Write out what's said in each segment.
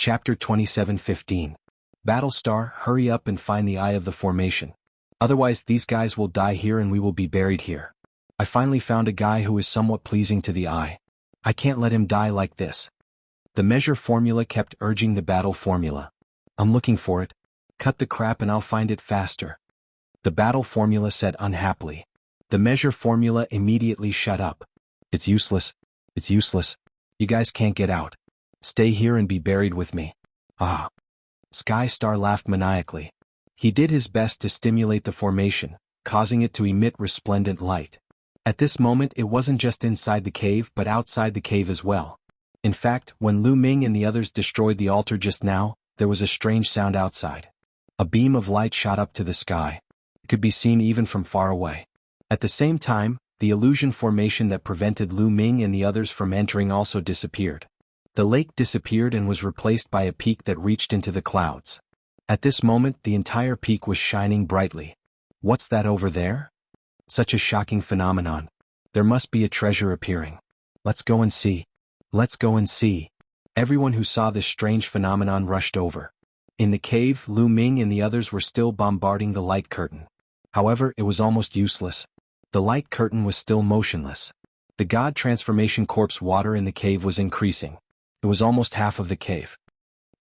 Chapter 27:15. Battlestar, hurry up and find the eye of the formation. Otherwise these guys will die here and we will be buried here. I finally found a guy who is somewhat pleasing to the eye. I can't let him die like this. The measure formula kept urging the battle formula. I'm looking for it. Cut the crap and I'll find it faster. The battle formula said unhappily. The measure formula immediately shut up. It's useless. It's useless. You guys can't get out. Stay here and be buried with me. Ah. Skystar laughed maniacally. He did his best to stimulate the formation, causing it to emit resplendent light. At this moment it wasn't just inside the cave but outside the cave as well. In fact, when Lu Ming and the others destroyed the altar just now, there was a strange sound outside. A beam of light shot up to the sky. It could be seen even from far away. At the same time, the illusion formation that prevented Lu Ming and the others from entering also disappeared. The lake disappeared and was replaced by a peak that reached into the clouds. At this moment the entire peak was shining brightly. What's that over there? Such a shocking phenomenon. There must be a treasure appearing. Let's go and see. Let's go and see. Everyone who saw this strange phenomenon rushed over. In the cave, Lu Ming and the others were still bombarding the light curtain. However, it was almost useless. The light curtain was still motionless. The God Transformation Corpse water in the cave was increasing. It was almost half of the cave.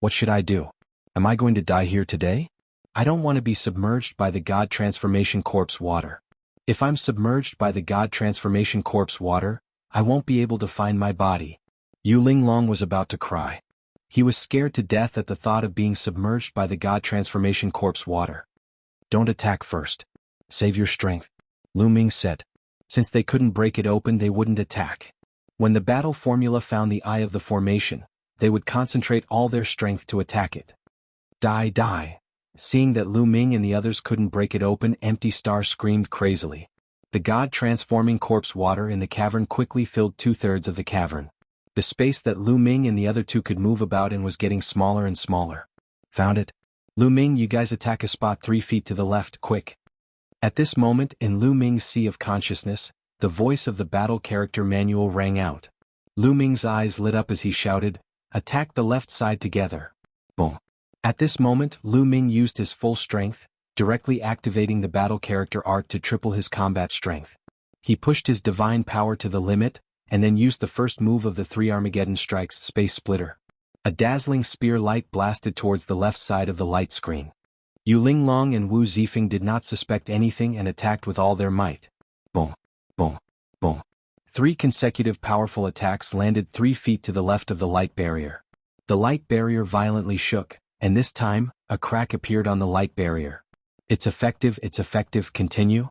What should I do? Am I going to die here today? I don't want to be submerged by the God Transformation Corpse water. If I'm submerged by the God Transformation Corpse water, I won't be able to find my body. Yu Linglong was about to cry. He was scared to death at the thought of being submerged by the God Transformation Corpse water. Don't attack first. Save your strength, Lu Ming said. Since they couldn't break it open, they wouldn't attack. When the battle formula found the eye of the formation, they would concentrate all their strength to attack it. Die, die. Seeing that Lu Ming and the others couldn't break it open, Empty Star screamed crazily. The God-transforming corpse water in the cavern quickly filled 2/3 of the cavern. The space that Lu Ming and the other two could move about in was getting smaller and smaller. Found it? Lu Ming, you guys attack a spot 3 feet to the left, quick. At this moment, in Lu Ming's sea of consciousness, the voice of the battle character manual rang out. Lu Ming's eyes lit up as he shouted, "Attack the left side together." Boom. At this moment, Lu Ming used his full strength, directly activating the battle character art to triple his combat strength. He pushed his divine power to the limit, and then used the first move of the 3 Armageddon strikes, Space Splitter. A dazzling spear light blasted towards the left side of the light screen. Yu Linglong and Wu Zifeng did not suspect anything and attacked with all their might. Boom. Boom. Boom. 3 consecutive powerful attacks landed 3 feet to the left of the light barrier. The light barrier violently shook, and this time, a crack appeared on the light barrier. It's effective, continue?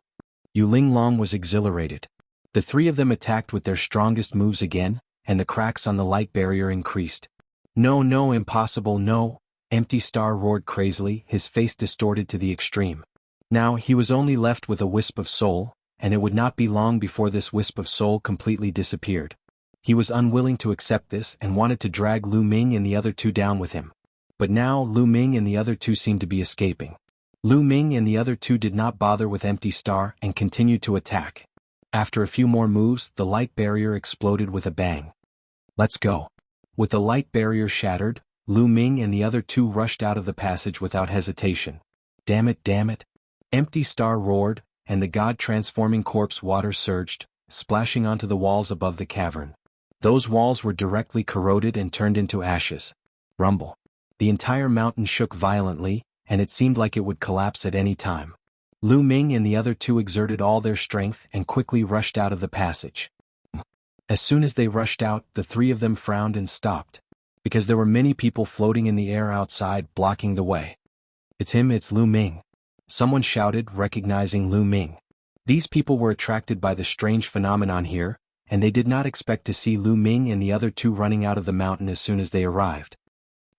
Yu Linglong was exhilarated. The 3 of them attacked with their strongest moves again, and the cracks on the light barrier increased. No, no, impossible, no! Empty Star roared crazily, his face distorted to the extreme. Now he was only left with a wisp of soul, and it would not be long before this wisp of soul completely disappeared. He was unwilling to accept this and wanted to drag Lu Ming and the other 2 down with him. But now Lu Ming and the other 2 seemed to be escaping. Lu Ming and the other 2 did not bother with Empty Star and continued to attack. After a few more moves, the light barrier exploded with a bang. Let's go. With the light barrier shattered, Lu Ming and the other 2 rushed out of the passage without hesitation. Damn it, damn it. Empty Star roared, and the God-transforming corpse water surged, splashing onto the walls above the cavern. Those walls were directly corroded and turned into ashes. Rumble. The entire mountain shook violently, and it seemed like it would collapse at any time. Lu Ming and the other 2 exerted all their strength and quickly rushed out of the passage. As soon as they rushed out, the 3 of them frowned and stopped, because there were many people floating in the air outside, blocking the way. It's him, it's Lu Ming. Someone shouted, recognizing Lu Ming. These people were attracted by the strange phenomenon here, and they did not expect to see Lu Ming and the other 2 running out of the mountain as soon as they arrived.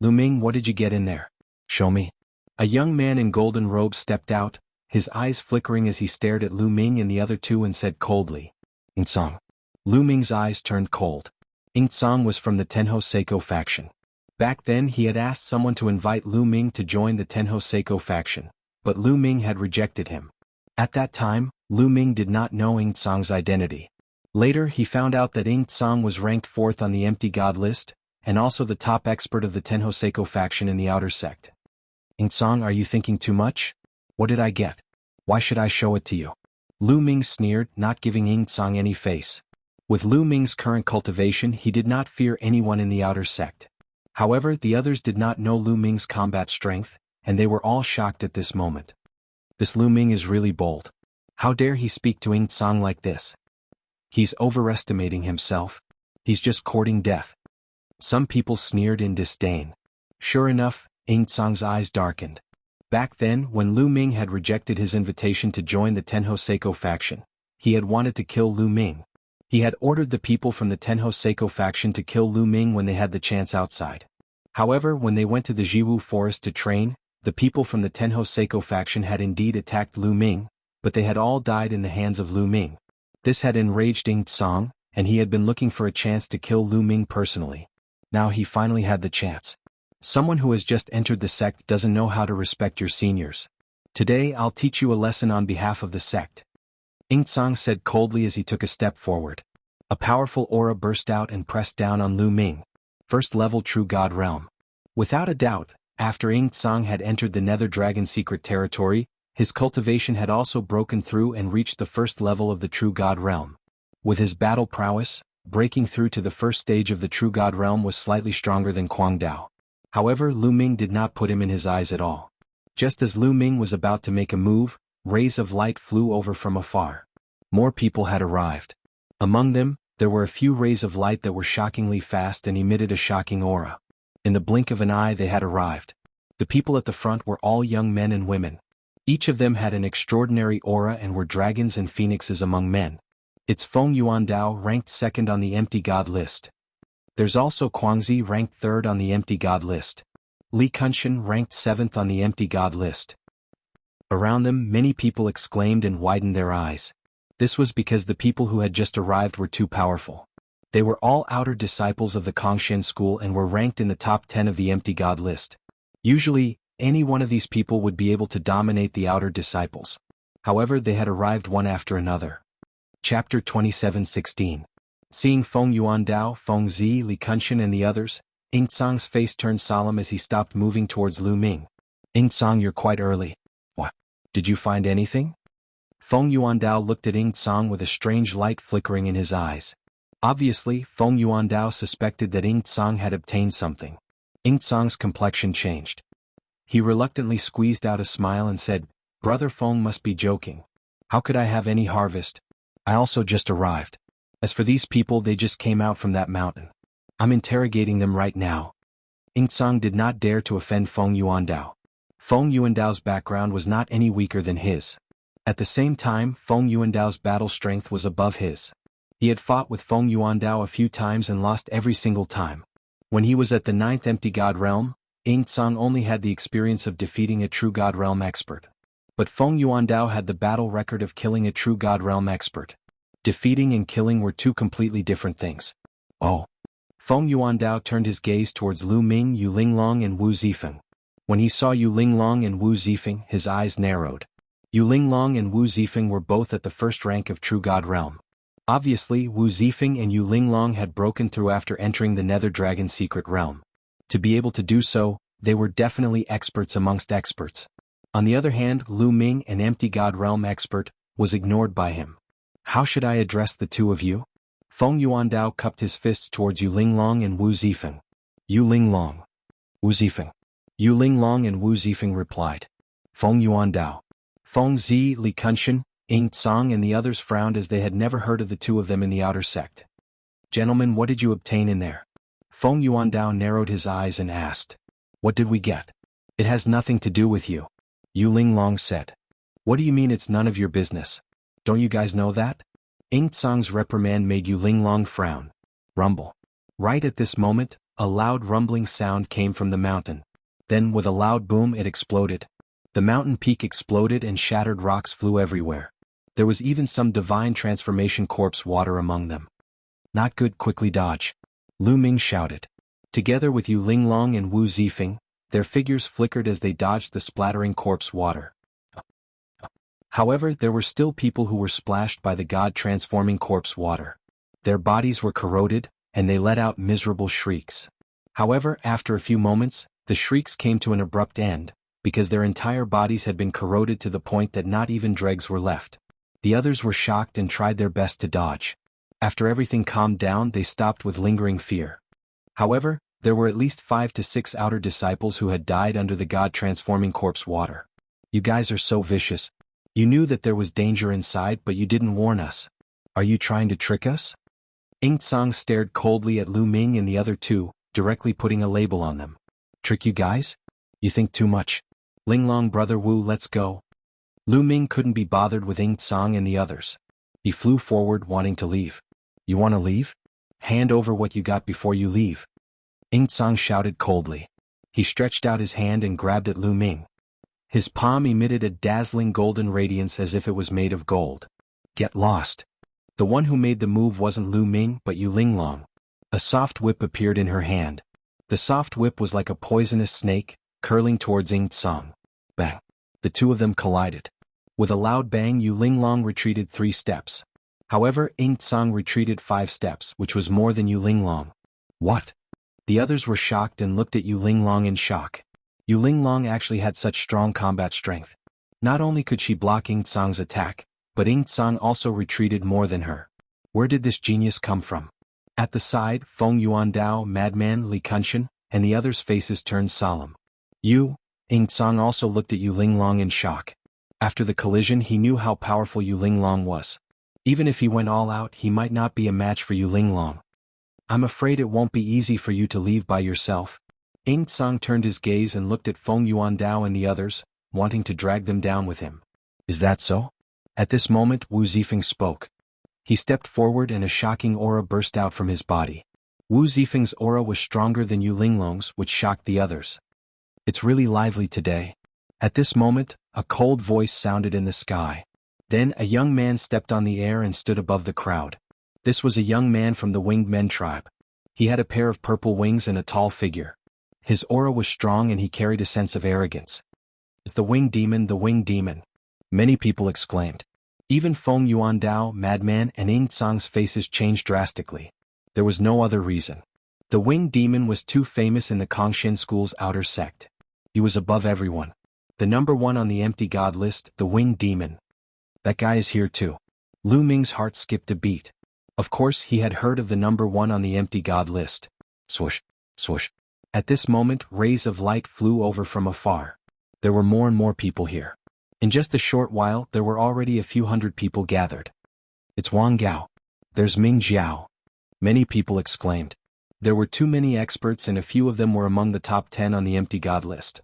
Lu Ming, what did you get in there? Show me. A young man in golden robes stepped out, his eyes flickering as he stared at Lu Ming and the other 2 and said coldly, "Ingsong." Lu Ming's eyes turned cold. Ingsong was from the Tenho Seiko faction. Back then he had asked someone to invite Lu Ming to join the Tenho Seiko faction, but Lu Ming had rejected him. At that time, Lu Ming did not know Ingsong's identity. Later he found out that Ingsong was ranked 4th on the empty god list, and also the top expert of the Tenho Seiko faction in the outer sect. Ingsong, are you thinking too much? What did I get? Why should I show it to you? Lu Ming sneered, not giving Ingsong any face. With Lu Ming's current cultivation, he did not fear anyone in the outer sect. However, the others did not know Lu Ming's combat strength, and they were all shocked at this moment. This Lu Ming is really bold. How dare he speak to Ingsong like this? He's overestimating himself. He's just courting death. Some people sneered in disdain. Sure enough, Ingsong's eyes darkened. Back then, when Lu Ming had rejected his invitation to join the Tenho Seiko faction, he had wanted to kill Lu Ming. He had ordered the people from the Tenho Seiko faction to kill Lu Ming when they had the chance outside. However, when they went to the Jiwu forest to train, the people from the Tenho Seiko faction had indeed attacked Lu Ming, but they had all died in the hands of Lu Ming. This had enraged Ingsong, and he had been looking for a chance to kill Lu Ming personally. Now he finally had the chance. Someone who has just entered the sect doesn't know how to respect your seniors. Today I'll teach you a lesson on behalf of the sect. Ingsong said coldly as he took a step forward. A powerful aura burst out and pressed down on Lu Ming. First level True God Realm. Without a doubt, after Ingsong had entered the Nether Dragon secret territory, his cultivation had also broken through and reached the first level of the True God Realm. With his battle prowess, breaking through to the first stage of the True God Realm was slightly stronger than Kwang Dao. However, Lu Ming did not put him in his eyes at all. Just as Lu Ming was about to make a move, rays of light flew over from afar. More people had arrived. Among them, there were a few rays of light that were shockingly fast and emitted a shocking aura. In the blink of an eye they had arrived. The people at the front were all young men and women. Each of them had an extraordinary aura and were dragons and phoenixes among men. It's Feng Yuandao ranked second on the Empty God list. There's also Guangzi ranked third on the Empty God list. Li Kunshan ranked seventh on the Empty God list. Around them, many people exclaimed and widened their eyes. This was because the people who had just arrived were too powerful. They were all outer disciples of the Kongshen school and were ranked in the top 10 of the Empty God list. Usually, any one of these people would be able to dominate the outer disciples. However, they had arrived one after another. Chapter 27:16. Seeing Feng Yuandao, Feng Zi, Li Kunshan and the others, Ingsong's face turned solemn as he stopped moving towards Lu Ming. Ingsong, you're quite early. What? Did you find anything? Feng Yuandao looked at Ingsong with a strange light flickering in his eyes. Obviously, Feng Yuandao suspected that Ingsong had obtained something. Ingsong's complexion changed. He reluctantly squeezed out a smile and said, "Brother Feng must be joking. How could I have any harvest? I also just arrived. As for these people, they just came out from that mountain. I'm interrogating them right now." Ingsong did not dare to offend Feng Yuandao. Feng Yuandao's background was not any weaker than his. At the same time, Feng Yuandao's battle strength was above his. He had fought with Feng Yuandao a few times and lost every single time. When he was at the 9th Empty God Realm, Ingsong only had the experience of defeating a True God Realm expert. But Feng Yuandao had the battle record of killing a True God Realm expert. Defeating and killing were two completely different things. Oh. Feng Yuandao turned his gaze towards Lu Ming, Yu Linglong and Wu Zifeng. When he saw Yu Linglong and Wu Zifeng, his eyes narrowed. Yu Linglong and Wu Zifeng were both at the first rank of True God Realm. Obviously, Wu Zifeng and Yu Linglong had broken through after entering the Nether Dragon secret realm. To be able to do so, they were definitely experts amongst experts. On the other hand, Lu Ming, an Empty God Realm expert, was ignored by him. How should I address the two of you? Feng Yuandao cupped his fists towards Yu Linglong and Wu Zifeng. Yu Linglong. Wu Zifeng. Yu Linglong and Wu Zifeng replied. Feng Yuandao. Feng Zi, Li Kunshan, Ingsong and the others frowned as they had never heard of the two of them in the outer sect. Gentlemen, what did you obtain in there? Feng Yuandao narrowed his eyes and asked. What did we get? It has nothing to do with you. Yu Linglong said. What do you mean it's none of your business? Don't you guys know that? Ingsong's reprimand made Yu Linglong frown. Rumble. Right at this moment, a loud rumbling sound came from the mountain. Then with a loud boom it exploded. The mountain peak exploded and shattered rocks flew everywhere. There was even some divine transformation corpse water among them. Not good, quickly dodge. Lu Ming shouted. Together with Yu Linglong and Wu Zifeng, their figures flickered as they dodged the splattering corpse water. However, there were still people who were splashed by the god-transforming corpse water. Their bodies were corroded, and they let out miserable shrieks. However, after a few moments, the shrieks came to an abrupt end, because their entire bodies had been corroded to the point that not even dregs were left. The others were shocked and tried their best to dodge. After everything calmed down, they stopped with lingering fear. However, there were at least 5 to 6 outer disciples who had died under the god-transforming corpse water. You guys are so vicious. You knew that there was danger inside, but you didn't warn us. Are you trying to trick us? Ing Tsang stared coldly at Lu Ming and the other two, directly putting a label on them. Trick you guys? You think too much. Linglong brother Wu, let's go. Lu Ming couldn't be bothered with Ing Tsang and the others. He flew forward wanting to leave. You want to leave? Hand over what you got before you leave. Ing Tsang shouted coldly. He stretched out his hand and grabbed at Lu Ming. His palm emitted a dazzling golden radiance as if it was made of gold. Get lost. The one who made the move wasn't Lu Ming but Yu Linglong. A soft whip appeared in her hand. The soft whip was like a poisonous snake, curling towards Ing Tsang. Bang. The two of them collided. With a loud bang, Yu Linglong retreated 3 steps. However, Ing Tsang retreated 5 steps, which was more than Yu Linglong. What? The others were shocked and looked at Yu Linglong in shock. Yu Linglong actually had such strong combat strength. Not only could she block Ing Tsang's attack, but Ing Tsang also retreated more than her. Where did this genius come from? At the side, Feng Yuandao, Madman, Li Kunshan, and the others' faces turned solemn. Ing Tsang also looked at Yu Linglong in shock. After the collision, he knew how powerful Yu Linglong was. Even if he went all out, he might not be a match for Yu Linglong. I'm afraid it won't be easy for you to leave by yourself. Ing Tsang turned his gaze and looked at Feng Yuandao and the others, wanting to drag them down with him. Is that so? At this moment, Wu Zifeng spoke. He stepped forward and a shocking aura burst out from his body. Wu Zifeng's aura was stronger than Yu Linglong's, which shocked the others. It's really lively today. At this moment, a cold voice sounded in the sky. Then a young man stepped on the air and stood above the crowd. This was a young man from the Winged Men tribe. He had a pair of purple wings and a tall figure. His aura was strong and he carried a sense of arrogance. It's the Winged Demon, the Winged Demon. Many people exclaimed. Even Feng Yuandao, Madman, and Ing Tsang's faces changed drastically. There was no other reason. The Winged Demon was too famous in the Kongshen school's outer sect. He was above everyone. The number 1 on the empty god list, the Winged Demon. That guy is here too. Lu Ming's heart skipped a beat. Of course, he had heard of the number 1 on the empty god list. Swoosh, swoosh. At this moment, rays of light flew over from afar. There were more and more people here. In just a short while, there were already a few hundred people gathered. It's Wang Gao. There's Ming Jiao. Many people exclaimed. There were too many experts and a few of them were among the top 10 on the empty god list.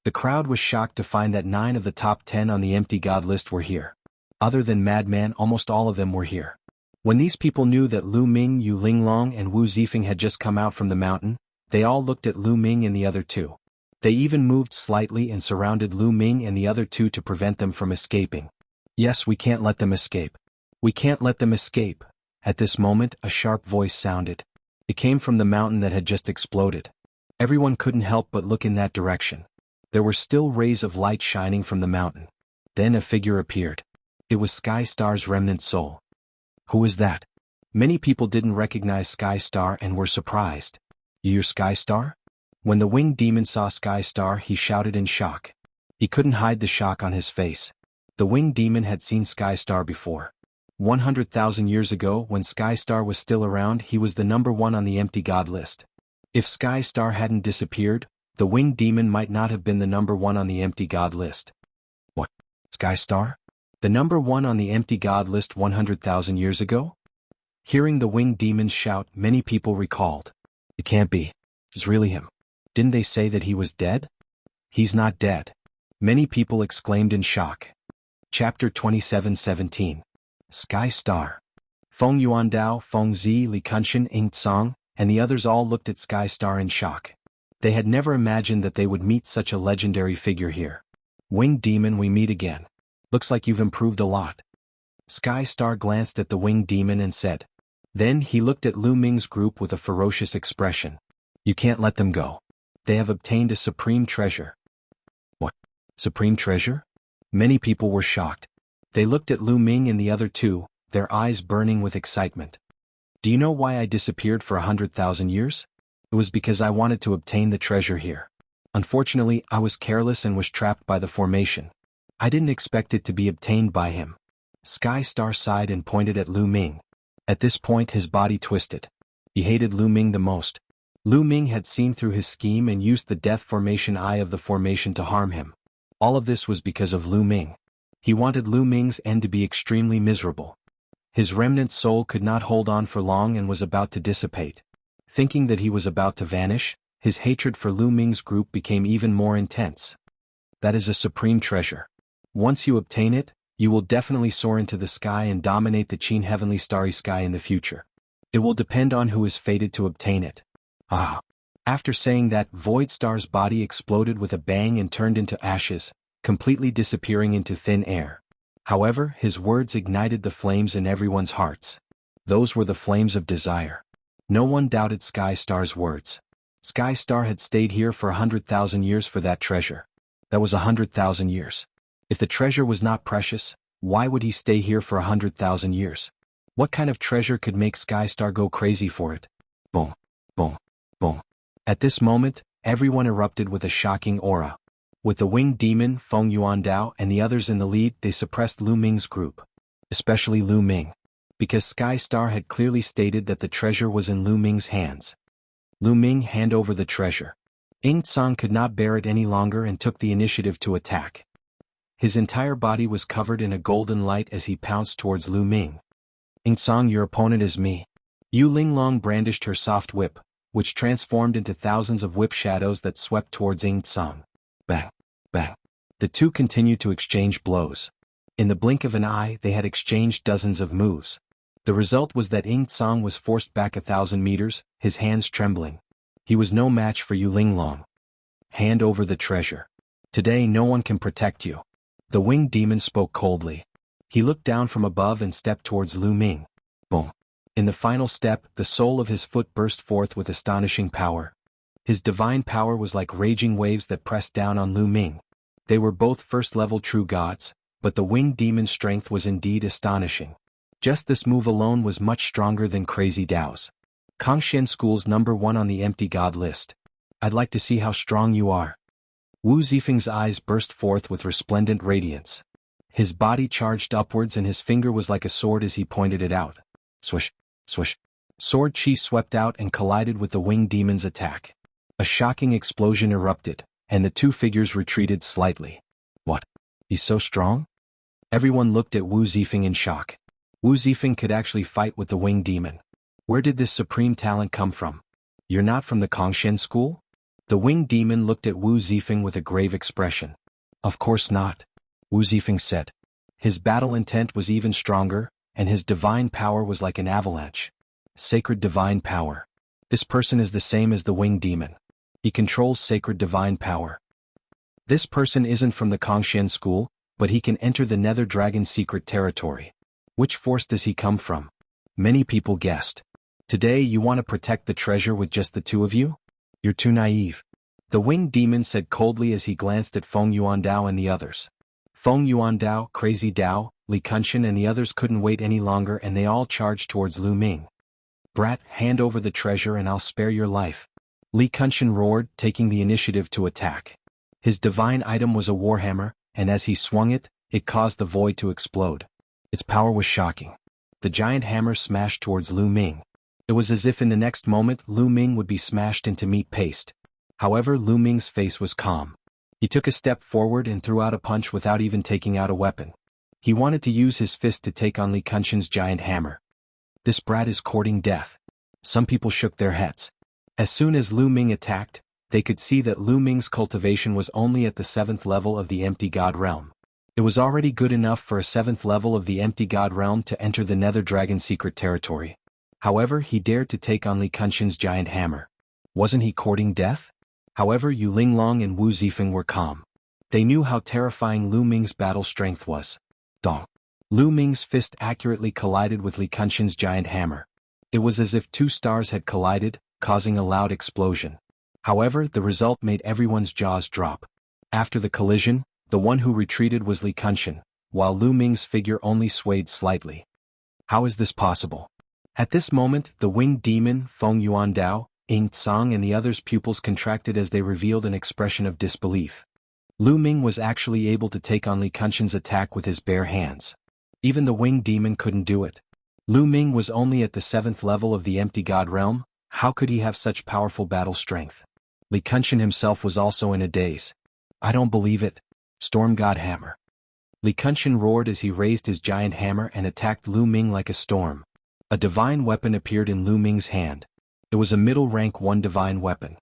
The crowd was shocked to find that 9 of the top 10 on the empty god list were here. Other than Madman, almost all of them were here. When these people knew that Lu Ming, Yu Linglong, and Wu Zifeng had just come out from the mountain, they all looked at Lu Ming and the other two. They even moved slightly and surrounded Lu Ming and the other two to prevent them from escaping. Yes, we can't let them escape. We can't let them escape. At this moment, a sharp voice sounded. It came from the mountain that had just exploded. Everyone couldn't help but look in that direction. There were still rays of light shining from the mountain. Then a figure appeared. It was Sky Star's remnant soul. Who is that? Many people didn't recognize Sky Star and were surprised. You're Sky Star? When the Winged Demon saw Sky Star, he shouted in shock. He couldn't hide the shock on his face. The Winged Demon had seen Sky Star before. 100,000 years ago, when Sky Star was still around, he was the number 1 on the empty god list. If Sky Star hadn't disappeared, the Winged Demon might not have been the number 1 on the empty god list. What? Sky Star? The number 1 on the empty god list 100,000 years ago? Hearing the Winged Demon's shout, many people recalled. It can't be. It's really him. Didn't they say that he was dead? He's not dead. Many people exclaimed in shock. Chapter 27:17. Sky Star. Feng Yuandao, Feng Zi, Li Kunshan, Ing Tsang, and the others all looked at Sky Star in shock. They had never imagined that they would meet such a legendary figure here. Winged Demon, we meet again. Looks like you've improved a lot. Sky Star glanced at the Winged Demon and said. Then he looked at Lu Ming's group with a ferocious expression. You can't let them go. They have obtained a supreme treasure. What? Supreme treasure? Many people were shocked. They looked at Lu Ming and the other two, their eyes burning with excitement. Do you know why I disappeared for 100,000 years? It was because I wanted to obtain the treasure here. Unfortunately, I was careless and was trapped by the formation. I didn't expect it to be obtained by him. Sky Star sighed and pointed at Lu Ming. At this point his body twisted. He hated Lu Ming the most. Lu Ming had seen through his scheme and used the death formation eye of the formation to harm him. All of this was because of Lu Ming. He wanted Lu Ming's end to be extremely miserable. His remnant soul could not hold on for long and was about to dissipate. Thinking that he was about to vanish, his hatred for Lu Ming's group became even more intense. That is a supreme treasure. Once you obtain it, you will definitely soar into the sky and dominate the Qin heavenly starry sky in the future. It will depend on who is fated to obtain it. Ah! After saying that, Void Star's body exploded with a bang and turned into ashes, completely disappearing into thin air. However, his words ignited the flames in everyone's hearts. Those were the flames of desire. No one doubted Sky Star's words. Sky Star had stayed here for 100,000 years for that treasure. That was 100,000 years. If the treasure was not precious, why would he stay here for 100,000 years? What kind of treasure could make Sky Star go crazy for it? Boom, boom, boom. At this moment, everyone erupted with a shocking aura. With the winged demon, Feng Yuandao, and the others in the lead, they suppressed Lu Ming's group. Especially Lu Ming. Because Sky Star had clearly stated that the treasure was in Lu Ming's hands. Lu Ming, hand over the treasure. Ying Tsang could not bear it any longer and took the initiative to attack. His entire body was covered in a golden light as he pounced towards Lu Ming. Ying Tsang, your opponent is me. Yu Linglong brandished her soft whip, which transformed into thousands of whip shadows that swept towards Ying Tsang. Bang, bang. The two continued to exchange blows. In the blink of an eye, they had exchanged dozens of moves. The result was that Ying Tsang was forced back 1,000 meters, his hands trembling. He was no match for Yu Linglong. Hand over the treasure. Today no one can protect you. The winged demon spoke coldly. He looked down from above and stepped towards Lu Ming. Boom. In the final step, the sole of his foot burst forth with astonishing power. His divine power was like raging waves that pressed down on Lu Ming. They were both first-level true gods, but the winged demon's strength was indeed astonishing. Just this move alone was much stronger than Crazy Dao's. Kangxian School's #1 on the empty god list. I'd like to see how strong you are. Wu Zifeng's eyes burst forth with resplendent radiance. His body charged upwards and his finger was like a sword as he pointed it out. Swish, swish. Sword chi swept out and collided with the winged demon's attack. A shocking explosion erupted, and the two figures retreated slightly. What? He's so strong? Everyone looked at Wu Zifeng in shock. Wu Zifeng could actually fight with the winged demon. Where did this supreme talent come from? You're not from the Kangxian School? The winged demon looked at Wu Zifeng with a grave expression. Of course not, Wu Zifeng said. His battle intent was even stronger, and his divine power was like an avalanche. Sacred divine power. This person is the same as the winged demon. He controls sacred divine power. This person isn't from the Kangxian School, but he can enter the Nether Dragon's secret territory. Which force does he come from? Many people guessed. Today you want to protect the treasure with just the two of you? You're too naive. The winged demon said coldly as he glanced at Feng Yuandao and the others. Feng Yuandao, Crazy Dao, Li Kenshin and the others couldn't wait any longer and they all charged towards Lu Ming. Brat, hand over the treasure and I'll spare your life. Li Kenshin roared, taking the initiative to attack. His divine item was a warhammer, and as he swung it, it caused the void to explode. Its power was shocking. The giant hammer smashed towards Lu Ming. It was as if in the next moment Lu Ming would be smashed into meat paste. However, Lu Ming's face was calm. He took a step forward and threw out a punch without even taking out a weapon. He wanted to use his fist to take on Li Kenshin's giant hammer. This brat is courting death. Some people shook their heads. As soon as Lu Ming attacked, they could see that Lu Ming's cultivation was only at the 7th level of the empty god realm. It was already good enough for a 7th level of the empty god realm to enter the Nether Dragon's secret territory. However, he dared to take on Li Kenshin's giant hammer. Wasn't he courting death? However, Yu Linglong and Wu Zifeng were calm. They knew how terrifying Lu Ming's battle strength was. Dong. Lu Ming's fist accurately collided with Li Kenshin's giant hammer. It was as if two stars had collided, causing a loud explosion. However, the result made everyone's jaws drop. After the collision, the one who retreated was Li Kenshin, while Lu Ming's figure only swayed slightly. How is this possible? At this moment, the winged demon, Feng Yuandao, Ying Tsang and the others' pupils contracted as they revealed an expression of disbelief. Lu Ming was actually able to take on Li Kenshin's attack with his bare hands. Even the winged demon couldn't do it. Lu Ming was only at the 7th level of the empty god realm. How could he have such powerful battle strength? Li Kenshin himself was also in a daze. I don't believe it. Storm God Hammer. Li Kenshin roared as he raised his giant hammer and attacked Lu Ming like a storm. A divine weapon appeared in Lu Ming's hand. It was a middle rank 1 divine weapon.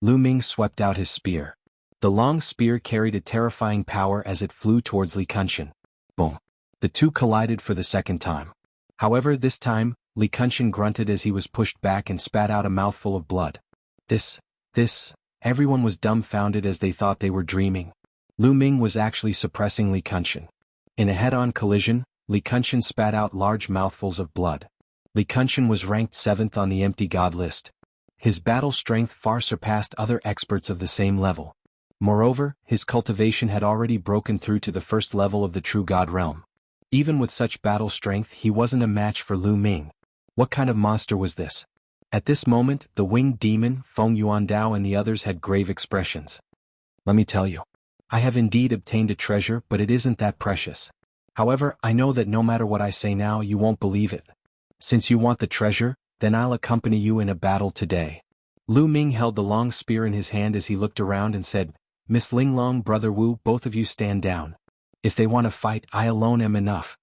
Lu Ming swept out his spear. The long spear carried a terrifying power as it flew towards Li Kenshin. Boom. The two collided for the second time. However, this time, Li Kenshin grunted as he was pushed back and spat out a mouthful of blood. Everyone was dumbfounded as they thought they were dreaming. Lu Ming was actually suppressing Li Kenshin. In a head-on collision, Li Kenshin spat out large mouthfuls of blood. Li Kenshin was ranked 7th on the empty god list. His battle strength far surpassed other experts of the same level. Moreover, his cultivation had already broken through to the 1st level of the true god realm. Even with such battle strength, he wasn't a match for Lu Ming. What kind of monster was this? At this moment, the winged demon, Feng Yuandao and the others had grave expressions. Let me tell you. I have indeed obtained a treasure, but it isn't that precious. However, I know that no matter what I say now, you won't believe it. Since you want the treasure, then I'll accompany you in a battle today. Lu Ming held the long spear in his hand as he looked around and said, Miss Linglong, Brother Wu, both of you stand down. If they want to fight, I alone am enough.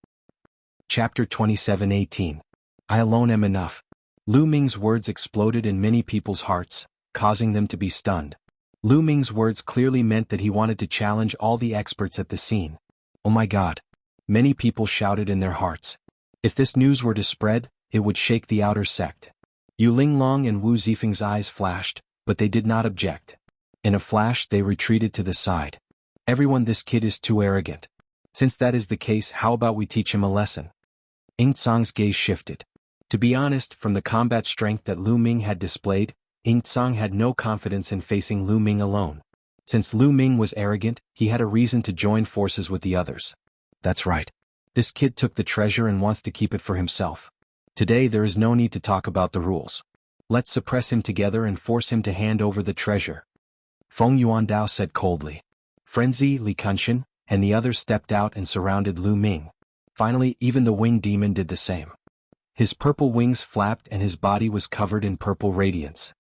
Chapter 27:18. I alone am enough. Lu Ming's words exploded in many people's hearts, causing them to be stunned. Lu Ming's words clearly meant that he wanted to challenge all the experts at the scene. Oh my God. Many people shouted in their hearts. If this news were to spread, it would shake the outer sect. Yu Linglong and Wu Zifeng's eyes flashed, but they did not object. In a flash they retreated to the side. Everyone, this kid is too arrogant. Since that is the case, how about we teach him a lesson? Ying Tsang's gaze shifted. To be honest, from the combat strength that Lu Ming had displayed, Ying Tsang had no confidence in facing Lu Ming alone. Since Lu Ming was arrogant, he had a reason to join forces with the others. That's right. This kid took the treasure and wants to keep it for himself. Today there is no need to talk about the rules. Let's suppress him together and force him to hand over the treasure. Feng Yuandao said coldly. Frenzy, Li Kenshin, and the others stepped out and surrounded Lu Ming. Finally, even the winged demon did the same. His purple wings flapped and his body was covered in purple radiance.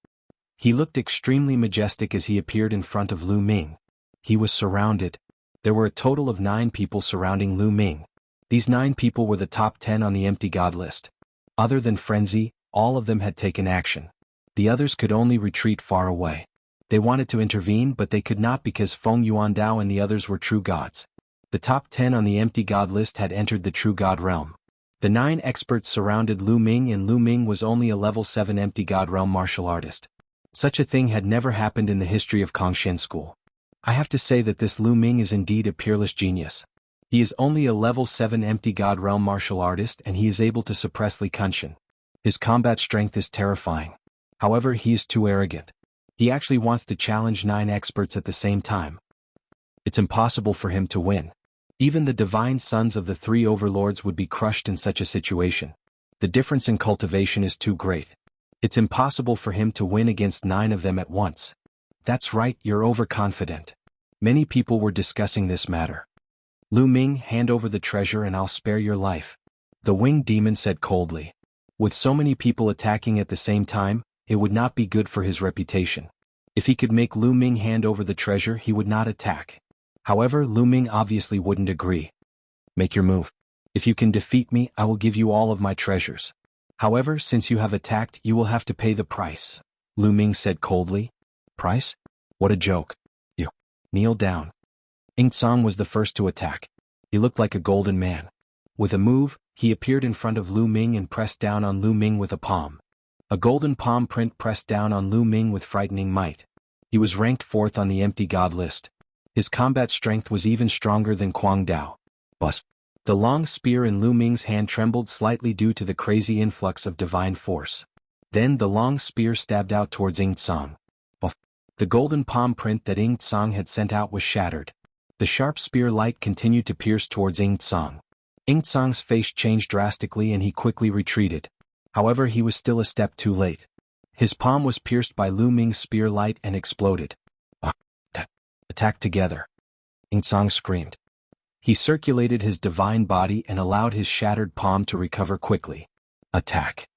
He looked extremely majestic as he appeared in front of Lu Ming. He was surrounded. There were a total of 9 people surrounding Lu Ming. These 9 people were the top 10 on the empty god list. Other than Frenzy, all of them had taken action. The others could only retreat far away. They wanted to intervene, but they could not because Feng Yuandao and the others were true gods. The top 10 on the empty god list had entered the true god realm. The 9 experts surrounded Lu Ming, and Lu Ming was only a level 7 empty god realm martial artist. Such a thing had never happened in the history of Kongshan School. I have to say that this Lu Ming is indeed a peerless genius. He is only a level 7 empty god realm martial artist and he is able to suppress Li Kenshin. His combat strength is terrifying. However, he is too arrogant. He actually wants to challenge 9 experts at the same time. It's impossible for him to win. Even the divine sons of the 3 overlords would be crushed in such a situation. The difference in cultivation is too great. It's impossible for him to win against 9 of them at once. That's right, you're overconfident. Many people were discussing this matter. Lu Ming, hand over the treasure and I'll spare your life. The winged demon said coldly. With so many people attacking at the same time, it would not be good for his reputation. If he could make Lu Ming hand over the treasure, he would not attack. However, Lu Ming obviously wouldn't agree. Make your move. If you can defeat me, I will give you all of my treasures. However, since you have attacked, you will have to pay the price. Lu Ming said coldly. Price? What a joke. You. Kneel down. Ying Tsang was the first to attack. He looked like a golden man. With a move, he appeared in front of Lu Ming and pressed down on Lu Ming with a palm. A golden palm print pressed down on Lu Ming with frightening might. He was ranked 4th on the empty god list. His combat strength was even stronger than Kwang Dao. Bus. The long spear in Lu Ming's hand trembled slightly due to the crazy influx of divine force. Then the long spear stabbed out towards Ying Tsang. The golden palm print that Ying Tsang had sent out was shattered. The sharp spear light continued to pierce towards Ying Tsang. Ying Tsang's face changed drastically and he quickly retreated. However, he was still a step too late. His palm was pierced by Lu Ming's spear light and exploded. Ah, attack together. Ing Song screamed. He circulated his divine body and allowed his shattered palm to recover quickly. Attack.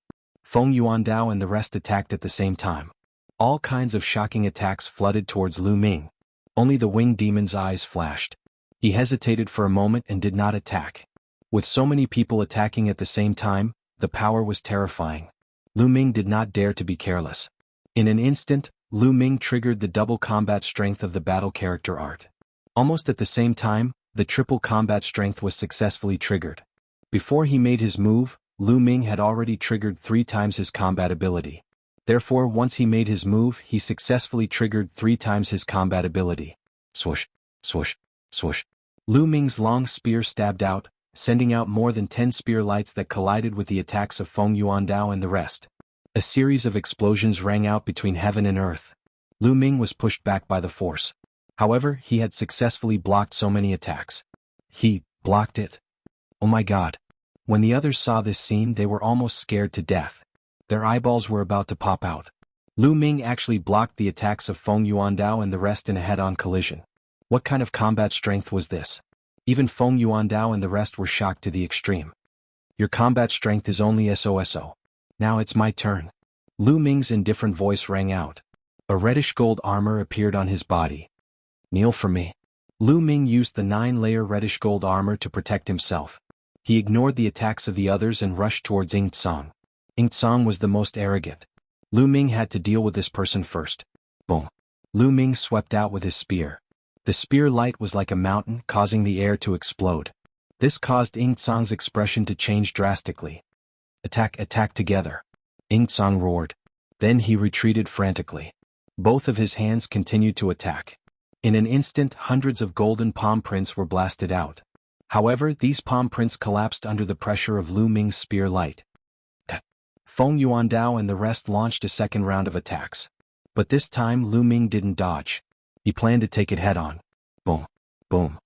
Feng Yuandao and the rest attacked at the same time. All kinds of shocking attacks flooded towards Lu Ming. Only the winged demon's eyes flashed. He hesitated for a moment and did not attack. With so many people attacking at the same time, the power was terrifying. Lu Ming did not dare to be careless. In an instant, Lu Ming triggered the double combat strength of the battle character art. Almost at the same time, the triple combat strength was successfully triggered. Before he made his move, Lu Ming had already triggered 3 times his combat ability. Therefore, once he made his move, he successfully triggered 3 times his combat ability. Swoosh, swoosh, swoosh. Lu Ming's long spear stabbed out, sending out more than 10 spear lights that collided with the attacks of Feng Yuandao and the rest. A series of explosions rang out between heaven and earth. Lu Ming was pushed back by the force. However, he had successfully blocked so many attacks. He blocked it. Oh my god. When the others saw this scene, they were almost scared to death. Their eyeballs were about to pop out. Lu Ming actually blocked the attacks of Feng Yuandao and the rest in a head-on collision. What kind of combat strength was this? Even Feng Yuandao and the rest were shocked to the extreme. Your combat strength is only SOSO. Now it's my turn. Lu Ming's indifferent voice rang out. A reddish gold armor appeared on his body. Kneel for me. Lu Ming used the 9-layer reddish gold armor to protect himself. He ignored the attacks of the others and rushed towards Ing Tsang. Ing Tsang was the most arrogant. Lu Ming had to deal with this person first. Boom. Lu Ming swept out with his spear. The spear light was like a mountain, causing the air to explode. This caused Ing Tsang's expression to change drastically. Attack, attack together. Ing Tsang roared. Then he retreated frantically. Both of his hands continued to attack. In an instant, hundreds of golden palm prints were blasted out. However, these palm prints collapsed under the pressure of Lu Ming's spear light. Feng Yuandao and the rest launched a second round of attacks. But this time Lu Ming didn't dodge. He planned to take it head-on. Boom. Boom.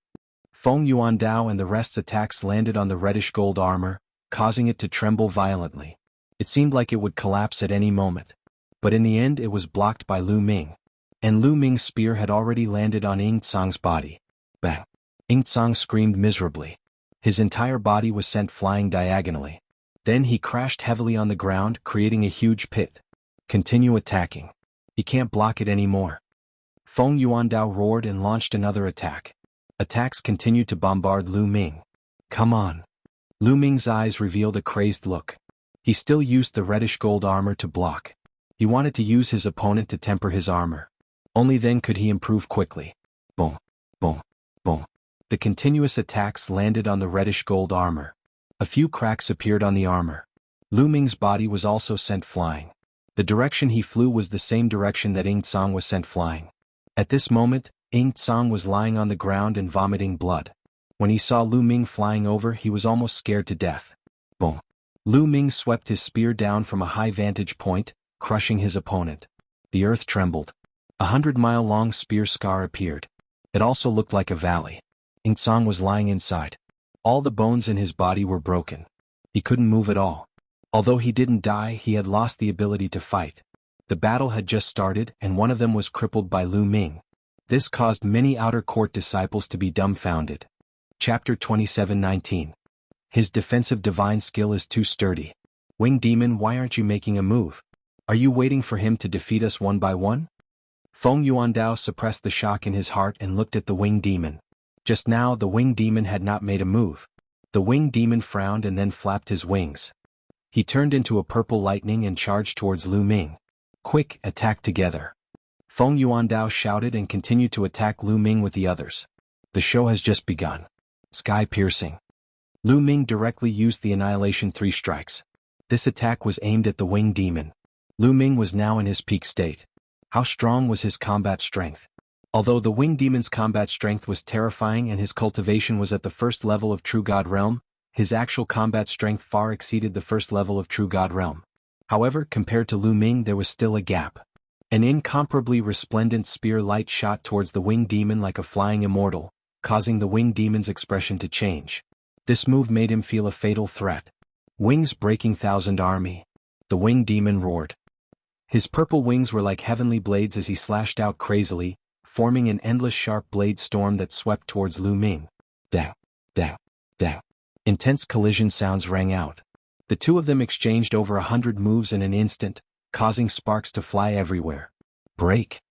Feng Yuandao and the rest's attacks landed on the reddish gold armor, causing it to tremble violently. It seemed like it would collapse at any moment. But in the end it was blocked by Lu Ming. And Lu Ming's spear had already landed on Ing Tsang's body. Bang. Ing Tsang screamed miserably. His entire body was sent flying diagonally. Then he crashed heavily on the ground, creating a huge pit. Continue attacking. He can't block it anymore. Feng Yuandao roared and launched another attack. Attacks continued to bombard Lu Ming. Come on. Lu Ming's eyes revealed a crazed look. He still used the reddish gold armor to block. He wanted to use his opponent to temper his armor. Only then could he improve quickly. Boom. Boom. Boom. The continuous attacks landed on the reddish gold armor. A few cracks appeared on the armor. Lu Ming's body was also sent flying. The direction he flew was the same direction that Ing Tsang was sent flying. At this moment, Ing Tsang was lying on the ground and vomiting blood. When he saw Lu Ming flying over, he was almost scared to death. Boom. Lu Ming swept his spear down from a high vantage point, crushing his opponent. The earth trembled. A 100-mile-long spear scar appeared. It also looked like a valley. Ing Tsang was lying inside. All the bones in his body were broken. He couldn't move at all. Although he didn't die, he had lost the ability to fight. The battle had just started, and one of them was crippled by Lu Ming. This caused many outer court disciples to be dumbfounded. Chapter 27:19. His defensive divine skill is too sturdy. Winged Demon, why aren't you making a move? Are you waiting for him to defeat us one by one? Feng Yuandao suppressed the shock in his heart and looked at the Winged Demon. Just now the Winged Demon had not made a move. The Winged Demon frowned and then flapped his wings. He turned into a purple lightning and charged towards Lu Ming. Quick, attack together. Feng Yuandao shouted and continued to attack Lu Ming with the others. The show has just begun. Sky piercing. Lu Ming directly used the Annihilation 3 strikes. This attack was aimed at the Winged Demon. Lu Ming was now in his peak state. How strong was his combat strength? Although the Winged Demon's combat strength was terrifying and his cultivation was at the first level of True God Realm, his actual combat strength far exceeded the first level of True God Realm. However, compared to Lu Ming there was still a gap. An incomparably resplendent spear light shot towards the Winged Demon like a flying immortal, causing the Winged Demon's expression to change. This move made him feel a fatal threat. Wings breaking 1,000 army. The Winged Demon roared. His purple wings were like heavenly blades as he slashed out crazily, forming an endless sharp blade storm that swept towards Lu Ming. Da, da, da. Intense collision sounds rang out. The two of them exchanged over 100 moves in an instant, causing sparks to fly everywhere. Break!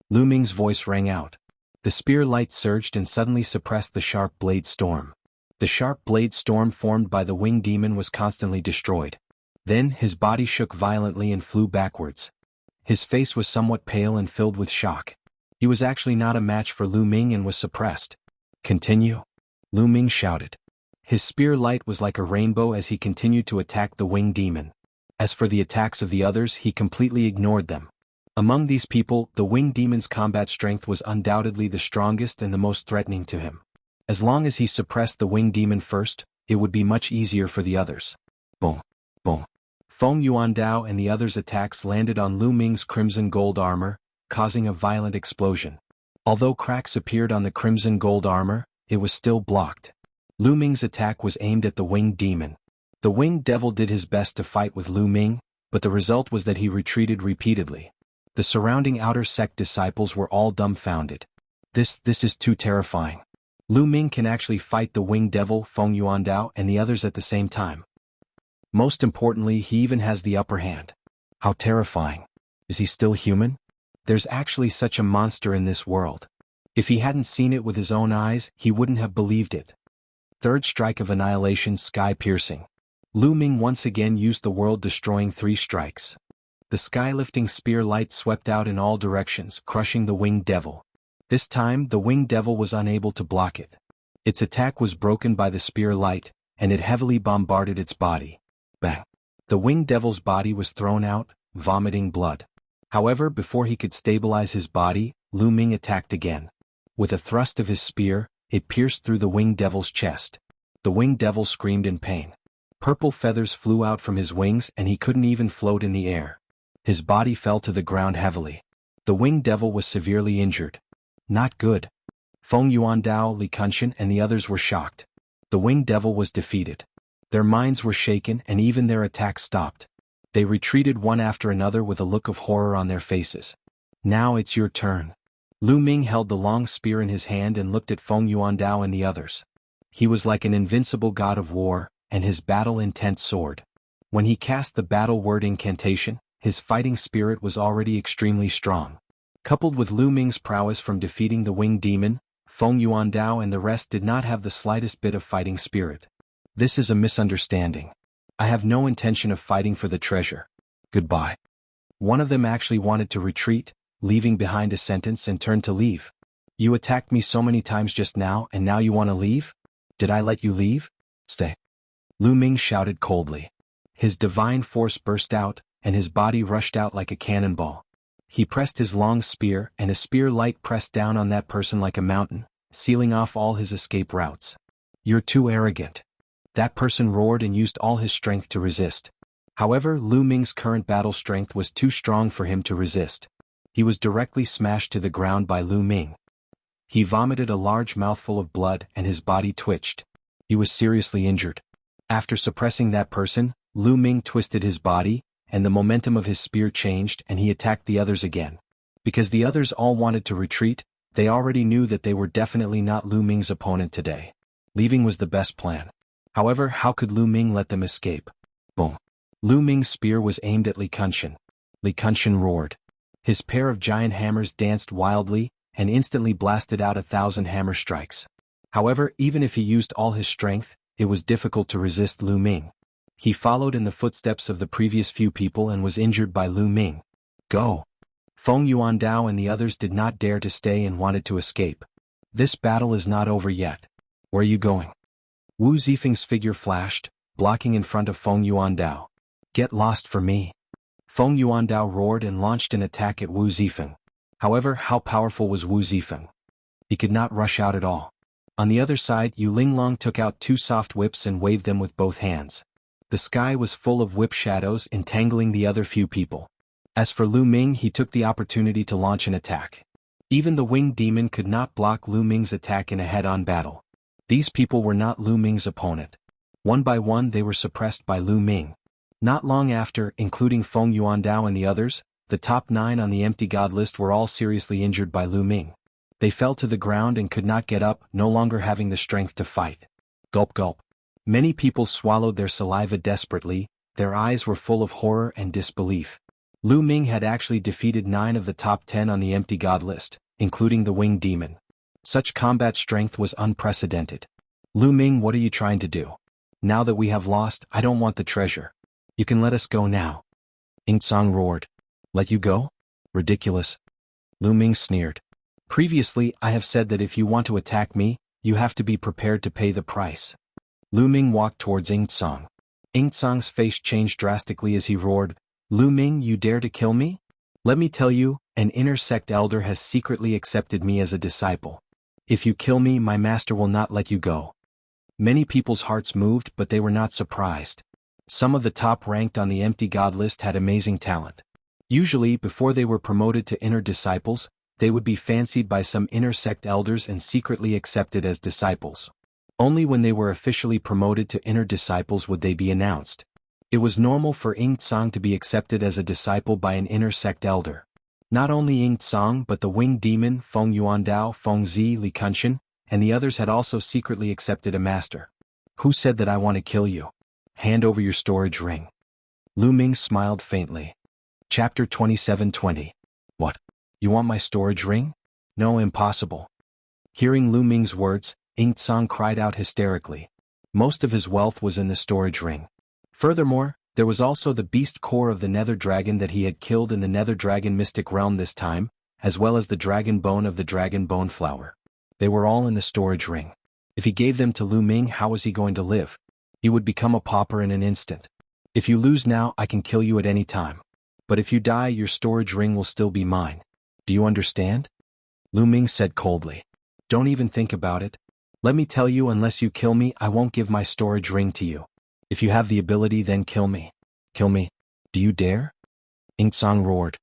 Lu Ming's voice rang out. The spear light surged and suddenly suppressed the sharp blade storm. The sharp blade storm formed by the winged demon was constantly destroyed. Then his body shook violently and flew backwards. His face was somewhat pale and filled with shock. He was actually not a match for Lu Ming and was suppressed. Continue? Lu Ming shouted. His spear light was like a rainbow as he continued to attack the winged demon. As for the attacks of the others, he completely ignored them. Among these people, the winged demon's combat strength was undoubtedly the strongest and the most threatening to him. As long as he suppressed the winged demon first, it would be much easier for the others. Boom, boom. Feng Yuandao and the others' attacks landed on Lu Ming's crimson gold armor, causing a violent explosion. Although cracks appeared on the crimson gold armor, it was still blocked. Lu Ming's attack was aimed at the winged demon. The winged devil did his best to fight with Lu Ming, but the result was that he retreated repeatedly. The surrounding outer sect disciples were all dumbfounded. This is too terrifying. Lu Ming can actually fight the winged devil, Feng Yuandao, and the others at the same time. Most importantly, he even has the upper hand. How terrifying. Is he still human? There's actually such a monster in this world. If he hadn't seen it with his own eyes, he wouldn't have believed it. Third strike of annihilation, sky-piercing. Lu Ming once again used the world-destroying 3 strikes. The sky-lifting spear light swept out in all directions, crushing the winged devil. This time, the winged devil was unable to block it. Its attack was broken by the spear light, and it heavily bombarded its body. Bang! The winged devil's body was thrown out, vomiting blood. However, before he could stabilize his body, Lu Ming attacked again. With a thrust of his spear, it pierced through the winged devil's chest. The winged devil screamed in pain. Purple feathers flew out from his wings and he couldn't even float in the air. His body fell to the ground heavily. The winged devil was severely injured. Not good. Feng Yuandao, Li Kunshan, and the others were shocked. The winged devil was defeated. Their minds were shaken and even their attacks stopped. They retreated one after another with a look of horror on their faces. Now it's your turn. Lu Ming held the long spear in his hand and looked at Feng Yuandao and the others. He was like an invincible god of war, and his battle-intent soared. When he cast the battle word incantation, his fighting spirit was already extremely strong. Coupled with Lu Ming's prowess from defeating the winged demon, Feng Yuandao and the rest did not have the slightest bit of fighting spirit. This is a misunderstanding. I have no intention of fighting for the treasure. Goodbye. One of them actually wanted to retreat, leaving behind a sentence and turned to leave. You attacked me so many times just now and now you want to leave? Did I let you leave? Stay. Lu Ming shouted coldly. His divine force burst out, and his body rushed out like a cannonball. He pressed his long spear, and a spear light pressed down on that person like a mountain, sealing off all his escape routes. You're too arrogant. That person roared and used all his strength to resist. However, Lu Ming's current battle strength was too strong for him to resist. He was directly smashed to the ground by Lu Ming. He vomited a large mouthful of blood and his body twitched. He was seriously injured. After suppressing that person, Lu Ming twisted his body, and the momentum of his spear changed and he attacked the others again. Because the others all wanted to retreat, they already knew that they were definitely not Lu Ming's opponent today. Leaving was the best plan. However, how could Lu Ming let them escape? Boom. Lu Ming's spear was aimed at Li Kunshan. Li Kunshan roared. His pair of giant hammers danced wildly, and instantly blasted out 1,000 hammer strikes. However, even if he used all his strength, it was difficult to resist Lu Ming. He followed in the footsteps of the previous few people and was injured by Lu Ming. Go! Feng Yuandao and the others did not dare to stay and wanted to escape. This battle is not over yet. Where are you going? Wu Zifeng's figure flashed, blocking in front of Feng Yuandao. Get lost for me. Feng Yuandao roared and launched an attack at Wu Zifeng. However, how powerful was Wu Zifeng? He could not rush out at all. On the other side, Yu Linglong took out 2 soft whips and waved them with both hands. The sky was full of whip shadows entangling the other few people. As for Lu Ming, he took the opportunity to launch an attack. Even the winged demon could not block Lu Ming's attack in a head-on battle. These people were not Lu Ming's opponent. One by one they were suppressed by Lu Ming. Not long after, including Feng Yuandao and the others, the top 9 on the empty god list were all seriously injured by Lu Ming. They fell to the ground and could not get up, no longer having the strength to fight. Gulp gulp. Many people swallowed their saliva desperately, their eyes were full of horror and disbelief. Lu Ming had actually defeated 9 of the top 10 on the empty god list, including the winged demon. Such combat strength was unprecedented. Lu Ming, what are you trying to do? Now that we have lost, I don't want the treasure. You can let us go now. Ing Song roared. Let you go? Ridiculous. Lu Ming sneered. Previously, I have said that if you want to attack me, you have to be prepared to pay the price. Lu Ming walked towards Ing Song. Ing Song's face changed drastically as he roared, Lu Ming, you dare to kill me? Let me tell you, an inner sect elder has secretly accepted me as a disciple. If you kill me, my master will not let you go. Many people's hearts moved, but they were not surprised. Some of the top ranked on the empty god list had amazing talent. Usually, before they were promoted to inner disciples, they would be fancied by some inner sect elders and secretly accepted as disciples. Only when they were officially promoted to inner disciples would they be announced. It was normal for Ing Tsang to be accepted as a disciple by an inner sect elder. Not only Ing Tsang but the winged demon Feng Yuandao, Feng Zi, Li Kunshan, and the others had also secretly accepted a master. Who said that I want to kill you? Hand over your storage ring. Lu Ming smiled faintly. Chapter 27:20. What? You want my storage ring? No, impossible. Hearing Lu Ming's words, Ing Tsang cried out hysterically. Most of his wealth was in the storage ring. Furthermore, there was also the beast core of the nether dragon that he had killed in the nether dragon mystic realm this time, as well as the dragon bone of the dragon bone flower. They were all in the storage ring. If he gave them to Lu Ming, how was he going to live? He would become a pauper in an instant. If you lose now, I can kill you at any time. But if you die, your storage ring will still be mine. Do you understand? Lu Ming said coldly. Don't even think about it. Let me tell you, unless you kill me, I won't give my storage ring to you. If you have the ability, then kill me. Kill me? Do you dare? Ing Tsang roared.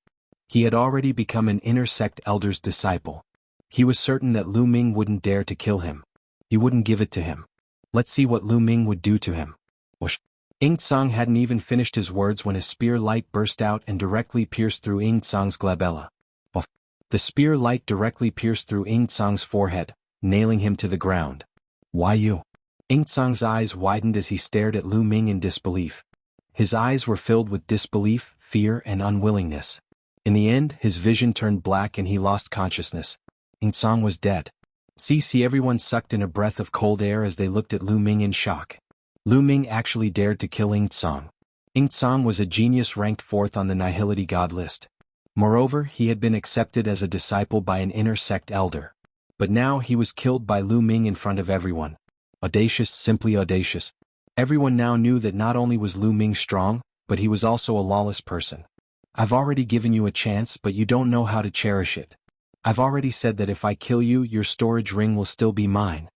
He had already become an inner sect elder's disciple. He was certain that Lu Ming wouldn't dare to kill him. He wouldn't give it to him. Let's see what Lu Ming would do to him. Whoosh. Ing Tsang hadn't even finished his words when a spear light burst out and directly pierced through Ing Tsang's glabella. The spear light directly pierced through Ing Tsang's forehead, nailing him to the ground. Why you? Ing Tsang's eyes widened as he stared at Lu Ming in disbelief. His eyes were filled with disbelief, fear, and unwillingness. In the end, his vision turned black and he lost consciousness. Ing Tsang was dead. See, everyone sucked in a breath of cold air as they looked at Lu Ming in shock. Lu Ming actually dared to kill Ing Tsang. Ing Tsang was a genius ranked 4th on the Nihility God list. Moreover, he had been accepted as a disciple by an inner sect elder. But now he was killed by Lu Ming in front of everyone. Audacious, simply audacious. Everyone now knew that not only was Lu Ming strong, but he was also a lawless person. I've already given you a chance, but you don't know how to cherish it. I've already said that if I kill you, your storage ring will still be mine.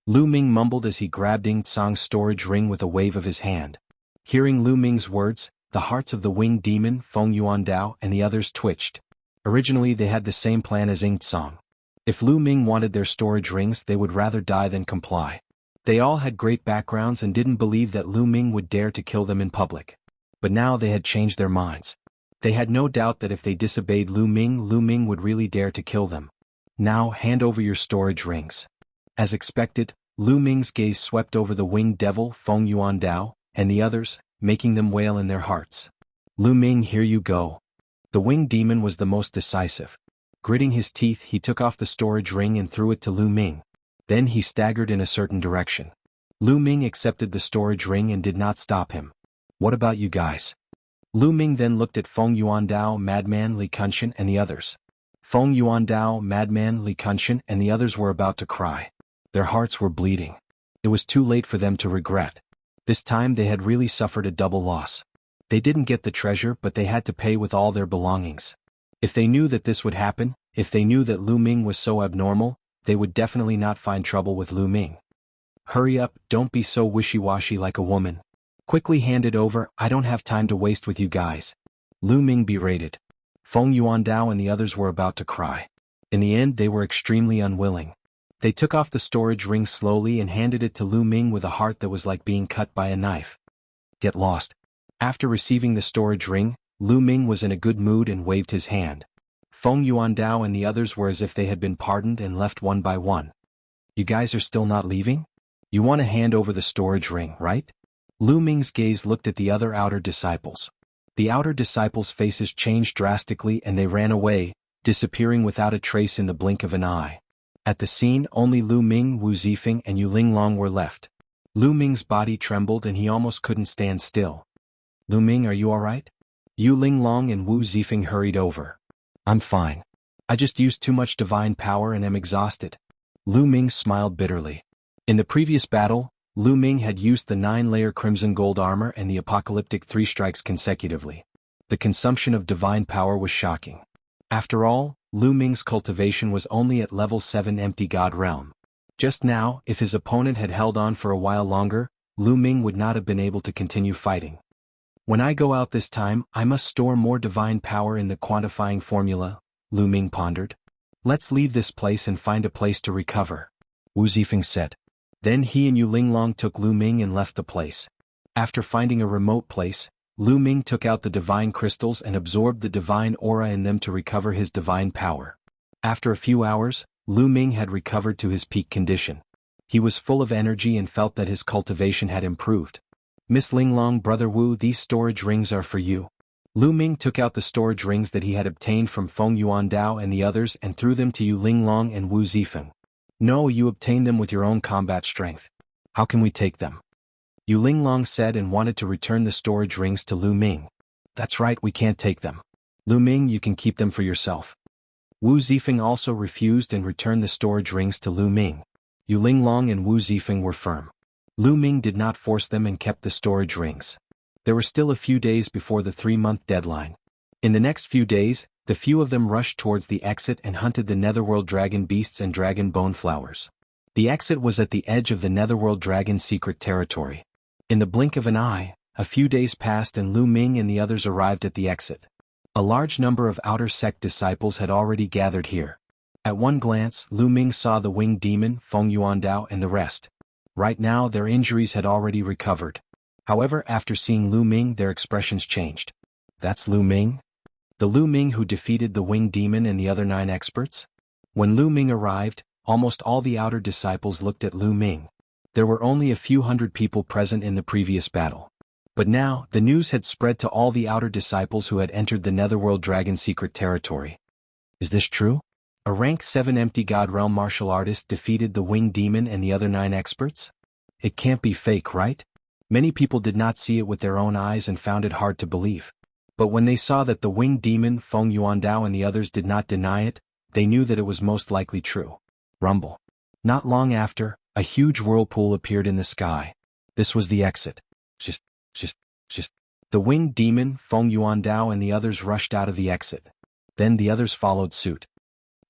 Lu Ming mumbled as he grabbed Ing Tsang's storage ring with a wave of his hand. Hearing Lu Ming's words, the hearts of the winged demon, Feng Yuandao, and the others twitched. Originally they had the same plan as Ing Tsang. If Lu Ming wanted their storage rings, they would rather die than comply. They all had great backgrounds and didn't believe that Lu Ming would dare to kill them in public. But now they had changed their minds. They had no doubt that if they disobeyed Lu Ming would really dare to kill them. Now hand over your storage rings. As expected, Lu Ming's gaze swept over the winged devil Feng Yuandao and the others, making them wail in their hearts. Lu Ming, here you go. The winged demon was the most decisive. Gritting his teeth, he took off the storage ring and threw it to Lu Ming. Then he staggered in a certain direction. Lu Ming accepted the storage ring and did not stop him. What about you guys? Lu Ming then looked at Feng Yuandao, Madman, Li Kunshan, and the others. Feng Yuandao, Madman, Li Kunshan, and the others were about to cry. Their hearts were bleeding. It was too late for them to regret. This time they had really suffered a double loss. They didn't get the treasure, but they had to pay with all their belongings. If they knew that this would happen, if they knew that Lu Ming was so abnormal, they would definitely not find trouble with Lu Ming. Hurry up, don't be so wishy-washy like a woman. Quickly hand it over, I don't have time to waste with you guys. Lu Ming berated. Feng Yuandao and the others were about to cry. In the end, they were extremely unwilling. They took off the storage ring slowly and handed it to Lu Ming with a heart that was like being cut by a knife. Get lost. After receiving the storage ring, Lu Ming was in a good mood and waved his hand. Feng Yuandao and the others were as if they had been pardoned and left one by one. You guys are still not leaving? You want to hand over the storage ring, right? Lu Ming's gaze looked at the other outer disciples. The outer disciples' faces changed drastically and they ran away, disappearing without a trace in the blink of an eye. At the scene, only Lu Ming, Wu Zifeng and Yu Linglong were left. Lu Ming's body trembled and he almost couldn't stand still. Lu Ming, are you alright? Yu Linglong and Wu Zifeng hurried over. I'm fine. I just used too much divine power and am exhausted. Lu Ming smiled bitterly. In the previous battle, Lu Ming had used the 9-layer crimson gold armor and the apocalyptic 3 strikes consecutively. The consumption of divine power was shocking. After all, Lu Ming's cultivation was only at level 7 empty god realm. Just now, if his opponent had held on for a while longer, Lu Ming would not have been able to continue fighting. When I go out this time, I must store more divine power in the quantifying formula, Lu Ming pondered. Let's leave this place and find a place to recover, Wu Zifeng said. Then he and Yu Linglong took Lu Ming and left the place. After finding a remote place, Lu Ming took out the divine crystals and absorbed the divine aura in them to recover his divine power. After a few hours, Lu Ming had recovered to his peak condition. He was full of energy and felt that his cultivation had improved. Miss Linglong, Brother Wu, these storage rings are for you. Lu Ming took out the storage rings that he had obtained from Feng Yuandao and the others and threw them to Yu Linglong and Wu Zifeng. No, you obtained them with your own combat strength. How can we take them? Yu Linglong said and wanted to return the storage rings to Lu Ming. That's right, we can't take them. Lu Ming, you can keep them for yourself. Wu Zifeng also refused and returned the storage rings to Lu Ming. Yu Linglong and Wu Zifeng were firm. Lu Ming did not force them and kept the storage rings. There were still a few days before the 3-month deadline. In the next few days, the few of them rushed towards the exit and hunted the Netherworld dragon beasts and dragon bone flowers. The exit was at the edge of the Netherworld dragon secret territory. In the blink of an eye, a few days passed and Lu Ming and the others arrived at the exit. A large number of outer sect disciples had already gathered here. At one glance, Lu Ming saw the winged demon, Feng Yuandao and the rest. Right now their injuries had already recovered. However, after seeing Lu Ming their expressions changed. That's Lu Ming? The Lu Ming who defeated the winged demon and the other 9 experts? When Lu Ming arrived, almost all the outer disciples looked at Lu Ming. There were only a few hundred people present in the previous battle. But now, the news had spread to all the outer disciples who had entered the Netherworld dragon secret territory. Is this true? A rank 7 empty god realm martial artist defeated the winged demon and the other 9 experts? It can't be fake, right? Many people did not see it with their own eyes and found it hard to believe. But when they saw that the winged demon, Feng Yuandao and the others did not deny it, they knew that it was most likely true. Rumble. Not long after, a huge whirlpool appeared in the sky. This was the exit. Just. The winged demon, Feng Yuandao and the others rushed out of the exit. Then the others followed suit.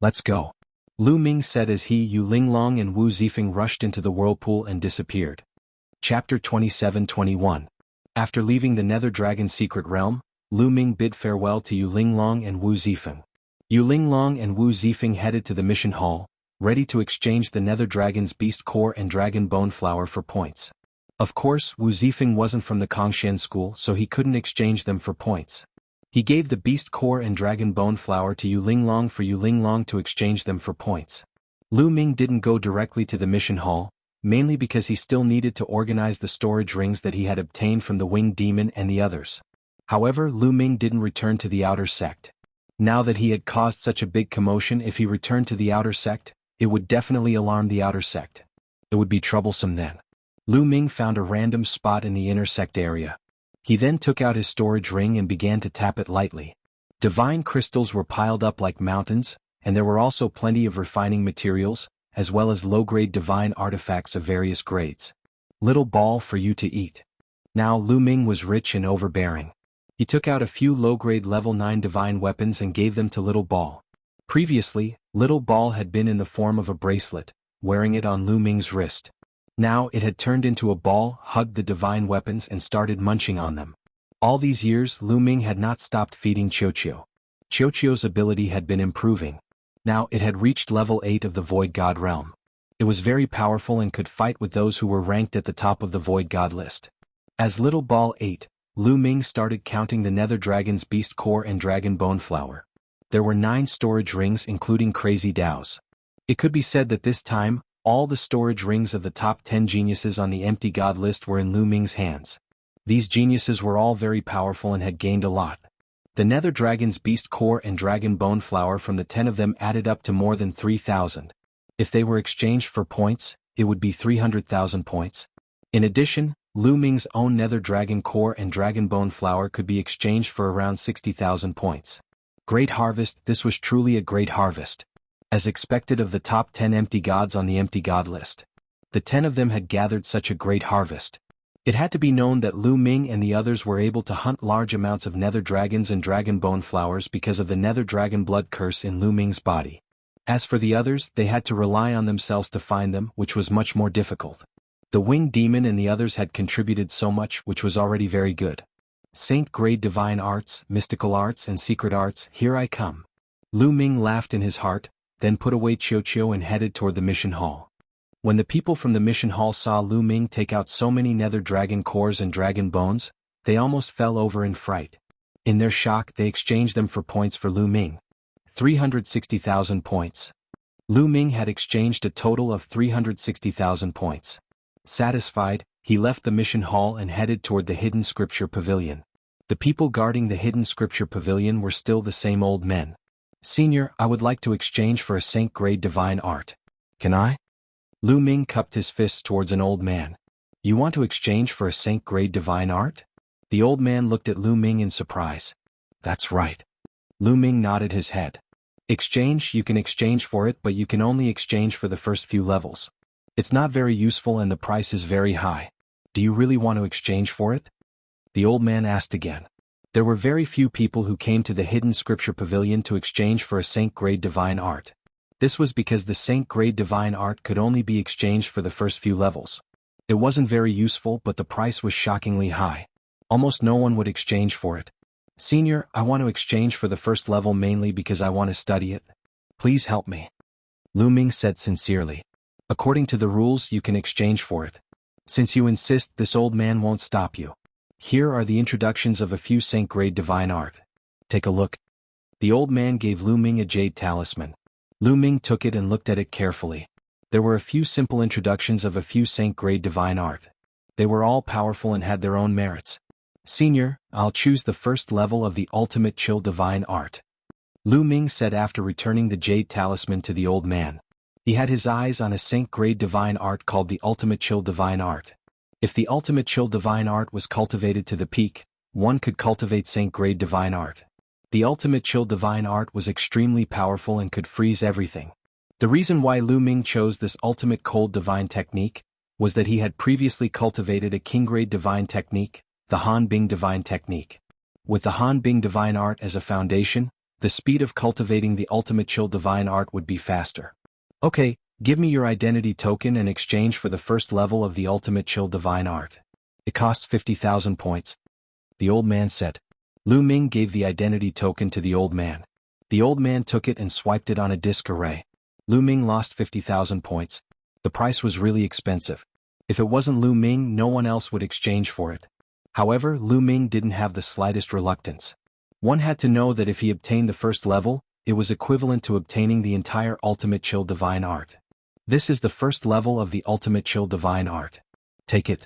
Let's go, Lu Ming said as he, Yu Linglong and Wu Zifeng rushed into the whirlpool and disappeared. Chapter 27-21. After leaving the Nether Dragon secret realm, Lu Ming bid farewell to Yu Linglong and Wu Zifeng. Yu Linglong and Wu Zifeng headed to the mission hall, ready to exchange the Nether Dragon's beast core and dragon bone flower for points. Of course, Wu Zifeng wasn't from the Kongshan school, so he couldn't exchange them for points. He gave the beast core and dragon bone flower to Yu Linglong for Yu Linglong to exchange them for points. Lu Ming didn't go directly to the mission hall, mainly because he still needed to organize the storage rings that he had obtained from the winged demon and the others. However, Lu Ming didn't return to the outer sect. Now that he had caused such a big commotion, if he returned to the outer sect, it would definitely alarm the outer sect. It would be troublesome then. Lu Ming found a random spot in the inner sect area. He then took out his storage ring and began to tap it lightly. Divine crystals were piled up like mountains, and there were also plenty of refining materials, as well as low-grade divine artifacts of various grades. Little ball for you to eat. Now Lu Ming was rich and overbearing. He took out a few low-grade level 9 divine weapons and gave them to Little Ball. Previously, Little Ball had been in the form of a bracelet, wearing it on Lu Ming's wrist. Now it had turned into a ball, hugged the divine weapons and started munching on them. All these years Lu Ming had not stopped feeding Qiuqiu. Qiuqiu's ability had been improving. Now it had reached level 8 of the Void God realm. It was very powerful and could fight with those who were ranked at the top of the Void God list. As Little Ball ate, Lu Ming started counting the Nether Dragon's beast core and dragon bone flower. There were 9 storage rings including crazy dows. It could be said that this time, all the storage rings of the top 10 geniuses on the empty god list were in Lu Ming's hands. These geniuses were all very powerful and had gained a lot. The Nether Dragon's beast core and dragon bone flower from the 10 of them added up to more than 3,000. If they were exchanged for points, it would be 300,000 points. In addition, Lu Ming's own Nether Dragon core and dragon bone flower could be exchanged for around 60,000 points. Great harvest. This was truly a great harvest. As expected of the top 10 empty gods on the empty god list. The 10 of them had gathered such a great harvest. It had to be known that Lu Ming and the others were able to hunt large amounts of nether dragons and dragon bone flowers because of the nether dragon blood curse in Lu Ming's body. As for the others, they had to rely on themselves to find them, which was much more difficult. The winged demon and the others had contributed so much, which was already very good. Saint grade divine arts, mystical arts and secret arts, here I come. Lu Ming laughed in his heart, then put away Qiu and headed toward the mission hall. When the people from the mission hall saw Lu Ming take out so many nether dragon cores and dragon bones, they almost fell over in fright. In their shock, they exchanged them for points for Lu Ming. 360,000 points. Lu Ming had exchanged a total of 360,000 points. Satisfied, he left the mission hall and headed toward the hidden scripture pavilion. The people guarding the hidden scripture pavilion were still the same old men. Senior, I would like to exchange for a Saint grade divine art. Can I? Lu Ming cupped his fists towards an old man. You want to exchange for a Saint grade divine art? The old man looked at Lu Ming in surprise. That's right. Lu Ming nodded his head. Exchange, you can exchange for it, but you can only exchange for the first few levels. It's not very useful and the price is very high. Do you really want to exchange for it? The old man asked again. There were very few people who came to the hidden scripture pavilion to exchange for a Saint grade divine art. This was because the Saint grade divine art could only be exchanged for the first few levels. It wasn't very useful, but the price was shockingly high. Almost no one would exchange for it. Senior, I want to exchange for the first level mainly because I want to study it. Please help me. Lu Ming said sincerely. According to the rules, you can exchange for it. Since you insist, this old man won't stop you. Here are the introductions of a few Saint grade divine art. Take a look. The old man gave Lu Ming a jade talisman. Lu Ming took it and looked at it carefully. There were a few simple introductions of a few Saint grade divine art. They were all powerful and had their own merits. Senior, I'll choose the first level of the ultimate chill divine art. Lu Ming said after returning the jade talisman to the old man. He had his eyes on a Saint grade divine art called the ultimate chill divine art. If the ultimate chill divine art was cultivated to the peak, one could cultivate Saint grade divine art. The ultimate chill divine art was extremely powerful and could freeze everything. The reason why Lu Ming chose this ultimate cold divine technique was that he had previously cultivated a king grade divine technique, the Han Bing divine technique. With the Han Bing divine art as a foundation, the speed of cultivating the ultimate chill divine art would be faster. Okay, give me your identity token in exchange for the first level of the ultimate chill divine art. It costs 50,000 points. The old man said. Lu Ming gave the identity token to the old man. The old man took it and swiped it on a disk array. Lu Ming lost 50,000 points. The price was really expensive. If it wasn't Lu Ming, no one else would exchange for it. However, Lu Ming didn't have the slightest reluctance. One had to know that if he obtained the first level, it was equivalent to obtaining the entire ultimate chill divine art. This is the first level of the ultimate chill divine art. Take it.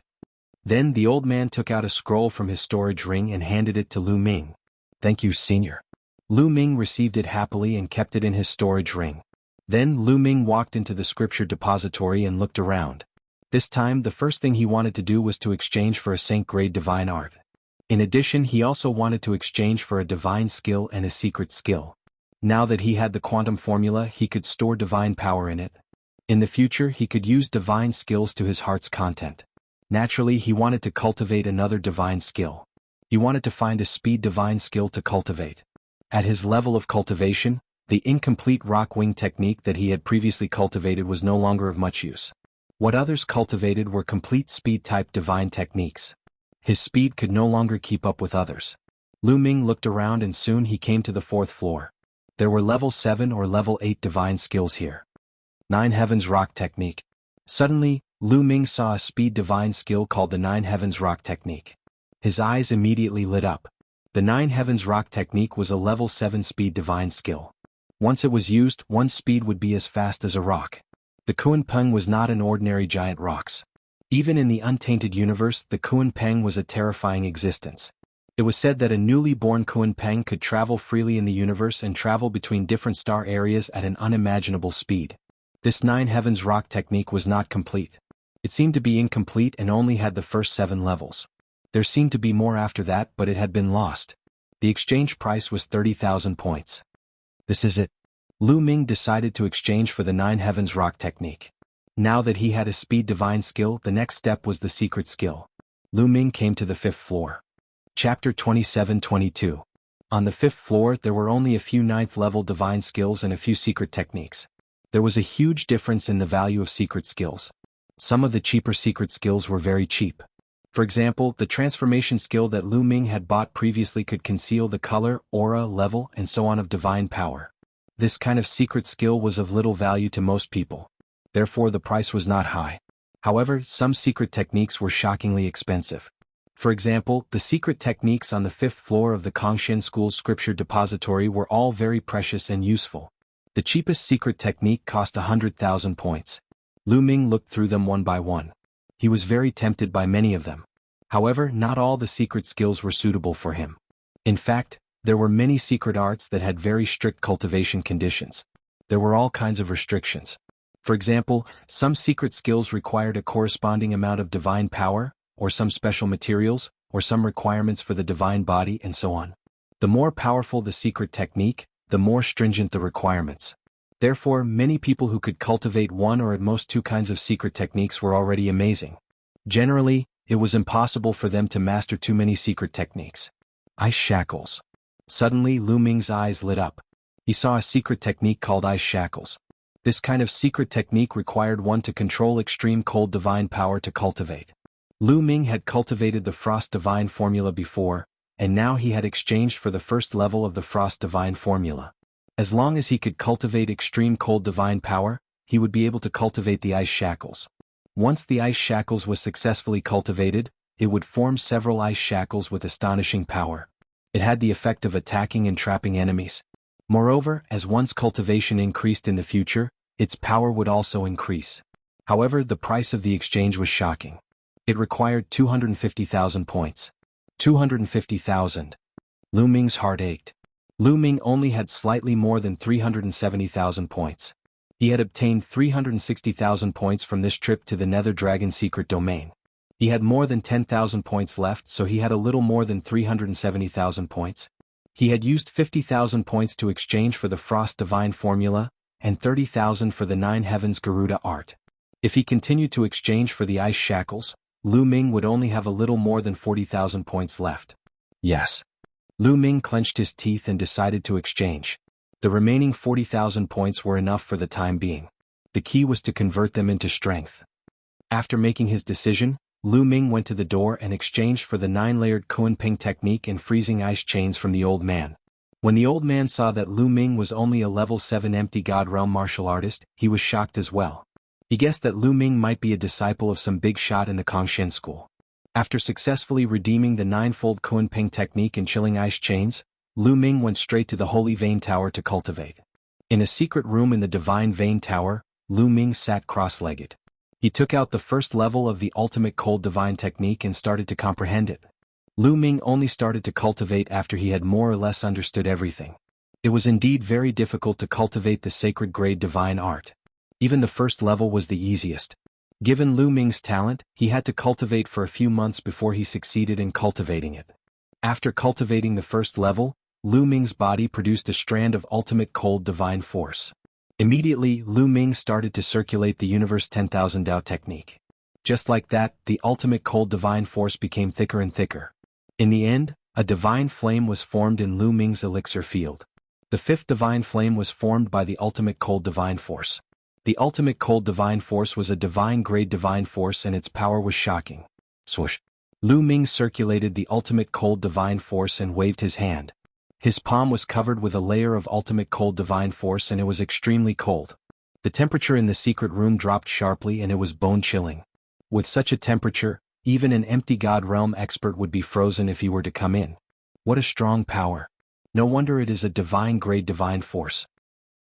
Then the old man took out a scroll from his storage ring and handed it to Lu Ming. Thank you, senior. Lu Ming received it happily and kept it in his storage ring. Then Lu Ming walked into the scripture depository and looked around. This time the first thing he wanted to do was to exchange for a Saint grade divine art. In addition, he also wanted to exchange for a divine skill and a secret skill. Now that he had the quantum formula, he could store divine power in it. In the future, he could use divine skills to his heart's content. Naturally, he wanted to cultivate another divine skill. He wanted to find a speed divine skill to cultivate. At his level of cultivation, the incomplete rock wing technique that he had previously cultivated was no longer of much use. What others cultivated were complete speed type divine techniques. His speed could no longer keep up with others. Lu Ming looked around and soon he came to the 4th floor. There were level 7 or level 8 divine skills here. 9 Heavens Rock Technique. Suddenly, Lu Ming saw a speed divine skill called the 9 Heavens Rock Technique. His eyes immediately lit up. The Nine Heavens Rock technique was a level 7 speed divine skill. Once it was used, one's speed would be as fast as a rock. The Kuan Peng was not an ordinary giant rocks. Even in the untainted universe, the Kuan Peng was a terrifying existence. It was said that a newly born Kuan Peng could travel freely in the universe and travel between different star areas at an unimaginable speed. This Nine Heavens Rock technique was not complete. It seemed to be incomplete and only had the first 7 levels. There seemed to be more after that, but it had been lost. The exchange price was 30,000 points. This is it. Lu Ming decided to exchange for the Nine Heavens Rock technique. Now that he had a speed divine skill, the next step was the secret skill. Lu Ming came to the 5th floor. Chapter 27-22. On the 5th floor there were only a few 9th level divine skills and a few secret techniques. There was a huge difference in the value of secret skills. Some of the cheaper secret skills were very cheap. For example, the transformation skill that Lu Ming had bought previously could conceal the color, aura, level, and so on of divine power. This kind of secret skill was of little value to most people. Therefore the price was not high. However, some secret techniques were shockingly expensive. For example, the secret techniques on the 5th floor of the Kongshen School's scripture depository were all very precious and useful. The cheapest secret technique cost 100,000 points. Lu Ming looked through them one by one. He was very tempted by many of them. However, not all the secret skills were suitable for him. In fact, there were many secret arts that had very strict cultivation conditions. There were all kinds of restrictions. For example, some secret skills required a corresponding amount of divine power, or some special materials, or some requirements for the divine body, and so on. The more powerful the secret technique, the more stringent the requirements. Therefore, many people who could cultivate one or at most 2 kinds of secret techniques were already amazing. Generally, it was impossible for them to master too many secret techniques. Ice shackles. Suddenly Lu Ming's eyes lit up. He saw a secret technique called ice shackles. This kind of secret technique required one to control extreme cold divine power to cultivate. Lu Ming had cultivated the Frost Divine Formula before, and now he had exchanged for the first level of the Frost Divine Formula. As long as he could cultivate extreme cold divine power, he would be able to cultivate the ice shackles. Once the ice shackles was successfully cultivated, it would form several ice shackles with astonishing power. It had the effect of attacking and trapping enemies. Moreover, as one's cultivation increased in the future, its power would also increase. However, the price of the exchange was shocking. It required 250,000 points. 250,000. Lu Ming's heart ached. Lu Ming only had slightly more than 370,000 points. He had obtained 360,000 points from this trip to the Nether Dragon secret domain. He had more than 10,000 points left, so he had a little more than 370,000 points. He had used 50,000 points to exchange for the Frost Divine Formula, and 30,000 for the Nine Heavens Garuda art. If he continued to exchange for the ice shackles, Lu Ming would only have a little more than 40,000 points left. Yes. Lu Ming clenched his teeth and decided to exchange. The remaining 40,000 points were enough for the time being. The key was to convert them into strength. After making his decision, Lu Ming went to the door and exchanged for the 9-layered Kuan Ping technique and freezing ice chains from the old man. When the old man saw that Lu Ming was only a level 7 empty God Realm martial artist, he was shocked as well. He guessed that Lu Ming might be a disciple of some big shot in the Kongshen school. After successfully redeeming the 9-fold Kuan Ping technique and chilling ice chains, Lu Ming went straight to the Holy Vein Tower to cultivate. In a secret room in the Divine Vein Tower, Lu Ming sat cross-legged. He took out the first level of the ultimate cold divine technique and started to comprehend it. Lu Ming only started to cultivate after he had more or less understood everything. It was indeed very difficult to cultivate the sacred grade divine art. Even the first level was the easiest. Given Lu Ming's talent, he had to cultivate for a few months before he succeeded in cultivating it. After cultivating the first level, Lu Ming's body produced a strand of ultimate cold divine force. Immediately, Lu Ming started to circulate the universe 10,000 Dao technique. Just like that, the ultimate cold divine force became thicker and thicker. In the end, a divine flame was formed in Lu Ming's elixir field. The 5th divine flame was formed by the ultimate cold divine force. The ultimate cold divine force was a divine grade divine force and its power was shocking. Swoosh. Lu Ming circulated the ultimate cold divine force and waved his hand. His palm was covered with a layer of ultimate cold divine force and it was extremely cold. The temperature in the secret room dropped sharply and it was bone-chilling. With such a temperature, Even an empty God realm expert would be frozen if he were to come in. What a strong power. No wonder it is a divine-grade divine force.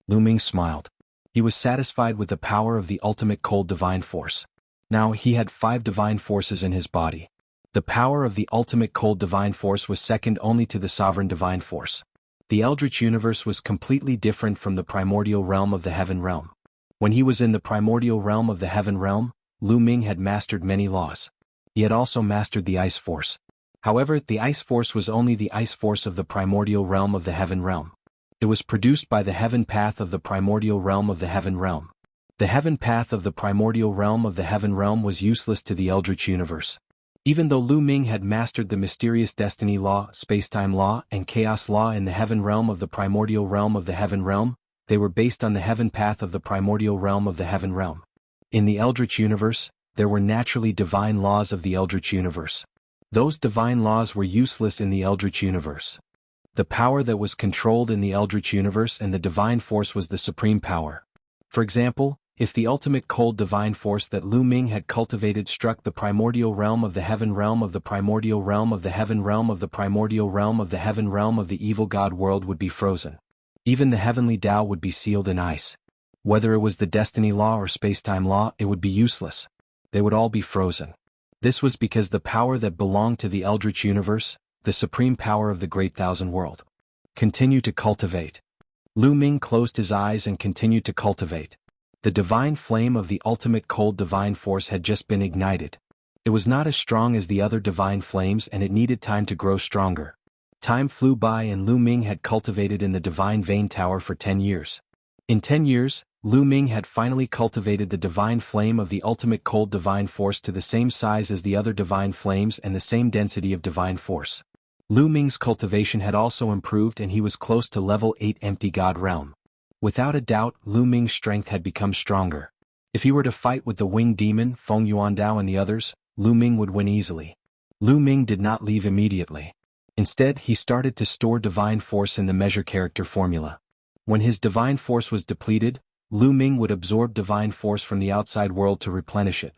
Lu Ming smiled. He was satisfied with the power of the ultimate cold divine force. Now he had 5 divine forces in his body. The power of the ultimate cold divine force was second only to the sovereign divine force. The Eldritch universe was completely different from the primordial realm of the heaven realm. When he was in the primordial realm of the heaven realm, Lu Ming had mastered many laws. He had also mastered the ice force. However, the ice force was only the ice force of the primordial realm of the heaven realm. It was produced by the heaven path of the primordial realm of the heaven realm. The heaven path of the primordial realm of the heaven realm was useless to the Eldritch universe. Even though Lu Ming had mastered the mysterious destiny law, spacetime law, and chaos law in the heaven realm of the primordial realm of the heaven realm, they were based on the heaven path of the primordial realm of the heaven realm. In the Eldritch universe, there were naturally divine laws of the Eldritch universe. Those divine laws were useless in the Eldritch universe. The power that was controlled in the Eldritch universe and the divine force was the supreme power. For example, if the ultimate cold divine force that Lu Ming had cultivated struck the primordial realm of the heaven realm of the primordial realm of the heaven realm of the primordial realm of the heaven realm of the evil god world would be frozen. Even the heavenly Tao would be sealed in ice. Whether it was the destiny law or spacetime law, it would be useless. They would all be frozen. This was because the power that belonged to the Eldritch universe, the supreme power of the Great Thousand World. Continue to cultivate. Lu Ming closed his eyes and continued to cultivate. The divine flame of the ultimate cold divine force had just been ignited. It was not as strong as the other divine flames and it needed time to grow stronger. Time flew by and Lu Ming had cultivated in the divine vein tower for 10 years. In 10 years, Lu Ming had finally cultivated the divine flame of the ultimate cold divine force to the same size as the other divine flames and the same density of divine force. Lu Ming's cultivation had also improved and he was close to level 8 empty god realm. Without a doubt, Lu Ming's strength had become stronger. If he were to fight with the winged demon, Feng Yuandao and the others, Lu Ming would win easily. Lu Ming did not leave immediately. Instead, he started to store divine force in the measure character formula. When his divine force was depleted, Lu Ming would absorb divine force from the outside world to replenish it.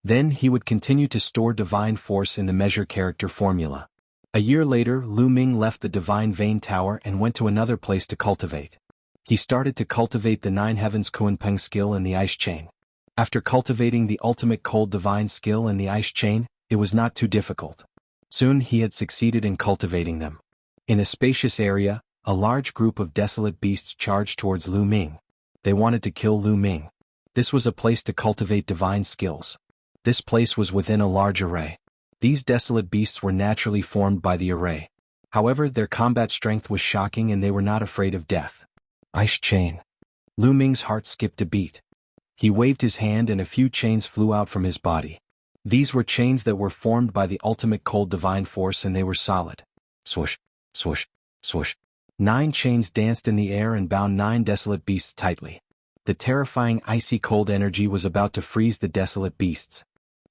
Then he would continue to store divine force in the measure character formula. A year later, Lu Ming left the divine vein tower and went to another place to cultivate. He started to cultivate the 9 heavens Kuanpeng skill and the ice chain. After cultivating the ultimate cold divine skill and the ice chain, it was not too difficult. Soon he had succeeded in cultivating them. In a spacious area, a large group of desolate beasts charged towards Lu Ming. They wanted to kill Lu Ming. This was a place to cultivate divine skills. This place was within a large array. These desolate beasts were naturally formed by the array. However, their combat strength was shocking and they were not afraid of death. Ice chain. Lu Ming's heart skipped a beat. He waved his hand and a few chains flew out from his body. These were chains that were formed by the ultimate cold divine force and they were solid. Swoosh, swoosh, swoosh. 9 chains danced in the air and bound 9 desolate beasts tightly. The terrifying icy cold energy was about to freeze the desolate beasts.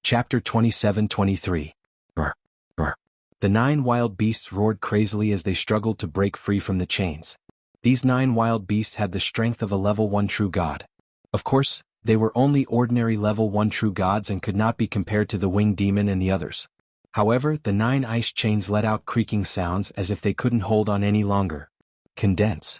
Chapter 27-23. Roar, roar. The 9 wild beasts roared crazily as they struggled to break free from the chains. These 9 wild beasts had the strength of a level 1 true god. Of course, they were only ordinary level 1 true gods and could not be compared to the winged demon and the others. However, the 9 ice chains let out creaking sounds as if they couldn't hold on any longer. Condense.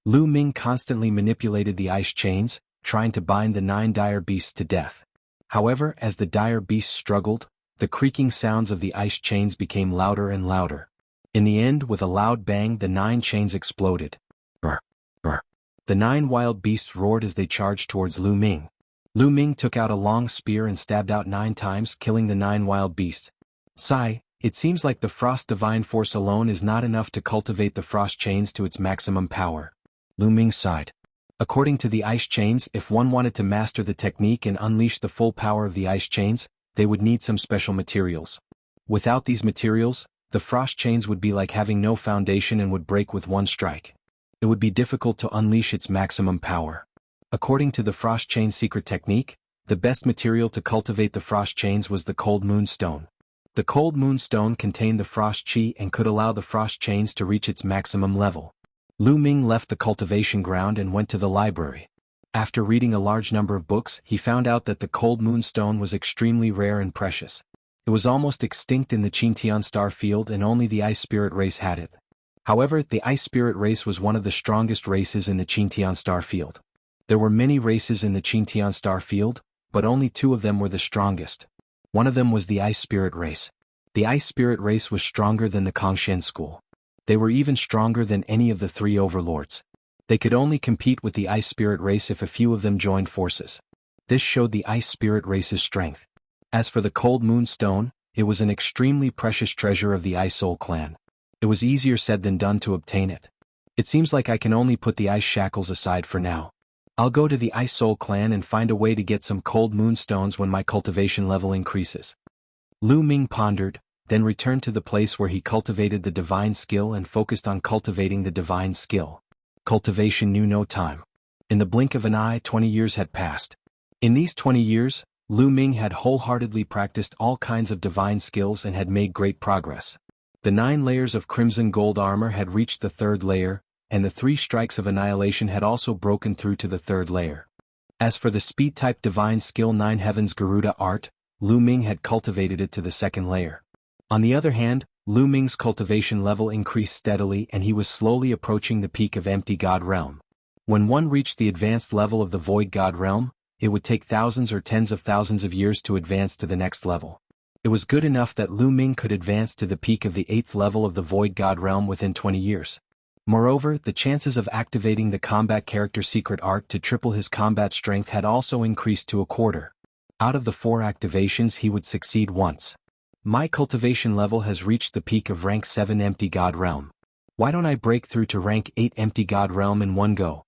Lu Ming constantly manipulated the ice chains, trying to bind the 9 dire beasts to death. However, as the dire beasts struggled, the creaking sounds of the ice chains became louder and louder. In the end, with a loud bang, the 9 chains exploded. Roar, roar. The 9 wild beasts roared as they charged towards Lu Ming. Lu Ming took out a long spear and stabbed out 9 times, killing the 9 wild beasts. Sigh, it seems like the frost divine force alone is not enough to cultivate the frost chains to its maximum power. Lu Ming sighed. According to the ice chains, if one wanted to master the technique and unleash the full power of the ice chains, they would need some special materials. Without these materials, the frost chains would be like having no foundation and would break with one strike. It would be difficult to unleash its maximum power. According to the frost chain secret technique, the best material to cultivate the frost chains was the cold moonstone. The cold moonstone contained the frost chi and could allow the frost chains to reach its maximum level. Lu Ming left the cultivation ground and went to the library. After reading a large number of books, he found out that the cold moonstone was extremely rare and precious. It was almost extinct in the Qintian star field and only the Ice Spirit race had it. However, the Ice Spirit race was one of the strongest races in the Qintian star field. There were many races in the Qintian star field, but only 2 of them were the strongest. One of them was the Ice Spirit race. The Ice Spirit race was stronger than the Kongshen school. They were even stronger than any of the 3 overlords. They could only compete with the Ice Spirit race if a few of them joined forces. This showed the Ice Spirit race's strength. As for the Cold Moon Stone, it was an extremely precious treasure of the Ice Soul clan. It was easier said than done to obtain it. It seems like I can only put the ice shackles aside for now. I'll go to the Ice Soul clan and find a way to get some Cold Moon Stones when my cultivation level increases. Lu Ming pondered, then returned to the place where he cultivated the divine skill and focused on cultivating the divine skill. Cultivation knew no time. In the blink of an eye, 20 years had passed. In these 20 years, Lu Ming had wholeheartedly practiced all kinds of divine skills and had made great progress. The 9 layers of crimson gold armor had reached the 3rd layer, and the 3 strikes of annihilation had also broken through to the 3rd layer. As for the speed-type divine skill 9 Heavens Garuda art, Lu Ming had cultivated it to the 2nd layer. On the other hand, Lu Ming's cultivation level increased steadily and he was slowly approaching the peak of Empty God Realm. When one reached the advanced level of the Void God Realm, it would take thousands or tens of thousands of years to advance to the next level. It was good enough that Lu Ming could advance to the peak of the 8th level of the Void God Realm within 20 years. Moreover, the chances of activating the combat character secret art to triple his combat strength had also increased to a quarter. Out of the 4 activations he would succeed once. My cultivation level has reached the peak of rank 7 Empty God Realm. Why don't I break through to rank 8 Empty God Realm in one go?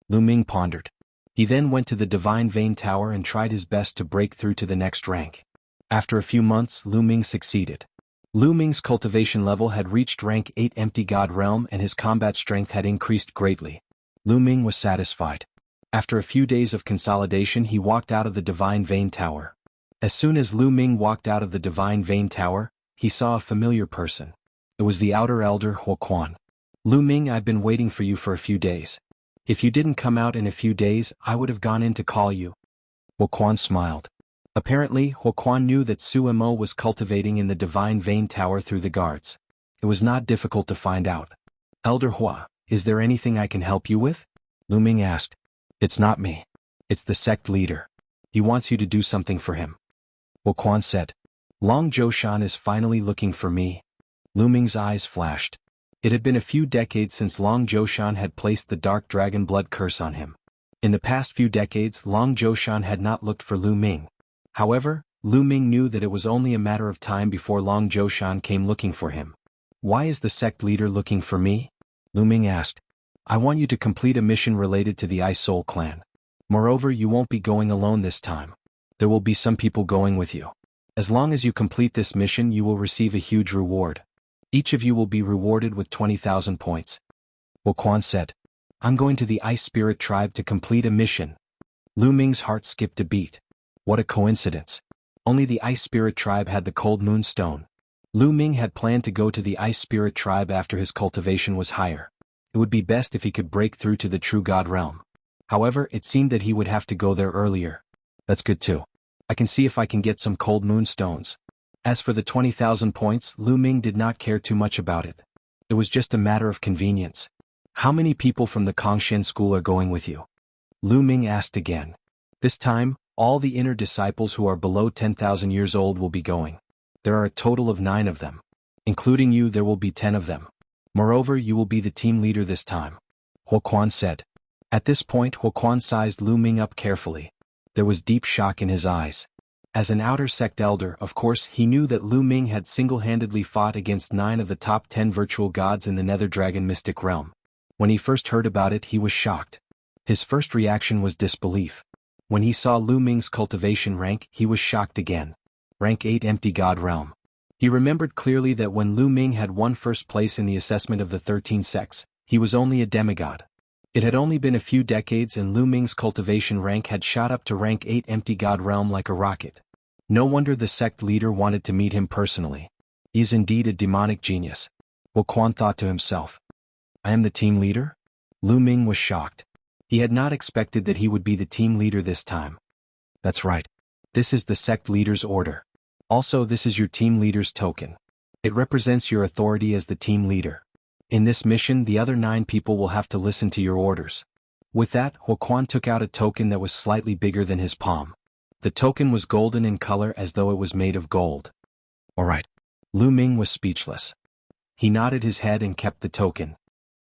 Lu Ming pondered. He then went to the Divine Vein Tower and tried his best to break through to the next rank. After a few months, Lu Ming succeeded. Lu Ming's cultivation level had reached rank 8 Empty God Realm and his combat strength had increased greatly. Lu Ming was satisfied. After a few days of consolidation he walked out of the Divine Vein Tower. As soon as Lu Ming walked out of the Divine Vein Tower, he saw a familiar person. It was the Outer Elder Huoquan. Lu Ming, I've been waiting for you for a few days. If you didn't come out in a few days, I would have gone in to call you. Huoquan smiled. Apparently, Huoquan knew that Su Mo was cultivating in the Divine Vein Tower through the guards. It was not difficult to find out. Elder Hua, is there anything I can help you with? Lu Ming asked. It's not me. It's the sect leader. He wants you to do something for him. Huoquan said. Long Zhoushan is finally looking for me. Lu Ming's eyes flashed. It had been a few decades since Long Zhoushan had placed the Dark Dragon Blood curse on him. In the past few decades, Long Zhoushan had not looked for Lu Ming. However, Lu Ming knew that it was only a matter of time before Long Zhoushan came looking for him. Why is the sect leader looking for me? Lu Ming asked. I want you to complete a mission related to the Ice Soul clan. Moreover, you won't be going alone this time. There will be some people going with you. As long as you complete this mission you will receive a huge reward. Each of you will be rewarded with 20,000 points. Huoquan said. I'm going to the Ice Spirit tribe to complete a mission. Lu Ming's heart skipped a beat. What a coincidence. Only the Ice Spirit tribe had the Cold Moon Stone. Lu Ming had planned to go to the Ice Spirit tribe after his cultivation was higher. It would be best if he could break through to the True God Realm. However, it seemed that he would have to go there earlier. That's good too. I can see if I can get some Cold Moon Stones. As for the 20,000 points, Lu Ming did not care too much about it. It was just a matter of convenience. How many people from the Kongshen school are going with you? Lu Ming asked again. This time, all the inner disciples who are below 10,000 years old will be going. There are a total of 9 of them. Including you, there will be 10 of them. Moreover, you will be the team leader this time. Huoquan said. At this point, Huoquan sized Lu Ming up carefully. There was deep shock in his eyes. As an outer sect elder, of course, he knew that Lu Ming had single-handedly fought against 9 of the top 10 virtual gods in the Nether Dragon Mystic Realm. When he first heard about it, he was shocked. His first reaction was disbelief. When he saw Lu Ming's cultivation rank, he was shocked again. Rank 8 Empty God Realm. He remembered clearly that when Lu Ming had won first place in the assessment of the 13 sects, he was only a demigod. It had only been a few decades and Lu Ming's cultivation rank had shot up to rank 8 Empty God Realm like a rocket. No wonder the sect leader wanted to meet him personally. He is indeed a demonic genius. Huoquan thought to himself. I am the team leader? Lu Ming was shocked. He had not expected that he would be the team leader this time. That's right. This is the sect leader's order. Also, this is your team leader's token. It represents your authority as the team leader. In this mission, the other 9 people will have to listen to your orders. With that, Huoquan took out a token that was slightly bigger than his palm. The token was golden in color as though it was made of gold. Alright. Lu Ming was speechless. He nodded his head and kept the token.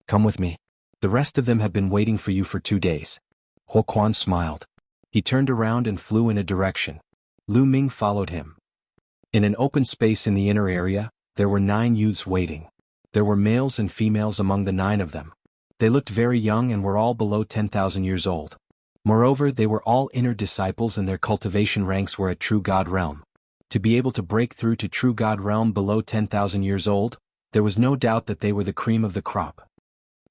Come with me. The rest of them have been waiting for you for 2 days. Huoquan smiled. He turned around and flew in a direction. Lu Ming followed him. In an open space in the inner area, there were 9 youths waiting. There were males and females among the 9 of them. They looked very young and were all below 10,000 years old. Moreover, they were all inner disciples and their cultivation ranks were at True God Realm. To be able to break through to True God Realm below 10,000 years old, there was no doubt that they were the cream of the crop.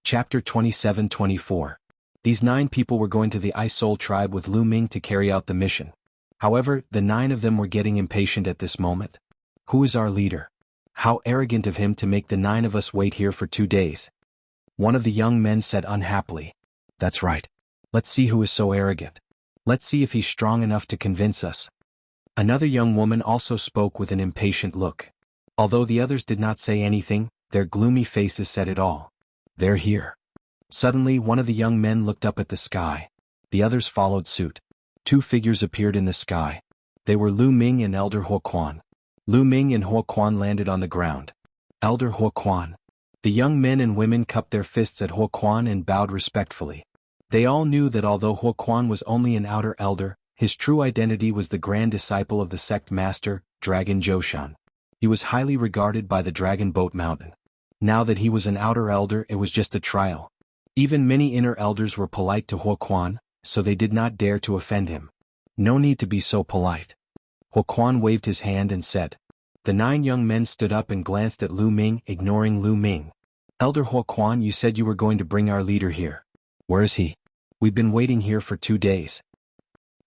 Chapter 27-24. These 9 people were going to the Ice Soul tribe with Lu Ming to carry out the mission. However, the 9 of them were getting impatient at this moment. Who is our leader? How arrogant of him to make the 9 of us wait here for 2 days. One of the young men said unhappily. That's right. Let's see who is so arrogant. Let's see if he's strong enough to convince us. Another young woman also spoke with an impatient look. Although the others did not say anything, their gloomy faces said it all. They're here. Suddenly, one of the young men looked up at the sky. The others followed suit. 2 figures appeared in the sky. They were Lu Ming and Elder Huoquan. Lu Ming and Huoquan landed on the ground. Elder Huoquan. The young men and women cupped their fists at Huoquan and bowed respectfully. They all knew that although Huoquan was only an outer elder, his true identity was the grand disciple of the sect master, Dragon Zhoushan. He was highly regarded by the Dragon Boat Mountain. Now that he was an outer elder, it was just a trial. Even many inner elders were polite to Huoquan, so they did not dare to offend him. No need to be so polite. Huoquan waved his hand and said. The 9 young men stood up and glanced at Lu Ming, ignoring Lu Ming. Elder Huoquan, you said you were going to bring our leader here. Where is he? We've been waiting here for 2 days.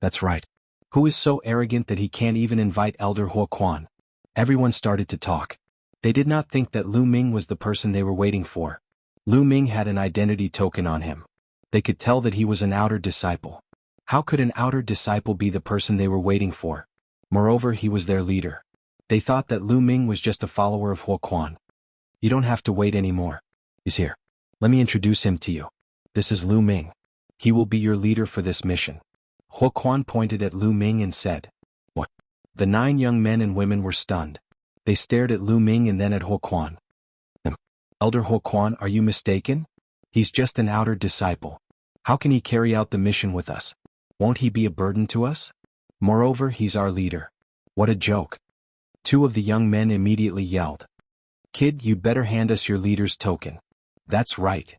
That's right. Who is so arrogant that he can't even invite Elder Huoquan? Everyone started to talk. They did not think that Lu Ming was the person they were waiting for. Lu Ming had an identity token on him. They could tell that he was an outer disciple. How could an outer disciple be the person they were waiting for? Moreover, he was their leader. They thought that Lu Ming was just a follower of Huoquan. You don't have to wait anymore. He's here. Let me introduce him to you. This is Lu Ming. He will be your leader for this mission. Huoquan pointed at Lu Ming and said. What? The 9 young men and women were stunned. They stared at Lu Ming and then at Huoquan. Elder Huoquan, are you mistaken? He's just an outer disciple. How can he carry out the mission with us? Won't he be a burden to us? Moreover, he's our leader. What a joke. 2 of the young men immediately yelled. Kid, you'd better hand us your leader's token. That's right.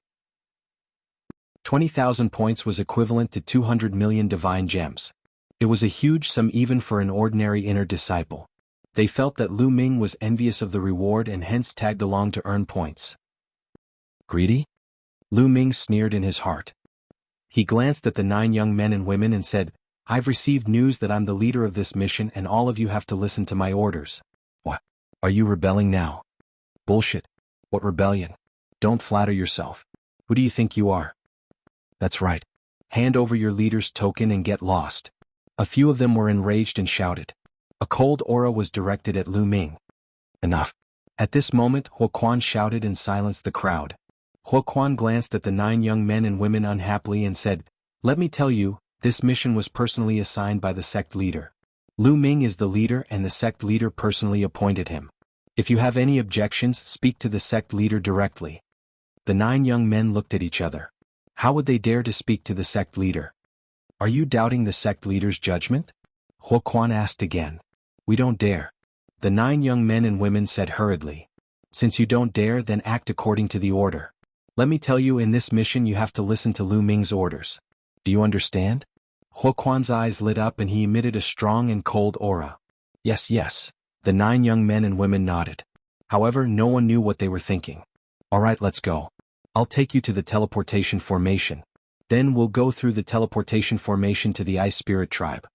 20,000 points was equivalent to 200 million divine gems. It was a huge sum even for an ordinary inner disciple. They felt that Lu Ming was envious of the reward and hence tagged along to earn points. Greedy? Lu Ming sneered in his heart. He glanced at the 9 young men and women and said, I've received news that I'm the leader of this mission and all of you have to listen to my orders. What? Are you rebelling now? Bullshit. What rebellion? Don't flatter yourself. Who do you think you are? That's right. Hand over your leader's token and get lost. A few of them were enraged and shouted. A cold aura was directed at Lu Ming. Enough. At this moment, Huoquan shouted and silenced the crowd. Huoquan glanced at the 9 young men and women unhappily and said, Let me tell you, this mission was personally assigned by the sect leader. Lu Ming is the leader and the sect leader personally appointed him. If you have any objections, speak to the sect leader directly. The 9 young men looked at each other. How would they dare to speak to the sect leader? Are you doubting the sect leader's judgment? Huoquan asked again. We don't dare. The 9 young men and women said hurriedly. Since you don't dare, then act according to the order. Let me tell you, in this mission you have to listen to Lu Ming's orders. Do you understand? Huoquan's eyes lit up and he emitted a strong and cold aura. Yes, yes. The 9 young men and women nodded. However, no one knew what they were thinking. Alright, let's go. I'll take you to the teleportation formation. Then we'll go through the teleportation formation to the Ice Spirit tribe.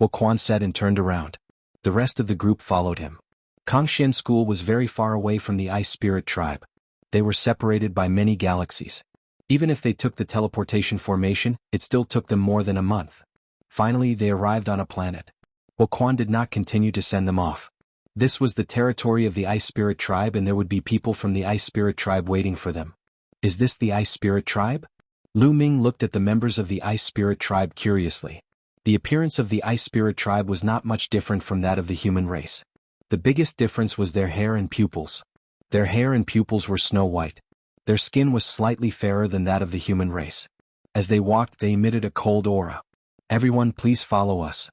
Huoquan said and turned around. The rest of the group followed him. Kangxian School was very far away from the Ice Spirit tribe. They were separated by many galaxies. Even if they took the teleportation formation, it still took them more than a month. Finally, they arrived on a planet. Wuxian did not continue to send them off. This was the territory of the Ice Spirit tribe and there would be people from the Ice Spirit tribe waiting for them. Is this the Ice Spirit tribe? Lu Ming looked at the members of the Ice Spirit tribe curiously. The appearance of the Ice Spirit tribe was not much different from that of the human race. The biggest difference was their hair and pupils. Their hair and pupils were snow white. Their skin was slightly fairer than that of the human race. As they walked, they emitted a cold aura. Everyone, please follow us.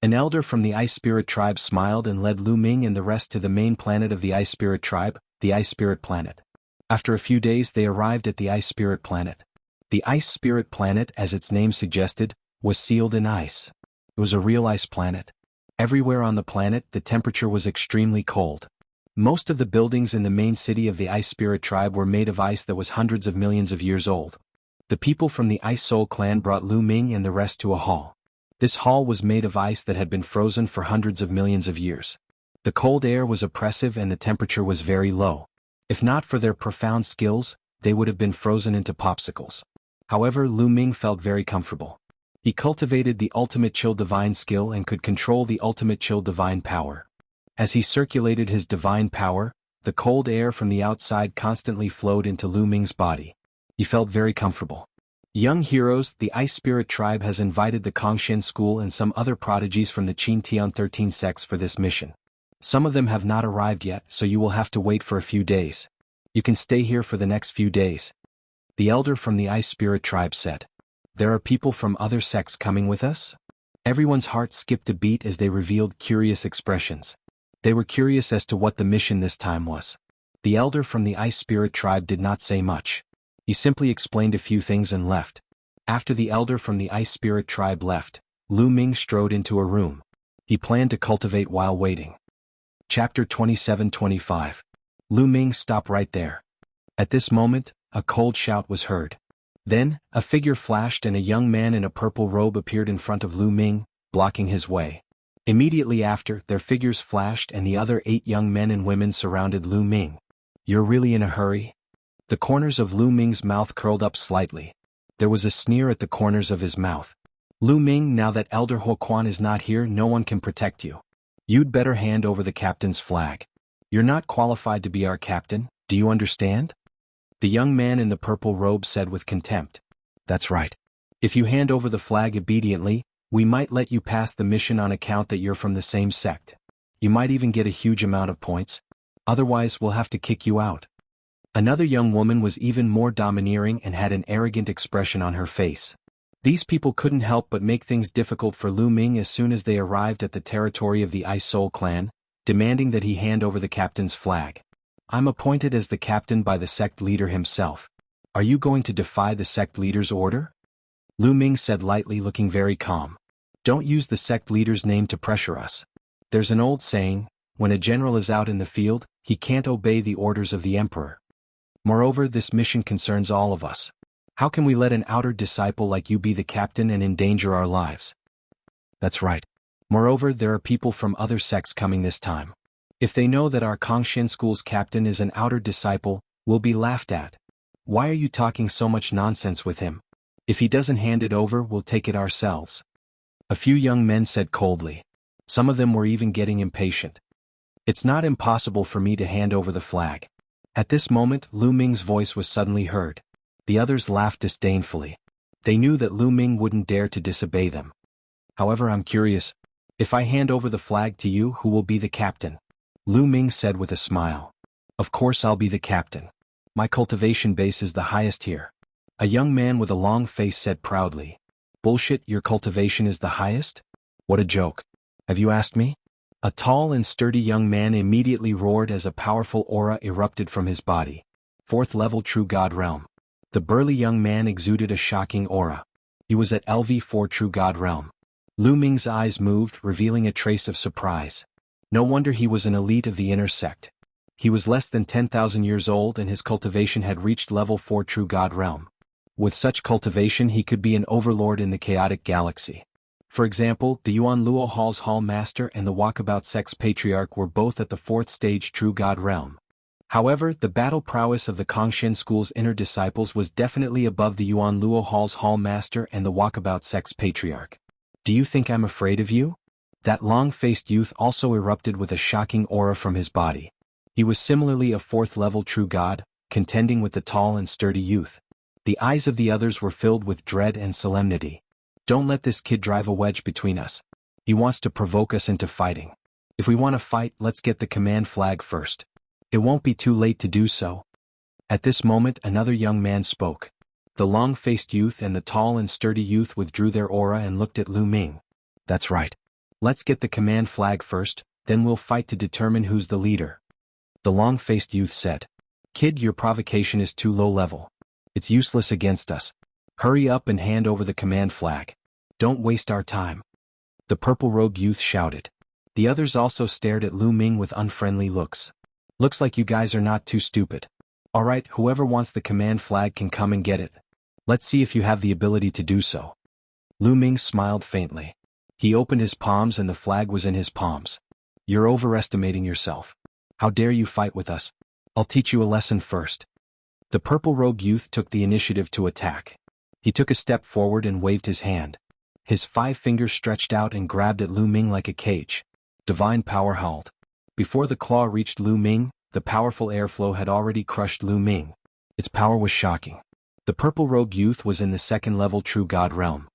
An elder from the Ice Spirit tribe smiled and led Lu Ming and the rest to the main planet of the Ice Spirit tribe, the Ice Spirit planet. After a few days they arrived at the Ice Spirit planet. The Ice Spirit planet, as its name suggested, was sealed in ice. It was a real ice planet. Everywhere on the planet the temperature was extremely cold. Most of the buildings in the main city of the Ice Spirit tribe were made of ice that was hundreds of millions of years old. The people from the Ice Soul clan brought Lu Ming and the rest to a hall. This hall was made of ice that had been frozen for hundreds of millions of years. The cold air was oppressive and the temperature was very low. If not for their profound skills, they would have been frozen into popsicles. However, Lu Ming felt very comfortable. He cultivated the ultimate chill divine skill and could control the ultimate chill divine power. As he circulated his divine power, the cold air from the outside constantly flowed into Lu Ming's body. He felt very comfortable. Young heroes, the Ice Spirit tribe has invited the Kongshan school and some other prodigies from the Qin Tian 13 sects for this mission. Some of them have not arrived yet, so you will have to wait for a few days. You can stay here for the next few days. The elder from the Ice Spirit tribe said. There are people from other sects coming with us? Everyone's heart skipped a beat as they revealed curious expressions. They were curious as to what the mission this time was. The elder from the Ice Spirit tribe did not say much. He simply explained a few things and left. After the elder from the Ice Spirit tribe left, Lu Ming strode into a room. He planned to cultivate while waiting. Chapter 27-25. Lu Ming, stop right there. At this moment, a cold shout was heard. Then, a figure flashed and a young man in a purple robe appeared in front of Lu Ming, blocking his way. Immediately after, their figures flashed and the other 8 young men and women surrounded Lu Ming. You're really in a hurry? The corners of Lu Ming's mouth curled up slightly. There was a sneer at the corners of his mouth. Lu Ming, now that Elder Wuxian is not here, no one can protect you. You'd better hand over the captain's flag. You're not qualified to be our captain, do you understand? The young man in the purple robe said with contempt. That's right. If you hand over the flag obediently, we might let you pass the mission on account that you're from the same sect. You might even get a huge amount of points. Otherwise, we'll have to kick you out. Another young woman was even more domineering and had an arrogant expression on her face. These people couldn't help but make things difficult for Lu Ming as soon as they arrived at the territory of the Ice Soul clan, demanding that he hand over the captain's flag. I'm appointed as the captain by the sect leader himself. Are you going to defy the sect leader's order? Lu Ming said lightly, looking very calm. Don't use the sect leader's name to pressure us. There's an old saying, when a general is out in the field, he can't obey the orders of the emperor. Moreover, this mission concerns all of us. How can we let an outer disciple like you be the captain and endanger our lives? That's right. Moreover, there are people from other sects coming this time. If they know that our Kongshan school's captain is an outer disciple, we'll be laughed at. Why are you talking so much nonsense with him? If he doesn't hand it over, we'll take it ourselves. A few young men said coldly. Some of them were even getting impatient. It's not impossible for me to hand over the flag. At this moment, Lu Ming's voice was suddenly heard. The others laughed disdainfully. They knew that Lu Ming wouldn't dare to disobey them. However, I'm curious. If I hand over the flag to you, who will be the captain? Lu Ming said with a smile. Of course I'll be the captain. My cultivation base is the highest here. A young man with a long face said proudly. Bullshit, your cultivation is the highest? What a joke. Have you asked me? A tall and sturdy young man immediately roared as a powerful aura erupted from his body. 4th level True God Realm. The burly young man exuded a shocking aura. He was at LV4 True God Realm. Lu Ming's eyes moved, revealing a trace of surprise. No wonder he was an elite of the inner sect. He was less than 10,000 years old and his cultivation had reached level 4 True God Realm. With such cultivation he could be an overlord in the chaotic galaxy. For example, the Yuan Luo Hall's Hall Master and the Walkabout Sect's Patriarch were both at the 4th stage True God Realm. However, the battle prowess of the Kongshan school's inner disciples was definitely above the Yuan Luo Hall's Hall Master and the Walkabout Sect's Patriarch. Do you think I'm afraid of you? That long-faced youth also erupted with a shocking aura from his body. He was similarly a fourth-level true god, contending with the tall and sturdy youth. The eyes of the others were filled with dread and solemnity. Don't let this kid drive a wedge between us. He wants to provoke us into fighting. If we want to fight, let's get the command flag first. It won't be too late to do so. At this moment, another young man spoke. The long-faced youth and the tall and sturdy youth withdrew their aura and looked at Lu Ming. That's right. Let's get the command flag first, then we'll fight to determine who's the leader. The long-faced youth said. Kid, your provocation is too low level. It's useless against us. Hurry up and hand over the command flag. Don't waste our time. The purple-robed youth shouted. The others also stared at Lu Ming with unfriendly looks. Looks like you guys are not too stupid. Alright, whoever wants the command flag can come and get it. Let's see if you have the ability to do so. Lu Ming smiled faintly. He opened his palms and the flag was in his palms. You're overestimating yourself. How dare you fight with us? I'll teach you a lesson first. The purple-robed youth took the initiative to attack. He took a step forward and waved his hand. His 5 fingers stretched out and grabbed at Lu Ming like a cage. Divine power howled. Before the claw reached Lu Ming, the powerful airflow had already crushed Lu Ming. Its power was shocking. The purple-robed youth was in the second-level true god realm.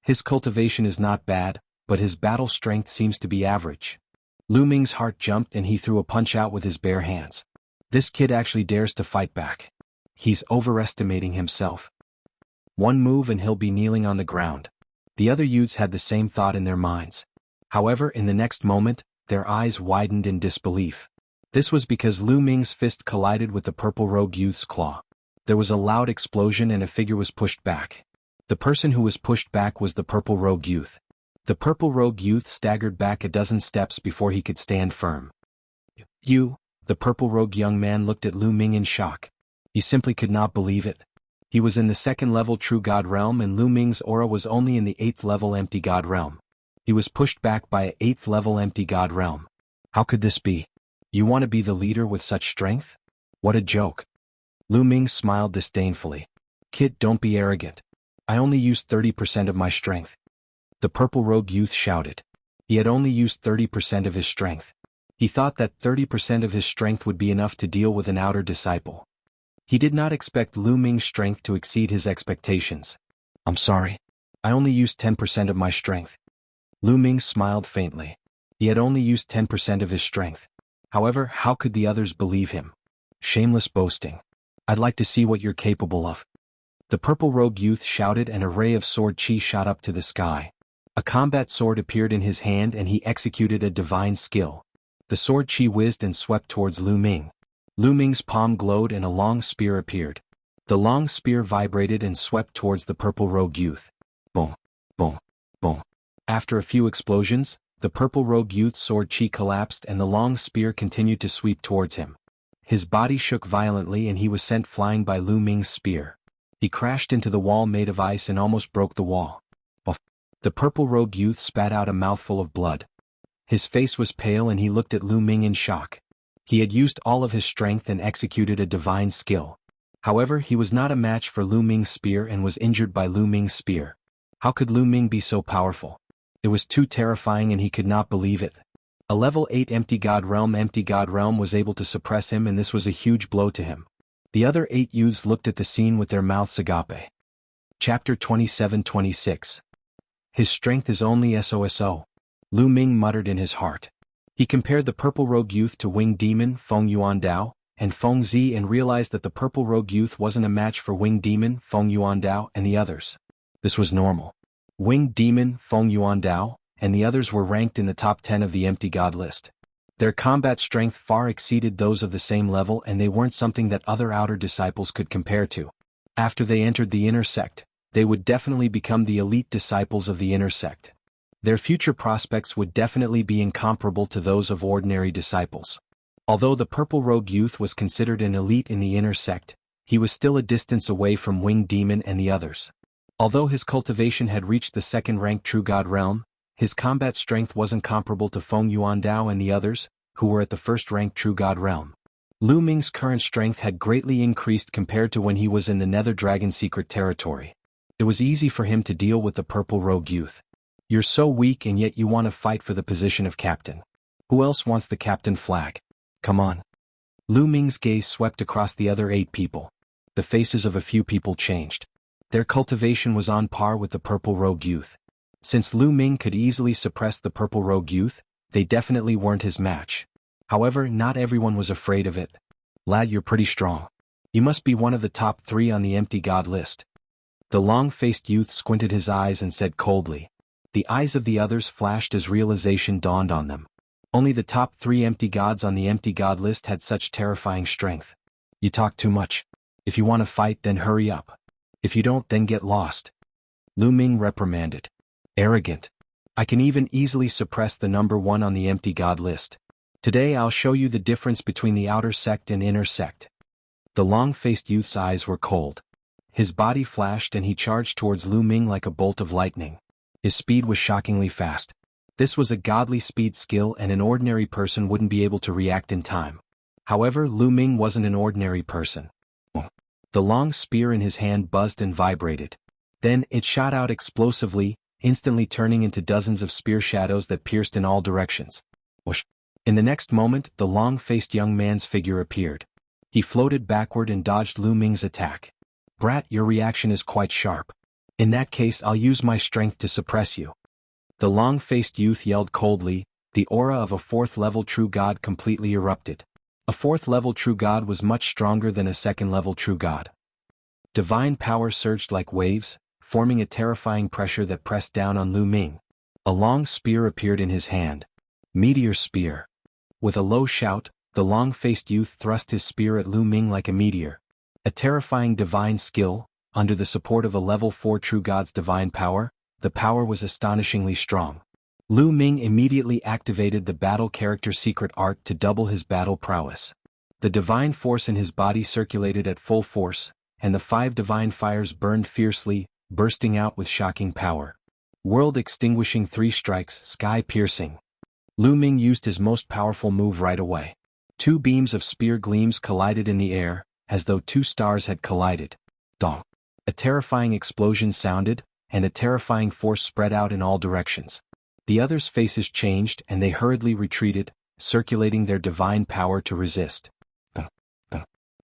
His cultivation is not bad, but his battle strength seems to be average. Lu Ming's heart jumped and he threw a punch out with his bare hands. This kid actually dares to fight back. He's overestimating himself. One move and he'll be kneeling on the ground. The other youths had the same thought in their minds. However, in the next moment, their eyes widened in disbelief. This was because Lu Ming's fist collided with the purple-robed youth's claw. There was a loud explosion and a figure was pushed back. The person who was pushed back was the purple-robed youth. The purple-robed youth staggered back a dozen steps before he could stand firm. You, the purple-robed young man looked at Lu Ming in shock. He simply could not believe it. He was in the second-level true god realm and Lu Ming's aura was only in the 8th-level empty god realm. He was pushed back by an 8th-level empty god realm. How could this be? You want to be the leader with such strength? What a joke. Lu Ming smiled disdainfully. Kid, don't be arrogant. I only used 30% of my strength. The purple-robed youth shouted. He had only used 30% of his strength. He thought that 30% of his strength would be enough to deal with an outer disciple. He did not expect Lu Ming's strength to exceed his expectations. I'm sorry. I only used 10% of my strength. Lu Ming smiled faintly. He had only used 10% of his strength. However, how could the others believe him? Shameless boasting. I'd like to see what you're capable of. The purple-robed youth shouted and a ray of sword chi shot up to the sky. A combat sword appeared in his hand and he executed a divine skill. The sword chi whizzed and swept towards Lu Ming. Lu Ming's palm glowed and a long spear appeared. The long spear vibrated and swept towards the purple-robed youth. Boom, boom, boom. After a few explosions, the purple-robed youth's sword chi collapsed and the long spear continued to sweep towards him. His body shook violently and he was sent flying by Lu Ming's spear. He crashed into the wall made of ice and almost broke the wall. The purple-robed youth spat out a mouthful of blood. His face was pale and he looked at Lu Ming in shock. He had used all of his strength and executed a divine skill. However, he was not a match for Lu Ming's spear and was injured by Lu Ming's spear. How could Lu Ming be so powerful? It was too terrifying and he could not believe it. A level 8 empty god realm was able to suppress him and this was a huge blow to him. The other 8 youths looked at the scene with their mouths agape. Chapter 27-26. His strength is only SOSO. Lu Ming muttered in his heart. He compared the purple-robed youth to Winged Demon, Feng Yuan Dao, and Feng Zi and realized that the purple-robed youth wasn't a match for Winged Demon, Feng Yuan Dao, and the others. This was normal. Winged Demon, Feng Yuan Dao, and the others were ranked in the top 10 of the empty god list. Their combat strength far exceeded those of the same level and they weren't something that other outer disciples could compare to. After they entered the inner sect, they would definitely become the elite disciples of the inner sect. Their future prospects would definitely be incomparable to those of ordinary disciples. Although the purple-robed youth was considered an elite in the inner sect, he was still a distance away from Winged Demon and the others. Although his cultivation had reached the second-ranked true god realm, his combat strength wasn't comparable to Feng Yuan Dao and the others, who were at the first-ranked true god realm. Lu Ming's current strength had greatly increased compared to when he was in the Nether Dragon secret territory. It was easy for him to deal with the purple-robed youth. You're so weak and yet you want to fight for the position of captain. Who else wants the captain flag? Come on. Lu Ming's gaze swept across the other 8 people. The faces of a few people changed. Their cultivation was on par with the purple-robed youth. Since Lu Ming could easily suppress the purple-robed youth, they definitely weren't his match. However, not everyone was afraid of it. Lad, you're pretty strong. You must be one of the top 3 on the empty god list. The long-faced youth squinted his eyes and said coldly. The eyes of the others flashed as realization dawned on them. Only the top 3 empty gods on the empty god list had such terrifying strength. You talk too much. If you want to fight, then hurry up. If you don't, then get lost. Lu Ming reprimanded. Arrogant. I can even easily suppress the number 1 on the empty god list. Today I'll show you the difference between the outer sect and inner sect. The long-faced youth's eyes were cold. His body flashed and he charged towards Lu Ming like a bolt of lightning. His speed was shockingly fast. This was a godly speed skill and an ordinary person wouldn't be able to react in time. However, Lu Ming wasn't an ordinary person. The long spear in his hand buzzed and vibrated. Then, it shot out explosively, instantly turning into dozens of spear shadows that pierced in all directions. Whoosh. In the next moment, the long-faced young man's figure appeared. He floated backward and dodged Lu Ming's attack. Brat, your reaction is quite sharp. In that case, I'll use my strength to suppress you. The long-faced youth yelled coldly. The aura of a 4th-level true god completely erupted. A 4th-level true god was much stronger than a 2nd-level true god. Divine power surged like waves, forming a terrifying pressure that pressed down on Lu Ming. A long spear appeared in his hand. Meteor spear. With a low shout, the long-faced youth thrust his spear at Lu Ming like a meteor. A terrifying divine skill, under the support of a level 4 true god's divine power, the power was astonishingly strong. Lu Ming immediately activated the battle character secret art to double his battle prowess. The divine force in his body circulated at full force, and the 5 divine fires burned fiercely, bursting out with shocking power. World-extinguishing 3 strikes, sky-piercing. Lu Ming used his most powerful move right away. 2 beams of spear gleams collided in the air, as though 2 stars had collided. Dong. A terrifying explosion sounded, and a terrifying force spread out in all directions. The others' faces changed and they hurriedly retreated, circulating their divine power to resist.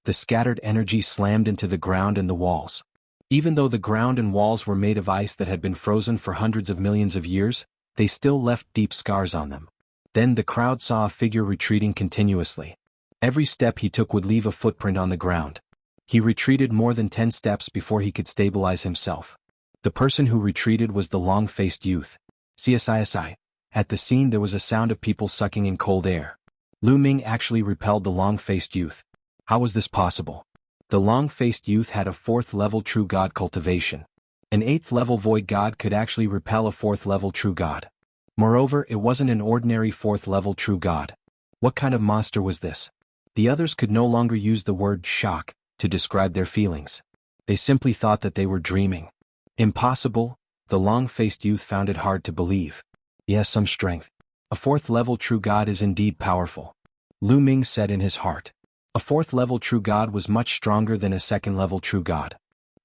The scattered energy slammed into the ground and the walls. Even though the ground and walls were made of ice that had been frozen for hundreds of millions of years, they still left deep scars on them. Then the crowd saw a figure retreating continuously. Every step he took would leave a footprint on the ground. He retreated more than 10 steps before he could stabilize himself. The person who retreated was the long-faced youth. CSISI. At the scene there was a sound of people sucking in cold air. Lu Ming actually repelled the long-faced youth. How was this possible? The long-faced youth had a 4th-level true god cultivation. An 8th-level void god could actually repel a 4th-level true god. Moreover, it wasn't an ordinary 4th-level true god. What kind of monster was this? The others could no longer use the word shock to describe their feelings. They simply thought that they were dreaming. Impossible. The long-faced youth found it hard to believe. Yes, some strength. A 4th-level true god is indeed powerful. Lu Ming said in his heart. A 4th-level true god was much stronger than a 2nd-level true god.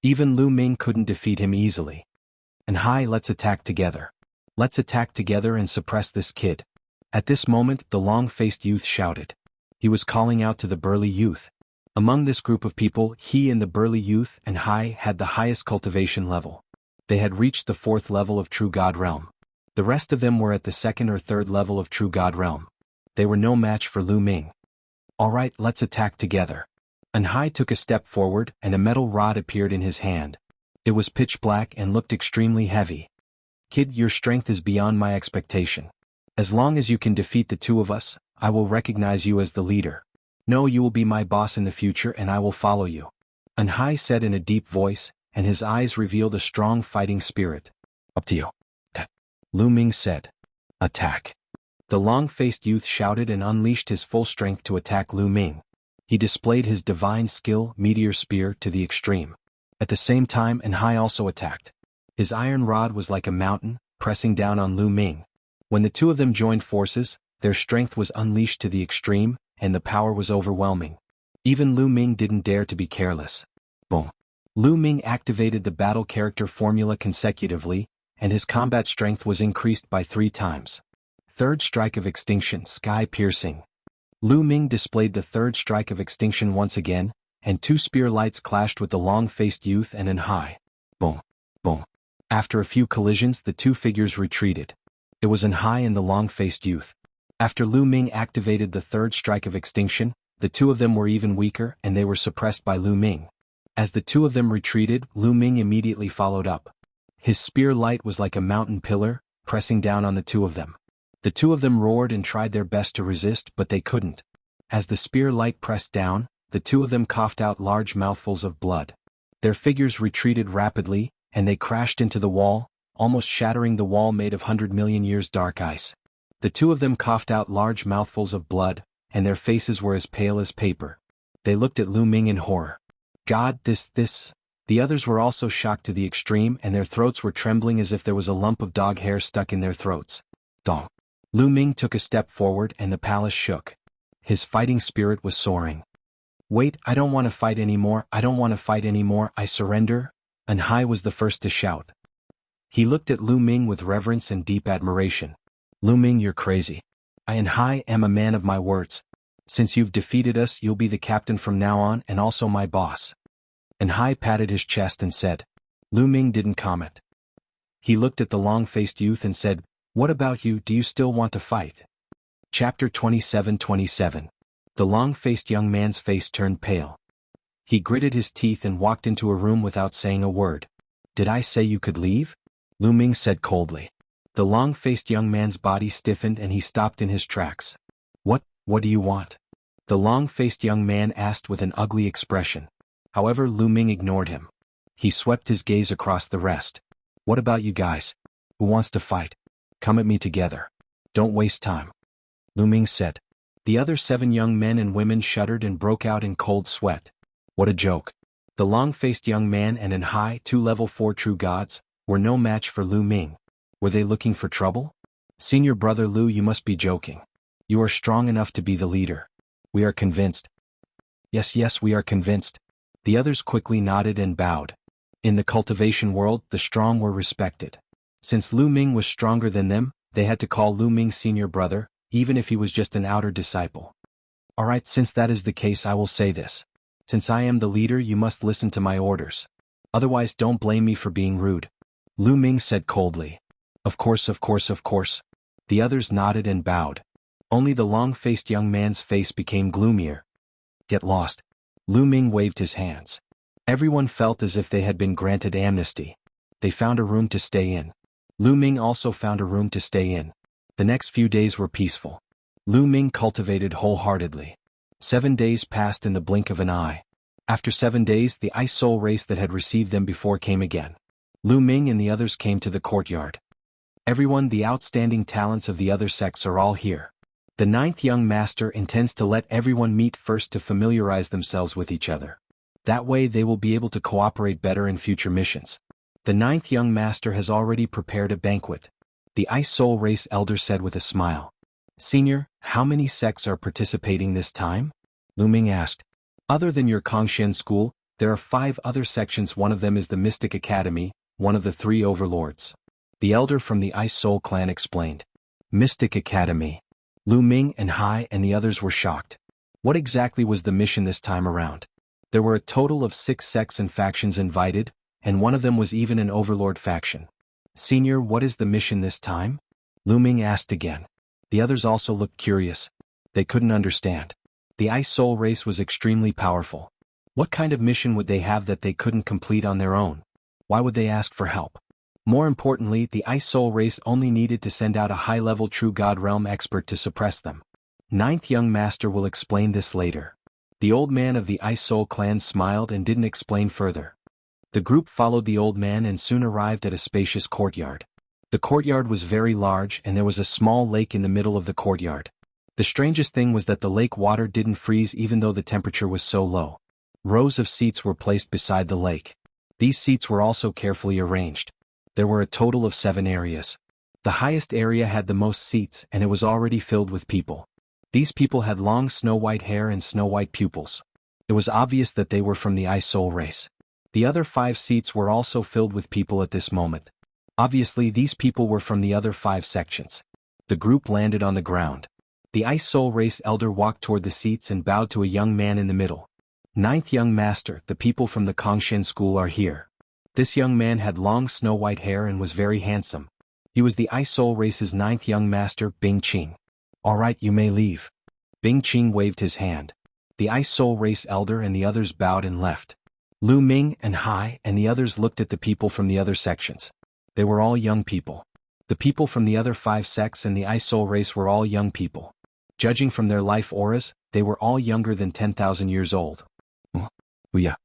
Even Lu Ming couldn't defeat him easily. And hi, let's attack together. Let's attack together and suppress this kid. At this moment, the long-faced youth shouted. He was calling out to the burly youth. Among this group of people, he and the burly youth and Hai had the highest cultivation level. They had reached the 4th level of True God Realm. The rest of them were at the 2nd or 3rd level of True God Realm. They were no match for Lu Ming. Alright, let's attack together. Hai took a step forward and a metal rod appeared in his hand. It was pitch black and looked extremely heavy. Kid, your strength is beyond my expectation. As long as you can defeat the 2 of us, I will recognize you as the leader. No, you will be my boss in the future and I will follow you. Hai said in a deep voice, and his eyes revealed a strong fighting spirit. Up to you. Lu Ming said. Attack. The long-faced youth shouted and unleashed his full strength to attack Lu Ming. He displayed his divine skill, Meteor Spear, to the extreme. At the same time, Hai also attacked. His iron rod was like a mountain, pressing down on Lu Ming. When the 2 of them joined forces, their strength was unleashed to the extreme, and the power was overwhelming. Even Lu Ming didn't dare to be careless. Boom. Lu Ming activated the battle character formula consecutively, and his combat strength was increased by 3 times. Third strike of extinction, sky-piercing. Lu Ming displayed the third strike of extinction once again, and 2 spear lights clashed with the long-faced youth and an high. Boom. Boom. After a few collisions, the 2 figures retreated. It was an high and the long-faced youth. After Lu Ming activated the third strike of extinction, the 2 of them were even weaker and they were suppressed by Lu Ming. As the 2 of them retreated, Lu Ming immediately followed up. His spear light was like a mountain pillar, pressing down on the 2 of them. The 2 of them roared and tried their best to resist, but they couldn't. As the spear light pressed down, the 2 of them coughed out large mouthfuls of blood. Their figures retreated rapidly, and they crashed into the wall, almost shattering the wall made of 100 million years dark ice. The 2 of them coughed out large mouthfuls of blood, and their faces were as pale as paper. They looked at Lu Ming in horror. God, this. The others were also shocked to the extreme, and their throats were trembling as if there was a lump of dog hair stuck in their throats. Dong. Lu Ming took a step forward and the palace shook. His fighting spirit was soaring. Wait, I don't want to fight anymore, I don't want to fight anymore, I surrender. An Hai was the first to shout. He looked at Lu Ming with reverence and deep admiration. Lu Ming, you're crazy. I An Hai am a man of my words. Since you've defeated us, you'll be the captain from now on and also my boss. An Hai patted his chest and said. Lu Ming didn't comment. He looked at the long-faced youth and said, what about you, do you still want to fight? Chapter 27:27. The long-faced young man's face turned pale. He gritted his teeth and walked into a room without saying a word. Did I say you could leave? Lu Ming said coldly. The long-faced young man's body stiffened and he stopped in his tracks. What do you want? The long-faced young man asked with an ugly expression. However, Lu Ming ignored him. He swept his gaze across the rest. What about you guys? Who wants to fight? Come at me together. Don't waste time. Lu Ming said. The other 7 young men and women shuddered and broke out in cold sweat. What a joke. The long-faced young man and An Hai, 2 level 4 true gods, were no match for Lu Ming. Were they looking for trouble? Senior brother Lu, you must be joking. You are strong enough to be the leader. We are convinced. Yes, we are convinced. The others quickly nodded and bowed. In the cultivation world, the strong were respected. Since Lu Ming was stronger than them, they had to call Lu Ming senior brother, even if he was just an outer disciple. Alright, since that is the case, I will say this. Since I am the leader, you must listen to my orders. Otherwise, don't blame me for being rude. Lu Ming said coldly. Of course. The others nodded and bowed. Only the long-faced young man's face became gloomier. Get lost. Lu Ming waved his hands. Everyone felt as if they had been granted amnesty. They found a room to stay in. Lu Ming also found a room to stay in. The next few days were peaceful. Lu Ming cultivated wholeheartedly. 7 days passed in the blink of an eye. After 7 days, the ice soul race that had received them before came again. Lu Ming and the others came to the courtyard. Everyone, the outstanding talents of the other sects are all here. The 9th young master intends to let everyone meet first to familiarize themselves with each other. That way they will be able to cooperate better in future missions. The 9th young master has already prepared a banquet. The Ice Soul Race elder said with a smile. Senior, how many sects are participating this time? Lu Ming asked. Other than your Kongshen school, there are 5 other sections. One of them is the Mystic Academy, one of the 3 overlords. The elder from the Ice Soul clan explained. Mystic Academy. Lu Ming and Hai and the others were shocked. What exactly was the mission this time around? There were a total of 6 sects and factions invited, and one of them was even an overlord faction. Senior, what is the mission this time? Lu Ming asked again. The others also looked curious. They couldn't understand. The Ice Soul race was extremely powerful. What kind of mission would they have that they couldn't complete on their own? Why would they ask for help? More importantly, the Ice Soul race only needed to send out a high-level True God Realm expert to suppress them. 9th young master will explain this later. The old man of the Ice Soul clan smiled and didn't explain further. The group followed the old man and soon arrived at a spacious courtyard. The courtyard was very large and there was a small lake in the middle of the courtyard. The strangest thing was that the lake water didn't freeze even though the temperature was so low. Rows of seats were placed beside the lake. These seats were also carefully arranged. There were a total of 7 areas. The highest area had the most seats and it was already filled with people. These people had long snow-white hair and snow-white pupils. It was obvious that they were from the Ice Soul race. The other 5 seats were also filled with people at this moment. Obviously these people were from the other 5 sections. The group landed on the ground. The Ice Soul Race elder walked toward the seats and bowed to a young man in the middle. "Ninth young master, the people from the Kongshan school are here." This young man had long snow-white hair and was very handsome. He was the Ice Soul Race's 9th young master, Bing Qing. "All right, you may leave." Bing Qing waved his hand. The Ice Soul Race elder and the others bowed and left. Lu Ming and Hai and the others looked at the people from the other sections. They were all young people. The people from the other 5 sects and the Ice Soul Race were all young people. Judging from their life auras, they were all younger than 10,000 years old. Yeah.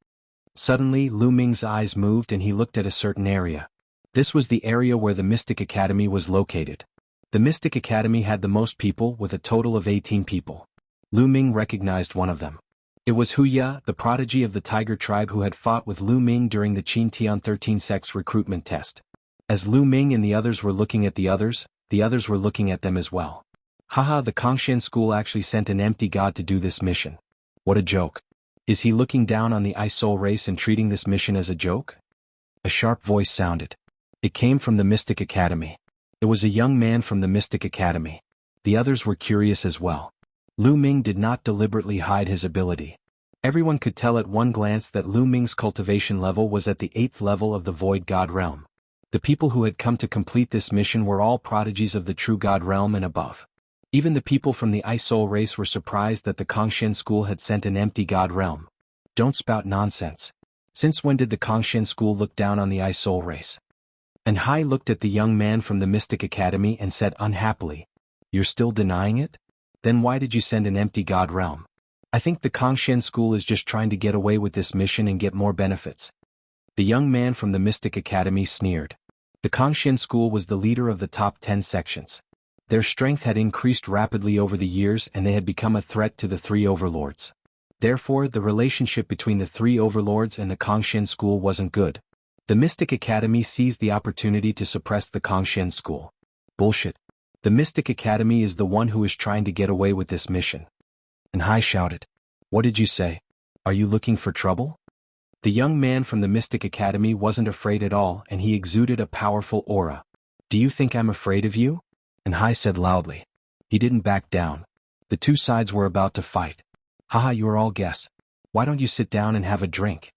Suddenly, Lu Ming's eyes moved and he looked at a certain area. This was the area where the Mystic Academy was located. The Mystic Academy had the most people with a total of 18 people. Lu Ming recognized one of them. It was Huya, the prodigy of the Tiger tribe who had fought with Lu Ming during the Qin Tian 13 sects recruitment test. As Lu Ming and the others were looking at the others were looking at them as well. Haha, the Kongshan school actually sent an empty god to do this mission. What a joke. Is he looking down on the Ice Soul Race and treating this mission as a joke? A sharp voice sounded. It came from the Mystic Academy. It was a young man from the Mystic Academy. The others were curious as well. Lu Ming did not deliberately hide his ability. Everyone could tell at one glance that Lu Ming's cultivation level was at the 8th level of the Void God realm. The people who had come to complete this mission were all prodigies of the True God realm and above. Even the people from the Ice Soul Race were surprised that the Kongshan school had sent an empty God realm. Don't spout nonsense. Since when did the Kongshan school look down on the Ice Soul Race? And Hai looked at the young man from the Mystic Academy and said unhappily, "You're still denying it? Then why did you send an empty God realm? I think the Kongshan school is just trying to get away with this mission and get more benefits." The young man from the Mystic Academy sneered. The Kongshan school was the leader of the top 10 sections. Their strength had increased rapidly over the years and they had become a threat to the 3 overlords. Therefore, the relationship between the 3 overlords and the Kongshan school wasn't good. The Mystic Academy seized the opportunity to suppress the Kongshan school. Bullshit. The Mystic Academy is the one who is trying to get away with this mission. And Hai shouted, "What did you say? Are you looking for trouble?" The young man from the Mystic Academy wasn't afraid at all and he exuded a powerful aura. "Do you think I'm afraid of you?" And Hai said loudly. He didn't back down. The 2 sides were about to fight. "Haha, you are all guests. Why don't you sit down and have a drink?"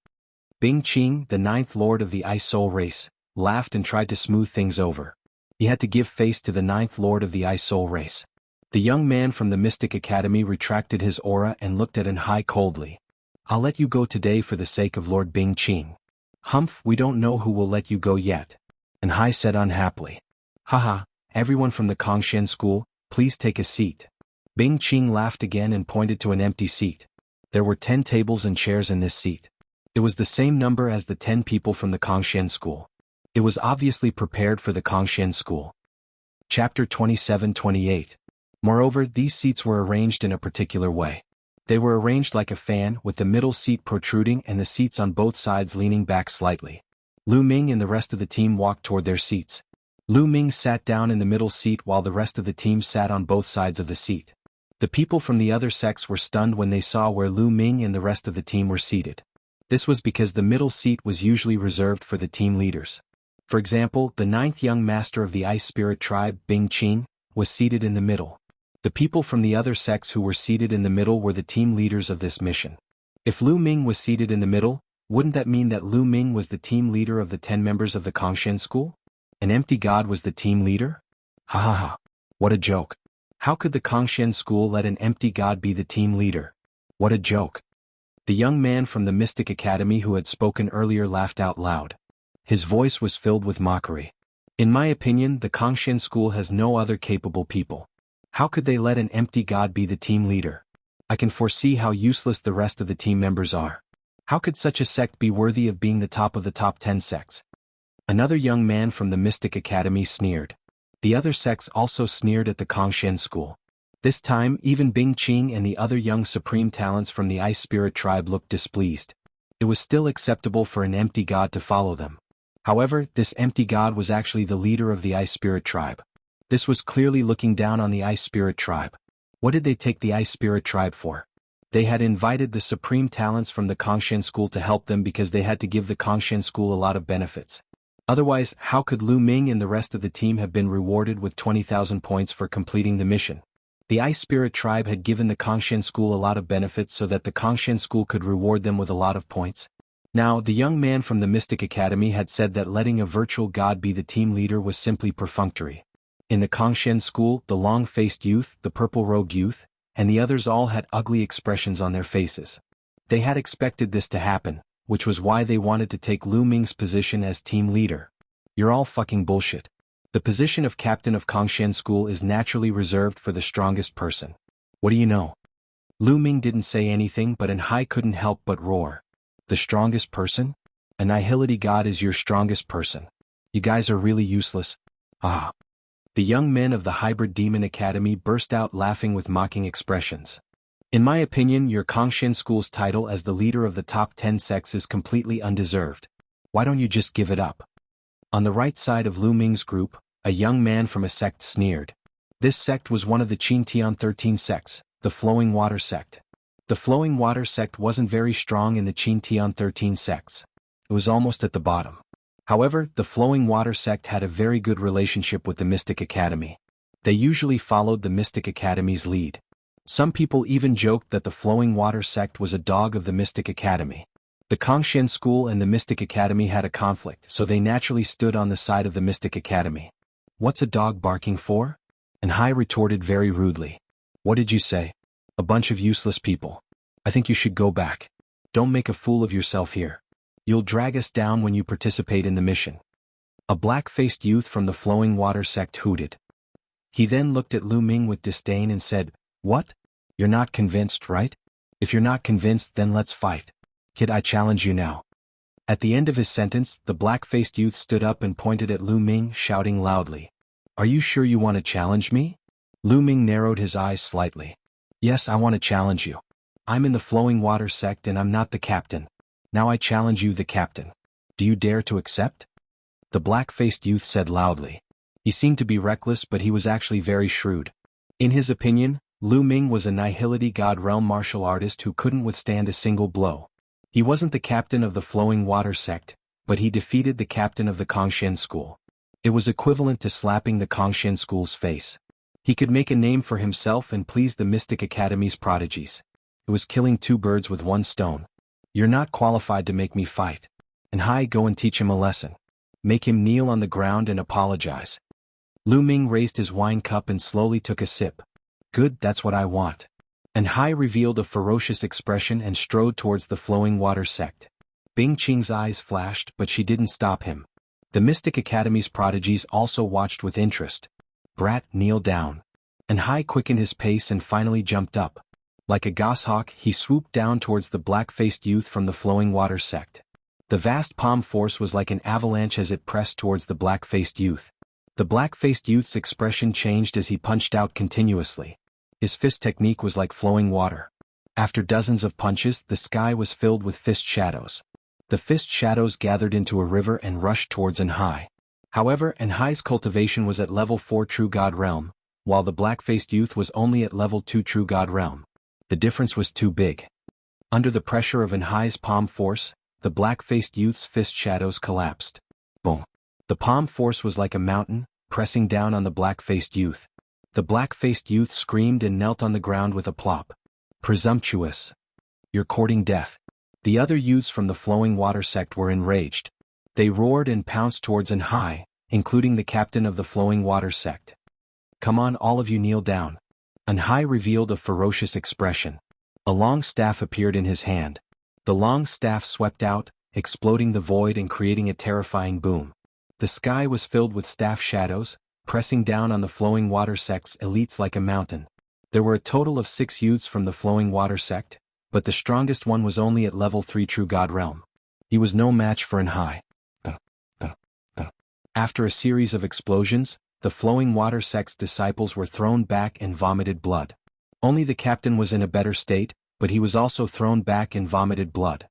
Bing Qing, the 9th lord of the Ice Soul Race, laughed and tried to smooth things over. He had to give face to the 9th lord of the Ice Soul Race. The young man from the Mystic Academy retracted his aura and looked at Hai coldly. "I'll let you go today for the sake of Lord Bing Qing." "Humph, we don't know who will let you go yet." And Hai said unhappily. "Haha, everyone from the Kongshan school, please take a seat." Bing Qing laughed again and pointed to an empty seat. There were 10 tables and chairs in this seat. It was the same number as the 10 people from the Kongshan school. It was obviously prepared for the Kongshan school. Chapter 27-28. Moreover, these seats were arranged in a particular way. They were arranged like a fan with the middle seat protruding and the seats on both sides leaning back slightly. Lu Ming and the rest of the team walked toward their seats. Lu Ming sat down in the middle seat while the rest of the team sat on both sides of the seat. The people from the other sects were stunned when they saw where Lu Ming and the rest of the team were seated. This was because the middle seat was usually reserved for the team leaders. For example, the 9th young master of the Ice Spirit tribe, Bing Qing, was seated in the middle. The people from the other sects who were seated in the middle were the team leaders of this mission. If Lu Ming was seated in the middle, wouldn't that mean that Lu Ming was the team leader of the 10 members of the Kongshan school? An empty god was the team leader? Ha ha ha. What a joke. How could the Kongshan school let an empty god be the team leader? What a joke. The young man from the Mystic Academy who had spoken earlier laughed out loud. His voice was filled with mockery. In my opinion, the Kongshan school has no other capable people. How could they let an empty god be the team leader? I can foresee how useless the rest of the team members are. How could such a sect be worthy of being the top of the top 10 sects? Another young man from the Mystic Academy sneered. The other sects also sneered at the Kongshan school. This time, even Bing Qing and the other young supreme talents from the Ice Spirit tribe looked displeased. It was still acceptable for an empty god to follow them. However, this empty god was actually the leader of the Ice Spirit tribe. This was clearly looking down on the Ice Spirit tribe. What did they take the Ice Spirit tribe for? They had invited the supreme talents from the Kongshan school to help them because they had to give the Kongshan school a lot of benefits. Otherwise, how could Lu Ming and the rest of the team have been rewarded with 20,000 points for completing the mission? The Ice Spirit Tribe had given the Kongshan School a lot of benefits so that the Kongshan School could reward them with a lot of points. Now, the young man from the Mystic Academy had said that letting a virtual god be the team leader was simply perfunctory. In the Kongshan School, the long-faced youth, the purple-robed youth, and the others all had ugly expressions on their faces. They had expected this to happen, which was why they wanted to take Lu Ming's position as team leader. You're all fucking bullshit. The position of captain of Kongshan School is naturally reserved for the strongest person. What do you know? Lu Ming didn't say anything, but Enhai couldn't help but roar. The strongest person? Annihility God is your strongest person. You guys are really useless. Ah. The young men of the Hybrid Demon Academy burst out laughing with mocking expressions. In my opinion, your Kongshan School's title as the leader of the top 10 sects is completely undeserved. Why don't you just give it up? On the right side of Lu Ming's group, a young man from a sect sneered. This sect was one of the Qintian 13 sects, the Flowing Water sect. The Flowing Water sect wasn't very strong in the Qintian 13 sects. It was almost at the bottom. However, the Flowing Water sect had a very good relationship with the Mystic Academy. They usually followed the Mystic Academy's lead. Some people even joked that the Flowing Water sect was a dog of the Mystic Academy. The Kongshan School and the Mystic Academy had a conflict, so they naturally stood on the side of the Mystic Academy. What's a dog barking for? Enhai retorted very rudely. What did you say? A bunch of useless people. I think you should go back. Don't make a fool of yourself here. You'll drag us down when you participate in the mission. A black-faced youth from the Flowing Water sect hooted. He then looked at Lu Ming with disdain and said, "What? You're not convinced, right? If you're not convinced, then let's fight. Kid, I challenge you now." At the end of his sentence, the black-faced youth stood up and pointed at Lu Ming, shouting loudly, "Are you sure you want to challenge me?" Lu Ming narrowed his eyes slightly. "Yes, I want to challenge you. I'm in the Flowing Water sect and I'm not the captain. Now I challenge you, the captain. Do you dare to accept?" The black-faced youth said loudly. He seemed to be reckless, but he was actually very shrewd. In his opinion, Lu Ming was a Nihility God realm martial artist who couldn't withstand a single blow. He wasn't the captain of the Flowing Water sect, but he defeated the captain of the Kongshan School. It was equivalent to slapping the Kongshan School's face. He could make a name for himself and please the Mystic Academy's prodigies. It was killing two birds with one stone. You're not qualified to make me fight. Enhai, go and teach him a lesson. Make him kneel on the ground and apologize. Lu Ming raised his wine cup and slowly took a sip. Good, that's what I want. Enhai revealed a ferocious expression and strode towards the Flowing Water sect. Bing Qing's eyes flashed, but she didn't stop him. The Mystic Academy's prodigies also watched with interest. Brat, kneel down. Enhai quickened his pace and finally jumped up. Like a goshawk, he swooped down towards the black-faced youth from the Flowing Water sect. The vast palm force was like an avalanche as it pressed towards the black-faced youth. The black-faced youth's expression changed as he punched out continuously. His fist technique was like flowing water. After dozens of punches, the sky was filled with fist shadows. The fist shadows gathered into a river and rushed towards Enhai. However, Enhai's cultivation was at level 4 True God Realm, while the black-faced youth was only at level 2 True God Realm. The difference was too big. Under the pressure of Enhai's palm force, the black-faced youth's fist shadows collapsed. Boom. The palm force was like a mountain, pressing down on the black-faced youth. The black-faced youth screamed and knelt on the ground with a plop. Presumptuous. You're courting death. The other youths from the Flowing Water sect were enraged. They roared and pounced towards Enhai, including the captain of the Flowing Water sect. Come on, all of you, kneel down. Enhai revealed a ferocious expression. A long staff appeared in his hand. The long staff swept out, exploding the void and creating a terrifying boom. The sky was filled with staff shadows, pressing down on the Flowing Water sect's elites like a mountain. There were a total of 6 youths from the Flowing Water sect, but the strongest one was only at level 3 True God Realm. He was no match for Enhai. After a series of explosions, the Flowing Water sect's disciples were thrown back and vomited blood. Only the captain was in a better state, but he was also thrown back and vomited blood.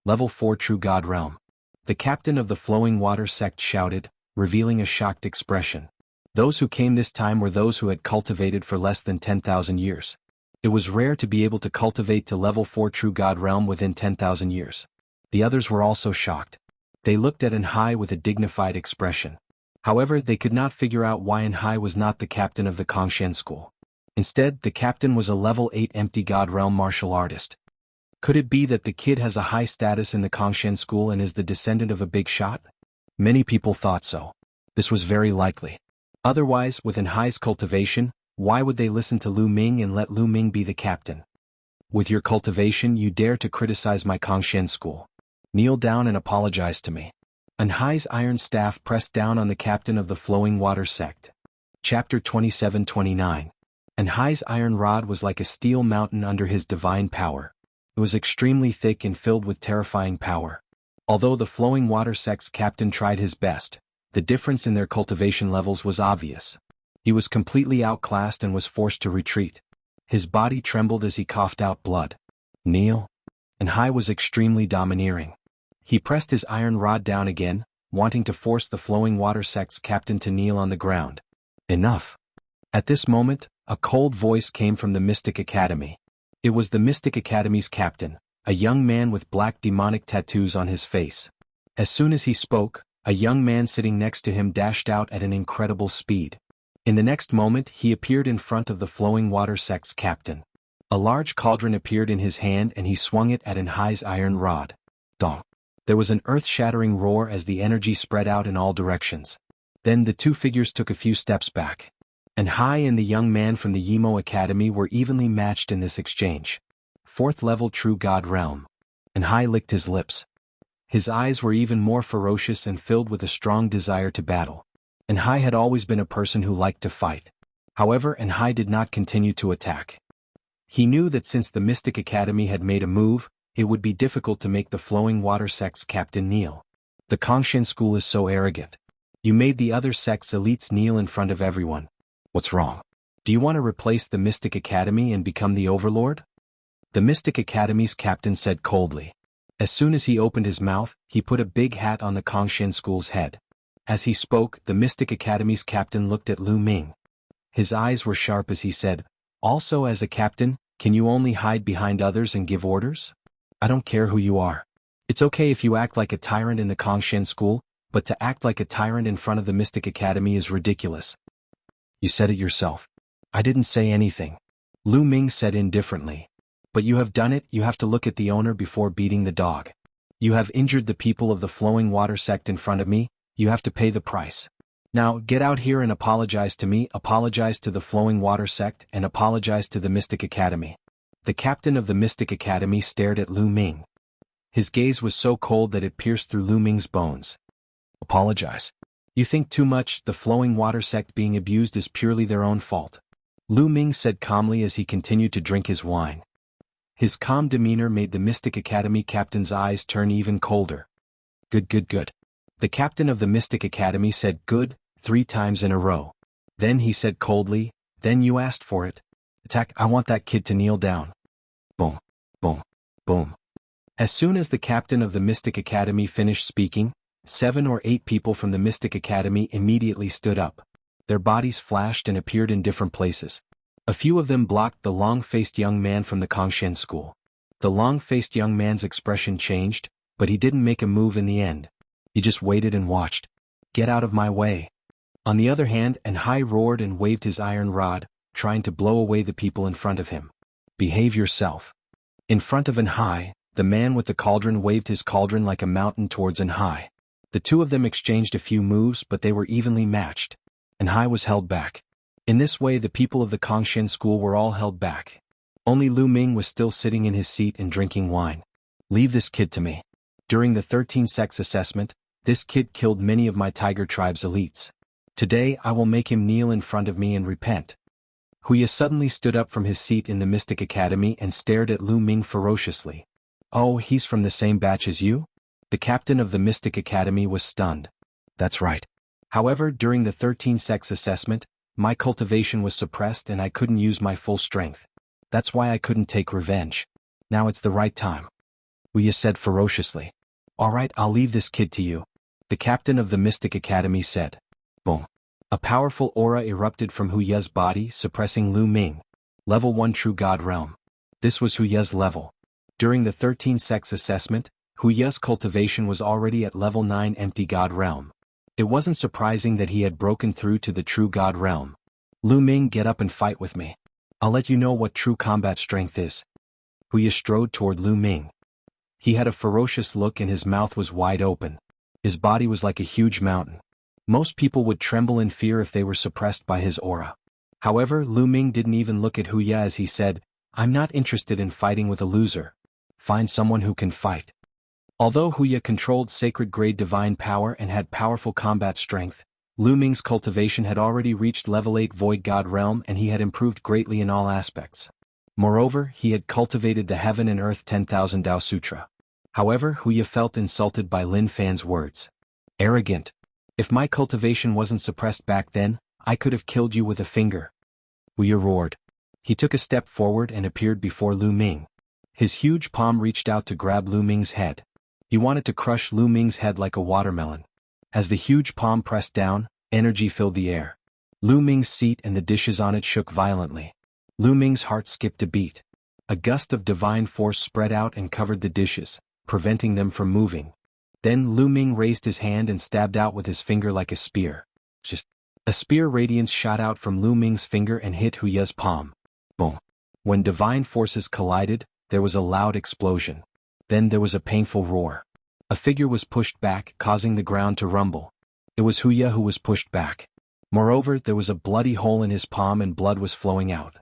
Level 4 True God Realm. The captain of the Flowing Water sect shouted, revealing a shocked expression. Those who came this time were those who had cultivated for less than 10,000 years. It was rare to be able to cultivate to level 4 True God Realm within 10,000 years. The others were also shocked. They looked at Enhai with a dignified expression. However, they could not figure out why Enhai was not the captain of the Kongshan school. Instead, the captain was a level 8 empty god realm martial artist. Could it be that the kid has a high status in the Kongshan school and is the descendant of a big shot? Many people thought so. This was very likely. Otherwise, with Enhai's cultivation, why would they listen to Lu Ming and let Lu Ming be the captain? With your cultivation you dare to criticize my Kongshan school. Kneel down and apologize to me. Enhai's iron staff pressed down on the captain of the Flowing Water sect. Chapter 27-29. Enhai's iron rod was like a steel mountain under his divine power. It was extremely thick and filled with terrifying power. Although the Flowing Water sect's captain tried his best, the difference in their cultivation levels was obvious. He was completely outclassed and was forced to retreat. His body trembled as he coughed out blood. Kneel? Enhai was extremely domineering. He pressed his iron rod down again, wanting to force the Flowing Water sect's captain to kneel on the ground. Enough. At this moment, a cold voice came from the Mystic Academy. It was the Mystic Academy's captain, a young man with black demonic tattoos on his face. As soon as he spoke, a young man sitting next to him dashed out at an incredible speed. In the next moment he appeared in front of the Flowing Water sect's captain. A large cauldron appeared in his hand and he swung it at Enhai's iron rod. Dong. There was an earth-shattering roar as the energy spread out in all directions. Then the two figures took a few steps back. Enhai and the young man from the Yimo Academy were evenly matched in this exchange. 4th level True God Realm. Enhai licked his lips. His eyes were even more ferocious and filled with a strong desire to battle. Enhai had always been a person who liked to fight. However, Enhai did not continue to attack. He knew that since the Mystic Academy had made a move, it would be difficult to make the Flowing Water sect's captain kneel. The Kongshan school is so arrogant. You made the other sect's elites kneel in front of everyone. What's wrong? Do you want to replace the Mystic Academy and become the overlord? The Mystic Academy's captain said coldly. As soon as he opened his mouth, he put a big hat on the Kongshan school's head. As he spoke, the Mystic Academy's captain looked at Lu Ming. His eyes were sharp as he said, "Also as a captain, can you only hide behind others and give orders? I don't care who you are. It's okay if you act like a tyrant in the Kongshan school, but to act like a tyrant in front of the Mystic Academy is ridiculous." You said it yourself. I didn't say anything. Lu Ming said indifferently. But you have done it. You have to look at the owner before beating the dog. You have injured the people of the Flowing Water sect in front of me. You have to pay the price. Now, get out here and apologize to me, apologize to the Flowing Water sect, and apologize to the Mystic Academy. The captain of the Mystic Academy stared at Lu Ming. His gaze was so cold that it pierced through Lu Ming's bones. Apologize? You think too much. The Flowing Water sect being abused is purely their own fault. Lu Ming said calmly as he continued to drink his wine. His calm demeanor made the Mystic Academy captain's eyes turn even colder. Good, good, good. The captain of the Mystic Academy said good 3 times in a row. Then he said coldly, "Then you asked for it. Attack, I want that kid to kneel down." Boom, boom, boom. As soon as the captain of the Mystic Academy finished speaking, 7 or 8 people from the Mystic Academy immediately stood up. Their bodies flashed and appeared in different places. A few of them blocked the long-faced young man from the Kongshan school. The long-faced young man's expression changed, but he didn't make a move in the end. He just waited and watched. Get out of my way. On the other hand, Enhai roared and waved his iron rod, trying to blow away the people in front of him. Behave yourself. In front of Enhai, the man with the cauldron waved his cauldron like a mountain towards Enhai. The two of them exchanged a few moves, but they were evenly matched. Enhai was held back. In this way the people of the Kongshan school were all held back. Only Lu Ming was still sitting in his seat and drinking wine. Leave this kid to me. During the 13 sects assessment, this kid killed many of my Tiger Tribe's elites. Today I will make him kneel in front of me and repent. Huya suddenly stood up from his seat in the Mystic Academy and stared at Lu Ming ferociously. Oh, he's from the same batch as you? The captain of the Mystic Academy was stunned. That's right. However, during the 13 sects assessment, my cultivation was suppressed and I couldn't use my full strength. That's why I couldn't take revenge. Now it's the right time. Huya said ferociously. All right, I'll leave this kid to you. The captain of the Mystic Academy said. Boom. A powerful aura erupted from Huya's body, suppressing Lu Ming. Level 1 True God Realm. This was Huya's level. During the 13 sects assessment, Hu Ye's cultivation was already at level 9 empty God realm. It wasn't surprising that he had broken through to the true God realm. Lu Ming, get up and fight with me. I'll let you know what true combat strength is. Hu Ye strode toward Lu Ming. He had a ferocious look and his mouth was wide open. His body was like a huge mountain. Most people would tremble in fear if they were suppressed by his aura. However, Lu Ming didn't even look at Hu Ye as he said, I'm not interested in fighting with a loser. Find someone who can fight. Although Hu Ye controlled sacred-grade divine power and had powerful combat strength, Lu Ming's cultivation had already reached level 8 Void God realm and he had improved greatly in all aspects. Moreover, he had cultivated the Heaven and Earth 10,000 Dao Sutra. However, Hu Ye felt insulted by Lin Fan's words. Arrogant. If my cultivation wasn't suppressed back then, I could have killed you with a finger. Hu Ye roared. He took a step forward and appeared before Lu Ming. His huge palm reached out to grab Lu Ming's head. He wanted to crush Lu Ming's head like a watermelon. As the huge palm pressed down, energy filled the air. Lu Ming's seat and the dishes on it shook violently. Lu Ming's heart skipped a beat. A gust of divine force spread out and covered the dishes, preventing them from moving. Then Lu Ming raised his hand and stabbed out with his finger like a spear. A spear radiance shot out from Lu Ming's finger and hit Hu Ye's palm. Boom. When divine forces collided, there was a loud explosion. Then there was a painful roar. A figure was pushed back, causing the ground to rumble. It was Hu Ye who was pushed back. Moreover, there was a bloody hole in his palm and blood was flowing out.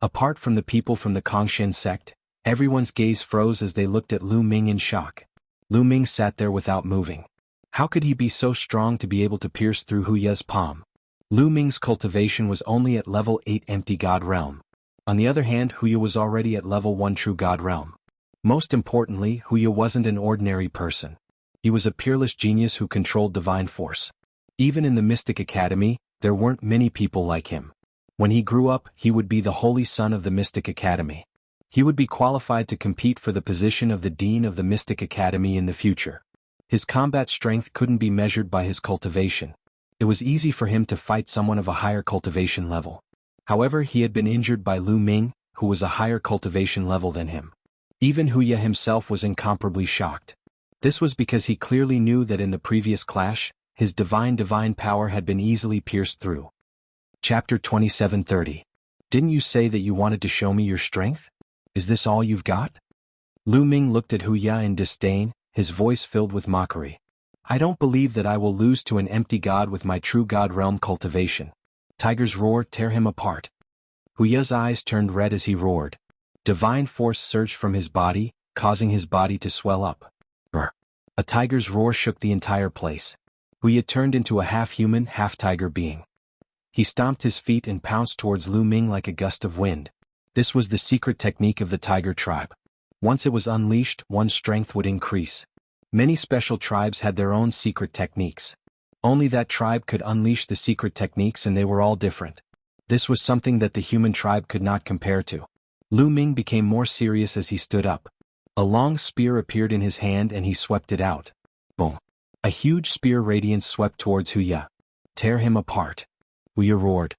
Apart from the people from the Kongshen sect, everyone's gaze froze as they looked at Lu Ming in shock. Lu Ming sat there without moving. How could he be so strong to be able to pierce through Hu Ye's palm? Lu Ming's cultivation was only at level 8 empty God realm. On the other hand, Hu Ye was already at level 1 true God realm. Most importantly, Hu Ye wasn't an ordinary person. He was a peerless genius who controlled divine force. Even in the Mystic Academy, there weren't many people like him. When he grew up, he would be the holy son of the Mystic Academy. He would be qualified to compete for the position of the Dean of the Mystic Academy in the future. His combat strength couldn't be measured by his cultivation. It was easy for him to fight someone of a higher cultivation level. However, he had been injured by Lu Ming, who was a higher cultivation level than him. Even Hu Ye himself was incomparably shocked. This was because he clearly knew that in the previous clash, his divine power had been easily pierced through. Chapter 27:30. Didn't you say that you wanted to show me your strength? Is this all you've got? Lu Ming looked at Hu Ye in disdain, his voice filled with mockery. I don't believe that I will lose to an empty god with my true god realm cultivation. Tiger's roar, tear him apart. Hu Ye's eyes turned red as he roared. Divine force surged from his body, causing his body to swell up. A tiger's roar shook the entire place. Hu Ye turned into a half-human, half-tiger being. He stomped his feet and pounced towards Lu Ming like a gust of wind. This was the secret technique of the tiger tribe. Once it was unleashed, one's strength would increase. Many special tribes had their own secret techniques. Only that tribe could unleash the secret techniques and they were all different. This was something that the human tribe could not compare to. Lu Ming became more serious as he stood up. A long spear appeared in his hand and he swept it out. Boom. A huge spear radiance swept towards Hu Ye. Tear him apart. Hu Ye roared.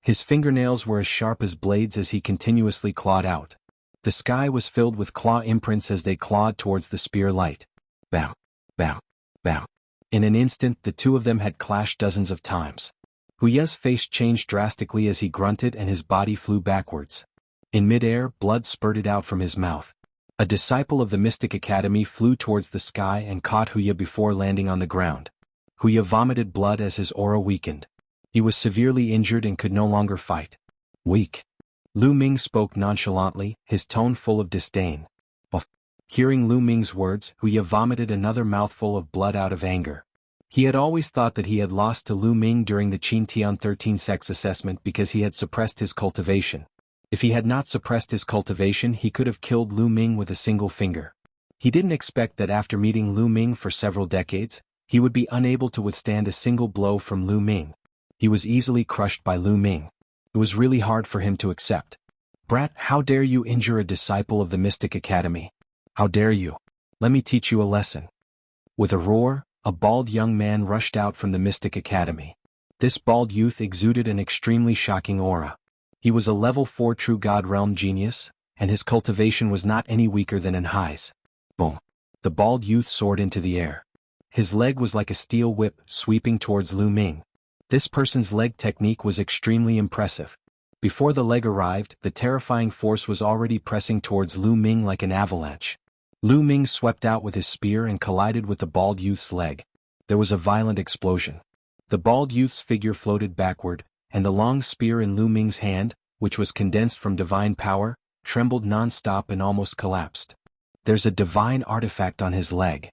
His fingernails were as sharp as blades as he continuously clawed out. The sky was filled with claw imprints as they clawed towards the spear light. Bam, bam, bam. In an instant, the two of them had clashed dozens of times. Hu Ye's face changed drastically as he grunted and his body flew backwards. In midair, blood spurted out from his mouth. A disciple of the Mystic Academy flew towards the sky and caught Hu Ye before landing on the ground. Hu Ye vomited blood as his aura weakened. He was severely injured and could no longer fight. Weak. Lu Ming spoke nonchalantly, his tone full of disdain. Hearing Lu Ming's words, Hu Ye vomited another mouthful of blood out of anger. He had always thought that he had lost to Lu Ming during the Qin Tian 13 sex assessment because he had suppressed his cultivation. If he had not suppressed his cultivation, he could have killed Lu Ming with a single finger. He didn't expect that after meeting Lu Ming for several decades, he would be unable to withstand a single blow from Lu Ming. He was easily crushed by Lu Ming. It was really hard for him to accept. Brat, how dare you injure a disciple of the Mystic Academy? How dare you? Let me teach you a lesson. With a roar, a bald young man rushed out from the Mystic Academy. This bald youth exuded an extremely shocking aura. He was a level 4 true God realm genius, and his cultivation was not any weaker than An Hai's. Boom. The bald youth soared into the air. His leg was like a steel whip sweeping towards Lu Ming. This person's leg technique was extremely impressive. Before the leg arrived, the terrifying force was already pressing towards Lu Ming like an avalanche. Lu Ming swept out with his spear and collided with the bald youth's leg. There was a violent explosion. The bald youth's figure floated backward, and the long spear in Lu Ming's hand, which was condensed from divine power, trembled non-stop and almost collapsed. There's a divine artifact on his leg.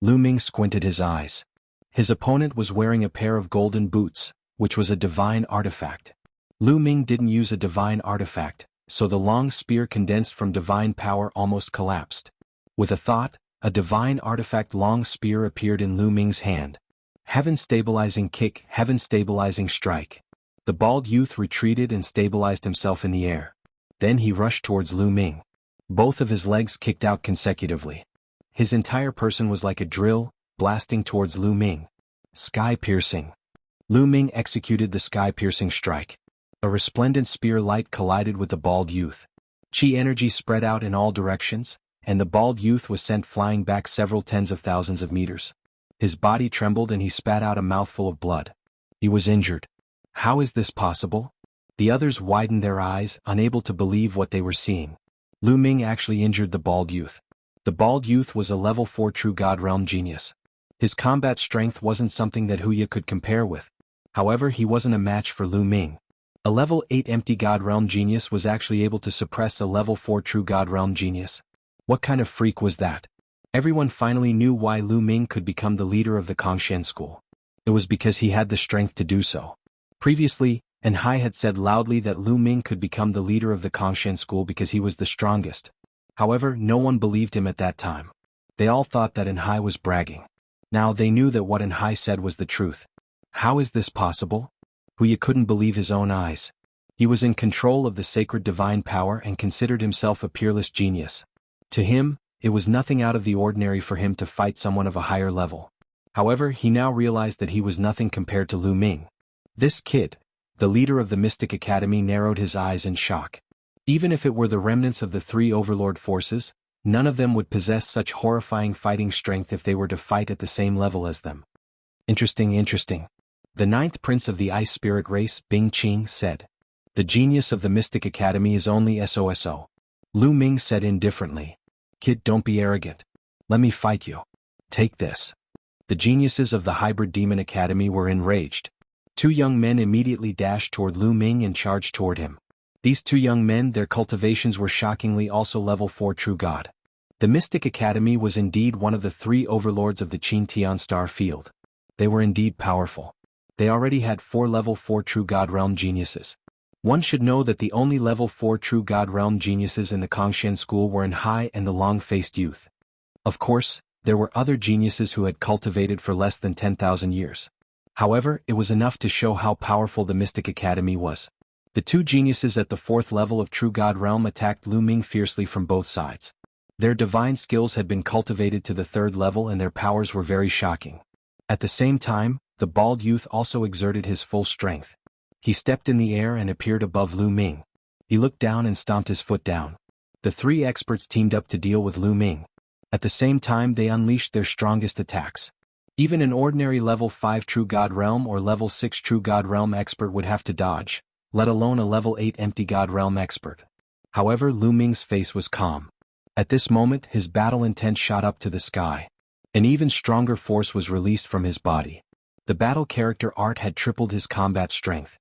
Lu Ming squinted his eyes. His opponent was wearing a pair of golden boots, which was a divine artifact. Lu Ming didn't use a divine artifact, so the long spear condensed from divine power almost collapsed. With a thought, a divine artifact long spear appeared in Lu Ming's hand. Heaven stabilizing kick, heaven stabilizing strike. The bald youth retreated and stabilized himself in the air. Then he rushed towards Lu Ming. Both of his legs kicked out consecutively. His entire person was like a drill, blasting towards Lu Ming. Sky-piercing. Lu Ming executed the sky-piercing strike. A resplendent spear light collided with the bald youth. Chi energy spread out in all directions, and the bald youth was sent flying back several tens of thousands of meters. His body trembled and he spat out a mouthful of blood. He was injured. How is this possible? The others widened their eyes, unable to believe what they were seeing. Lu Ming actually injured the bald youth. The bald youth was a level 4 true God realm genius. His combat strength wasn't something that Huya could compare with. However, he wasn't a match for Lu Ming. A level 8 empty God realm genius was actually able to suppress a level 4 true God realm genius. What kind of freak was that? Everyone finally knew why Lu Ming could become the leader of the Kongshan school. It was because he had the strength to do so. Previously, Enhai had said loudly that Lu Ming could become the leader of the Kongshan school because he was the strongest. However, no one believed him at that time. They all thought that Enhai was bragging. Now they knew that what Enhai said was the truth. How is this possible? Huya couldn't believe his own eyes. He was in control of the sacred divine power and considered himself a peerless genius. To him, it was nothing out of the ordinary for him to fight someone of a higher level. However, he now realized that he was nothing compared to Lu Ming. This kid, the leader of the Mystic Academy, narrowed his eyes in shock. Even if it were the remnants of the three overlord forces, none of them would possess such horrifying fighting strength if they were to fight at the same level as them. Interesting. The ninth prince of the ice spirit race, Bing Qing, said. The genius of the Mystic Academy is only SOSO. Lu Ming said indifferently. Kid, don't be arrogant. Let me fight you. Take this. The geniuses of the Hybrid Demon Academy were enraged. Two young men immediately dashed toward Lu Ming and charged toward him. These two young men, their cultivations were shockingly also level 4 true god. The Mystic Academy was indeed one of the three overlords of the Qin Tian star field. They were indeed powerful. They already had 4 level 4 true god realm geniuses. One should know that the only level 4 true god realm geniuses in the Kongshan school were Enhai and the long-faced youth. Of course, there were other geniuses who had cultivated for less than 10,000 years. However, it was enough to show how powerful the Mystic Academy was. The two geniuses at the 4th level of True God Realm attacked Lu Ming fiercely from both sides. Their divine skills had been cultivated to the 3rd level and their powers were very shocking. At the same time, the bald youth also exerted his full strength. He stepped in the air and appeared above Lu Ming. He looked down and stomped his foot down. The three experts teamed up to deal with Lu Ming. At the same time, they unleashed their strongest attacks. Even an ordinary level 5 True God Realm or level 6 True God Realm expert would have to dodge, let alone a level 8 Empty God Realm expert. However, Lu Ming's face was calm. At this moment, his battle intent shot up to the sky. An even stronger force was released from his body. The battle character art had tripled his combat strength.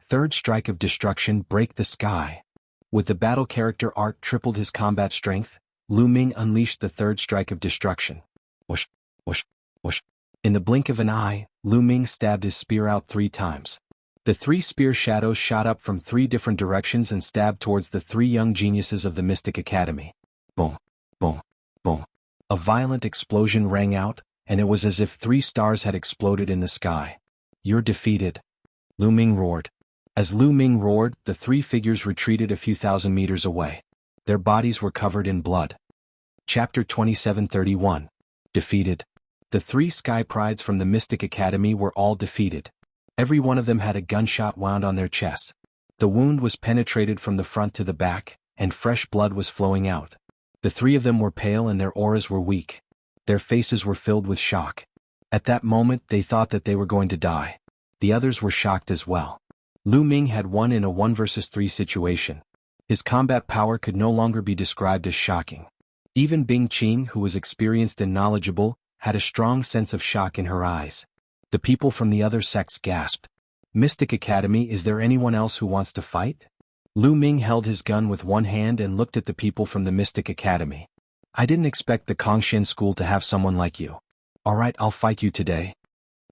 Third strike of destruction, break the sky. With the battle character art tripled his combat strength, Lu Ming unleashed the third strike of destruction. Whoosh, whoosh, whoosh. In the blink of an eye, Lu Ming stabbed his spear out 3 times. The 3 spear shadows shot up from 3 different directions and stabbed towards the 3 young geniuses of the Mystic Academy. Boom, boom, boom. A violent explosion rang out, and it was as if 3 stars had exploded in the sky. You're defeated. Lu Ming roared. As Lu Ming roared, the 3 figures retreated a few thousand meters away. Their bodies were covered in blood. Chapter 2731. Defeated. The 3 Sky Prides from the Mystic Academy were all defeated. Every one of them had a gunshot wound on their chest. The wound was penetrated from the front to the back, and fresh blood was flowing out. The 3 of them were pale and their auras were weak. Their faces were filled with shock. At that moment they thought that they were going to die. The others were shocked as well. Lu Ming had won in a 1 versus 3 situation. His combat power could no longer be described as shocking. Even Bing Qing, who was experienced and knowledgeable, had a strong sense of shock in her eyes. The people from the other sects gasped. Mystic Academy, is there anyone else who wants to fight? Lu Ming held his gun with one hand and looked at the people from the Mystic Academy. I didn't expect the Kongshan school to have someone like you. Alright, I'll fight you today.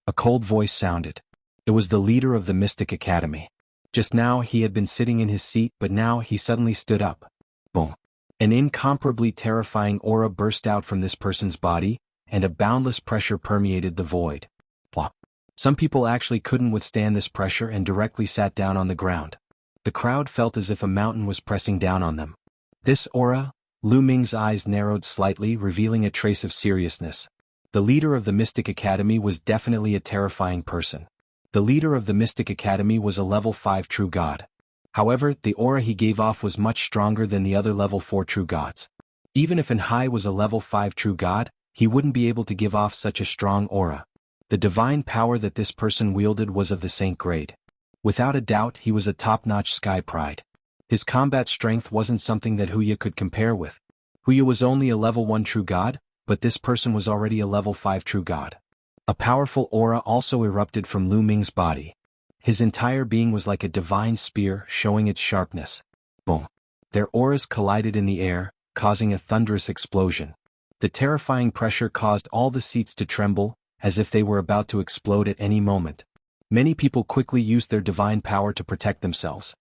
A cold voice sounded. It was the leader of the Mystic Academy. Just now he had been sitting in his seat, but now he suddenly stood up. Boom. An incomparably terrifying aura burst out from this person's body, and a boundless pressure permeated the void. Plop. Some people actually couldn't withstand this pressure and directly sat down on the ground. The crowd felt as if a mountain was pressing down on them. This aura? Lu Ming's eyes narrowed slightly, revealing a trace of seriousness. The leader of the Mystic Academy was definitely a terrifying person. The leader of the Mystic Academy was a level 5 true god. However, the aura he gave off was much stronger than the other level 4 true gods. Even if Hai was a level 5 true god, he wouldn't be able to give off such a strong aura. The divine power that this person wielded was of the saint grade. Without a doubt, he was a top-notch sky pride. His combat strength wasn't something that Huya could compare with. Huya was only a level 1 true god, but this person was already a level 5 true god. A powerful aura also erupted from Lu Ming's body. His entire being was like a divine spear, showing its sharpness. Boom. Their auras collided in the air, causing a thunderous explosion. The terrifying pressure caused all the seats to tremble, as if they were about to explode at any moment. Many people quickly used their divine power to protect themselves.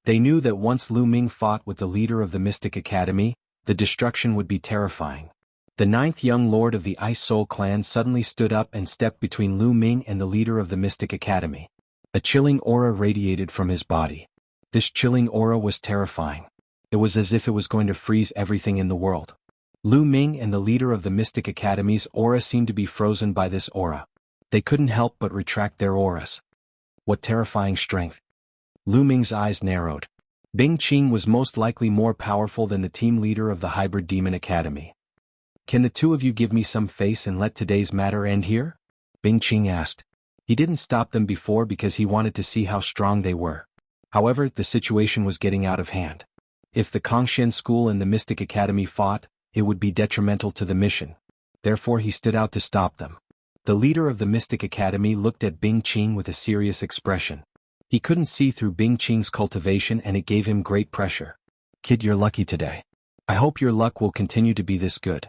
They knew that once Lu Ming fought with the leader of the Mystic Academy, the destruction would be terrifying. The 9th young lord of the Ice Soul clan suddenly stood up and stepped between Lu Ming and the leader of the Mystic Academy. A chilling aura radiated from his body. This chilling aura was terrifying. It was as if it was going to freeze everything in the world. Lu Ming and the leader of the Mystic Academy's aura seemed to be frozen by this aura. They couldn't help but retract their auras. What terrifying strength! Lu Ming's eyes narrowed. Bing Qing was most likely more powerful than the team leader of the Hybrid Demon Academy. Can the two of you give me some face and let today's matter end here? Bing Qing asked. He didn't stop them before because he wanted to see how strong they were. However, the situation was getting out of hand. If the Kongshan School and the Mystic Academy fought, it would be detrimental to the mission. Therefore he stood out to stop them. The leader of the Mystic Academy looked at Bing Qing with a serious expression. He couldn't see through Bing Qing's cultivation and it gave him great pressure. Kid, you're lucky today. I hope your luck will continue to be this good.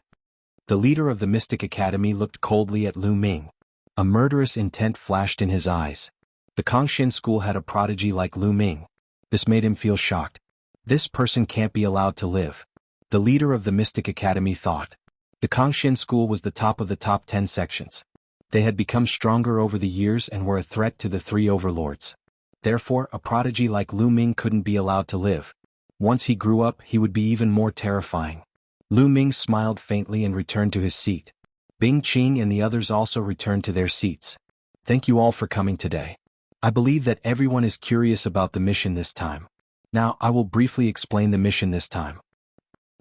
The leader of the Mystic Academy looked coldly at Lu Ming. A murderous intent flashed in his eyes. The Kongshan School had a prodigy like Lu Ming. This made him feel shocked. This person can't be allowed to live. The leader of the Mystic Academy thought. The Kongshan School was the top of the top 10 sections. They had become stronger over the years and were a threat to the 3 overlords. Therefore, a prodigy like Lu Ming couldn't be allowed to live. Once he grew up, he would be even more terrifying. Lu Ming smiled faintly and returned to his seat. Bing Qing and the others also returned to their seats. Thank you all for coming today. I believe that everyone is curious about the mission this time. Now, I will briefly explain the mission this time.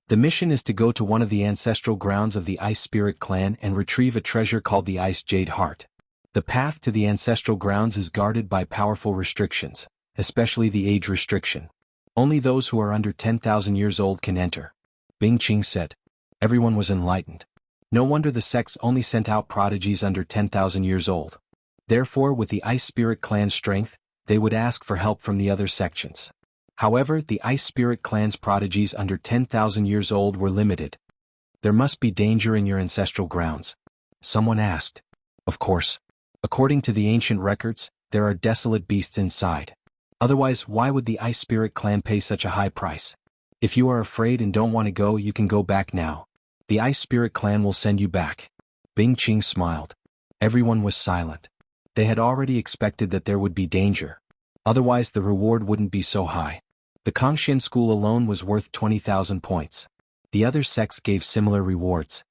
The mission is to go to one of the ancestral grounds of the Ice Spirit clan and retrieve a treasure called the Ice Jade Heart. The path to the ancestral grounds is guarded by powerful restrictions, especially the age restriction. Only those who are under 10,000 years old can enter. Bing Qing said. Everyone was enlightened. No wonder the sects only sent out prodigies under 10,000 years old. Therefore, with the Ice Spirit clan's strength, they would ask for help from the other sections. However, the Ice Spirit clan's prodigies under 10,000 years old were limited. There must be danger in your ancestral grounds. Someone asked. Of course. According to the ancient records, there are desolate beasts inside. Otherwise, why would the Ice Spirit clan pay such a high price? If you are afraid and don't want to go, you can go back now. The Ice Spirit clan will send you back. Bing Qing smiled. Everyone was silent. They had already expected that there would be danger. Otherwise the reward wouldn't be so high. The Kongshan School alone was worth 20,000 points. The other sects gave similar rewards.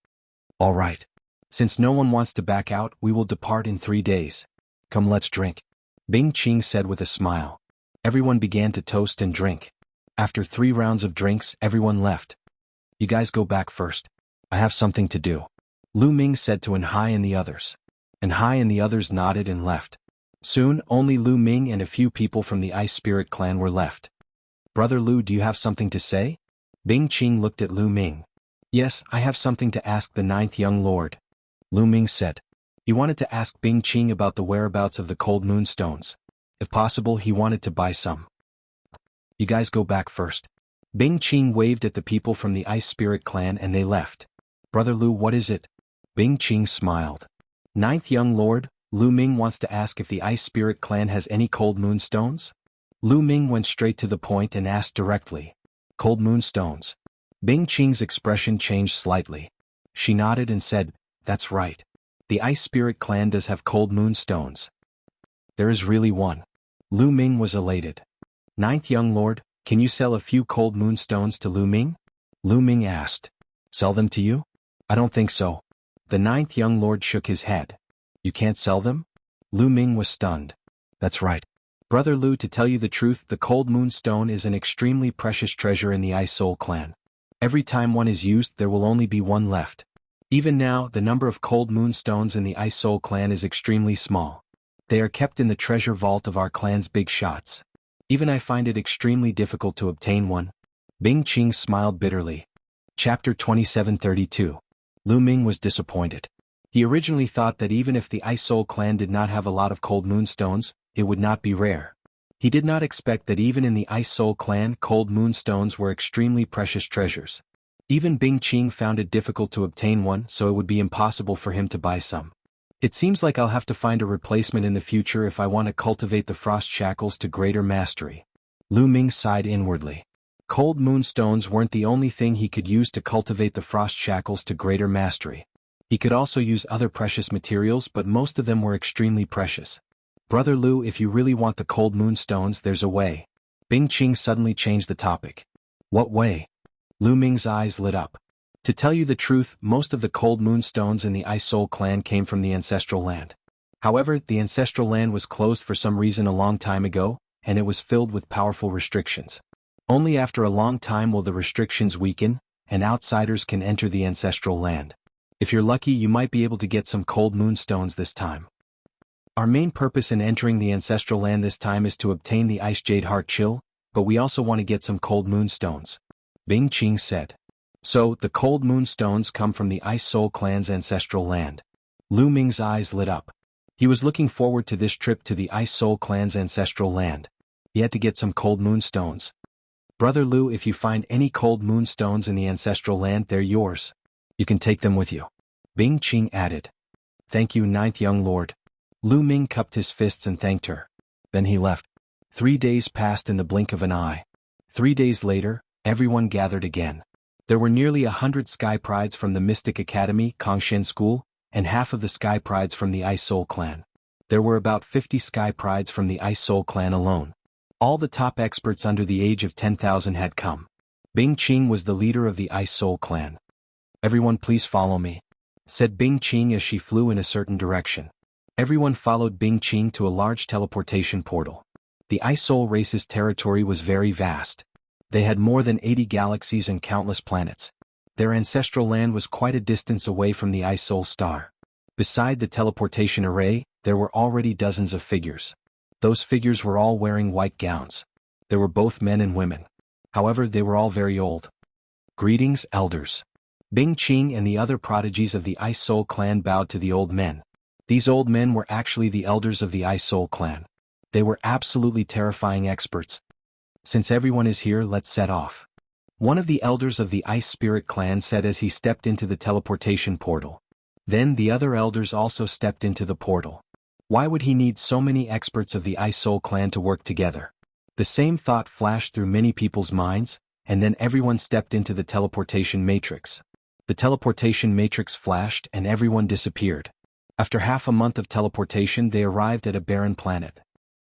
All right. Since no one wants to back out, we will depart in 3 days. Come, let's drink. Bing Qing said with a smile. Everyone began to toast and drink. After 3 rounds of drinks, everyone left. You guys go back first. I have something to do. Lu Ming said to Hai and the others. Hai and the others nodded and left. Soon, only Lu Ming and a few people from the Ice Spirit clan were left. Brother Lu, do you have something to say? Bing Qing looked at Lu Ming. Yes, I have something to ask the ninth young lord. Lu Ming said. He wanted to ask Bing Qing about the whereabouts of the cold moonstones. If possible, he wanted to buy some. You guys go back first. Bing Qing waved at the people from the Ice Spirit clan and they left. Brother Lu, what is it? Bing Qing smiled. Ninth young lord, Lu Ming wants to ask if the Ice Spirit clan has any cold moonstones? Lu Ming went straight to the point and asked directly. Cold moonstones. Bing Qing's expression changed slightly. She nodded and said, that's right. The Ice Spirit clan does have cold moonstones. There is really one. Lu Ming was elated. Ninth young lord, can you sell a few cold moonstones to Lu Ming? Lu Ming asked. Sell them to you? I don't think so. The ninth young lord shook his head. You can't sell them? Lu Ming was stunned. That's right. Brother Lu, to tell you the truth, the cold moonstone is an extremely precious treasure in the Ice Soul clan. Every time one is used, there will only be one left. Even now, the number of cold moonstones in the Ice Soul clan is extremely small. They are kept in the treasure vault of our clan's big shots. Even I find it extremely difficult to obtain one. Bing Qing smiled bitterly. Chapter 2732. Lu Ming was disappointed. He originally thought that even if the Ice Soul clan did not have a lot of cold moonstones, it would not be rare. He did not expect that even in the Ice Soul clan, cold moonstones were extremely precious treasures. Even Bing Qing found it difficult to obtain one, so it would be impossible for him to buy some. It seems like I'll have to find a replacement in the future if I want to cultivate the frost shackles to greater mastery. Lu Ming sighed inwardly. Cold moonstones weren't the only thing he could use to cultivate the frost shackles to greater mastery. He could also use other precious materials, but most of them were extremely precious. Brother Lu, if you really want the cold moonstones, there's a way. Bing Qing suddenly changed the topic. What way? Lu Ming's eyes lit up. To tell you the truth, most of the cold moonstones in the Ice Soul clan came from the ancestral land. However, the ancestral land was closed for some reason a long time ago, and it was filled with powerful restrictions. Only after a long time will the restrictions weaken, and outsiders can enter the ancestral land. If you're lucky, you might be able to get some cold moonstones this time. Our main purpose in entering the ancestral land this time is to obtain the Ice Jade Heart Chill, but we also want to get some cold moonstones. Bing Qing said. So, the cold moonstones come from the Ice Soul clan's ancestral land. Lu Ming's eyes lit up. He was looking forward to this trip to the Ice Soul clan's ancestral land. He had to get some cold moonstones. Brother Lu, if you find any cold moonstones in the ancestral land, they're yours. You can take them with you. Bing Qing added. Thank you, ninth young lord. Lu Ming cupped his fists and thanked her. Then he left. 3 days passed in the blink of an eye. 3 days later, everyone gathered again. There were nearly 100 Sky Prides from the Mystic Academy, Kongshen School, and half of the Sky Prides from the Ice Soul clan. There were about 50 Sky Prides from the Ice Soul clan alone. All the top experts under the age of 10,000 had come. Bing Qing was the leader of the Ice Soul clan. Everyone please follow me, said Bing Qing as she flew in a certain direction. Everyone followed Bing Qing to a large teleportation portal. The Ice Soul race's territory was very vast. They had more than 80 galaxies and countless planets. Their ancestral land was quite a distance away from the Ice Soul star. Beside the teleportation array, there were already dozens of figures. Those figures were all wearing white gowns. There were both men and women. However, they were all very old. Greetings, elders. Bing Qing and the other prodigies of the Ice Soul clan bowed to the old men. These old men were actually the elders of the Ice Soul clan. They were absolutely terrifying experts. Since everyone is here, let's set off. One of the elders of the Ice Spirit clan said as he stepped into the teleportation portal. Then the other elders also stepped into the portal. Why would he need so many experts of the Ice Soul clan to work together? The same thought flashed through many people's minds, and then everyone stepped into the teleportation matrix. The teleportation matrix flashed and everyone disappeared. After half a month of teleportation, they arrived at a barren planet.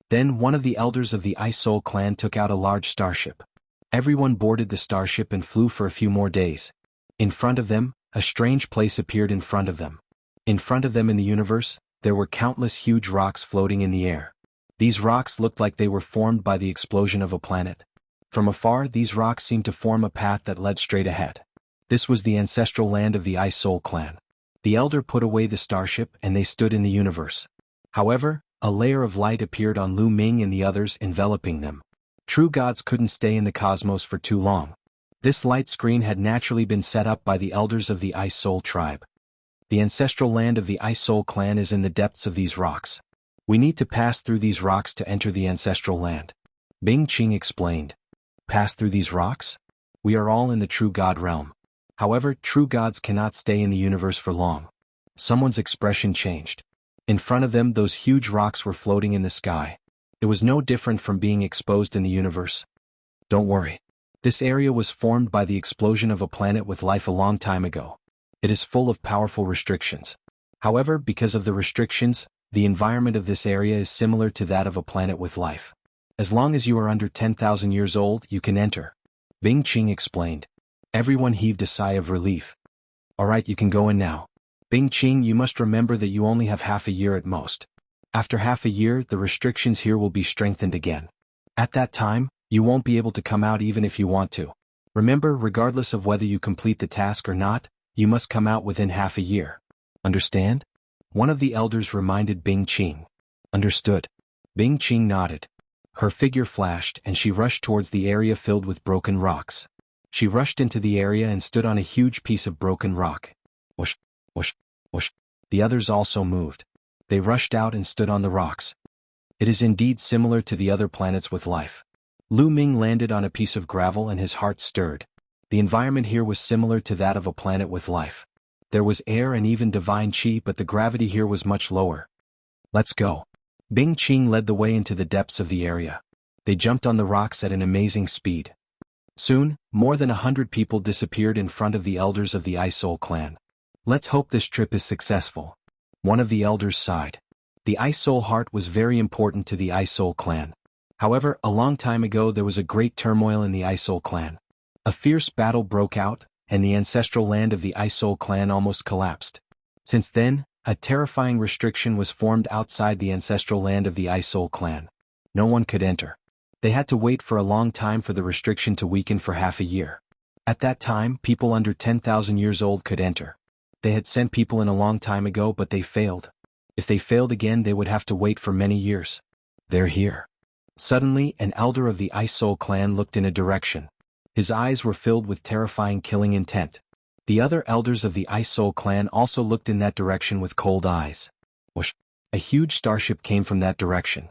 Then one of the elders of the Ice Soul clan took out a large starship. Everyone boarded the starship and flew for a few more days. In front of them, a strange place appeared in front of them. In front of them in the universe, there were countless huge rocks floating in the air. These rocks looked like they were formed by the explosion of a planet. From afar, these rocks seemed to form a path that led straight ahead. This was the ancestral land of the Ice Soul clan. The elder put away the starship and they stood in the universe. However, a layer of light appeared on Lu Ming and the others, enveloping them. True gods couldn't stay in the cosmos for too long. This light screen had naturally been set up by the elders of the Ice Soul tribe. The ancestral land of the Ice Soul clan is in the depths of these rocks. We need to pass through these rocks to enter the ancestral land. Bing Qing explained. Pass through these rocks? We are all in the true god realm. However, true gods cannot stay in the universe for long. Someone's expression changed. In front of them, those huge rocks were floating in the sky. It was no different from being exposed in the universe. Don't worry. This area was formed by the explosion of a planet with life a long time ago. It is full of powerful restrictions. However, because of the restrictions, the environment of this area is similar to that of a planet with life. As long as you are under 10,000 years old, you can enter. Bing Qing explained. Everyone heaved a sigh of relief. Alright, you can go in now. Bing Qing, you must remember that you only have half a year at most. After half a year, the restrictions here will be strengthened again. At that time, you won't be able to come out even if you want to. Remember, regardless of whether you complete the task or not, you must come out within half a year. Understand? One of the elders reminded Bing Qing. Understood. Bing Qing nodded. Her figure flashed and she rushed towards the area filled with broken rocks. She rushed into the area and stood on a huge piece of broken rock. Whoosh, whoosh, whoosh. The others also moved. They rushed out and stood on the rocks. It is indeed similar to the other planets with life. Lu Ming landed on a piece of gravel and his heart stirred. The environment here was similar to that of a planet with life. There was air and even divine qi, but the gravity here was much lower. Let's go. Bing Qing led the way into the depths of the area. They jumped on the rocks at an amazing speed. Soon, more than 100 people disappeared in front of the elders of the Ice Soul clan. Let's hope this trip is successful. One of the elders sighed. The Ice Soul heart was very important to the Ice Soul clan. However, a long time ago there was a great turmoil in the Ice Soul clan. A fierce battle broke out, and the ancestral land of the Ice Soul clan almost collapsed. Since then, a terrifying restriction was formed outside the ancestral land of the Ice Soul clan. No one could enter. They had to wait for a long time for the restriction to weaken for half a year. At that time, people under 10,000 years old could enter. They had sent people in a long time ago, but they failed. If they failed again, they would have to wait for many years. They're here. Suddenly, an elder of the Ice Soul clan looked in a direction. His eyes were filled with terrifying killing intent. The other elders of the Ice Soul clan also looked in that direction with cold eyes. Whoosh! A huge starship came from that direction.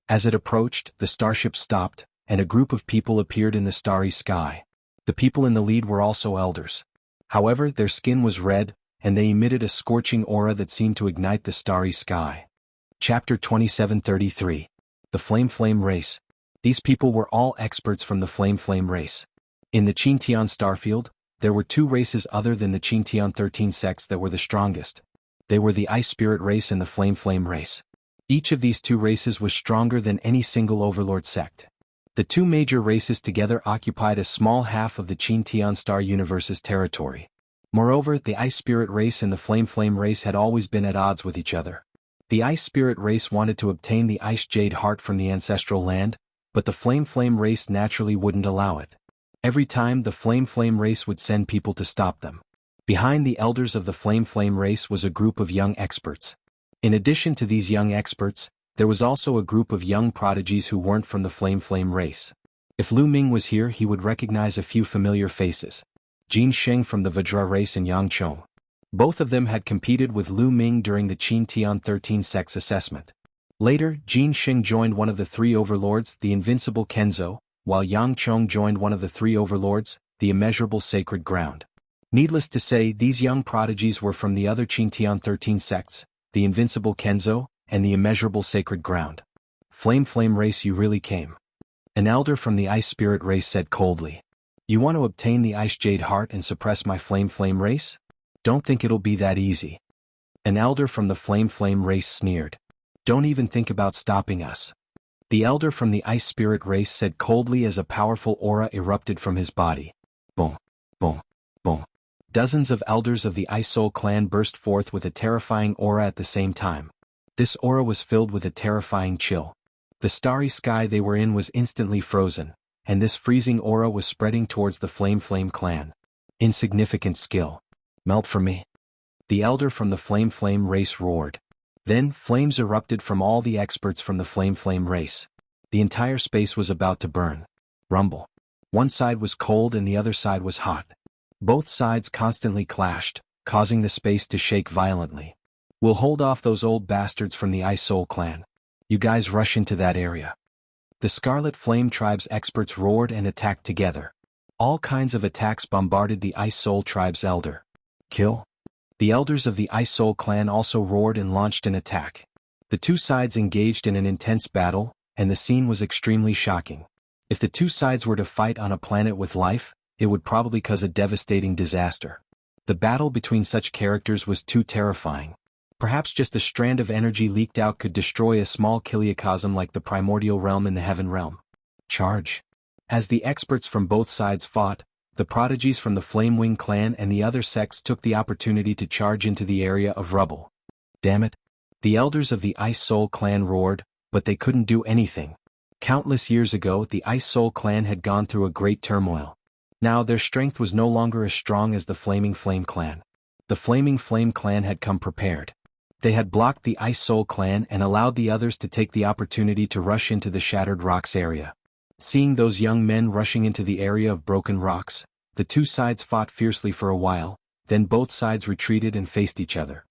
As it approached, the starship stopped, and a group of people appeared in the starry sky. The people in the lead were also elders. However, their skin was red, and they emitted a scorching aura that seemed to ignite the starry sky. Chapter 2733. The Flame Race. These people were all experts from the Flame race. In the Qintian starfield, there were two races other than the Qintian 13 sects that were the strongest. They were the Ice Spirit race and the Flame race. Each of these two races was stronger than any single overlord sect. The two major races together occupied a small half of the Qintian star universe's territory. Moreover, the Ice Spirit race and the Flame race had always been at odds with each other. The Ice Spirit race wanted to obtain the Ice Jade Heart from the ancestral land, but the Flame race naturally wouldn't allow it. Every time the Flame race would send people to stop them. Behind the elders of the Flame race was a group of young experts. In addition to these young experts, there was also a group of young prodigies who weren't from the Flame race. If Lu Ming was here, he would recognize a few familiar faces. Jin Sheng from the Vajra race and Yang Chong. Both of them had competed with Lu Ming during the Qintian 13 sects assessment. Later, Jin Sheng joined one of the three overlords, the Invincible Kenzo, while Yang Chong joined one of the three overlords, the Immeasurable Sacred Ground. Needless to say, these young prodigies were from the other Qintian 13 sects, the Invincible Kenzo, and the Immeasurable Sacred Ground. Flame race, you really came. An elder from the Ice Spirit race said coldly. You want to obtain the Ice Jade Heart and suppress my Flame race? Don't think it'll be that easy. An elder from the Flame race sneered. Don't even think about stopping us. The elder from the Ice Spirit race said coldly as a powerful aura erupted from his body. Boom, boom, boom. Dozens of elders of the Ice Soul clan burst forth with a terrifying aura at the same time. This aura was filled with a terrifying chill. The starry sky they were in was instantly frozen, and this freezing aura was spreading towards the Flame clan. Insignificant skill. Melt for me. The elder from the Flame race roared. Then, flames erupted from all the experts from the Flame race. The entire space was about to burn. Rumble. One side was cold and the other side was hot. Both sides constantly clashed, causing the space to shake violently. We'll hold off those old bastards from the Ice Soul clan. You guys rush into that area. The Scarlet Flame Tribe's experts roared and attacked together. All kinds of attacks bombarded the Ice Soul Tribe's elder. Kill. The elders of the Ice Soul clan also roared and launched an attack. The two sides engaged in an intense battle, and the scene was extremely shocking. If the two sides were to fight on a planet with life, it would probably cause a devastating disaster. The battle between such characters was too terrifying. Perhaps just a strand of energy leaked out could destroy a small kiliocosm like the Primordial realm in the Heaven realm. Charge. As the experts from both sides fought, the prodigies from the Flamewing clan and the other sects took the opportunity to charge into the area of rubble. Damn it. The elders of the Ice Soul clan roared, but they couldn't do anything. Countless years ago, the Ice Soul clan had gone through a great turmoil. Now their strength was no longer as strong as the Flaming Flame clan. The Flaming Flame clan had come prepared. They had blocked the Ice Soul clan and allowed the others to take the opportunity to rush into the Shattered Rocks area. Seeing those young men rushing into the area of broken rocks, the two sides fought fiercely for a while, then both sides retreated and faced each other.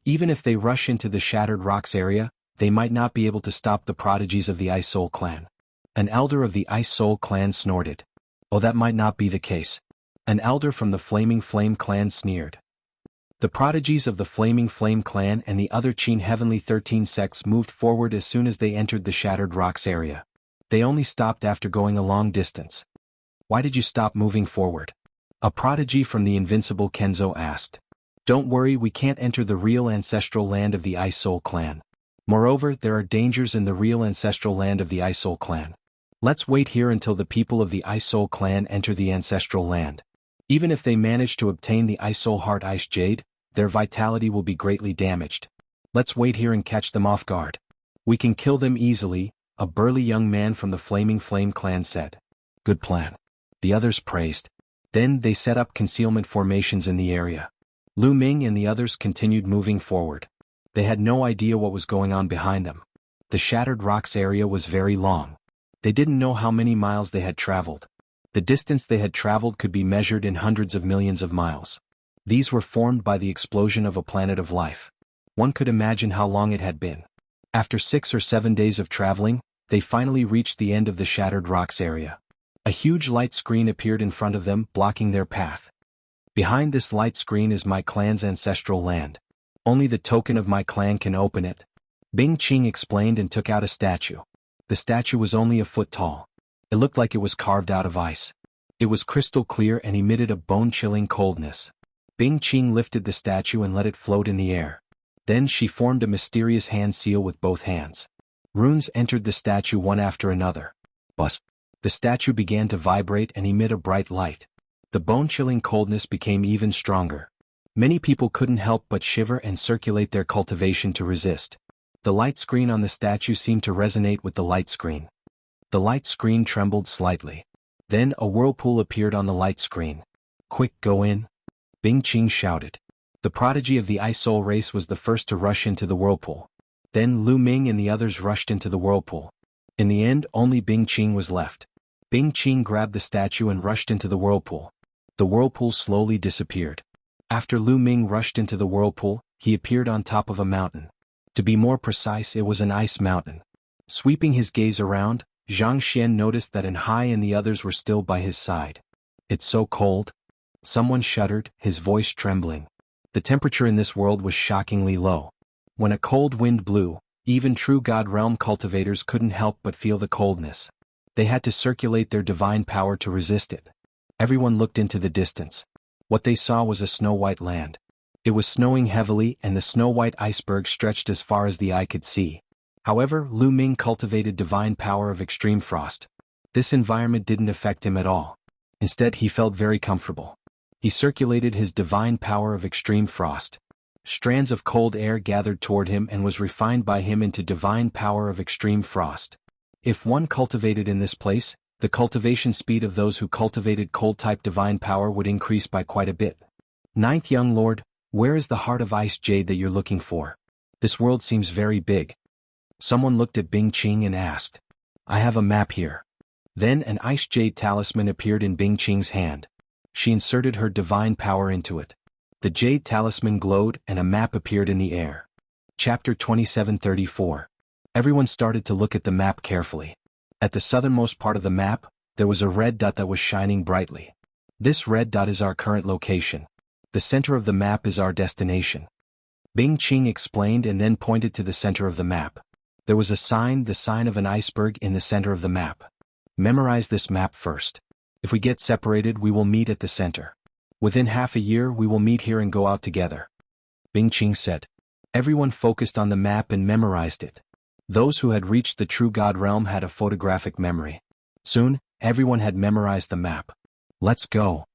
Even if they rush into the Shattered Rocks area, they might not be able to stop the prodigies of the Ice Soul clan. An elder of the Ice Soul clan snorted. Oh, that might not be the case. An elder from the Flaming Flame clan sneered. The prodigies of the Flaming Flame clan and the other Qin Heavenly 13 sects moved forward as soon as they entered the Shattered Rocks area. They only stopped after going a long distance. Why did you stop moving forward? A prodigy from the Invincible Kenzo asked. Don't worry, we can't enter the real ancestral land of the Ice Soul clan. Moreover, there are dangers in the real ancestral land of the Ice Soul clan. Let's wait here until the people of the Ice Soul clan enter the ancestral land. Even if they manage to obtain the Ice Soul Heart Ice Jade, their vitality will be greatly damaged. Let's wait here and catch them off guard. We can kill them easily, a burly young man from the Flaming Flame clan said. Good plan. The others praised. Then they set up concealment formations in the area. Lu Ming and the others continued moving forward. They had no idea what was going on behind them. The Shattered Rocks area was very long. They didn't know how many miles they had traveled. The distance they had traveled could be measured in hundreds of millions of miles. These were formed by the explosion of a planet of life. One could imagine how long it had been. After 6 or 7 days of traveling, they finally reached the end of the Shattered Rocks area. A huge light screen appeared in front of them, blocking their path. Behind this light screen is my clan's ancestral land. Only the token of my clan can open it. Bing Qing explained and took out a statue. The statue was only a foot tall. It looked like it was carved out of ice. It was crystal clear and emitted a bone-chilling coldness. Bing Qing lifted the statue and let it float in the air. Then she formed a mysterious hand seal with both hands. Runes entered the statue one after another. Buzz. The statue began to vibrate and emit a bright light. The bone-chilling coldness became even stronger. Many people couldn't help but shiver and circulate their cultivation to resist. The light screen on the statue seemed to resonate with the light screen. The light screen trembled slightly. Then a whirlpool appeared on the light screen. Quick, go in. Bing Qing shouted. The prodigy of the Ice Soul race was the first to rush into the whirlpool. Then Lu Ming and the others rushed into the whirlpool. In the end, only Bing Qing was left. Bing Qing grabbed the statue and rushed into the whirlpool. The whirlpool slowly disappeared. After Lu Ming rushed into the whirlpool, he appeared on top of a mountain. To be more precise, it was an ice mountain. Sweeping his gaze around, Zhang Xian noticed that Hai and the others were still by his side. It's so cold. Someone shuddered, his voice trembling. The temperature in this world was shockingly low. When a cold wind blew, even true God Realm cultivators couldn't help but feel the coldness. They had to circulate their divine power to resist it. Everyone looked into the distance. What they saw was a snow-white land. It was snowing heavily and the snow-white iceberg stretched as far as the eye could see. However, Lu Ming cultivated divine power of extreme frost. This environment didn't affect him at all. Instead, he felt very comfortable. He circulated his divine power of extreme frost. Strands of cold air gathered toward him and was refined by him into divine power of extreme frost. If one cultivated in this place, the cultivation speed of those who cultivated cold-type divine power would increase by quite a bit. Ninth Young Lord, Where is the heart of ice jade that you're looking for? This world seems very big. Someone looked at Bing Qing and asked. I have a map here. Then an ice jade talisman appeared in Bing Qing's hand. She inserted her divine power into it. The jade talisman glowed and a map appeared in the air. Chapter 2734. Everyone started to look at the map carefully. At the southernmost part of the map, there was a red dot that was shining brightly. This red dot is our current location. The center of the map is our destination. Bing Qing explained and then pointed to the center of the map. There was a sign, the sign of an iceberg in the center of the map. Memorize this map first. If we get separated, we will meet at the center. Within half a year, we will meet here and go out together. Bing Qing said. Everyone focused on the map and memorized it. Those who had reached the true God realm had a photographic memory. Soon, everyone had memorized the map. Let's go.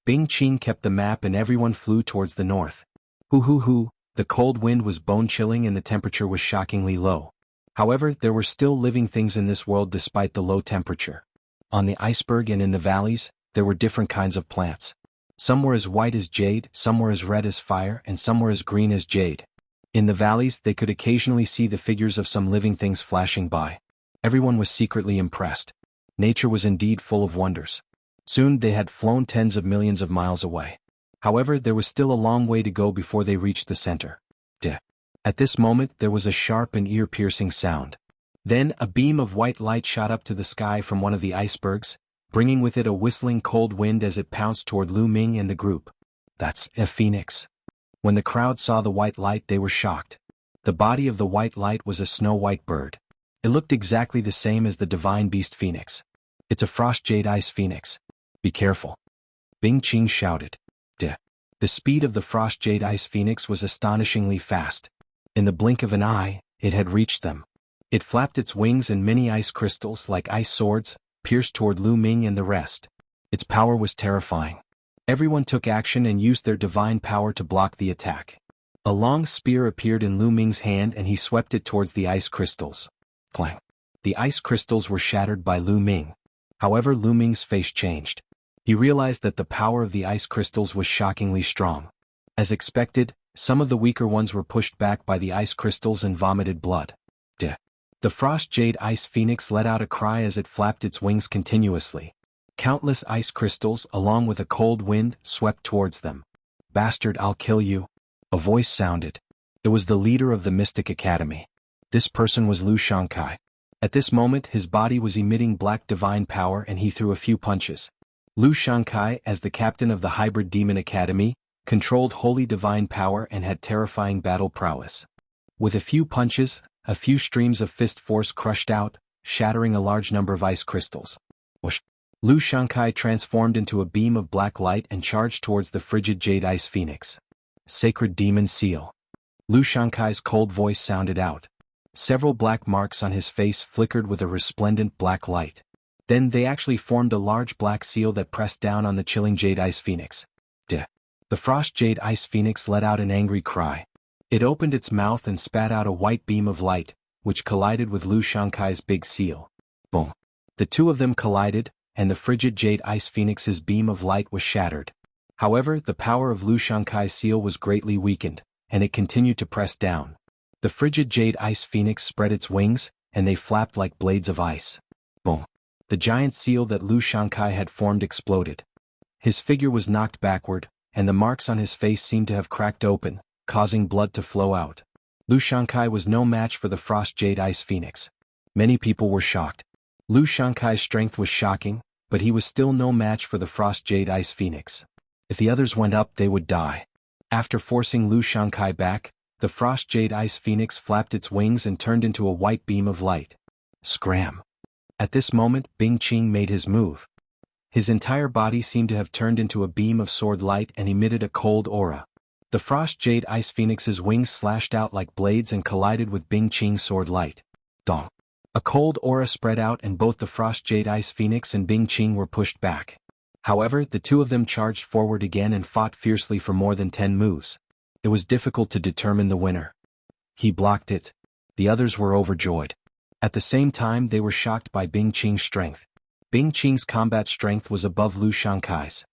Bing Qing kept the map and everyone flew towards the north. Hoo, the cold wind was bone-chilling and the temperature was shockingly low. However, there were still living things in this world despite the low temperature. On the iceberg and in the valleys, there were different kinds of plants. Some were as white as jade, some were as red as fire, and some were as green as jade. In the valleys, they could occasionally see the figures of some living things flashing by. Everyone was secretly impressed. Nature was indeed full of wonders. Soon they had flown tens of millions of miles away. However, there was still a long way to go before they reached the center. At this moment, there was a sharp and ear-piercing sound. Then, a beam of white light shot up to the sky from one of the icebergs, bringing with it a whistling cold wind as it pounced toward Lu Ming and the group. That's a phoenix. When the crowd saw the white light, they were shocked. The body of the white light was a snow-white bird. It looked exactly the same as the divine beast phoenix. It's a frost jade ice phoenix. Be careful. Bing Qing shouted. The speed of the frost jade ice phoenix was astonishingly fast. In the blink of an eye, it had reached them. It flapped its wings and many ice crystals like ice swords pierced toward Lu Ming and the rest. Its power was terrifying. Everyone took action and used their divine power to block the attack. A long spear appeared in Lu Ming's hand and he swept it towards the ice crystals. Clang. The ice crystals were shattered by Lu Ming. However, Lu Ming's face changed. He realized that the power of the ice crystals was shockingly strong. As expected, some of the weaker ones were pushed back by the ice crystals and vomited blood. The frost jade ice phoenix let out a cry as it flapped its wings continuously. Countless ice crystals, along with a cold wind, swept towards them. Bastard, I'll kill you. A voice sounded. It was the leader of the Mystic Academy. This person was Lu Shankai. At this moment, his body was emitting black divine power and he threw a few punches. Lu Shankai, as the captain of the Hybrid Demon Academy, controlled holy divine power and had terrifying battle prowess. With a few punches, a few streams of fist force crushed out, shattering a large number of ice crystals. Whoosh! Lu Shankai transformed into a beam of black light and charged towards the frigid jade ice phoenix. Sacred Demon Seal. Lu Shankai's cold voice sounded out. Several black marks on his face flickered with a resplendent black light. Then they actually formed a large black seal that pressed down on the chilling jade ice phoenix. The frost jade ice phoenix let out an angry cry. It opened its mouth and spat out a white beam of light, which collided with Lu Shankai's big seal. Boom. The two of them collided, and the frigid jade ice phoenix's beam of light was shattered. However, the power of Lu Shankai's seal was greatly weakened, and it continued to press down. The frigid jade ice phoenix spread its wings, and they flapped like blades of ice. Boom. The giant seal that Lu Shankai had formed exploded. His figure was knocked backward, and the marks on his face seemed to have cracked open, causing blood to flow out. Lu Shankai was no match for the frost jade ice phoenix. Many people were shocked. Lu Shankai's strength was shocking, but he was still no match for the frost jade ice phoenix. If the others went up, they would die. After forcing Lu Shankai back, the frost jade ice phoenix flapped its wings and turned into a white beam of light. Scram! At this moment, Bing Qing made his move. His entire body seemed to have turned into a beam of sword light and emitted a cold aura. The frost jade ice phoenix's wings slashed out like blades and collided with Bing Qing's sword light. Dong! A cold aura spread out and both the frost jade ice phoenix and Bing Qing were pushed back. However, the two of them charged forward again and fought fiercely for more than 10 moves. It was difficult to determine the winner. He blocked it. The others were overjoyed. At the same time, they were shocked by Bing Qing's strength. Bing Qing's combat strength was above Lu Shankai's.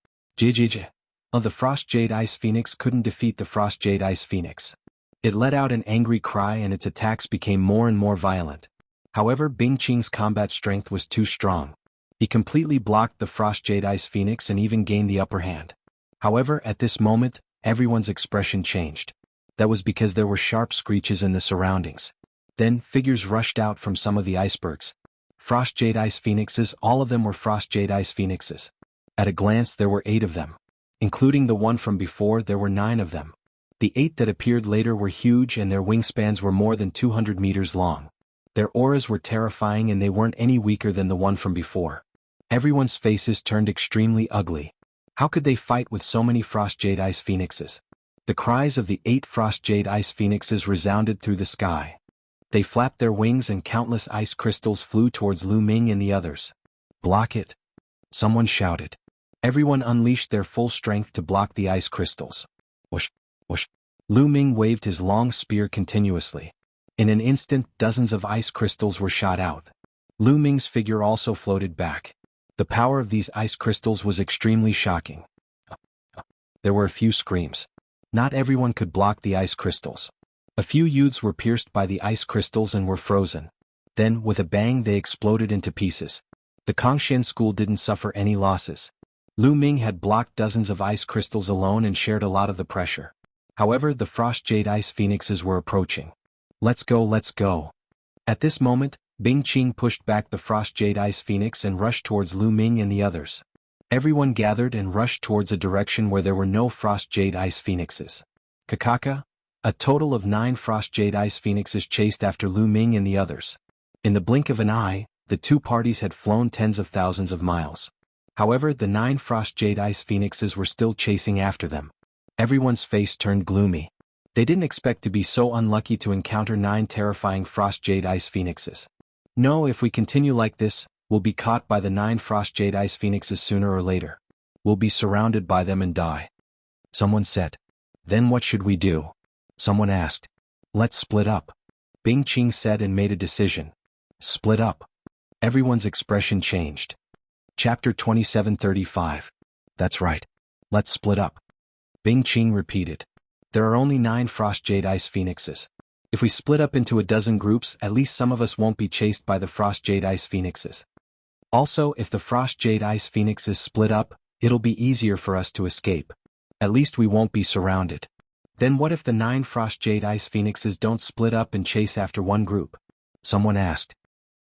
The Frost Jade Ice Phoenix couldn't defeat the Frost Jade Ice Phoenix. It let out an angry cry and its attacks became more and more violent. However, Bing Qing's combat strength was too strong. He completely blocked the Frost Jade Ice Phoenix and even gained the upper hand. However, at this moment, everyone's expression changed. That was because there were sharp screeches in the surroundings. Then, figures rushed out from some of the icebergs. Frost Jade Ice Phoenixes, all of them were Frost Jade Ice Phoenixes. At a glance there were 8 of them. Including the one from before, there were 9 of them. The 8 that appeared later were huge and their wingspans were more than 200 meters long. Their auras were terrifying and they weren't any weaker than the one from before. Everyone's faces turned extremely ugly. How could they fight with so many Frost Jade Ice Phoenixes? The cries of the 8 Frost Jade Ice Phoenixes resounded through the sky. They flapped their wings and countless ice crystals flew towards Lu Ming and the others. "Block it!" someone shouted. Everyone unleashed their full strength to block the ice crystals. Whoosh, whoosh. Lu Ming waved his long spear continuously. In an instant, dozens of ice crystals were shot out. Lu Ming's figure also floated back. The power of these ice crystals was extremely shocking. There were a few screams. Not everyone could block the ice crystals. A few youths were pierced by the ice crystals and were frozen. Then, with a bang, they exploded into pieces. The Kongshan school didn't suffer any losses. Lu Ming had blocked dozens of ice crystals alone and shared a lot of the pressure. However, the Frost Jade Ice Phoenixes were approaching. "Let's go, let's go." At this moment, Bing Qing pushed back the Frost Jade Ice Phoenix and rushed towards Lu Ming and the others. Everyone gathered and rushed towards a direction where there were no Frost Jade Ice Phoenixes. Kakaka? A total of 9 Frost Jade Ice Phoenixes chased after Lu Ming and the others. In the blink of an eye, the two parties had flown tens of thousands of miles. However, the 9 Frost Jade Ice Phoenixes were still chasing after them. Everyone's face turned gloomy. They didn't expect to be so unlucky to encounter 9 terrifying Frost Jade Ice Phoenixes. "No, if we continue like this, we'll be caught by the 9 Frost Jade Ice Phoenixes sooner or later. We'll be surrounded by them and die," someone said. "Then what should we do?" someone asked. "Let's split up," Bing Qing said and made a decision. Split up. Everyone's expression changed. Chapter 2735. That's right. Let's split up. Bing Qing repeated. There are only 9 Frost Jade Ice Phoenixes. If we split up into a dozen groups, at least some of us won't be chased by the Frost Jade Ice Phoenixes. Also, if the Frost Jade Ice Phoenixes split up, it'll be easier for us to escape. At least we won't be surrounded. Then what if the 9 Frost Jade Ice Phoenixes don't split up and chase after one group? Someone asked.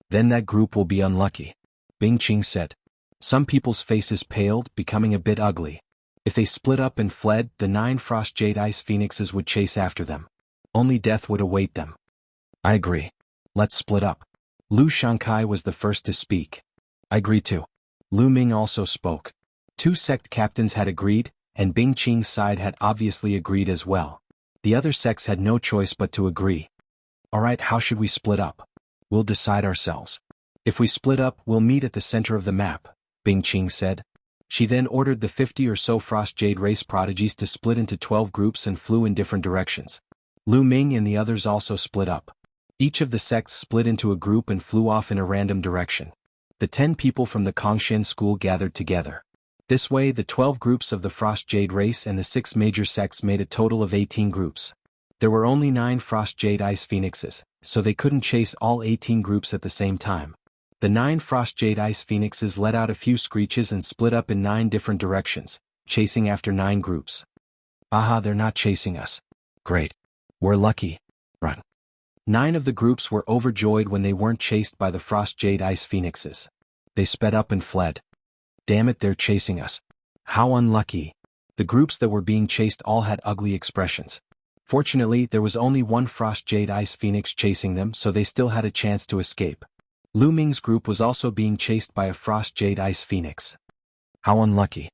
Then that group will be unlucky, Bing Qing said. Some people's faces paled, becoming a bit ugly. If they split up and fled, the 9 Frost Jade Ice Phoenixes would chase after them. Only death would await them. I agree. Let's split up. Lu Shankai was the first to speak. I agree too. Lu Ming also spoke. 2 sect captains had agreed, and Bing Qing's side had obviously agreed as well. The other sects had no choice but to agree. Alright, how should we split up? We'll decide ourselves. If we split up, we'll meet at the center of the map, Bing Qing said. She then ordered the 50 or so Frost Jade race prodigies to split into 12 groups and flew in different directions. Lu Ming and the others also split up. Each of the sects split into a group and flew off in a random direction. The 10 people from the Kongshan school gathered together. This way, the 12 groups of the Frost Jade race and the 6 major sects made a total of 18 groups. There were only 9 Frost Jade Ice Phoenixes, so they couldn't chase all 18 groups at the same time. The 9 Frost Jade Ice Phoenixes let out a few screeches and split up in 9 different directions, chasing after 9 groups. Aha, they're not chasing us. Great. We're lucky. Run. 9 of the groups were overjoyed when they weren't chased by the Frost Jade Ice Phoenixes. They sped up and fled. Damn it, they're chasing us. How unlucky. The groups that were being chased all had ugly expressions. Fortunately, there was only one Frost Jade Ice Phoenix chasing them, so they still had a chance to escape. Lu Ming's group was also being chased by a Frost Jade Ice Phoenix. How unlucky.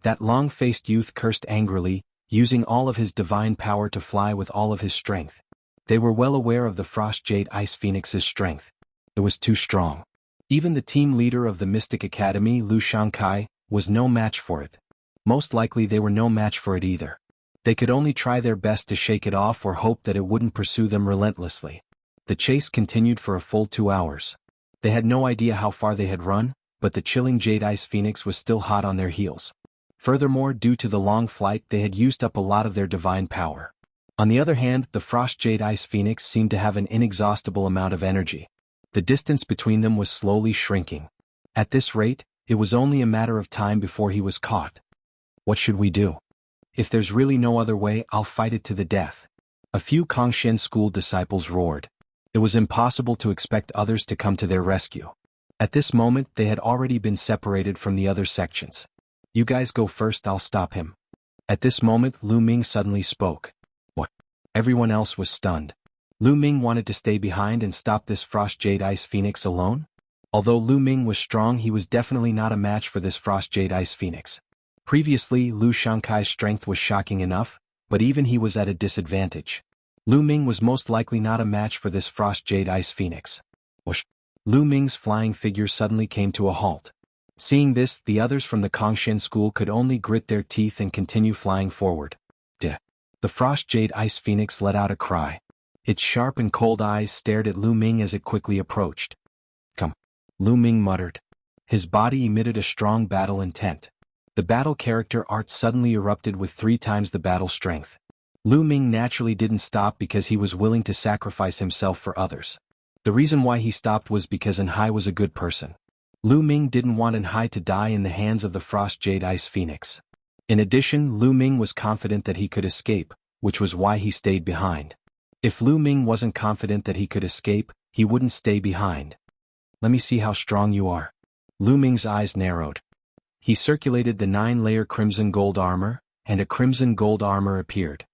That long-faced youth cursed angrily, using all of his divine power to fly with all of his strength. They were well aware of the Frost Jade Ice Phoenix's strength. It was too strong. Even the team leader of the Mystic Academy, Lu Shankai, was no match for it. Most likely they were no match for it either. They could only try their best to shake it off or hope that it wouldn't pursue them relentlessly. The chase continued for a full 2 hours. They had no idea how far they had run, but the chilling Jade Ice Phoenix was still hot on their heels. Furthermore, due to the long flight, they had used up a lot of their divine power. On the other hand, the Frost Jade Ice Phoenix seemed to have an inexhaustible amount of energy. The distance between them was slowly shrinking. At this rate, it was only a matter of time before he was caught. What should we do? If there's really no other way, I'll fight it to the death. A few Kongshan school disciples roared. It was impossible to expect others to come to their rescue. At this moment, they had already been separated from the other sections. You guys go first, I'll stop him. At this moment, Lu Ming suddenly spoke. What? Everyone else was stunned. Lu Ming wanted to stay behind and stop this Frost Jade Ice Phoenix alone? Although Lu Ming was strong, he was definitely not a match for this Frost Jade Ice Phoenix. Previously, Lu Shankai's strength was shocking enough, but even he was at a disadvantage. Lu Ming was most likely not a match for this Frost Jade Ice Phoenix. Whoosh! Lu Ming's flying figure suddenly came to a halt. Seeing this, the others from the Kongshan school could only grit their teeth and continue flying forward. The Frost Jade Ice Phoenix let out a cry. Its sharp and cold eyes stared at Lu Ming as it quickly approached. Come, Lu Ming muttered. His body emitted a strong battle intent. The battle character art suddenly erupted with 3 times the battle strength. Lu Ming naturally didn't stop because he was willing to sacrifice himself for others. The reason why he stopped was because Enhai was a good person. Lu Ming didn't want Enhai to die in the hands of the Frost Jade Ice Phoenix. In addition, Lu Ming was confident that he could escape, which was why he stayed behind. If Lu Ming wasn't confident that he could escape, he wouldn't stay behind. Let me see how strong you are. Lu Ming's eyes narrowed. He circulated the 9-layer crimson gold armor, and a crimson gold armor appeared.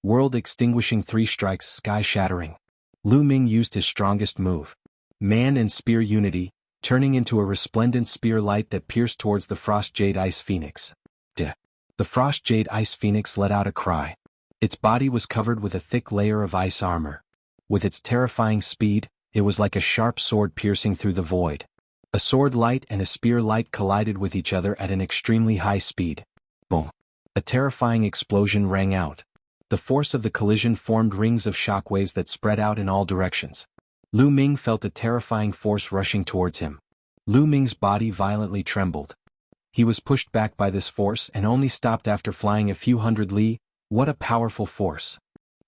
World extinguishing 3 strikes, sky shattering. Lu Ming used his strongest move. Man and spear unity, turning into a resplendent spear light that pierced towards the Frost Jade Ice Phoenix. The Frost Jade Ice Phoenix let out a cry. Its body was covered with a thick layer of ice armor. With its terrifying speed, it was like a sharp sword piercing through the void. A sword light and a spear light collided with each other at an extremely high speed. Boom! A terrifying explosion rang out. The force of the collision formed rings of shockwaves that spread out in all directions. Lu Ming felt a terrifying force rushing towards him. Lu Ming's body violently trembled. He was pushed back by this force and only stopped after flying a few hundred li. What a powerful force!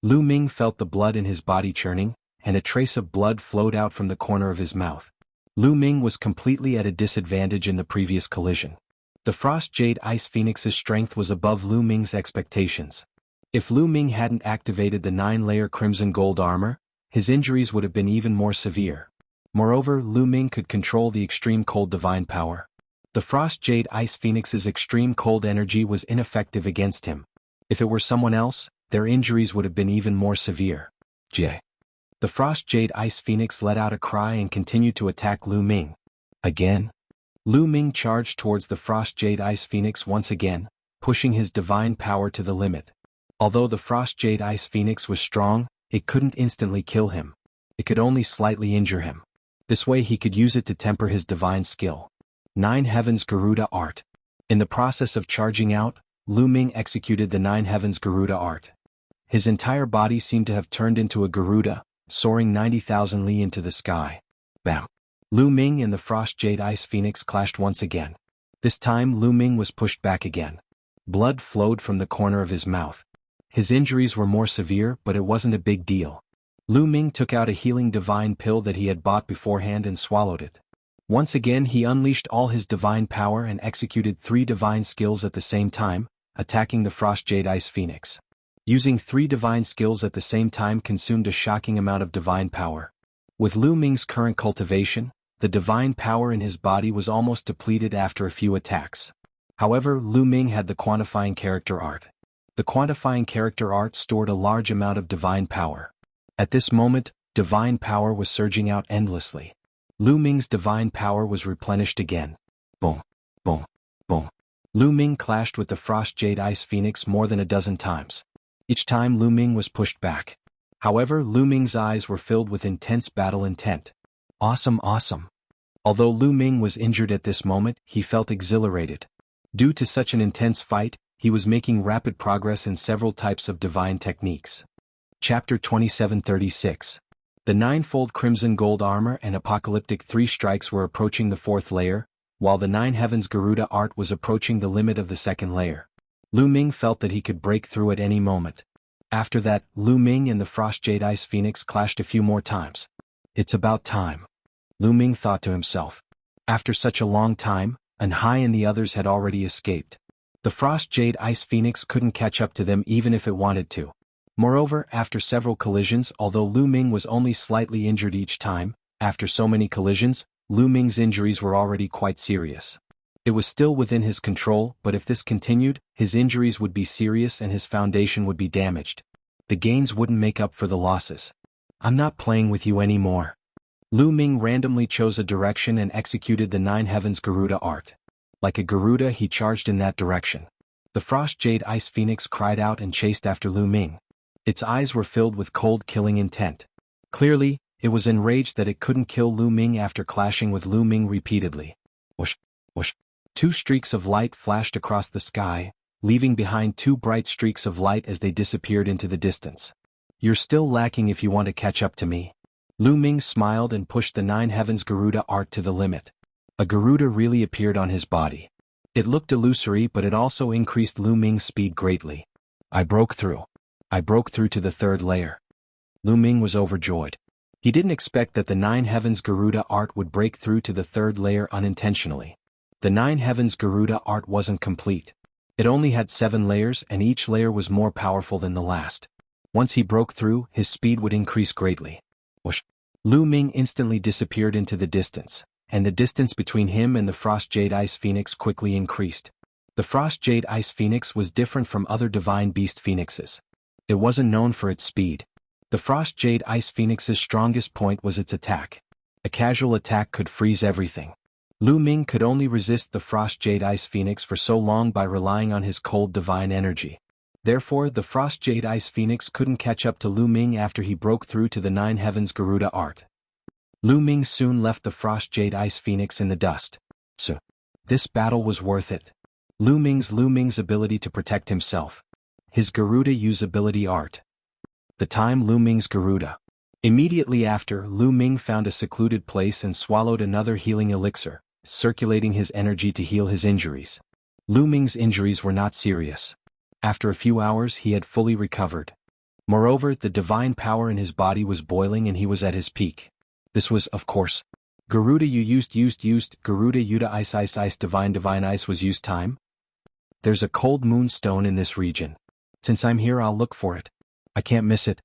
Lu Ming felt the blood in his body churning, and a trace of blood flowed out from the corner of his mouth. Lu Ming was completely at a disadvantage in the previous collision. The Frost Jade Ice Phoenix's strength was above Lu Ming's expectations. If Lu Ming hadn't activated the 9-layer crimson gold armor, his injuries would have been even more severe. Moreover, Lu Ming could control the extreme cold divine power. The Frost Jade Ice Phoenix's extreme cold energy was ineffective against him. If it were someone else, their injuries would have been even more severe. The Frost Jade Ice Phoenix let out a cry and continued to attack Lu Ming. Again? Lu Ming charged towards the Frost Jade Ice Phoenix once again, pushing his divine power to the limit. Although the Frost Jade Ice Phoenix was strong, it couldn't instantly kill him. It could only slightly injure him. This way he could use it to temper his divine skill. 9 Heavens Garuda Art. In the process of charging out, Lu Ming executed the 9 Heavens Garuda Art. His entire body seemed to have turned into a Garuda, soaring 90,000 li into the sky. Bam! Lu Ming and the Frost Jade Ice Phoenix clashed once again. This time Lu Ming was pushed back again. Blood flowed from the corner of his mouth. His injuries were more severe, but it wasn't a big deal. Lu Ming took out a healing divine pill that he had bought beforehand and swallowed it. Once again he unleashed all his divine power and executed 3 divine skills at the same time, attacking the Frost Jade Ice Phoenix. Using 3 divine skills at the same time consumed a shocking amount of divine power. With Lu Ming's current cultivation, the divine power in his body was almost depleted after a few attacks. However, Lu Ming had the quantifying character art. The quantifying character art stored a large amount of divine power. At this moment, divine power was surging out endlessly. Lu Ming's divine power was replenished again. Boom, boom, boom. Lu Ming clashed with the Frost Jade Ice Phoenix more than a dozen times. Each time Lu Ming was pushed back. However, Lu Ming's eyes were filled with intense battle intent. Awesome, awesome. Although Lu Ming was injured at this moment, he felt exhilarated. Due to such an intense fight, he was making rapid progress in several types of divine techniques. Chapter 2736. The 9-fold crimson gold armor and apocalyptic 3 strikes were approaching the 4th layer, while the Nine Heavens Garuda art was approaching the limit of the second layer. Lu Ming felt that he could break through at any moment. After that, Lu Ming and the Frost Jade Ice Phoenix clashed a few more times. It's about time, Lu Ming thought to himself. After such a long time, Anhai and the others had already escaped. The Frost Jade Ice Phoenix couldn't catch up to them even if it wanted to. Moreover, after several collisions, although Lu Ming was only slightly injured each time, after so many collisions, Lu Ming's injuries were already quite serious. It was still within his control, but if this continued, his injuries would be serious and his foundation would be damaged. The gains wouldn't make up for the losses. I'm not playing with you anymore. Lu Ming randomly chose a direction and executed the Nine Heavens Garuda art. Like a Garuda, he charged in that direction. The Frost Jade Ice Phoenix cried out and chased after Lu Ming. Its eyes were filled with cold killing intent. Clearly, it was enraged that it couldn't kill Lu Ming after clashing with Lu Ming repeatedly. Whoosh, whoosh. 2 streaks of light flashed across the sky, leaving behind 2 bright streaks of light as they disappeared into the distance. You're still lacking if you want to catch up to me. Lu Ming smiled and pushed the Nine Heavens Garuda art to the limit. A Garuda really appeared on his body. It looked illusory, but it also increased Lu Ming's speed greatly. I broke through to the 3rd layer. Lu Ming was overjoyed. He didn't expect that the Nine Heavens Garuda art would break through to the 3rd layer unintentionally. The Nine Heavens Garuda art wasn't complete. It only had 7 layers and each layer was more powerful than the last. Once he broke through, his speed would increase greatly. Whoosh. Lu Ming instantly disappeared into the distance, and the distance between him and the Frost Jade Ice Phoenix quickly increased. The Frost Jade Ice Phoenix was different from other Divine Beast Phoenixes. It wasn't known for its speed. The Frost Jade Ice Phoenix's strongest point was its attack. A casual attack could freeze everything. Lu Ming could only resist the Frost Jade Ice Phoenix for so long by relying on his cold divine energy. Therefore, the Frost Jade Ice Phoenix couldn't catch up to Lu Ming after he broke through to the Nine Heavens Garuda art. Lu Ming soon left the Frost Jade Ice Phoenix in the dust. So, this battle was worth it. Lu Ming's ability to protect himself. His Garuda usability art. The time Lu Ming's Garuda. Immediately after, Lu Ming found a secluded place and swallowed another healing elixir, circulating his energy to heal his injuries. Lu Ming's injuries were not serious. After a few hours he had fully recovered. Moreover, the divine power in his body was boiling and he was at his peak. This was, of course, Garuda used, Garuda Yuda Ice Divine Ice was used time? There's a cold moonstone in this region. Since I'm here I'll look for it. I can't miss it.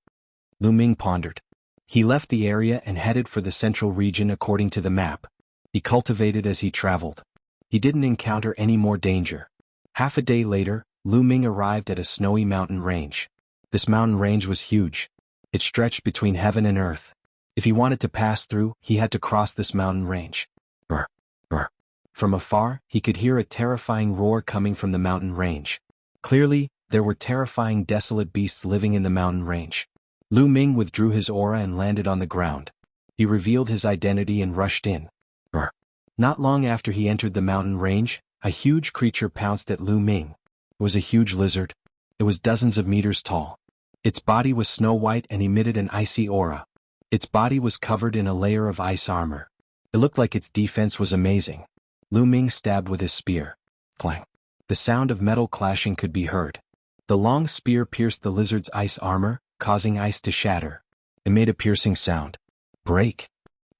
Lu Ming pondered. He left the area and headed for the central region according to the map. He cultivated as he traveled. He didn't encounter any more danger. Half a day later, Lu Ming arrived at a snowy mountain range. This mountain range was huge. It stretched between heaven and earth. If he wanted to pass through, he had to cross this mountain range. Brr, brr. From afar, he could hear a terrifying roar coming from the mountain range. Clearly, there were terrifying desolate beasts living in the mountain range. Lu Ming withdrew his aura and landed on the ground. He revealed his identity and rushed in. Brr. Not long after he entered the mountain range, a huge creature pounced at Lu Ming. It was a huge lizard. It was dozens of meters tall. Its body was snow white and emitted an icy aura. Its body was covered in a layer of ice armor. It looked like its defense was amazing. Lu Ming stabbed with his spear. Clang. The sound of metal clashing could be heard. The long spear pierced the lizard's ice armor, causing ice to shatter. It made a piercing sound. Break!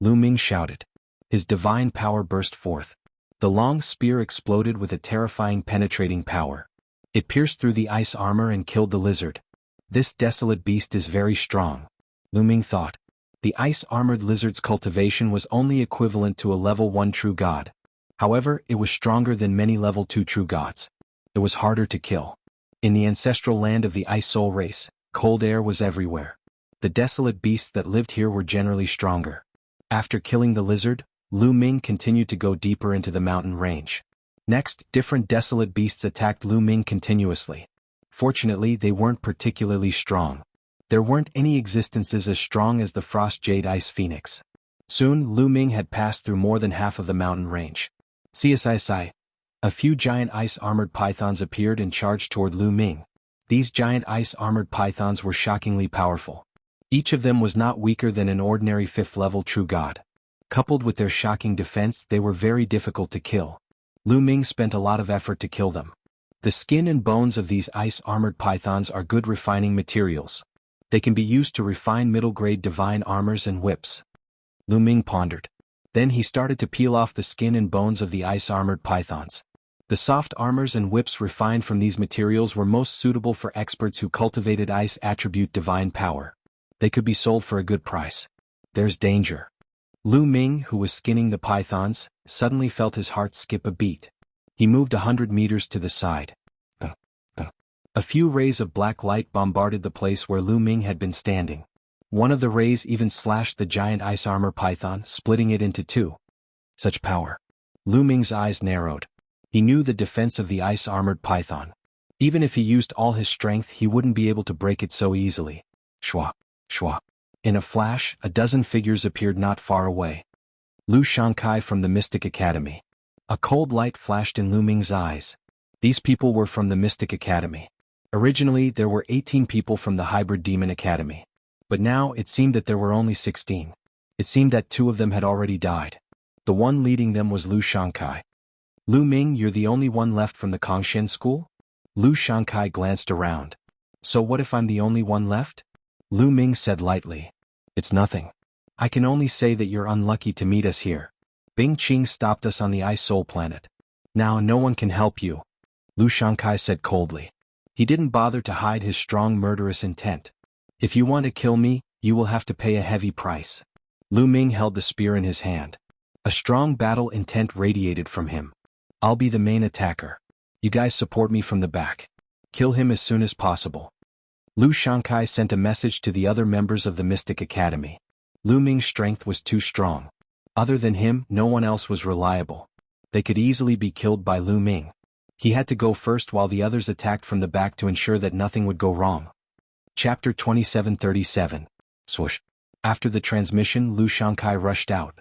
Lu Ming shouted. His divine power burst forth. The long spear exploded with a terrifying penetrating power. It pierced through the ice armor and killed the lizard. This desolate beast is very strong, Lu Ming thought. The ice-armored lizard's cultivation was only equivalent to a level 1 true god. However, it was stronger than many level 2 true gods. It was harder to kill. In the ancestral land of the Ice Soul race, cold air was everywhere. The desolate beasts that lived here were generally stronger. After killing the lizard, Lu Ming continued to go deeper into the mountain range. Next, different desolate beasts attacked Lu Ming continuously. Fortunately, they weren't particularly strong. There weren't any existences as strong as the Frost Jade Ice Phoenix. Soon, Lu Ming had passed through more than half of the mountain range. CSI. A few giant ice-armored pythons appeared and charged toward Lu Ming. These giant ice-armored pythons were shockingly powerful. Each of them was not weaker than an ordinary 5th-level true god. Coupled with their shocking defense, they were very difficult to kill. Lu Ming spent a lot of effort to kill them. The skin and bones of these ice-armored pythons are good refining materials. They can be used to refine middle-grade divine armors and whips. Lu Ming pondered. Then he started to peel off the skin and bones of the ice-armored pythons. The soft armors and whips refined from these materials were most suitable for experts who cultivated ice attribute divine power. They could be sold for a good price. There's danger. Lu Ming, who was skinning the pythons, suddenly felt his heart skip a beat. He moved 100 meters to the side. A few rays of black light bombarded the place where Lu Ming had been standing. One of the rays even slashed the giant ice armor python, splitting it into two. Such power. Lu Ming's eyes narrowed. He knew the defense of the ice-armored python. Even if he used all his strength, he wouldn't be able to break it so easily. Shwa, shwa. In a flash, a dozen figures appeared not far away. Lu Shankai from the Mystic Academy. A cold light flashed in Lu Ming's eyes. These people were from the Mystic Academy. Originally, there were 18 people from the Hybrid Demon Academy. But now, it seemed that there were only 16. It seemed that 2 of them had already died. The one leading them was Lu Shankai. Lu Ming, you're the only one left from the Kongshen school? Lu Shankai glanced around. So what if I'm the only one left? Lu Ming said lightly. It's nothing. I can only say that you're unlucky to meet us here. Bing Qing stopped us on the Ice Soul planet. Now no one can help you. Lu Shankai said coldly. He didn't bother to hide his strong murderous intent. If you want to kill me, you will have to pay a heavy price. Lu Ming held the spear in his hand. A strong battle intent radiated from him. I'll be the main attacker. You guys support me from the back. Kill him as soon as possible. Lu Shankai sent a message to the other members of the Mystic Academy. Lu Ming's strength was too strong. Other than him, no one else was reliable. They could easily be killed by Lu Ming. He had to go first while the others attacked from the back to ensure that nothing would go wrong. Chapter 2737. Swoosh. After the transmission, Lu Shankai rushed out.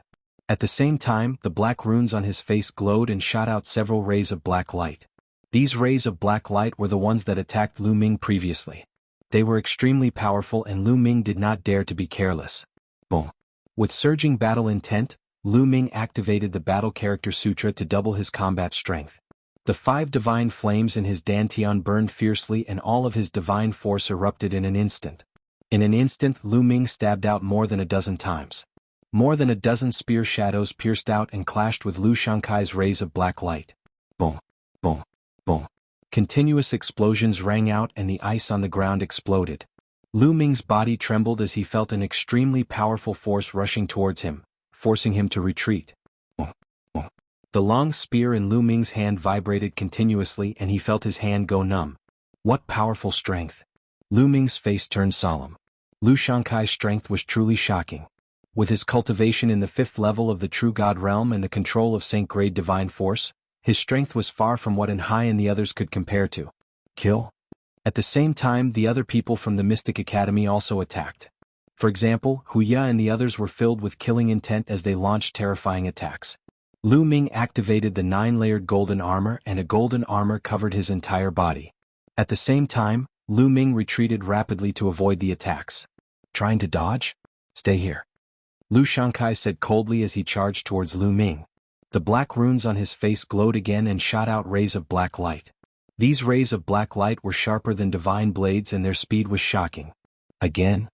At the same time, the black runes on his face glowed and shot out several rays of black light. These rays of black light were the ones that attacked Lu Ming previously. They were extremely powerful and Lu Ming did not dare to be careless. Boom. With surging battle intent, Lu Ming activated the Battle Character Sutra to double his combat strength. The 5 divine flames in his dantian burned fiercely and all of his divine force erupted in an instant. In an instant, Lu Ming stabbed out more than a dozen times. More than a dozen spear shadows pierced out and clashed with Lu Shankai's rays of black light. Boom, boom, boom. Continuous explosions rang out and the ice on the ground exploded. Lu Ming's body trembled as he felt an extremely powerful force rushing towards him, forcing him to retreat. Boom, boom. The long spear in Lu Ming's hand vibrated continuously and he felt his hand go numb. What powerful strength! Lu Ming's face turned solemn. Lu Shankai's strength was truly shocking. With his cultivation in the 5th level of the True God realm and the control of Saint-grade divine force, his strength was far from what Hai and the others could compare to. Kill? At the same time, the other people from the Mystic Academy also attacked. For example, Huya and the others were filled with killing intent as they launched terrifying attacks. Lu Ming activated the 9-layered golden armor and a golden armor covered his entire body. At the same time, Lu Ming retreated rapidly to avoid the attacks. Trying to dodge? Stay here. Lu Shankai said coldly as he charged towards Lu Ming. The black runes on his face glowed again and shot out rays of black light. These rays of black light were sharper than divine blades and their speed was shocking. Again?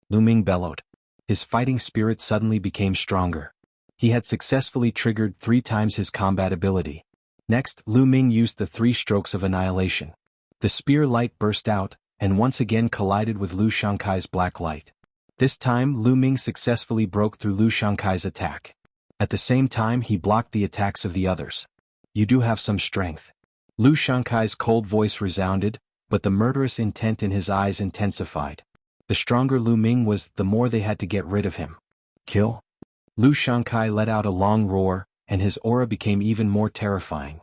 Lu Ming bellowed. His fighting spirit suddenly became stronger. He had successfully triggered 3 times his combat ability. Next, Lu Ming used the 3 strokes of annihilation. The spear light burst out, and once again collided with Lu Shankai's black light. This time, Lu Ming successfully broke through Lu Shankai's attack. At the same time, he blocked the attacks of the others. You do have some strength. Lu Shankai's cold voice resounded, but the murderous intent in his eyes intensified. The stronger Lu Ming was, the more they had to get rid of him. Kill? Lu Shankai let out a long roar, and his aura became even more terrifying.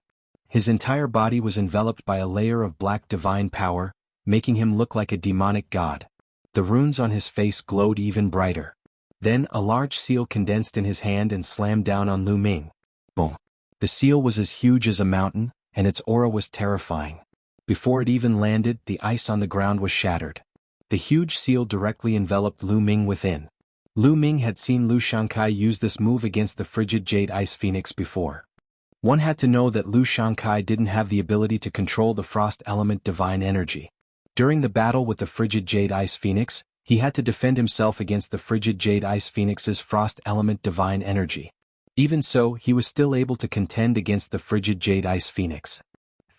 His entire body was enveloped by a layer of black divine power, making him look like a demonic god. The runes on his face glowed even brighter. Then a large seal condensed in his hand and slammed down on Lu Ming. Boom. The seal was as huge as a mountain, and its aura was terrifying. Before it even landed, the ice on the ground was shattered. The huge seal directly enveloped Lu Ming within. Lu Ming had seen Lu Shankai use this move against the frigid Jade Ice Phoenix before. One had to know that Lu Shankai didn't have the ability to control the frost element divine energy. During the battle with the frigid Jade Ice Phoenix, he had to defend himself against the frigid Jade Ice Phoenix's frost element divine energy. Even so, he was still able to contend against the frigid Jade Ice Phoenix.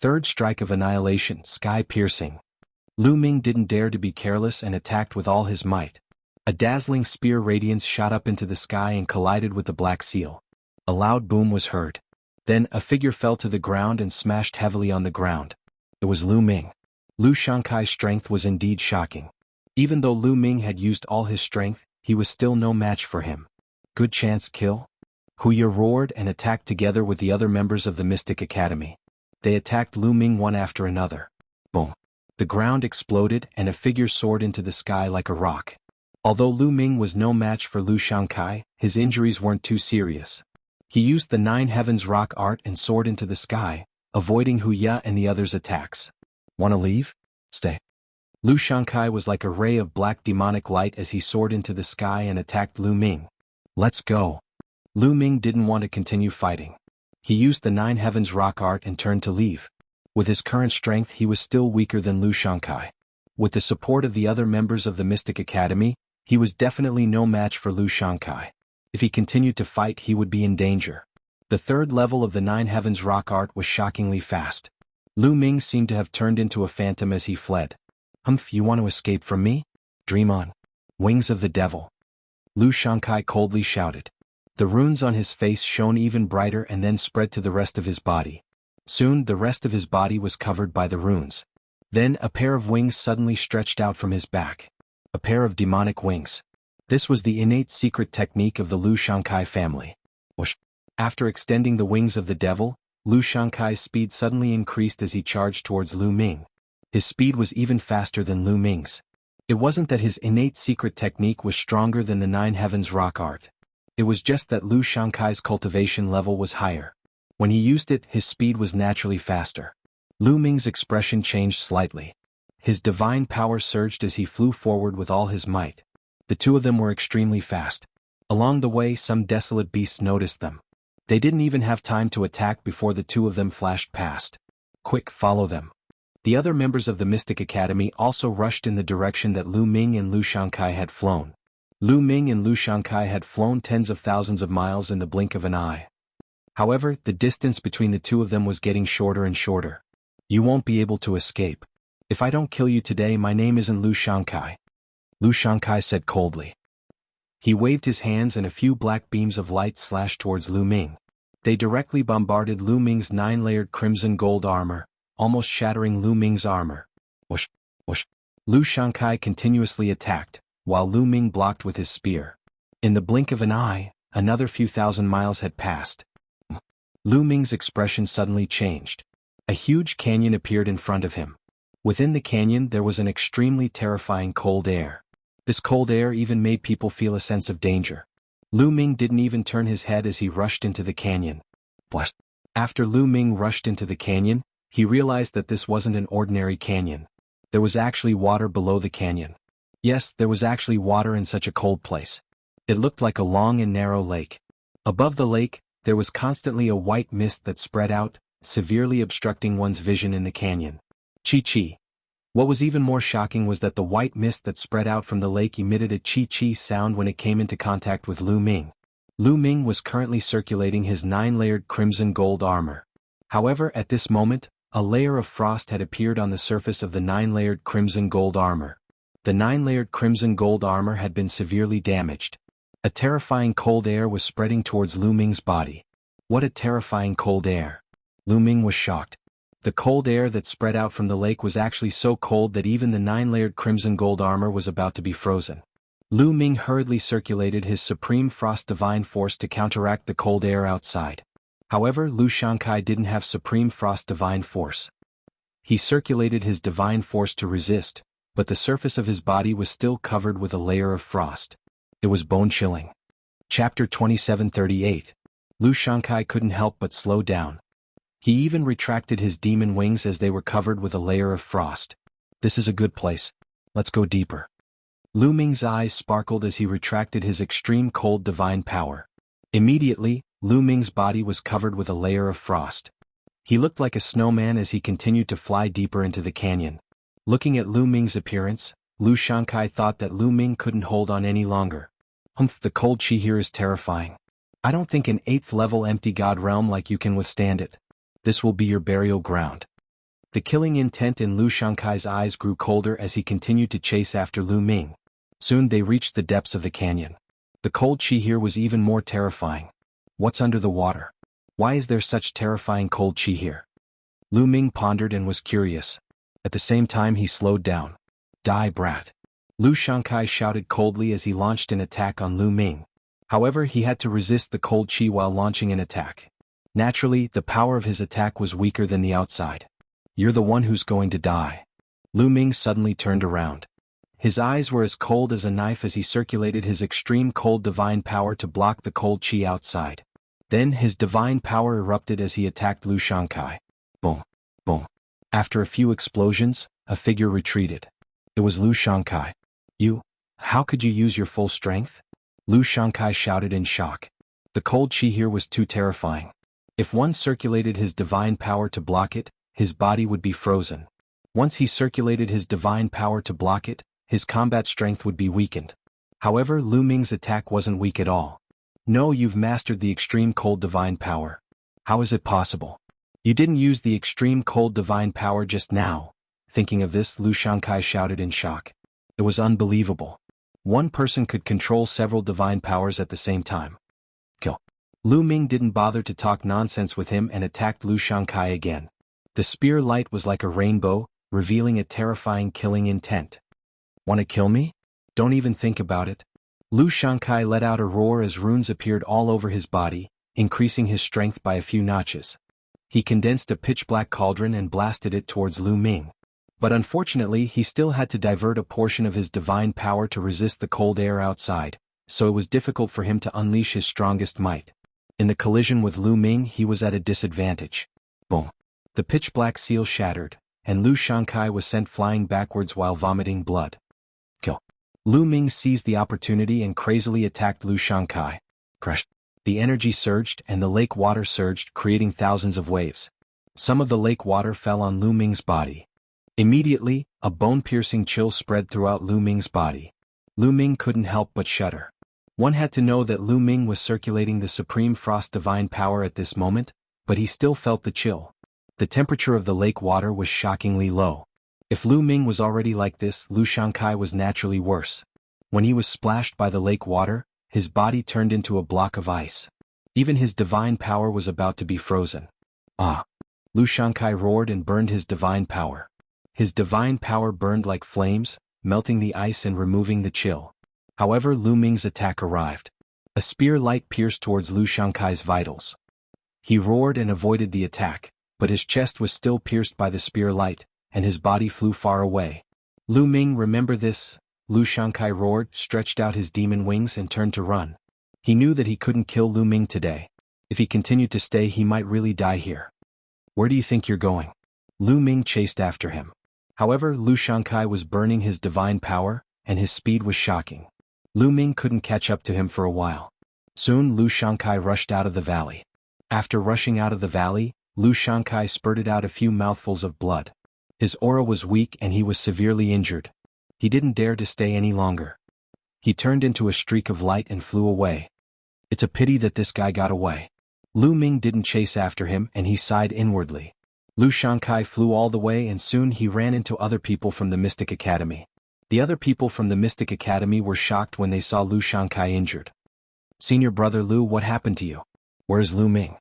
Third strike of annihilation, sky-piercing. Lu Ming didn't dare to be careless and attacked with all his might. A dazzling spear radiance shot up into the sky and collided with the black seal. A loud boom was heard. Then, a figure fell to the ground and smashed heavily on the ground. It was Lu Ming. Lu Shankai's strength was indeed shocking. Even though Lu Ming had used all his strength, he was still no match for him. Good chance kill? Huya roared and attacked together with the other members of the Mystic Academy. They attacked Lu Ming one after another. Boom. The ground exploded and a figure soared into the sky like a rock. Although Lu Ming was no match for Lu Shankai, his injuries weren't too serious. He used the Nine Heavens rock art and soared into the sky, avoiding Huya and the others' attacks. Wanna leave? Stay. Lu Shankai was like a ray of black demonic light as he soared into the sky and attacked Lu Ming. Let's go. Lu Ming didn't want to continue fighting. He used the Nine Heavens rock art and turned to leave. With his current strength, he was still weaker than Lu Shankai. With the support of the other members of the Mystic Academy, he was definitely no match for Lu Shankai. If he continued to fight, he would be in danger. The third level of the Nine Heavens rock art was shockingly fast. Lu Ming seemed to have turned into a phantom as he fled. Humph, you want to escape from me? Dream on. Wings of the devil. Lu Shankai coldly shouted. The runes on his face shone even brighter and then spread to the rest of his body. Soon, the rest of his body was covered by the runes. Then, a pair of wings suddenly stretched out from his back. A pair of demonic wings. This was the innate secret technique of the Lu Shankai family. Whoosh. After extending the wings of the devil, Lu Shankai's speed suddenly increased as he charged towards Lu Ming. His speed was even faster than Lu Ming's. It wasn't that his innate secret technique was stronger than the Nine Heavens rock art. It was just that Lu Shankai's cultivation level was higher. When he used it, his speed was naturally faster. Lu Ming's expression changed slightly. His divine power surged as he flew forward with all his might. The two of them were extremely fast. Along the way, some desolate beasts noticed them. They didn't even have time to attack before the two of them flashed past. Quick, follow them. The other members of the Mystic Academy also rushed in the direction that Lu Ming and Lu Shankai had flown. Lu Ming and Lu Shankai had flown tens of thousands of miles in the blink of an eye. However, the distance between the two of them was getting shorter and shorter. You won't be able to escape. If I don't kill you today, my name isn't Lu Shankai. Lu Shankai said coldly. He waved his hands and a few black beams of light slashed towards Lu Ming. They directly bombarded Lu Ming's 9-layered crimson gold armor, almost shattering Lu Ming's armor. Whoosh, whoosh. Lu Shankai continuously attacked, while Lu Ming blocked with his spear. In the blink of an eye, another few thousand miles had passed. Lu Ming's expression suddenly changed. A huge canyon appeared in front of him. Within the canyon there was an extremely terrifying cold air. This cold air even made people feel a sense of danger. Lu Ming didn't even turn his head as he rushed into the canyon. What? After Lu Ming rushed into the canyon, he realized that this wasn't an ordinary canyon. There was actually water below the canyon. Yes, there was actually water in such a cold place. It looked like a long and narrow lake. Above the lake, there was constantly a white mist that spread out, severely obstructing one's vision in the canyon. Chi-chi. What was even more shocking was that the white mist that spread out from the lake emitted a chi-chi sound when it came into contact with Lu Ming. Lu Ming was currently circulating his 9-layered crimson gold armor. However, at this moment, a layer of frost had appeared on the surface of the 9-layered crimson gold armor. The 9-layered crimson gold armor had been severely damaged. A terrifying cold air was spreading towards Lu Ming's body. What a terrifying cold air. Lu Ming was shocked. The cold air that spread out from the lake was actually so cold that even the 9-layered crimson gold armor was about to be frozen. Lu Ming hurriedly circulated his supreme frost divine force to counteract the cold air outside. However, Lu Shankai didn't have supreme frost divine force. He circulated his divine force to resist, but the surface of his body was still covered with a layer of frost. It was bone-chilling. Chapter 2738. Lu Shankai couldn't help but slow down. He even retracted his demon wings as they were covered with a layer of frost. This is a good place. Let's go deeper. Lu Ming's eyes sparkled as he retracted his extreme cold divine power. Immediately, Lu Ming's body was covered with a layer of frost. He looked like a snowman as he continued to fly deeper into the canyon. Looking at Lu Ming's appearance, Lu Shankai thought that Lu Ming couldn't hold on any longer. Humph, the cold chi here is terrifying. I don't think an 8th level empty god realm like you can withstand it. This will be your burial ground. The killing intent in Lu Shankai's eyes grew colder as he continued to chase after Lu Ming. Soon they reached the depths of the canyon. The cold chi here was even more terrifying. What's under the water? Why is there such terrifying cold chi here? Lu Ming pondered and was curious. At the same time he slowed down. Die, brat. Lu Shankai shouted coldly as he launched an attack on Lu Ming. However, he had to resist the cold chi while launching an attack. Naturally, the power of his attack was weaker than the outside. You're the one who's going to die. Lu Ming suddenly turned around. His eyes were as cold as a knife as he circulated his extreme cold divine power to block the cold chi outside. Then his divine power erupted as he attacked Lu Shankai. Boom. Boom. After a few explosions, a figure retreated. It was Lu Shankai. How could you use your full strength? Lu Shankai shouted in shock. The cold chi here was too terrifying. If one circulated his divine power to block it, his body would be frozen. Once he circulated his divine power to block it, his combat strength would be weakened. However, Lu Ming's attack wasn't weak at all. No, you've mastered the extreme cold divine power. How is it possible? You didn't use the extreme cold divine power just now. Thinking of this, Lu Shankai shouted in shock. It was unbelievable. One person could control several divine powers at the same time. Kill. Lu Ming didn't bother to talk nonsense with him and attacked Lu Shankai again. The spear light was like a rainbow, revealing a terrifying killing intent. Want to kill me? Don't even think about it. Lu Shankai let out a roar as runes appeared all over his body, increasing his strength by a few notches. He condensed a pitch-black cauldron and blasted it towards Lu Ming. But unfortunately, he still had to divert a portion of his divine power to resist the cold air outside, so it was difficult for him to unleash his strongest might. In the collision with Lu Ming, he was at a disadvantage. Boom. The pitch-black seal shattered, and Lu Shankai was sent flying backwards while vomiting blood. Kill. Lu Ming seized the opportunity and crazily attacked Lu Shankai. Crash. The energy surged and the lake water surged, creating thousands of waves. Some of the lake water fell on Lu Ming's body. Immediately, a bone-piercing chill spread throughout Lu Ming's body. Lu Ming couldn't help but shudder. One had to know that Lu Ming was circulating the supreme frost divine power at this moment, but he still felt the chill. The temperature of the lake water was shockingly low. If Lu Ming was already like this, Lu Shankai was naturally worse. When he was splashed by the lake water, his body turned into a block of ice. Even his divine power was about to be frozen. Ah! Lu Shankai roared and burned his divine power. His divine power burned like flames, melting the ice and removing the chill. However, Lu Ming's attack arrived. A spear light pierced towards Lu Shankai's vitals. He roared and avoided the attack, but his chest was still pierced by the spear light, and his body flew far away. Lu Ming, remember this? Lu Shankai roared, stretched out his demon wings and turned to run. He knew that he couldn't kill Lu Ming today. If he continued to stay, he might really die here. Where do you think you're going? Lu Ming chased after him. However, Lu Shankai was burning his divine power, and his speed was shocking. Lu Ming couldn't catch up to him for a while. Soon Lu Shankai rushed out of the valley. After rushing out of the valley, Lu Shankai spurted out a few mouthfuls of blood. His aura was weak and he was severely injured. He didn't dare to stay any longer. He turned into a streak of light and flew away. It's a pity that this guy got away. Lu Ming didn't chase after him and he sighed inwardly. Lu Shankai flew all the way and soon he ran into other people from the Mystic Academy. The other people from the Mystic Academy were shocked when they saw Lu Shankai injured. Senior brother Lu, what happened to you? Where's Lu Ming?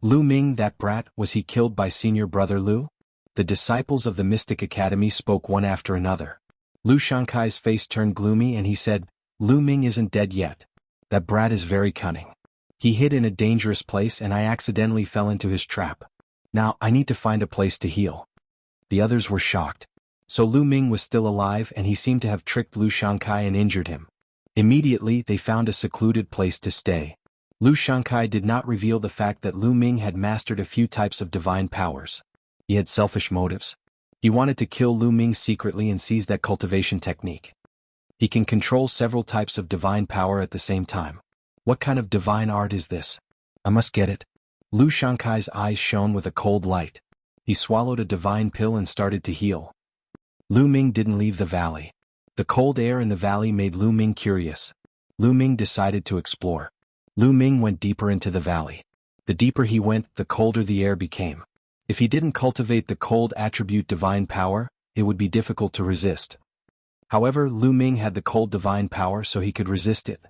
Lu Ming, that brat, was he killed by senior brother Lu? The disciples of the Mystic Academy spoke one after another. Lu Shankai's face turned gloomy and he said, Lu Ming isn't dead yet. That brat is very cunning. He hid in a dangerous place and I accidentally fell into his trap. Now, I need to find a place to heal. The others were shocked. So Lu Ming was still alive and he seemed to have tricked Lu Shankai and injured him. Immediately, they found a secluded place to stay. Lu Shankai did not reveal the fact that Lu Ming had mastered a few types of divine powers. He had selfish motives. He wanted to kill Lu Ming secretly and seize that cultivation technique. He can control several types of divine power at the same time. What kind of divine art is this? I must get it. Lu Shankai's eyes shone with a cold light. He swallowed a divine pill and started to heal. Lu Ming didn't leave the valley. The cold air in the valley made Lu Ming curious. Lu Ming decided to explore. Lu Ming went deeper into the valley. The deeper he went, the colder the air became. If he didn't cultivate the cold attribute divine power, it would be difficult to resist. However, Lu Ming had the cold divine power, so he could resist it.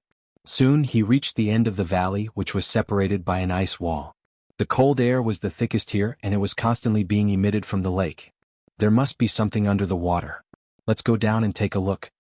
Soon he reached the end of the valley, which was separated by an ice wall. The cold air was the thickest here, and it was constantly being emitted from the lake. There must be something under the water. Let's go down and take a look.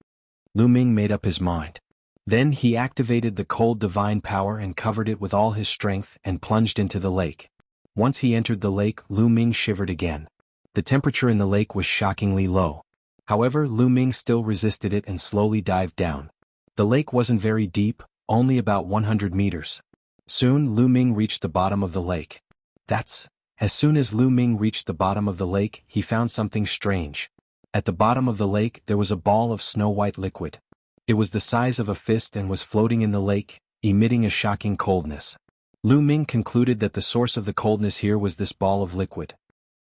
Lu Ming made up his mind. Then he activated the cold divine power and covered it with all his strength and plunged into the lake. Once he entered the lake, Lu Ming shivered again. The temperature in the lake was shockingly low. However, Lu Ming still resisted it and slowly dived down. The lake wasn't very deep, only about 100 meters. Soon Lu Ming reached the bottom of the lake. As soon as Lu Ming reached the bottom of the lake, he found something strange. At the bottom of the lake there was a ball of snow-white liquid. It was the size of a fist and was floating in the lake, emitting a shocking coldness. Lu Ming concluded that the source of the coldness here was this ball of liquid.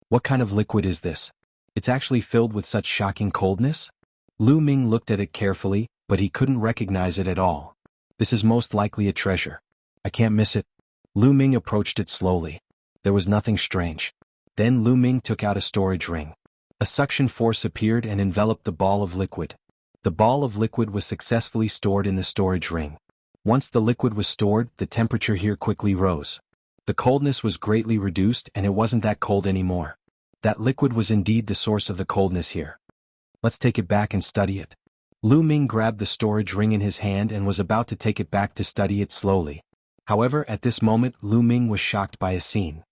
What kind of liquid is this? It's actually filled with such shocking coldness? Lu Ming looked at it carefully, but he couldn't recognize it at all. This is most likely a treasure. I can't miss it. Lu Ming approached it slowly. There was nothing strange. Then Lu Ming took out a storage ring. A suction force appeared and enveloped the ball of liquid. The ball of liquid was successfully stored in the storage ring. Once the liquid was stored, the temperature here quickly rose. The coldness was greatly reduced and it wasn't that cold anymore. That liquid was indeed the source of the coldness here. Let's take it back and study it. Lu Ming grabbed the storage ring in his hand and was about to take it back to study it slowly. However, at this moment, Lu Ming was shocked by a scene.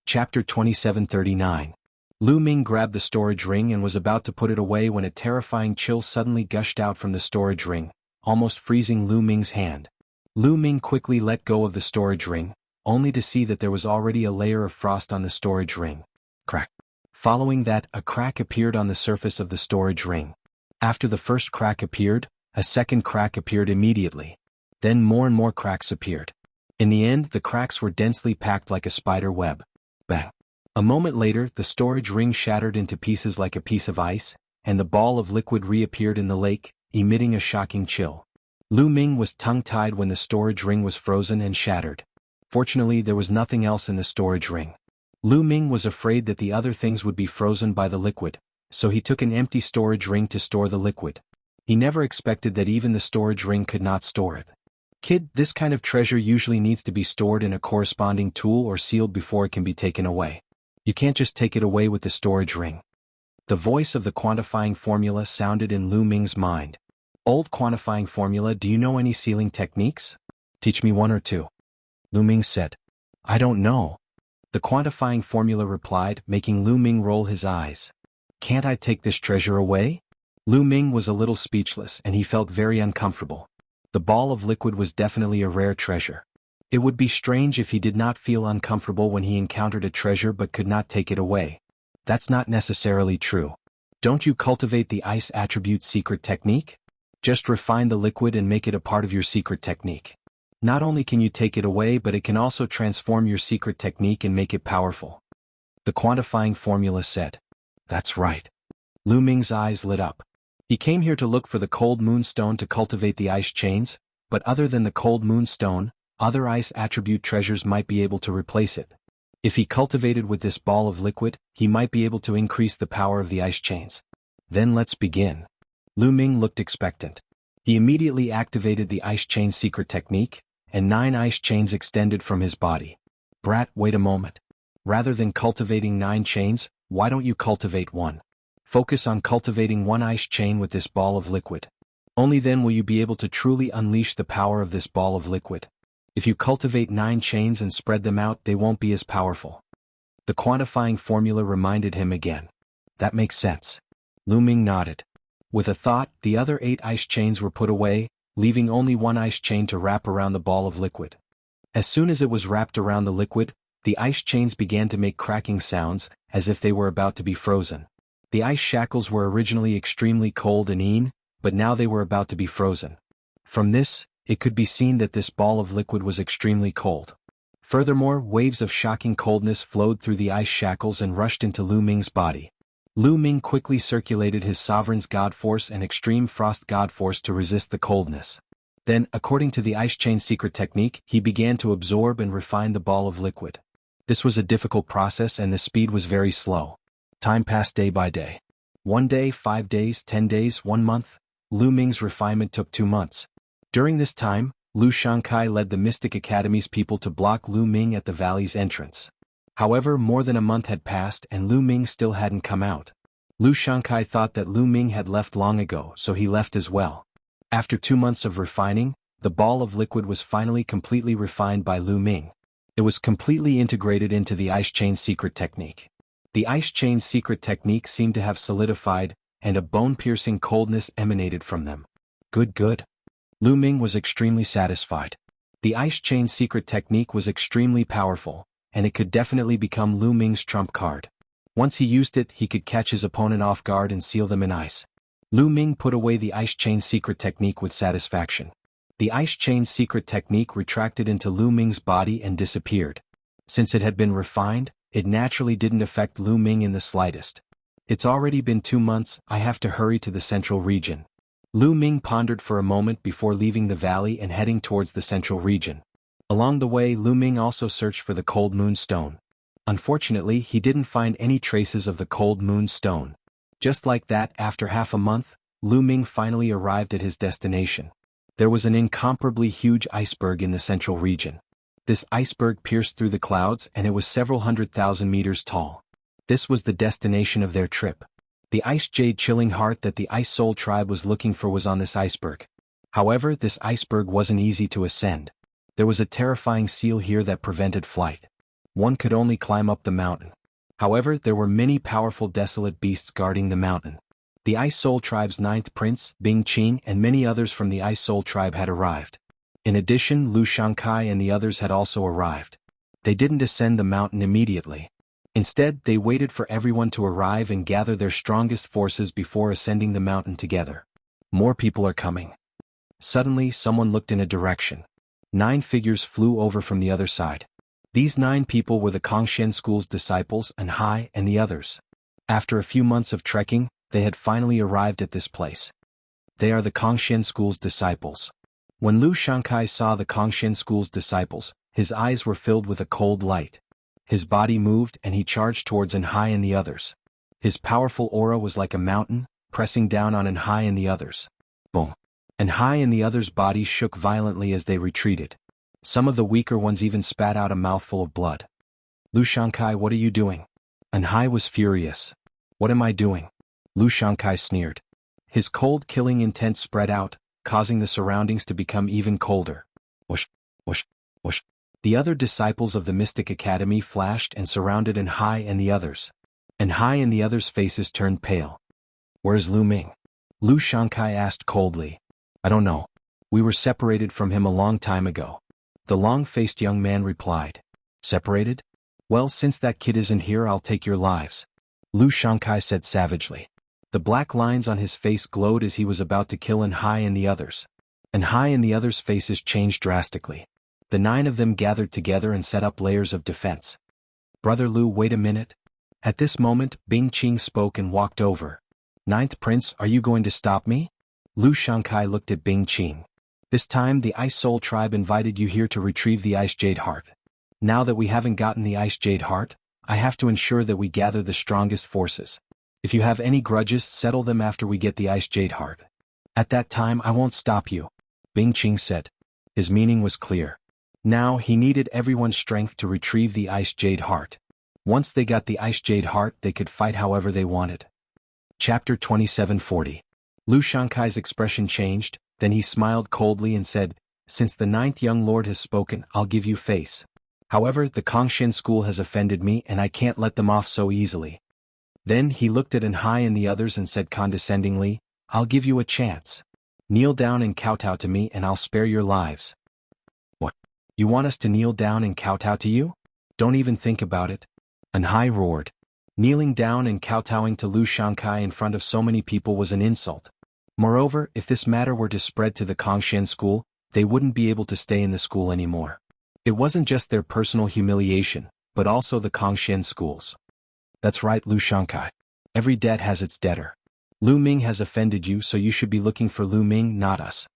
Chapter 2739. Lu Ming grabbed the storage ring and was about to put it away when a terrifying chill suddenly gushed out from the storage ring, almost freezing Lu Ming's hand. Lu Ming quickly let go of the storage ring, only to see that there was already a layer of frost on the storage ring. Crack. Following that, a crack appeared on the surface of the storage ring. After the first crack appeared, a second crack appeared immediately. Then more and more cracks appeared. In the end, the cracks were densely packed like a spider web. Bang. A moment later, the storage ring shattered into pieces like a piece of ice, and the ball of liquid reappeared in the lake, emitting a shocking chill. Lu Ming was tongue-tied when the storage ring was frozen and shattered. Fortunately, there was nothing else in the storage ring. Lu Ming was afraid that the other things would be frozen by the liquid, so he took an empty storage ring to store the liquid. He never expected that even the storage ring could not store it. Kid, this kind of treasure usually needs to be stored in a corresponding tool or sealed before it can be taken away. You can't just take it away with the storage ring. The voice of the quantifying formula sounded in Lu Ming's mind. Old quantifying formula, do you know any sealing techniques? Teach me one or two. Lu Ming said. I don't know. The quantifying formula replied, making Lu Ming roll his eyes. Can't I take this treasure away? Lu Ming was a little speechless and he felt very uncomfortable. The ball of liquid was definitely a rare treasure. It would be strange if he did not feel uncomfortable when he encountered a treasure but could not take it away. That's not necessarily true. Don't you cultivate the ice attribute secret technique? Just refine the liquid and make it a part of your secret technique. Not only can you take it away, but it can also transform your secret technique and make it powerful. The quantifying formula said. That's right. Lu Ming's eyes lit up. He came here to look for the cold moonstone to cultivate the ice chains, but other than the cold moonstone, other ice attribute treasures might be able to replace it. If he cultivated with this ball of liquid, he might be able to increase the power of the ice chains. Then let's begin. Lu Ming looked expectant. He immediately activated the ice chain secret technique, and 9 ice chains extended from his body. Brat, wait a moment. Rather than cultivating 9 chains, why don't you cultivate 1? Focus on cultivating 1 ice chain with this ball of liquid. Only then will you be able to truly unleash the power of this ball of liquid. If you cultivate 9 chains and spread them out, they won't be as powerful. The quantifying formula reminded him again. That makes sense. Lu Ming nodded. With a thought, the other 8 ice chains were put away, leaving only 1 ice chain to wrap around the ball of liquid. As soon as it was wrapped around the liquid, the ice chains began to make cracking sounds, as if they were about to be frozen. The ice shackles were originally extremely cold and but but now they were about to be frozen. From this, it could be seen that this ball of liquid was extremely cold. Furthermore, waves of shocking coldness flowed through the ice shackles and rushed into Lu Ming's body. Lu Ming quickly circulated his sovereign's god force and extreme frost god force to resist the coldness. Then, according to the ice chain secret technique, he began to absorb and refine the ball of liquid. This was a difficult process and the speed was very slow. Time passed day by day. 1 day, 5 days, 10 days, 1 month. Lu Ming's refinement took 2 months. During this time, Lu Shankai led the Mystic Academy's people to block Lu Ming at the valley's entrance. However, more than a month had passed and Lu Ming still hadn't come out. Lu Shankai thought that Lu Ming had left long ago, so he left as well. After 2 months of refining, the ball of liquid was finally completely refined by Lu Ming. It was completely integrated into the ice chain secret technique. The ice chain secret technique seemed to have solidified, and a bone-piercing coldness emanated from them. Good. Lu Ming was extremely satisfied. The ice chain secret technique was extremely powerful, and it could definitely become Lu Ming's trump card. Once he used it, he could catch his opponent off guard and seal them in ice. Lu Ming put away the ice chain secret technique with satisfaction. The ice chain secret technique retracted into Lu Ming's body and disappeared. Since it had been refined, it naturally didn't affect Lu Ming in the slightest. It's already been 2 months, I have to hurry to the central region. Lu Ming pondered for a moment before leaving the valley and heading towards the central region. Along the way, Lu Ming also searched for the Cold Moon Stone. Unfortunately, he didn't find any traces of the Cold Moon Stone. Just like that, after half a month, Lu Ming finally arrived at his destination. There was an incomparably huge iceberg in the central region. This iceberg pierced through the clouds and it was several 100,000 meters tall. This was the destination of their trip. The ice jade chilling heart that the Ice Soul tribe was looking for was on this iceberg. However, this iceberg wasn't easy to ascend. There was a terrifying seal here that prevented flight. One could only climb up the mountain. However, there were many powerful desolate beasts guarding the mountain. The Ice Soul tribe's 9th prince, Bing Qing, and many others from the Ice Soul tribe had arrived. In addition, Lu Shankai and the others had also arrived. They didn't ascend the mountain immediately. Instead, they waited for everyone to arrive and gather their strongest forces before ascending the mountain together. More people are coming. Suddenly, someone looked in a direction. 9 figures flew over from the other side. These 9 people were the Kongshen School's disciples and Hai and the others. After a few months of trekking, they had finally arrived at this place. They are the Kongshen School's disciples. When Lu Shankai saw the Kongshen School's disciples, his eyes were filled with a cold light. His body moved and he charged towards Anhai and the others. His powerful aura was like a mountain, pressing down on Anhai and the others. Boom! Anhai and the others' bodies shook violently as they retreated. Some of the weaker ones even spat out a mouthful of blood. Lu Shankai, what are you doing? Anhai was furious. What am I doing? Lu Shankai sneered. His cold killing intent spread out, causing the surroundings to become even colder. Whoosh, whoosh, whoosh. The other disciples of the Mystic Academy flashed and surrounded Anhai and the others. Anhai and the others' faces turned pale. Where's Lu Ming? Lu Shankai asked coldly. I don't know. We were separated from him a long time ago. The long-faced young man replied. Separated? Well, since that kid isn't here, I'll take your lives. Lu Shankai said savagely. The black lines on his face glowed as he was about to kill Anhai and the others. Anhai and the others' faces changed drastically. The 9 of them gathered together and set up layers of defense. Brother Lu, wait a minute. At this moment, Bing Qing spoke and walked over. 9th Prince, are you going to stop me? Lu Shankai looked at Bing Qing. This time the Ice Soul tribe invited you here to retrieve the Ice Jade Heart. Now that we haven't gotten the Ice Jade Heart, I have to ensure that we gather the strongest forces. If you have any grudges, settle them after we get the Ice Jade Heart. At that time I won't stop you, Bing Qing said. His meaning was clear. Now he needed everyone's strength to retrieve the Ice Jade Heart. Once they got the Ice Jade Heart, they could fight however they wanted. Chapter 2740. Lu Shankai's expression changed, then he smiled coldly and said, Since the 9th young lord has spoken, I'll give you face. However, the Kongshen school has offended me and I can't let them off so easily. Then he looked at Anhai and the others and said condescendingly, I'll give you a chance. Kneel down and kowtow to me and I'll spare your lives. What? You want us to kneel down and kowtow to you? Don't even think about it. Anhai roared. Kneeling down and kowtowing to Lu Shankai in front of so many people was an insult. Moreover, if this matter were to spread to the Kongshan school, they wouldn't be able to stay in the school anymore. It wasn't just their personal humiliation, but also the Kongshan schools. That's right, Lu Shankai. Every debt has its debtor. Lu Ming has offended you, so you should be looking for Lu Ming, not us.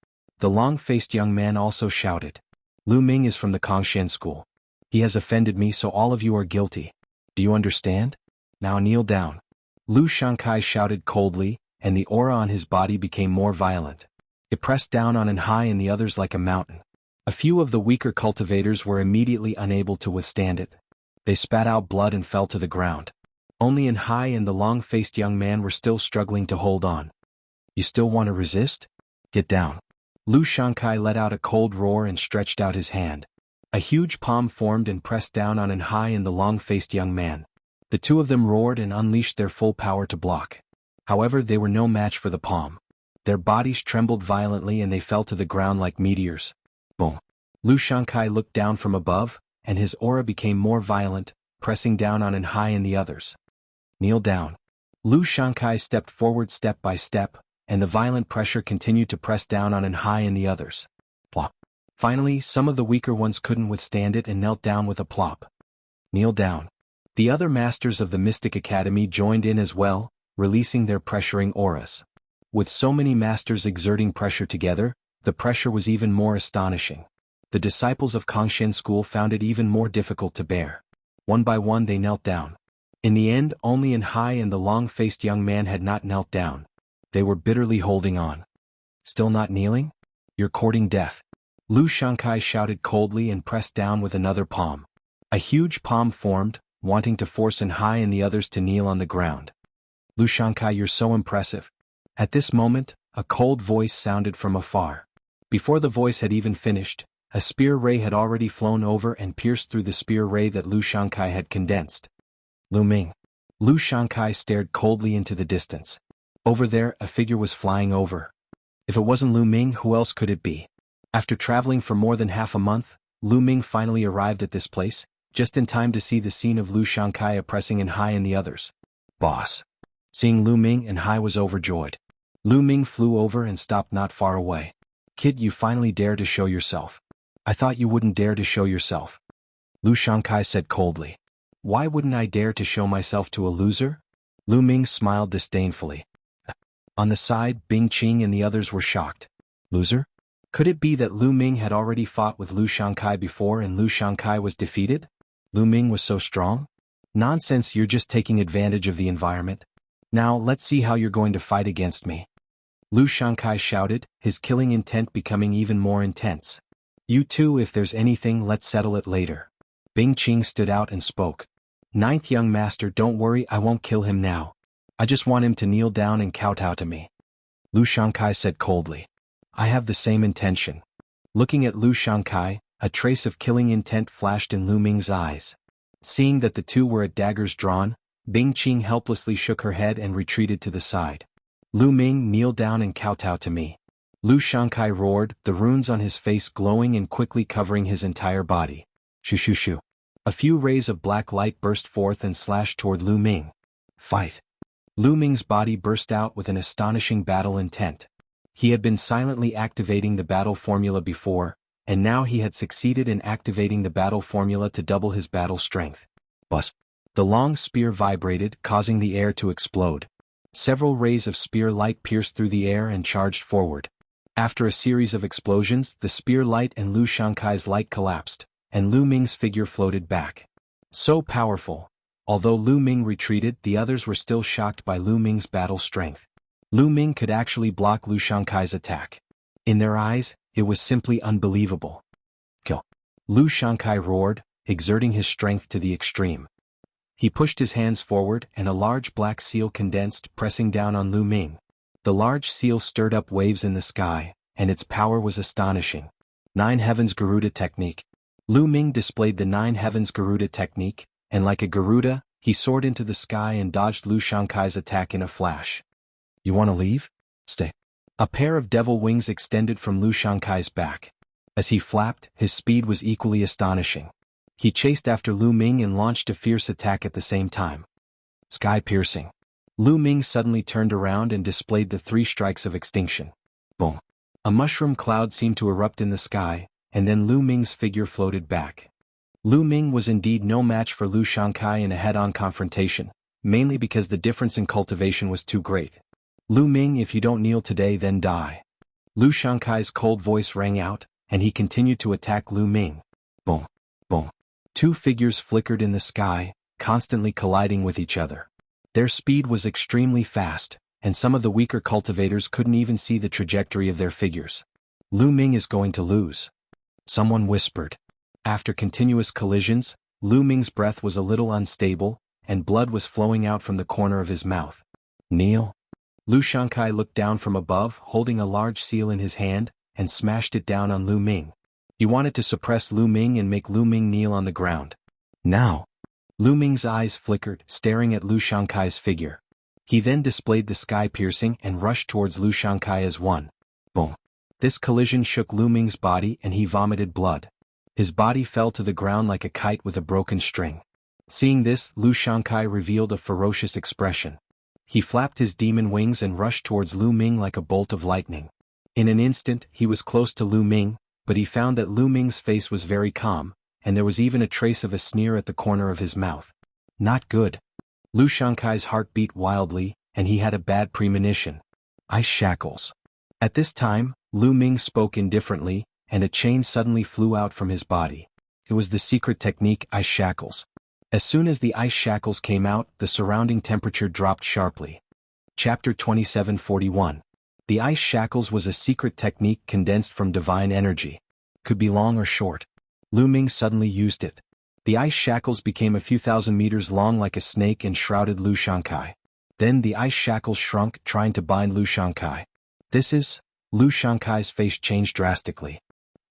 The long-faced young man also shouted. Lu Ming is from the Kongshan school. He has offended me, so all of you are guilty. Do you understand? Now kneel down. Lu Shankai shouted coldly, and the aura on his body became more violent. It pressed down on Hai and the others like a mountain. A few of the weaker cultivators were immediately unable to withstand it. They spat out blood and fell to the ground. Only Hai and the long-faced young man were still struggling to hold on. You still want to resist? Get down. Lu Shankai let out a cold roar and stretched out his hand. A huge palm formed and pressed down on Hai and the long-faced young man. The two of them roared and unleashed their full power to block. However, they were no match for the palm. Their bodies trembled violently and they fell to the ground like meteors. Boom. Lu Shankai looked down from above, and his aura became more violent, pressing down on Hai and the others. Kneel down. Lu Shankai stepped forward step by step, and the violent pressure continued to press down on Hai and the others. Plop. Finally, some of the weaker ones couldn't withstand it and knelt down with a plop. Kneel down. The other masters of the Mystic Academy joined in as well, releasing their pressuring auras. With so many masters exerting pressure together, the pressure was even more astonishing. The disciples of Kongshan school found it even more difficult to bear. One by one they knelt down. In the end, only Hai and the long-faced young man had not knelt down. They were bitterly holding on. Still not kneeling? You're courting death. Lu Shankai shouted coldly and pressed down with another palm. A huge palm formed, wanting to force Hai and the others to kneel on the ground. Lu Shankai, you're so impressive. At this moment, a cold voice sounded from afar. Before the voice had even finished, a spear ray had already flown over and pierced through the spear ray that Lu Shankai had condensed. Lu Ming. Lu Shankai stared coldly into the distance. Over there, a figure was flying over. If it wasn't Lu Ming, who else could it be? After traveling for more than half a month, Lu Ming finally arrived at this place, just in time to see the scene of Lu Shankai oppressing Hai and the others. Boss. Seeing Lu Ming, Hai was overjoyed. Lu Ming flew over and stopped not far away. Kid, you finally dare to show yourself. I thought you wouldn't dare to show yourself. Lu Shankai said coldly. Why wouldn't I dare to show myself to a loser? Lu Ming smiled disdainfully. On the side, Bing Qing and the others were shocked. Loser? Could it be that Lu Ming had already fought with Lu Shankai before and Lu Shankai was defeated? Lu Ming was so strong? Nonsense, you're just taking advantage of the environment. Now let's see how you're going to fight against me. Lu Shankai shouted, his killing intent becoming even more intense. You two, if there's anything, let's settle it later. Bing Qing stood out and spoke. Ninth young master, don't worry, I won't kill him now. I just want him to kneel down and kowtow to me. Lu Shankai said coldly. I have the same intention. Looking at Lu Shankai, a trace of killing intent flashed in Lu Ming's eyes. Seeing that the two were at daggers drawn, Bing Qing helplessly shook her head and retreated to the side. Lu Ming, kneel down and kowtow to me. Lu Shankai roared, the runes on his face glowing and quickly covering his entire body. Shoo shoo shoo. A few rays of black light burst forth and slashed toward Lu Ming. Fight. Lu Ming's body burst out with an astonishing battle intent. He had been silently activating the battle formula before, and now he had succeeded in activating the battle formula to double his battle strength. Buzz. The long spear vibrated, causing the air to explode. Several rays of spear light pierced through the air and charged forward. After a series of explosions, the spear light and Lu Shankai's light collapsed, and Lu Ming's figure floated back. So powerful. Although Lu Ming retreated, the others were still shocked by Lu Ming's battle strength. Lu Ming could actually block Lu Shankai's attack. In their eyes, it was simply unbelievable. Kill. Lu Shankai roared, exerting his strength to the extreme. He pushed his hands forward and a large black seal condensed, pressing down on Lu Ming. The large seal stirred up waves in the sky, and its power was astonishing. 9 Heavens Garuda Technique. Lu Ming displayed the 9 Heavens Garuda Technique, and like a Garuda, he soared into the sky and dodged Lu Shankai's attack in a flash. You want to leave? Stay. A pair of devil wings extended from Lu Shankai's back. As he flapped, his speed was equally astonishing. He chased after Lu Ming and launched a fierce attack at the same time. Sky-piercing. Lu Ming suddenly turned around and displayed the 3 strikes of extinction. Boom. A mushroom cloud seemed to erupt in the sky, and then Lu Ming's figure floated back. Lu Ming was indeed no match for Lu Shankai in a head-on confrontation, mainly because the difference in cultivation was too great. Lu Ming, if you don't kneel today then die. Lu Shankai's cold voice rang out, and he continued to attack Lu Ming. Boom. Boom. 2 figures flickered in the sky, constantly colliding with each other. Their speed was extremely fast, and some of the weaker cultivators couldn't even see the trajectory of their figures. Lu Ming is going to lose. Someone whispered. After continuous collisions, Lu Ming's breath was a little unstable, and blood was flowing out from the corner of his mouth. Kneel? Lu Shankai looked down from above, holding a large seal in his hand, and smashed it down on Lu Ming. He wanted to suppress Lu Ming and make Lu Ming kneel on the ground. Now. Lu Ming's eyes flickered, staring at Lu Shankai's figure. He then displayed the sky-piercing and rushed towards Lu Shankai as one. Boom. This collision shook Lu Ming's body and he vomited blood. His body fell to the ground like a kite with a broken string. Seeing this, Lu Shankai revealed a ferocious expression. He flapped his demon wings and rushed towards Lu Ming like a bolt of lightning. In an instant, he was close to Lu Ming, but he found that Lu Ming's face was very calm, and there was even a trace of a sneer at the corner of his mouth. Not good. Lu Shankai's heart beat wildly, and he had a bad premonition. Ice shackles. At this time, Lu Ming spoke indifferently, and a chain suddenly flew out from his body. It was the secret technique, ice shackles. As soon as the ice shackles came out, the surrounding temperature dropped sharply. Chapter 2741. The ice shackles was a secret technique condensed from divine energy. Could be long or short. Lu Ming suddenly used it. The ice shackles became a few thousand meters long like a snake and shrouded Lu Shankai. Then the ice shackles shrunk, trying to bind Lu Shankai. Lu Shankai's face changed drastically.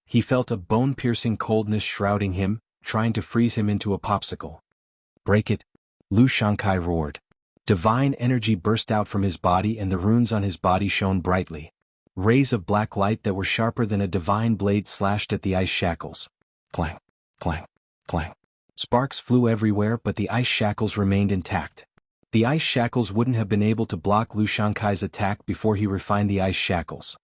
He felt a bone-piercing coldness shrouding him, trying to freeze him into a popsicle. Break it! Lu Shankai roared. Divine energy burst out from his body and the runes on his body shone brightly. Rays of black light that were sharper than a divine blade slashed at the ice shackles. Clang, clang, clang. Sparks flew everywhere, but the ice shackles remained intact. The ice shackles wouldn't have been able to block Lu Shankai's attack before he refined the ice shackles.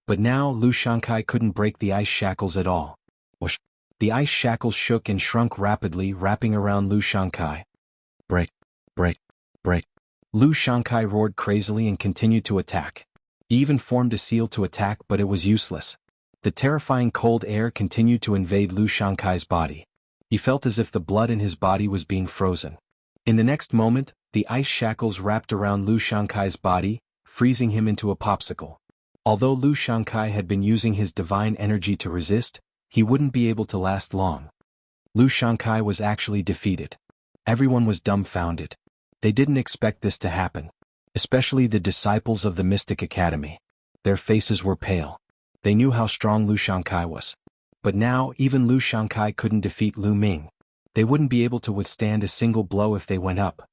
But now Lu Shankai couldn't break the ice shackles at all. Whoosh! The ice shackles shook and shrunk rapidly, wrapping around Lu Shankai. Break, break, break. Lu Shankai roared crazily and continued to attack. He even formed a seal to attack, but it was useless. The terrifying cold air continued to invade Lu Shankai's body. He felt as if the blood in his body was being frozen. In the next moment, the ice shackles wrapped around Lu Shankai's body, freezing him into a popsicle. Although Lu Shankai had been using his divine energy to resist, he wouldn't be able to last long. Lu Shankai was actually defeated. Everyone was dumbfounded. They didn't expect this to happen. Especially the disciples of the Mystic Academy. Their faces were pale. They knew how strong Lu Shankai was. But now, even Lu Shankai couldn't defeat Lu Ming. They wouldn't be able to withstand a single blow if they went up.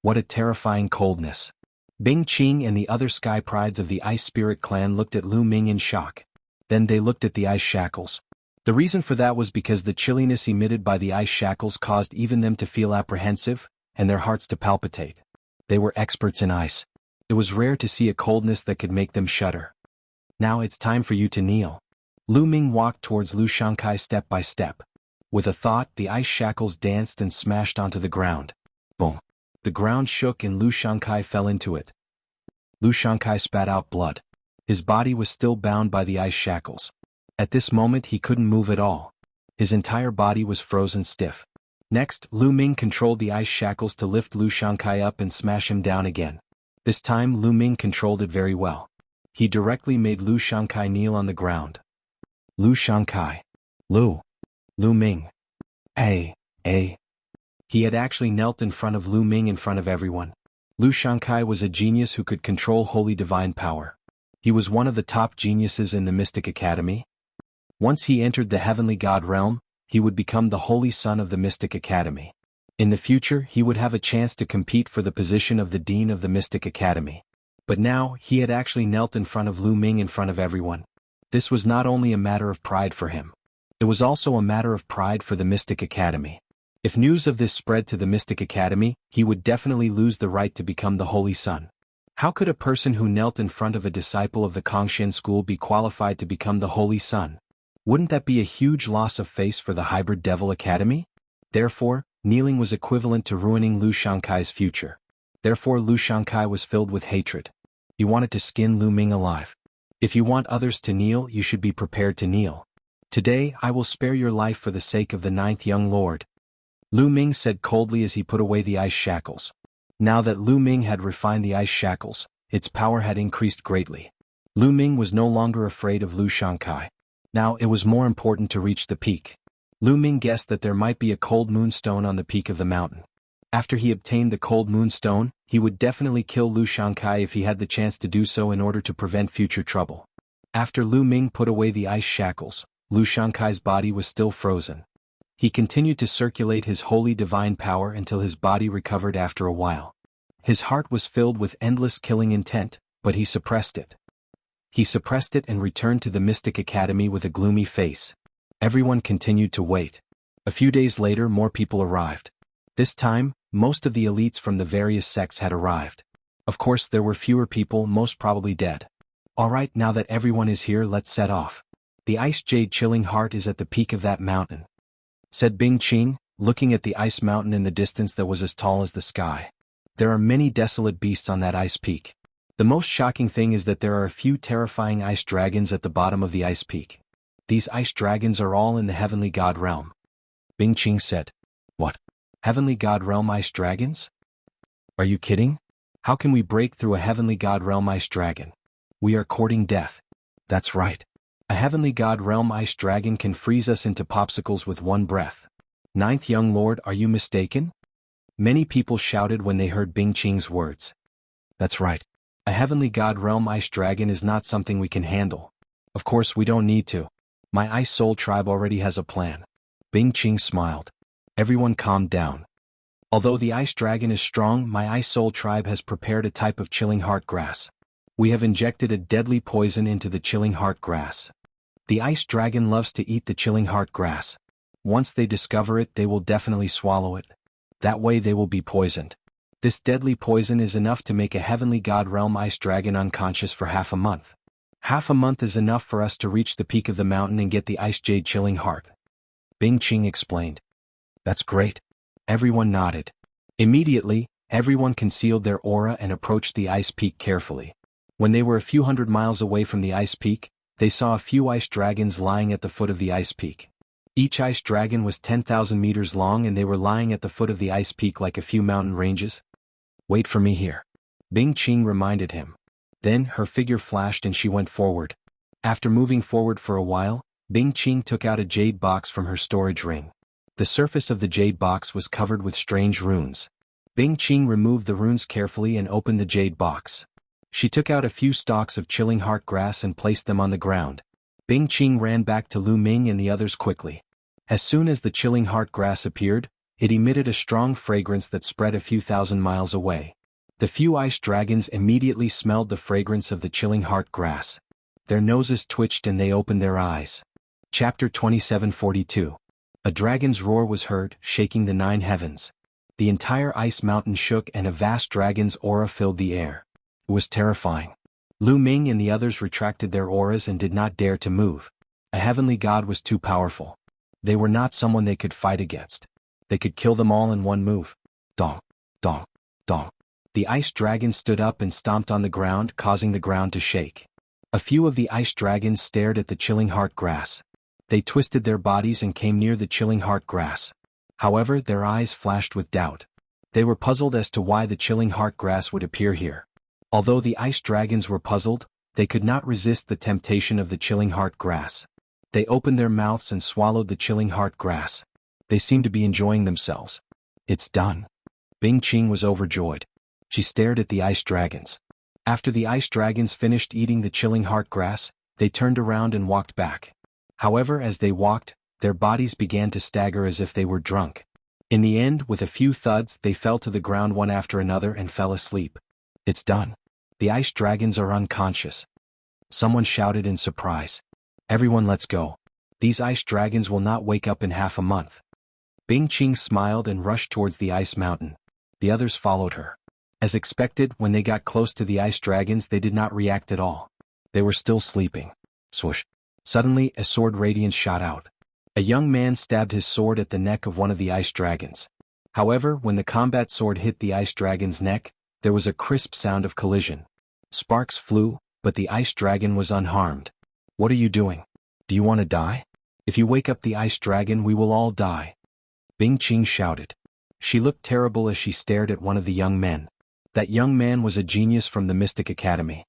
What a terrifying coldness. Bing Qing and the other sky prides of the Ice Spirit clan looked at Lu Ming in shock. Then they looked at the ice shackles. The reason for that was because the chilliness emitted by the ice shackles caused even them to feel apprehensive, and their hearts to palpitate. They were experts in ice. It was rare to see a coldness that could make them shudder. Now it's time for you to kneel. Lu Ming walked towards Lu Shankai step by step. With a thought, the ice shackles danced and smashed onto the ground. Boom. The ground shook and Lu Shankai fell into it. Lu Shankai spat out blood. His body was still bound by the ice shackles. At this moment he couldn't move at all. His entire body was frozen stiff. Next, Lu Ming controlled the ice shackles to lift Lu Shankai up and smash him down again. This time Lu Ming controlled it very well. He directly made Lu Shankai kneel on the ground. Lu Shankai. Lu Ming. Hey. He had actually knelt in front of Lu Ming in front of everyone. Lu Shankai was a genius who could control holy divine power. He was one of the top geniuses in the Mystic Academy. Once he entered the heavenly god realm, he would become the holy son of the Mystic Academy. In the future, he would have a chance to compete for the position of the dean of the Mystic Academy. But now, he had actually knelt in front of Lu Ming in front of everyone. This was not only a matter of pride for him. It was also a matter of pride for the Mystic Academy. If news of this spread to the Mystic Academy, he would definitely lose the right to become the Holy Son. How could a person who knelt in front of a disciple of the Kongshan school be qualified to become the Holy Son? Wouldn't that be a huge loss of face for the Hybrid Devil Academy? Therefore, kneeling was equivalent to ruining Lu Shankai's future. Therefore Lu Shankai was filled with hatred. He wanted to skin Lu Ming alive. If you want others to kneel, you should be prepared to kneel. Today I will spare your life for the sake of the ninth young lord. Lu Ming said coldly as he put away the ice shackles. Now that Lu Ming had refined the ice shackles, its power had increased greatly. Lu Ming was no longer afraid of Lu Shankai. Now it was more important to reach the peak. Lu Ming guessed that there might be a cold moonstone on the peak of the mountain. After he obtained the cold moonstone, he would definitely kill Lu Shankai if he had the chance to do so in order to prevent future trouble. After Lu Ming put away the ice shackles, Lu Shankai's body was still frozen. He continued to circulate his holy divine power until his body recovered after a while. His heart was filled with endless killing intent, but he suppressed it. He suppressed it and returned to the Mystic Academy with a gloomy face. Everyone continued to wait. A few days later more people arrived. This time, most of the elites from the various sects had arrived. Of course there were fewer people, most probably dead. Alright, now that everyone is here, let's set off. The Ice Jade Chilling Heart is at the peak of that mountain, said Bing Qing, looking at the ice mountain in the distance that was as tall as the sky. There are many desolate beasts on that ice peak. The most shocking thing is that there are a few terrifying ice dragons at the bottom of the ice peak. These ice dragons are all in the Heavenly God realm. Bing Qing said. What? Heavenly God realm ice dragons? Are you kidding? How can we break through a Heavenly God realm ice dragon? We are courting death. That's right. A Heavenly God realm ice dragon can freeze us into popsicles with one breath. Ninth young lord, are you mistaken? Many people shouted when they heard Bing Qing's words. That's right. A Heavenly God realm ice dragon is not something we can handle. Of course we don't need to. My Ice Soul tribe already has a plan. Bing Qing smiled. Everyone calmed down. Although the ice dragon is strong, my Ice Soul tribe has prepared a type of chilling heart grass. We have injected a deadly poison into the chilling heart grass. The ice dragon loves to eat the chilling heart grass. Once they discover it, they will definitely swallow it. That way they will be poisoned. This deadly poison is enough to make a Heavenly God realm ice dragon unconscious for half a month. Half a month is enough for us to reach the peak of the mountain and get the Ice Jade Chilling Heart. Bing Qing explained. That's great. Everyone nodded. Immediately, everyone concealed their aura and approached the ice peak carefully. When they were a few hundred miles away from the ice peak, they saw a few ice dragons lying at the foot of the ice peak. Each ice dragon was 10,000 meters long and they were lying at the foot of the ice peak like a few mountain ranges. Wait for me here. Bing Qing reminded him. Then her figure flashed and she went forward. After moving forward for a while, Bing Qing took out a jade box from her storage ring. The surface of the jade box was covered with strange runes. Bing Qing removed the runes carefully and opened the jade box. She took out a few stalks of chilling heart grass and placed them on the ground. Bing Qing ran back to Lu Ming and the others quickly. As soon as the chilling heart grass appeared, it emitted a strong fragrance that spread a few thousand miles away. The few ice dragons immediately smelled the fragrance of the chilling heart grass. Their noses twitched and they opened their eyes. Chapter 2742. A dragon's roar was heard, shaking the 9 heavens. The entire ice mountain shook and a vast dragon's aura filled the air. It was terrifying. Lu Ming and the others retracted their auras and did not dare to move. A heavenly god was too powerful. They were not someone they could fight against. They could kill them all in one move. Dong, dong, dong. The ice dragon stood up and stomped on the ground, causing the ground to shake. A few of the ice dragons stared at the chilling heart grass. They twisted their bodies and came near the chilling heart grass. However, their eyes flashed with doubt. They were puzzled as to why the chilling heart grass would appear here. Although the ice dragons were puzzled, they could not resist the temptation of the chilling heart grass. They opened their mouths and swallowed the chilling heart grass. They seemed to be enjoying themselves. It's done. Bing Qing was overjoyed. She stared at the ice dragons. After the ice dragons finished eating the chilling heart grass, they turned around and walked back. However, as they walked, their bodies began to stagger as if they were drunk. In the end, with a few thuds, they fell to the ground one after another and fell asleep. It's done. The ice dragons are unconscious. Someone shouted in surprise. Everyone, let's go. These ice dragons will not wake up in half a month. Bing Qing smiled and rushed towards the ice mountain. The others followed her. As expected, when they got close to the ice dragons they did not react at all. They were still sleeping. Swoosh. Suddenly, a sword radiance shot out. A young man stabbed his sword at the neck of one of the ice dragons. However, when the combat sword hit the ice dragon's neck, there was a crisp sound of collision. Sparks flew, but the ice dragon was unharmed. What are you doing? Do you want to die? If you wake up the ice dragon we will all die. Bing Qing shouted. She looked terrible as she stared at one of the young men. That young man was a genius from the Mystic Academy.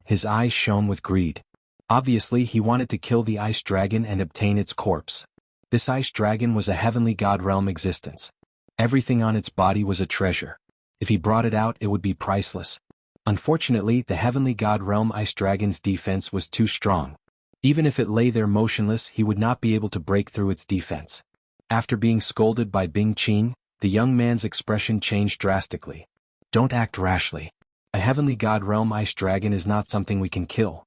His eyes shone with greed. Obviously he wanted to kill the ice dragon and obtain its corpse. This ice dragon was a heavenly god realm existence. Everything on its body was a treasure. If he brought it out it would be priceless. Unfortunately, the heavenly god realm ice dragon's defense was too strong. Even if it lay there motionless he would not be able to break through its defense. After being scolded by Bing Qing, the young man's expression changed drastically. Don't act rashly. A heavenly god realm ice dragon is not something we can kill.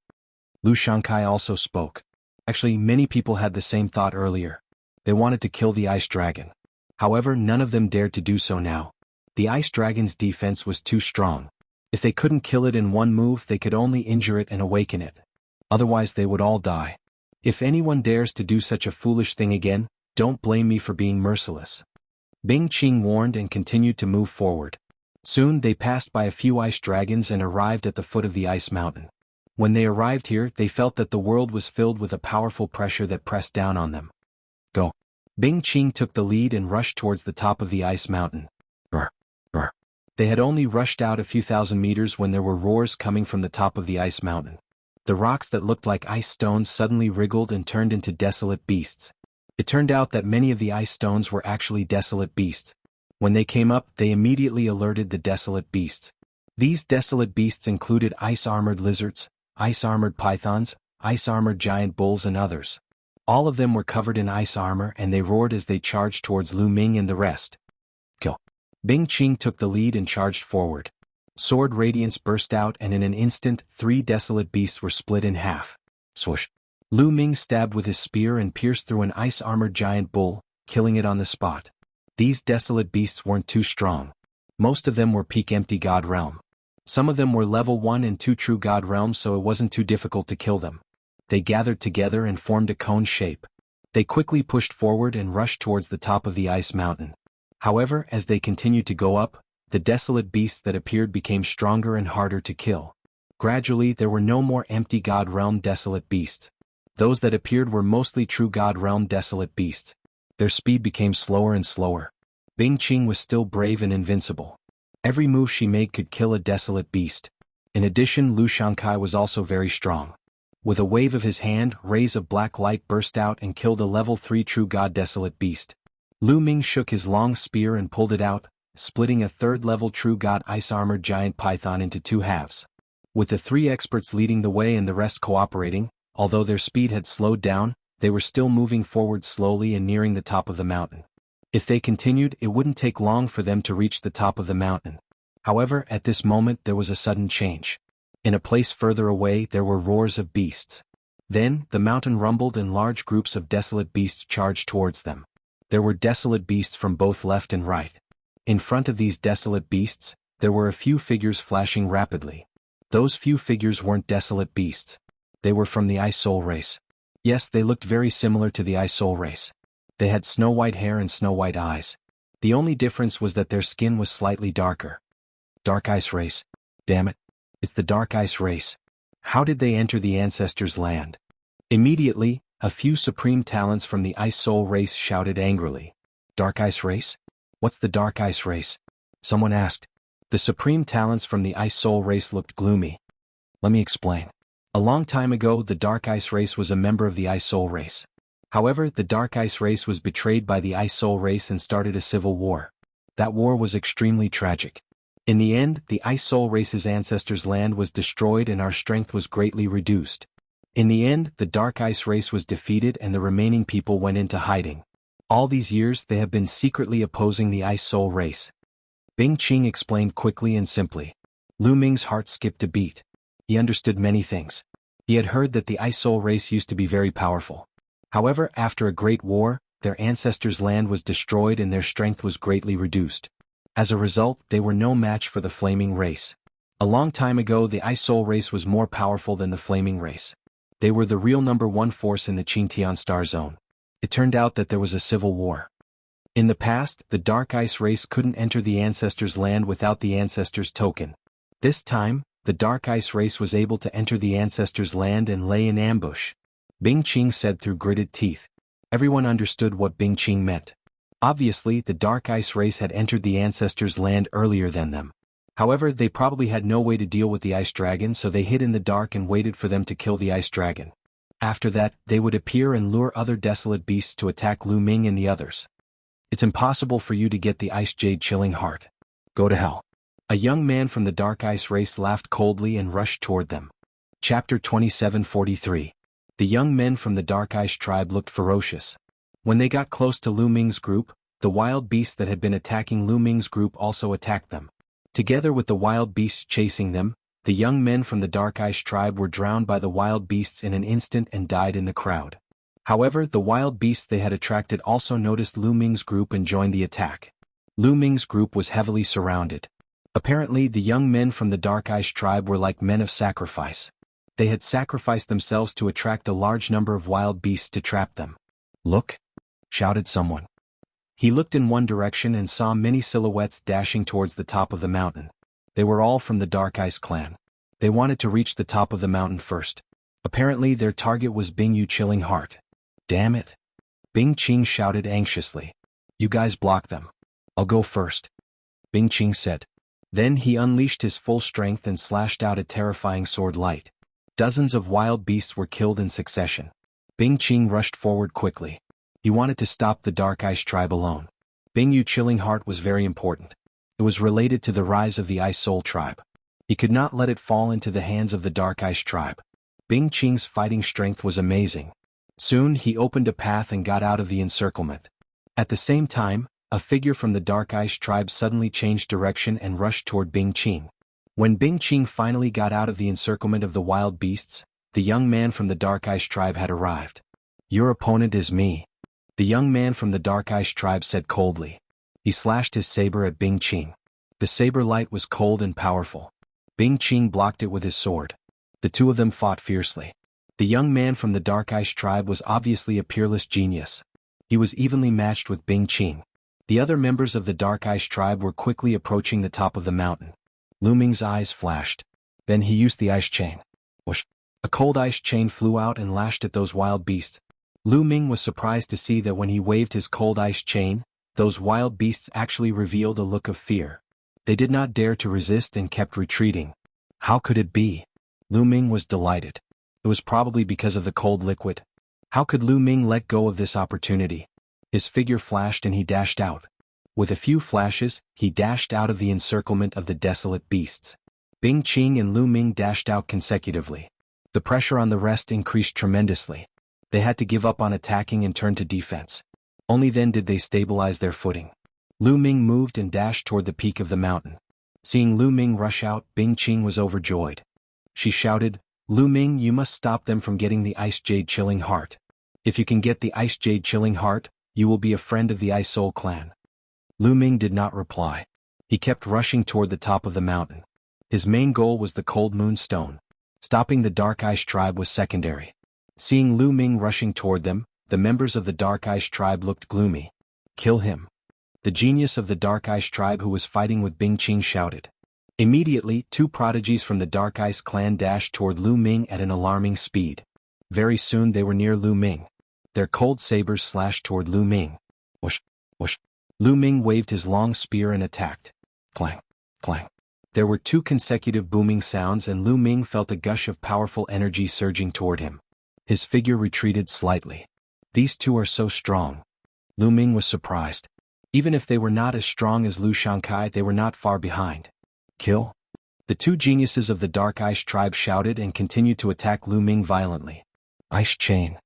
Lu Shankai also spoke. Actually, many people had the same thought earlier. They wanted to kill the ice dragon. However, none of them dared to do so now. The ice dragon's defense was too strong. If they couldn't kill it in one move they could only injure it and awaken it. Otherwise they would all die. If anyone dares to do such a foolish thing again, don't blame me for being merciless. Bing Qing warned and continued to move forward. Soon they passed by a few ice dragons and arrived at the foot of the ice mountain. When they arrived here they felt that the world was filled with a powerful pressure that pressed down on them. Go. Bing Qing took the lead and rushed towards the top of the ice mountain. Roar, roar. They had only rushed out a few thousand meters when there were roars coming from the top of the ice mountain. The rocks that looked like ice stones suddenly wriggled and turned into desolate beasts. It turned out that many of the ice stones were actually desolate beasts. When they came up, they immediately alerted the desolate beasts. These desolate beasts included ice-armored lizards, ice-armored pythons, ice-armored giant bulls and others. All of them were covered in ice armor and they roared as they charged towards Lu Ming and the rest. Kill. Bing Qing took the lead and charged forward. Sword radiance burst out and in an instant, 3 desolate beasts were split in half. Swoosh. Lu Ming stabbed with his spear and pierced through an ice-armored giant bull, killing it on the spot. These desolate beasts weren't too strong. Most of them were peak empty god realm. Some of them were level 1 and 2 true god realms so it wasn't too difficult to kill them. They gathered together and formed a cone shape. They quickly pushed forward and rushed towards the top of the ice mountain. However, as they continued to go up, the desolate beasts that appeared became stronger and harder to kill. Gradually there were no more empty god realm desolate beasts. Those that appeared were mostly true god realm desolate beasts. Their speed became slower and slower. Bing Qing was still brave and invincible. Every move she made could kill a desolate beast. In addition, Lu Shankai was also very strong. With a wave of his hand, rays of black light burst out and killed a level 3 true god desolate beast. Lu Ming shook his long spear and pulled it out, splitting a 3rd level true god ice-armored giant python into 2 halves. With the 3 experts leading the way and the rest cooperating, although their speed had slowed down, they were still moving forward slowly and nearing the top of the mountain. If they continued, it wouldn't take long for them to reach the top of the mountain. However, at this moment there was a sudden change. In a place further away there were roars of beasts. Then, the mountain rumbled and large groups of desolate beasts charged towards them. There were desolate beasts from both left and right. In front of these desolate beasts, there were a few figures flashing rapidly. Those few figures weren't desolate beasts. They were from the Ice Soul race. Yes, they looked very similar to the Ice Soul race. They had snow-white hair and snow-white eyes. The only difference was that their skin was slightly darker. Dark Ice race. Damn it. It's the Dark Ice race. How did they enter the ancestors' land? Immediately, a few supreme talents from the Ice Soul race shouted angrily. Dark Ice race? What's the Dark Ice race? Someone asked. The supreme talents from the Ice Soul race looked gloomy. Let me explain. A long time ago the Dark Ice race was a member of the Ice Soul race. However, the Dark Ice race was betrayed by the Ice Soul race and started a civil war. That war was extremely tragic. In the end, the Ice Soul race's ancestors' land was destroyed and our strength was greatly reduced. In the end, the Dark Ice race was defeated and the remaining people went into hiding. All these years they have been secretly opposing the Ice Soul race. Bing Qing explained quickly and simply. Lu Ming's heart skipped a beat. He understood many things. He had heard that the Ice Soul race used to be very powerful. However, after a great war, their ancestors' land was destroyed and their strength was greatly reduced. As a result, they were no match for the Flaming race. A long time ago, the Ice Soul race was more powerful than the Flaming race. They were the real #1 force in the Qingtian Star Zone. It turned out that there was a civil war. In the past, the Dark Ice race couldn't enter the ancestors' land without the ancestors' token. This time, the Dark Ice race was able to enter the ancestors' land and lay in ambush. Bing Qing said through gritted teeth. Everyone understood what Bing Qing meant. Obviously, the Dark Ice race had entered the ancestors' land earlier than them. However, they probably had no way to deal with the Ice Dragon, so they hid in the dark and waited for them to kill the Ice Dragon. After that, they would appear and lure other desolate beasts to attack Lu Ming and the others. It's impossible for you to get the Ice Jade Chilling Heart. Go to hell. A young man from the Dark Ice race laughed coldly and rushed toward them. Chapter 2743. The young men from the Dark Ice tribe looked ferocious. When they got close to Lu Ming's group, the wild beasts that had been attacking Lu Ming's group also attacked them. Together with the wild beasts chasing them, the young men from the Dark Ice tribe were drowned by the wild beasts in an instant and died in the crowd. However, the wild beasts they had attracted also noticed Lu Ming's group and joined the attack. Lu Ming's group was heavily surrounded. Apparently, the young men from the Dark Ice tribe were like men of sacrifice. They had sacrificed themselves to attract a large number of wild beasts to trap them. "Look!" shouted someone. He looked in one direction and saw many silhouettes dashing towards the top of the mountain. They were all from the Dark Ice clan. They wanted to reach the top of the mountain first. Apparently, their target was Bing Yu Chilling Heart. "Damn it!" Bing Qing shouted anxiously. "You guys block them. I'll go first," Bing Qing said. Then he unleashed his full strength and slashed out a terrifying sword light. Dozens of wild beasts were killed in succession. Bing Qing rushed forward quickly. He wanted to stop the Dark Ice tribe alone. Bing Yu Chilling Heart was very important. It was related to the rise of the Ice Soul tribe. He could not let it fall into the hands of the Dark Ice tribe. Bing Qing's fighting strength was amazing. Soon he opened a path and got out of the encirclement. At the same time, a figure from the Dark Ice tribe suddenly changed direction and rushed toward Bing Qing. When Bing Qing finally got out of the encirclement of the wild beasts, the young man from the Dark Ice tribe had arrived. "Your opponent is me," the young man from the Dark Ice tribe said coldly. He slashed his saber at Bing Qing. The saber light was cold and powerful. Bing Qing blocked it with his sword. The two of them fought fiercely. The young man from the Dark Ice tribe was obviously a peerless genius. He was evenly matched with Bing Qing. The other members of the Dark Ice tribe were quickly approaching the top of the mountain. Lu Ming's eyes flashed. Then he used the ice chain. Whoosh! A cold ice chain flew out and lashed at those wild beasts. Lu Ming was surprised to see that when he waved his cold ice chain, those wild beasts actually revealed a look of fear. They did not dare to resist and kept retreating. How could it be? Lu Ming was delighted. It was probably because of the cold liquid. How could Lu Ming let go of this opportunity? His figure flashed and he dashed out. With a few flashes, he dashed out of the encirclement of the desolate beasts. Bing Qing and Lu Ming dashed out consecutively. The pressure on the rest increased tremendously. They had to give up on attacking and turn to defense. Only then did they stabilize their footing. Lu Ming moved and dashed toward the peak of the mountain. Seeing Lu Ming rush out, Bing Qing was overjoyed. She shouted, "Lu Ming, you must stop them from getting the Ice Jade Chilling Heart. If you can get the Ice Jade Chilling Heart, you will be a friend of the Ice Soul clan." Lu Ming did not reply. He kept rushing toward the top of the mountain. His main goal was the Cold Moon Stone. Stopping the Dark Ice tribe was secondary. Seeing Lu Ming rushing toward them, the members of the Dark Ice tribe looked gloomy. "Kill him." The genius of the Dark Ice tribe who was fighting with Bing Qing shouted. Immediately, two prodigies from the Dark Ice clan dashed toward Lu Ming at an alarming speed. Very soon they were near Lu Ming. Their cold sabers slashed toward Lu Ming. Whoosh, whoosh. Lu Ming waved his long spear and attacked. Clang, clang. There were two consecutive booming sounds and Lu Ming felt a gush of powerful energy surging toward him. His figure retreated slightly. These two are so strong. Lu Ming was surprised. Even if they were not as strong as Lu Shankai, they were not far behind. "Kill?" The two geniuses of the Dark Ice tribe shouted and continued to attack Lu Ming violently. Ice chain.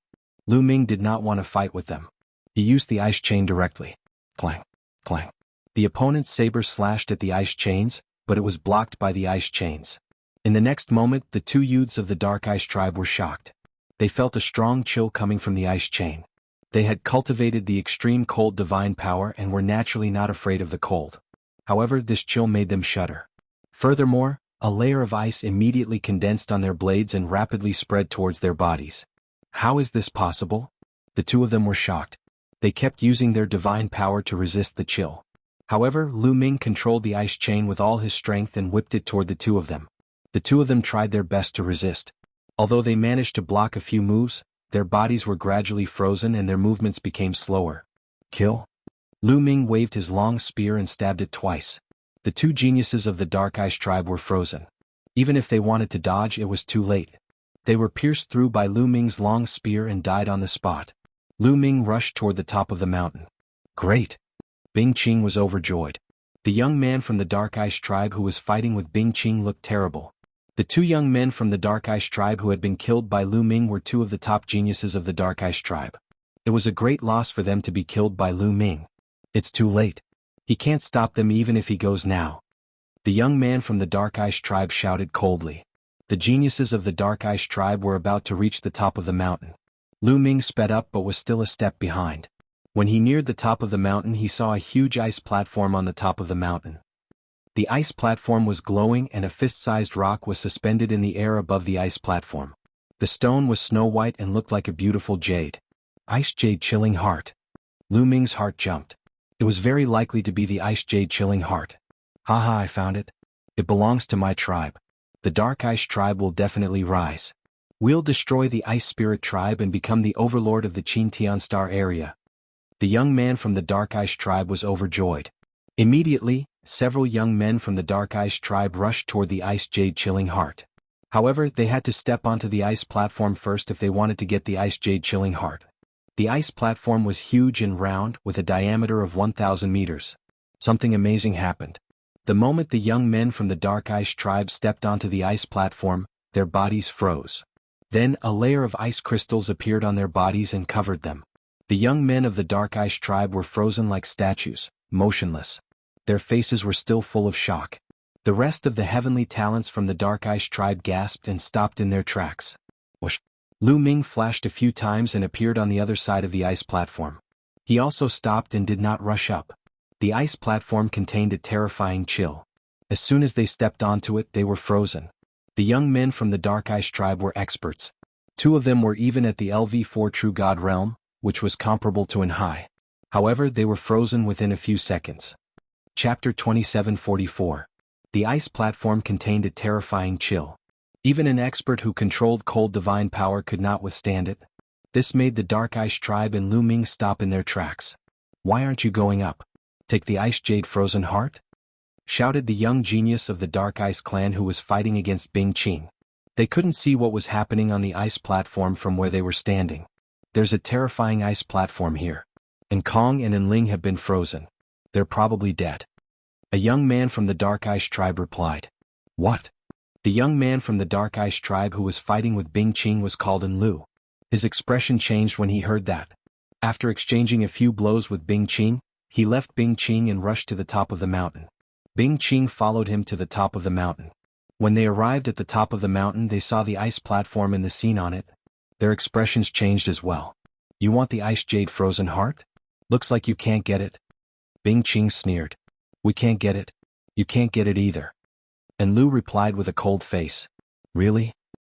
Lu Ming did not want to fight with them. He used the ice chain directly. Clang, clang. The opponent's saber slashed at the ice chains, but it was blocked by the ice chains. In the next moment, the two youths of the Dark Ice tribe were shocked. They felt a strong chill coming from the ice chain. They had cultivated the extreme cold divine power and were naturally not afraid of the cold. However, this chill made them shudder. Furthermore, a layer of ice immediately condensed on their blades and rapidly spread towards their bodies. How is this possible? The two of them were shocked. They kept using their divine power to resist the chill. However, Lu Ming controlled the ice chain with all his strength and whipped it toward the two of them. The two of them tried their best to resist. Although they managed to block a few moves, their bodies were gradually frozen and their movements became slower. Kill? Lu Ming waved his long spear and stabbed it twice. The two geniuses of the Dark Ice tribe were frozen. Even if they wanted to dodge, it was too late. They were pierced through by Lu Ming's long spear and died on the spot. Lu Ming rushed toward the top of the mountain. Great! Bing Qing was overjoyed. The young man from the Dark Ice tribe who was fighting with Bing Qing looked terrible. The two young men from the Dark Ice tribe who had been killed by Lu Ming were two of the top geniuses of the Dark Ice tribe. It was a great loss for them to be killed by Lu Ming. It's too late. He can't stop them even if he goes now. The young man from the Dark Ice tribe shouted coldly. The geniuses of the Dark Ice tribe were about to reach the top of the mountain. Lu Ming sped up but was still a step behind. When he neared the top of the mountain, he saw a huge ice platform on the top of the mountain. The ice platform was glowing and a fist-sized rock was suspended in the air above the ice platform. The stone was snow white and looked like a beautiful jade. Ice Jade Chilling Heart. Lu Ming's heart jumped. It was very likely to be the Ice Jade Chilling Heart. Haha, I found it. It belongs to my tribe. The Dark Ice tribe will definitely rise. We'll destroy the Ice Spirit tribe and become the overlord of the Qin Star area. The young man from the Dark Ice tribe was overjoyed. Immediately, several young men from the Dark Ice tribe rushed toward the Ice Jade Chilling Heart. However, they had to step onto the ice platform first if they wanted to get the Ice Jade Chilling Heart. The ice platform was huge and round, with a diameter of 1,000 meters. Something amazing happened. The moment the young men from the Dark Ice tribe stepped onto the ice platform, their bodies froze. Then a layer of ice crystals appeared on their bodies and covered them. The young men of the Dark Ice tribe were frozen like statues, motionless. Their faces were still full of shock. The rest of the heavenly talents from the Dark Ice tribe gasped and stopped in their tracks. Whoosh! Lu Ming flashed a few times and appeared on the other side of the ice platform. He also stopped and did not rush up. The ice platform contained a terrifying chill. As soon as they stepped onto it, they were frozen. The young men from the Dark Ice tribe were experts. Two of them were even at the LV4 True God realm, which was comparable to an high. However, they were frozen within a few seconds. Chapter 2744. The ice platform contained a terrifying chill. Even an expert who controlled cold divine power could not withstand it. This made the Dark Ice tribe and Lu Ming stop in their tracks. Why aren't you going up? Take the Ice Jade Frozen Heart? Shouted the young genius of the Dark Ice clan who was fighting against Bing Qing. They couldn't see what was happening on the ice platform from where they were standing. There's a terrifying ice platform here. And Kong and Enling have been frozen. They're probably dead. A young man from the Dark Ice tribe replied. What? The young man from the Dark Ice tribe who was fighting with Bing Qing was called Enlu. His expression changed when he heard that. After exchanging a few blows with Bing Qing, he left Bing Qing and rushed to the top of the mountain. Bing Qing followed him to the top of the mountain. When they arrived at the top of the mountain, they saw the ice platform and the scene on it. Their expressions changed as well. You want the Ice Jade Frozen Heart? Looks like you can't get it. Bing Qing sneered. We can't get it. You can't get it either. And Lu replied with a cold face. Really?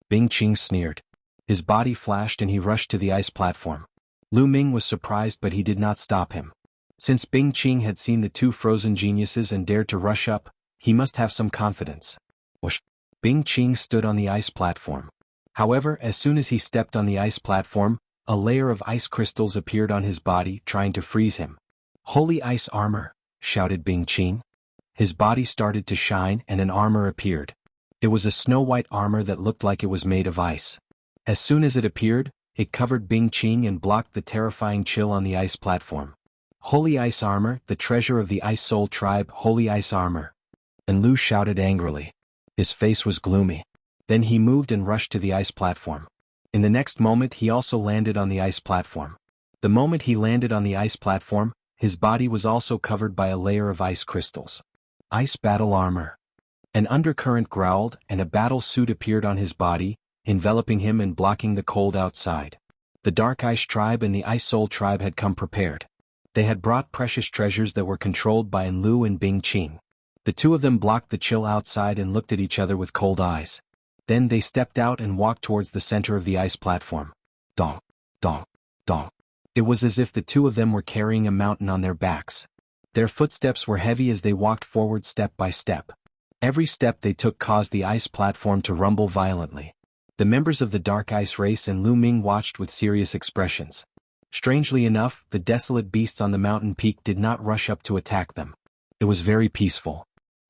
Bing Qing sneered. His body flashed and he rushed to the ice platform. Lu Ming was surprised but he did not stop him. Since Bing Qing had seen the two frozen geniuses and dared to rush up, he must have some confidence. Whoosh! Bing Qing stood on the ice platform. However, as soon as he stepped on the ice platform, a layer of ice crystals appeared on his body, trying to freeze him. Holy ice armor! Shouted Bing Qing. His body started to shine and an armor appeared. It was a snow-white armor that looked like it was made of ice. As soon as it appeared, it covered Bing Qing and blocked the terrifying chill on the ice platform. Holy ice armor, the treasure of the Ice Soul tribe, holy ice armor. And Lu shouted angrily. His face was gloomy. Then he moved and rushed to the ice platform. In the next moment he also landed on the ice platform. The moment he landed on the ice platform, his body was also covered by a layer of ice crystals. Ice battle armor. An undercurrent growled and a battle suit appeared on his body, enveloping him and blocking the cold outside. The Dark Ice Tribe and the Ice Soul Tribe had come prepared. They had brought precious treasures that were controlled by Enlu and Bing Qing. The two of them blocked the chill outside and looked at each other with cold eyes. Then they stepped out and walked towards the center of the ice platform. Dong, dong, dong. It was as if the two of them were carrying a mountain on their backs. Their footsteps were heavy as they walked forward step by step. Every step they took caused the ice platform to rumble violently. The members of the Dark Ice race and Lu Ming watched with serious expressions. Strangely enough, the desolate beasts on the mountain peak did not rush up to attack them. It was very peaceful.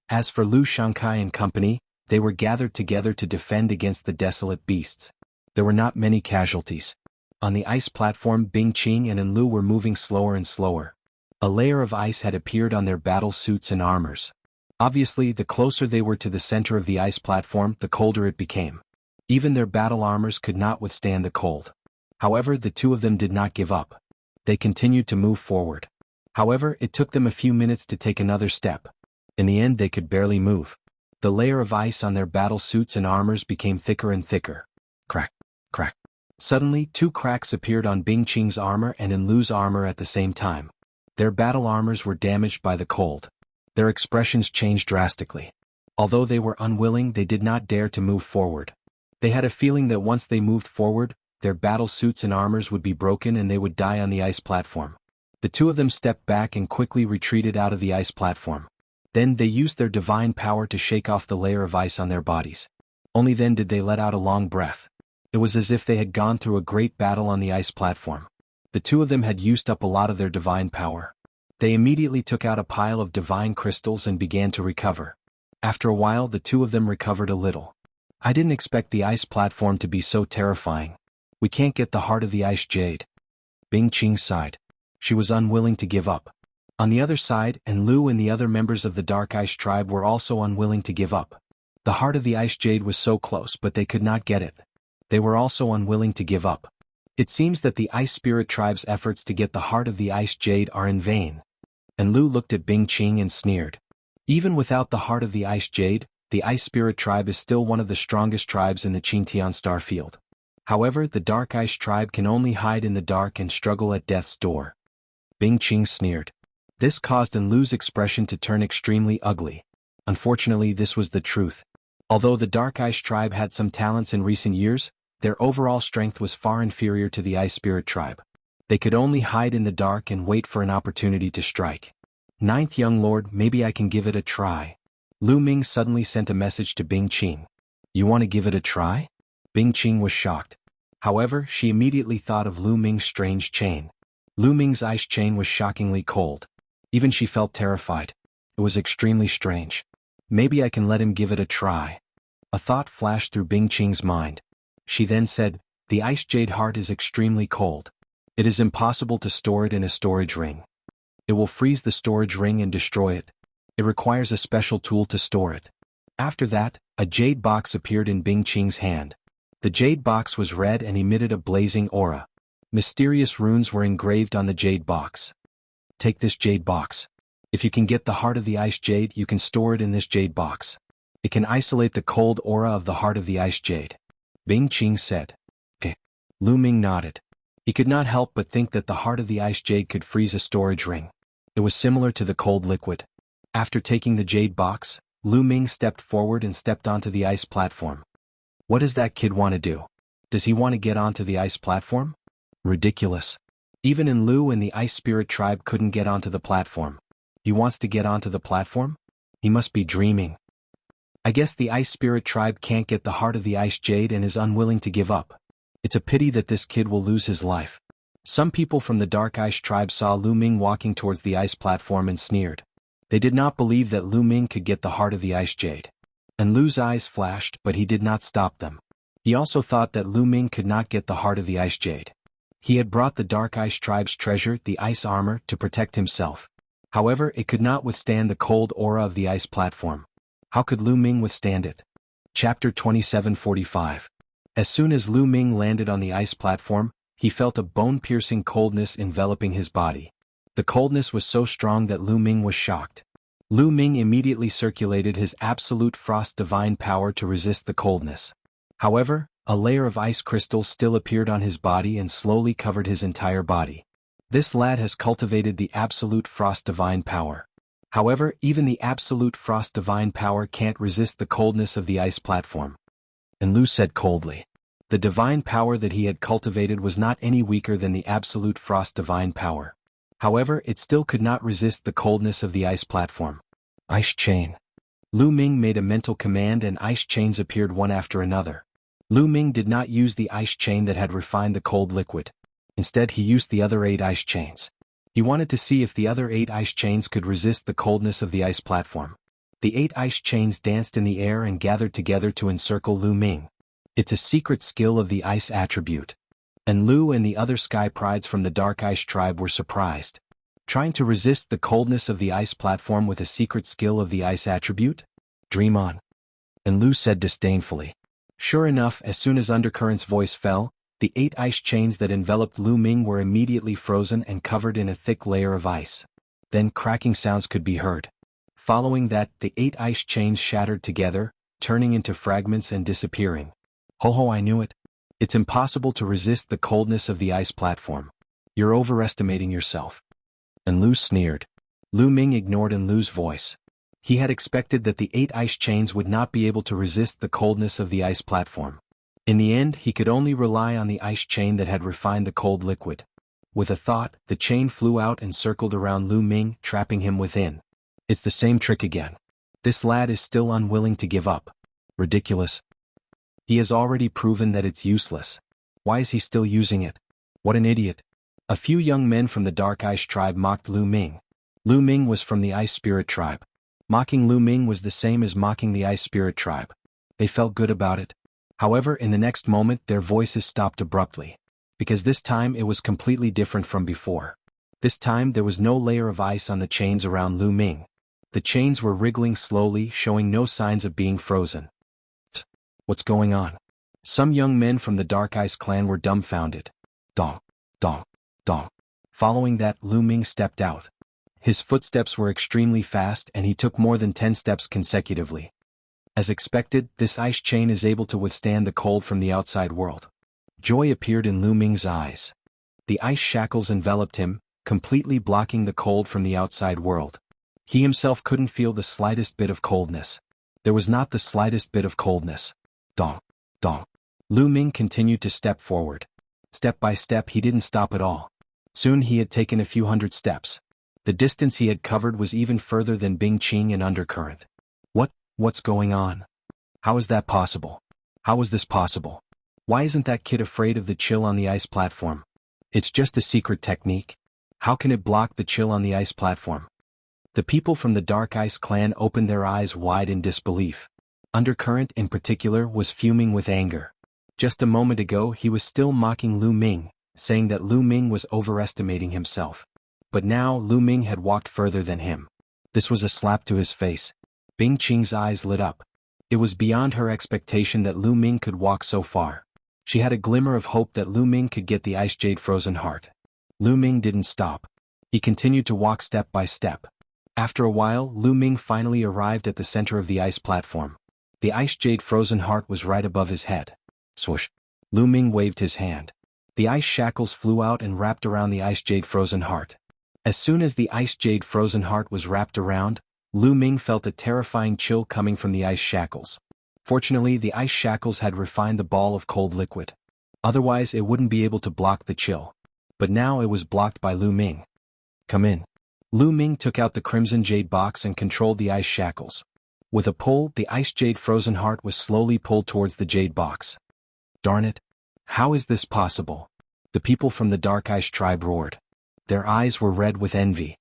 As for Lu Shankai and company, they were gathered together to defend against the desolate beasts. There were not many casualties. On the ice platform, Bing Qing and Enlu were moving slower and slower. A layer of ice had appeared on their battle suits and armors. Obviously, the closer they were to the center of the ice platform, the colder it became. Even their battle armors could not withstand the cold. However, the two of them did not give up. They continued to move forward. However, it took them a few minutes to take another step. In the end, they could barely move. The layer of ice on their battle suits and armors became thicker and thicker. Crack, crack. Suddenly, two cracks appeared on Bing Qing's armor and Enlu's armor at the same time. Their battle armors were damaged by the cold. Their expressions changed drastically. Although they were unwilling, they did not dare to move forward. They had a feeling that once they moved forward, their battle suits and armors would be broken and they would die on the ice platform. The two of them stepped back and quickly retreated out of the ice platform. Then they used their divine power to shake off the layer of ice on their bodies. Only then did they let out a long breath. It was as if they had gone through a great battle on the ice platform. The two of them had used up a lot of their divine power. They immediately took out a pile of divine crystals and began to recover. After a while, the two of them recovered a little. I didn't expect the ice platform to be so terrifying. We can't get the heart of the ice jade. Bing Qing sighed. She was unwilling to give up. On the other side, Enlu and the other members of the Dark Ice Tribe were also unwilling to give up. The heart of the ice jade was so close, but they could not get it. They were also unwilling to give up. It seems that the Ice Spirit Tribe's efforts to get the heart of the ice jade are in vain. Enlu looked at Bing Qing and sneered. Even without the heart of the ice jade, the Ice Spirit Tribe is still one of the strongest tribes in the Qingtian star field. However, the Dark Ice Tribe can only hide in the dark and struggle at death's door. Bing Qing sneered. This caused Enlu's expression to turn extremely ugly. Unfortunately, this was the truth. Although the Dark Ice Tribe had some talents in recent years, their overall strength was far inferior to the Ice Spirit Tribe. They could only hide in the dark and wait for an opportunity to strike. Ninth young lord, maybe I can give it a try. Lu Ming suddenly sent a message to Bing Qing. You want to give it a try? Bing Qing was shocked. However, she immediately thought of Lu Ming's strange chain. Lu Ming's ice chain was shockingly cold. Even she felt terrified. It was extremely strange. Maybe I can let him give it a try. A thought flashed through Bing Qing's mind. She then said, the ice jade heart is extremely cold. It is impossible to store it in a storage ring. It will freeze the storage ring and destroy it. It requires a special tool to store it. After that, a jade box appeared in Bing Qing's hand. The jade box was red and emitted a blazing aura. Mysterious runes were engraved on the jade box. Take this jade box. If you can get the heart of the ice jade, you can store it in this jade box. It can isolate the cold aura of the heart of the ice jade. Bing Qing said. Okay. Lu Ming nodded. He could not help but think that the heart of the ice jade could freeze a storage ring. It was similar to the cold liquid. After taking the jade box, Lu Ming stepped forward and stepped onto the ice platform. What does that kid want to do? Does he want to get onto the ice platform? Ridiculous. Even Enlu and the Ice Spirit Tribe couldn't get onto the platform. He wants to get onto the platform? He must be dreaming. I guess the Ice Spirit Tribe can't get the heart of the ice jade and is unwilling to give up. It's a pity that this kid will lose his life. Some people from the Dark Ice Tribe saw Lu Ming walking towards the ice platform and sneered. They did not believe that Lu Ming could get the heart of the ice jade. And Lu's eyes flashed, but he did not stop them. He also thought that Lu Ming could not get the heart of the ice jade. He had brought the Dark Ice Tribe's treasure, the ice armor, to protect himself. However, it could not withstand the cold aura of the ice platform. How could Lu Ming withstand it? Chapter 2745. As soon as Lu Ming landed on the ice platform, he felt a bone-piercing coldness enveloping his body. The coldness was so strong that Lu Ming was shocked. Lu Ming immediately circulated his absolute frost divine power to resist the coldness. However, A layer of ice crystals still appeared on his body and slowly covered his entire body. This lad has cultivated the absolute frost divine power. However, even the absolute frost divine power can't resist the coldness of the ice platform. And Lu said coldly. The divine power that he had cultivated was not any weaker than the absolute frost divine power. However, it still could not resist the coldness of the ice platform. Ice chain. Lu Ming made a mental command and ice chains appeared one after another. Lu Ming did not use the ice chain that had refined the cold liquid. Instead, he used the other 8 ice chains. He wanted to see if the other 8 ice chains could resist the coldness of the ice platform. The 8 ice chains danced in the air and gathered together to encircle Lu Ming. It's a secret skill of the ice attribute. And Lu and the other sky prides from the Dark Ice tribe were surprised. Trying to resist the coldness of the ice platform with a secret skill of the ice attribute? Dream on. And Lu said disdainfully. Sure enough, as soon as Undercurrent's voice fell, the 8 ice chains that enveloped Lu Ming were immediately frozen and covered in a thick layer of ice. Then cracking sounds could be heard. Following that, the 8 ice chains shattered together, turning into fragments and disappearing. Ho, I knew it. It's impossible to resist the coldness of the ice platform. You're overestimating yourself. And Lu sneered. Lu Ming ignored Lu's voice. He had expected that the 8 ice chains would not be able to resist the coldness of the ice platform. In the end, he could only rely on the ice chain that had refined the cold liquid. With a thought, the chain flew out and circled around Lu Ming, trapping him within. It's the same trick again. This lad is still unwilling to give up. Ridiculous. He has already proven that it's useless. Why is he still using it? What an idiot. A few young men from the Dark Ice tribe mocked Lu Ming. Lu Ming was from the Ice Spirit tribe. Mocking Lu Ming was the same as mocking the Ice Spirit tribe. They felt good about it. However, in the next moment their voices stopped abruptly. Because this time it was completely different from before. This time there was no layer of ice on the chains around Lu Ming. The chains were wriggling slowly, showing no signs of being frozen. What's going on? Some young men from the Dark Ice clan were dumbfounded. Dong, dong, dong. Following that, Lu Ming stepped out. His footsteps were extremely fast and he took more than 10 steps consecutively. As expected, this ice chain is able to withstand the cold from the outside world. Joy appeared in Lu Ming's eyes. The ice shackles enveloped him, completely blocking the cold from the outside world. He himself couldn't feel the slightest bit of coldness. There was not the slightest bit of coldness. Dong, dong. Lu Ming continued to step forward. Step by step he didn't stop at all. Soon he had taken a few hundred steps. The distance he had covered was even further than Bing Qing and Undercurrent. What's going on? How is that possible? How is this possible? Why isn't that kid afraid of the chill on the ice platform? It's just a secret technique. How can it block the chill on the ice platform? The people from the Dark Ice clan opened their eyes wide in disbelief. Undercurrent in particular was fuming with anger. Just a moment ago he was still mocking Lu Ming, saying that Lu Ming was overestimating himself. But now Lu Ming had walked further than him. This was a slap to his face. Bing Qing's eyes lit up. It was beyond her expectation that Lu Ming could walk so far. She had a glimmer of hope that Lu Ming could get the Ice Jade Frozen Heart. Lu Ming didn't stop. He continued to walk step by step. After a while, Lu Ming finally arrived at the center of the ice platform. The Ice Jade Frozen Heart was right above his head. Swoosh. Lu Ming waved his hand. The ice shackles flew out and wrapped around the Ice Jade Frozen Heart. As soon as the Ice Jade Frozen Heart was wrapped around, Lu Ming felt a terrifying chill coming from the ice shackles. Fortunately, the ice shackles had refined the ball of cold liquid. Otherwise, it wouldn't be able to block the chill. But now it was blocked by Lu Ming. Come in. Lu Ming took out the crimson jade box and controlled the ice shackles. With a pull, the Ice Jade Frozen Heart was slowly pulled towards the jade box. Darn it. How is this possible? The people from the Dark Ice tribe roared. Their eyes were red with envy.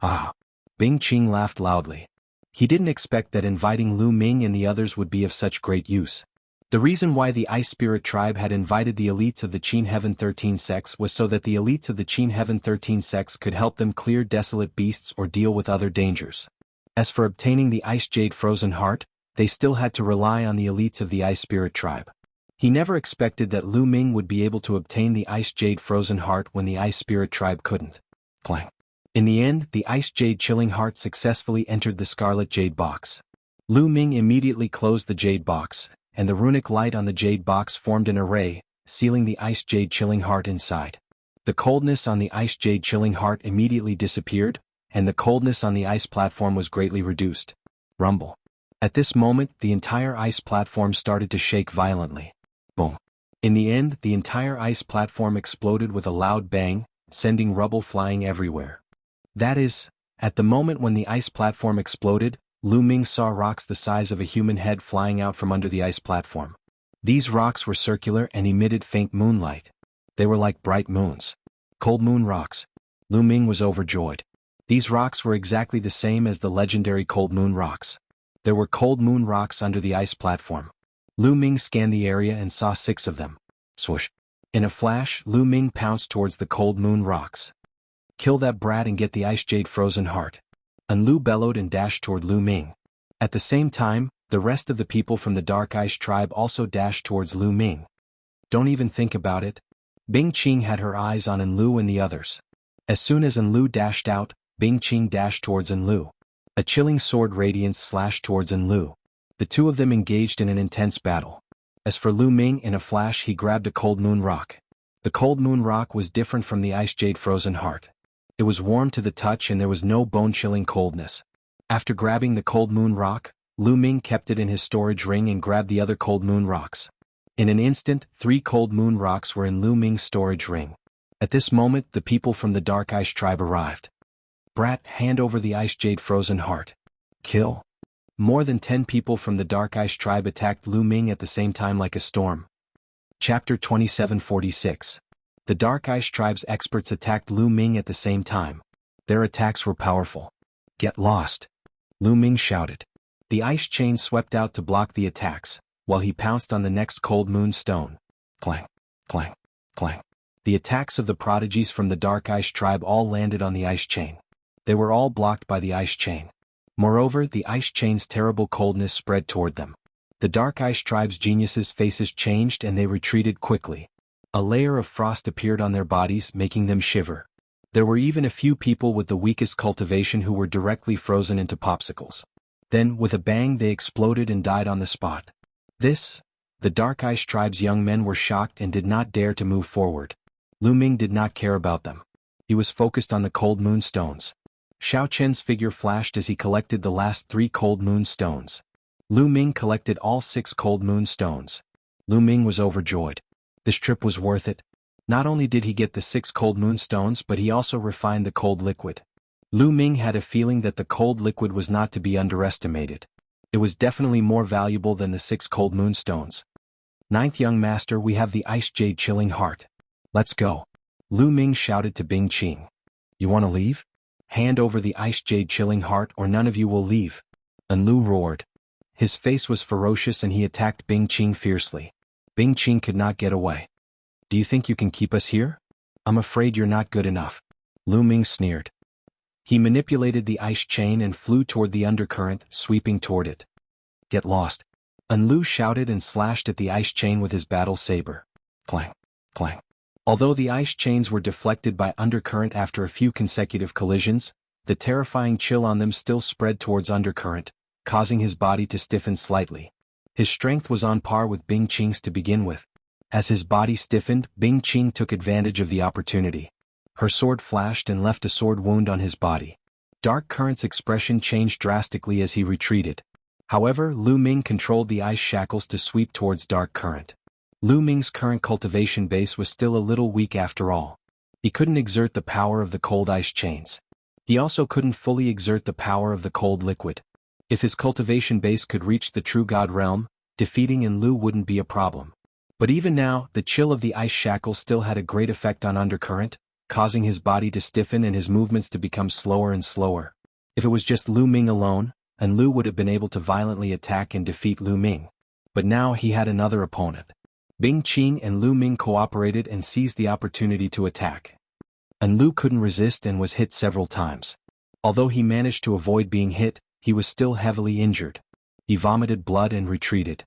Ah. Bing Qing laughed loudly. He didn't expect that inviting Lu Ming and the others would be of such great use. The reason why the Ice Spirit tribe had invited the elites of the Qin Heaven 13 sects was so that the elites of the Qin Heaven 13 sects could help them clear desolate beasts or deal with other dangers. As for obtaining the Ice Jade Frozen Heart, they still had to rely on the elites of the Ice Spirit tribe. He never expected that Lu Ming would be able to obtain the Ice Jade Frozen Heart when the Ice Spirit tribe couldn't. Clang. In the end, the Ice Jade Chilling Heart successfully entered the Scarlet Jade Box. Lu Ming immediately closed the Jade Box, and the runic light on the jade box formed an array, sealing the ice jade chilling heart inside. The coldness on the ice jade chilling heart immediately disappeared, and the coldness on the ice platform was greatly reduced. Rumble. At this moment, the entire ice platform started to shake violently. Boom. In the end, the entire ice platform exploded with a loud bang, sending rubble flying everywhere. That is, at the moment when the ice platform exploded, Lu Ming saw rocks the size of a human head flying out from under the ice platform. These rocks were circular and emitted faint moonlight. They were like bright moons. Cold moon rocks. Lu Ming was overjoyed. These rocks were exactly the same as the legendary cold moon rocks. There were cold moon rocks under the ice platform. Lu Ming scanned the area and saw 6 of them. Swoosh. In a flash, Lu Ming pounced towards the cold moon rocks. Kill that brat and get the ice jade frozen heart. Lu bellowed and dashed toward Lu Ming. At the same time, the rest of the people from the Dark Ice tribe also dashed towards Lu Ming. Don't even think about it. Bing Qing had her eyes on Lu and the others. As soon as Lu dashed out, Bing Qing dashed towards Lu. A chilling sword radiance slashed towards Lu. The two of them engaged in an intense battle. As for Lu Ming, in a flash he grabbed a cold moon rock. The cold moon rock was different from the ice jade frozen heart. It was warm to the touch and there was no bone-chilling coldness. After grabbing the cold moon rock, Lu Ming kept it in his storage ring and grabbed the other cold moon rocks. In an instant, 3 cold moon rocks were in Lu Ming's storage ring. At this moment, the people from the Dark Ice tribe arrived. Brat, hand over the ice jade frozen heart. Kill. More than 10 people from the Dark Ice tribe attacked Lu Ming at the same time like a storm. Chapter 2746. The Dark Ice tribe's experts attacked Lu Ming at the same time. Their attacks were powerful. Get lost. Lu Ming shouted. The ice chain swept out to block the attacks, while he pounced on the next cold moon stone. Clang, clang, clang. The attacks of the prodigies from the Dark Ice tribe all landed on the ice chain. They were all blocked by the ice chain. Moreover, the ice chain's terrible coldness spread toward them. The Dark Ice tribe's geniuses' faces changed and they retreated quickly. A layer of frost appeared on their bodies, making them shiver. There were even a few people with the weakest cultivation who were directly frozen into popsicles. Then, with a bang, they exploded and died on the spot. The Dark Ice tribe's young men were shocked and did not dare to move forward. Lu Ming did not care about them. He was focused on the cold moon stones. Xiao Chen's figure flashed as he collected the last 3 cold moon stones. Lu Ming collected all 6 cold moon stones. Lu Ming was overjoyed. This trip was worth it. Not only did he get the 6 cold moon stones, but he also refined the cold liquid. Lu Ming had a feeling that the cold liquid was not to be underestimated. It was definitely more valuable than the 6 cold moon stones. 9th young master, we have the ice jade chilling heart. Let's go. Lu Ming shouted to Bing Qing. You want to leave? Hand over the ice jade chilling heart or none of you will leave. Lu roared. His face was ferocious and he attacked Bing Qing fiercely. Bing Qing could not get away. Do you think you can keep us here? I'm afraid you're not good enough. Lu Ming sneered. He manipulated the ice chain and flew toward the undercurrent, sweeping toward it. Get lost. Lu shouted and slashed at the ice chain with his battle saber. Clang, clang. Although the ice chains were deflected by undercurrent after a few consecutive collisions, the terrifying chill on them still spread towards undercurrent, causing his body to stiffen slightly. His strength was on par with Bing Qing's to begin with. As his body stiffened, Bing Qing took advantage of the opportunity. Her sword flashed and left a sword wound on his body. Dark Current's expression changed drastically as he retreated. However, Lu Ming controlled the ice shackles to sweep towards Dark Current. Lu Ming's current cultivation base was still a little weak after all. He couldn't exert the power of the cold ice chains. He also couldn't fully exert the power of the cold liquid. If his cultivation base could reach the true god realm, defeating Lu wouldn't be a problem. But even now, the chill of the ice shackles still had a great effect on undercurrent, causing his body to stiffen and his movements to become slower and slower. If it was just Lu Ming alone, Lu would have been able to violently attack and defeat Lu Ming. But now he had another opponent. Bing Qing and Lu Ming cooperated and seized the opportunity to attack. Lu couldn't resist and was hit several times. Although he managed to avoid being hit, he was still heavily injured. He vomited blood and retreated.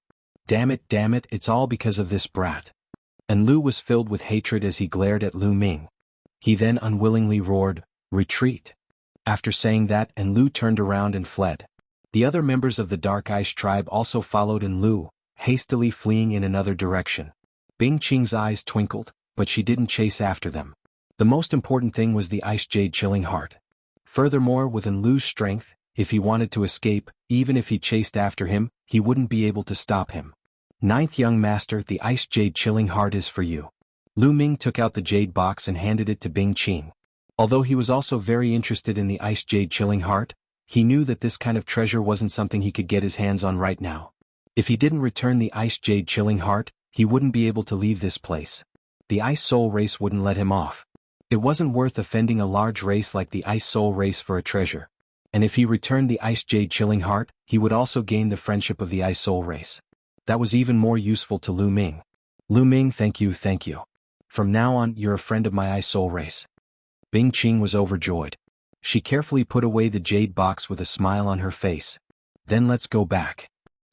Damn it, it's all because of this brat. Lu was filled with hatred as he glared at Lu Ming. He then unwillingly roared, "Retreat." After saying that, Lu turned around and fled. The other members of the Dark Ice tribe also followed Lu, hastily fleeing in another direction. Bing Qing's eyes twinkled, but she didn't chase after them. The most important thing was the ice jade chilling heart. Furthermore, with Lu's strength, if he wanted to escape, even if he chased after him, he wouldn't be able to stop him. Ninth young master, the ice jade chilling heart is for you. Lu Ming took out the jade box and handed it to Bing Qing. Although he was also very interested in the ice jade chilling heart, he knew that this kind of treasure wasn't something he could get his hands on right now. If he didn't return the ice jade chilling heart, he wouldn't be able to leave this place. The ice soul race wouldn't let him off. It wasn't worth offending a large race like the ice soul race for a treasure. And if he returned the ice jade chilling heart, he would also gain the friendship of the ice soul race. That was even more useful to Lu Ming. Lu Ming, thank you. From now on, you're a friend of my ice soul race. Bing Qing was overjoyed. She carefully put away the jade box with a smile on her face. Then let's go back,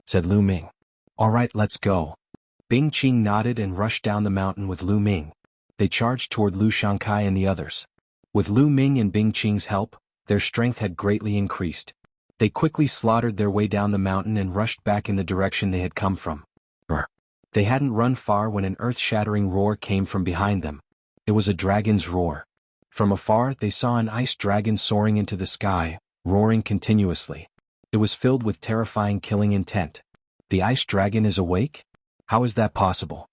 said Lu Ming. All right, let's go. Bing Qing nodded and rushed down the mountain with Lu Ming. They charged toward Lu Shankai and the others. With Lu Ming and Bing Qing's help, their strength had greatly increased. They quickly slaughtered their way down the mountain and rushed back in the direction they had come from. They hadn't run far when an earth-shattering roar came from behind them. It was a dragon's roar. From afar, they saw an ice dragon soaring into the sky, roaring continuously. It was filled with terrifying killing intent. The ice dragon is awake? How is that possible?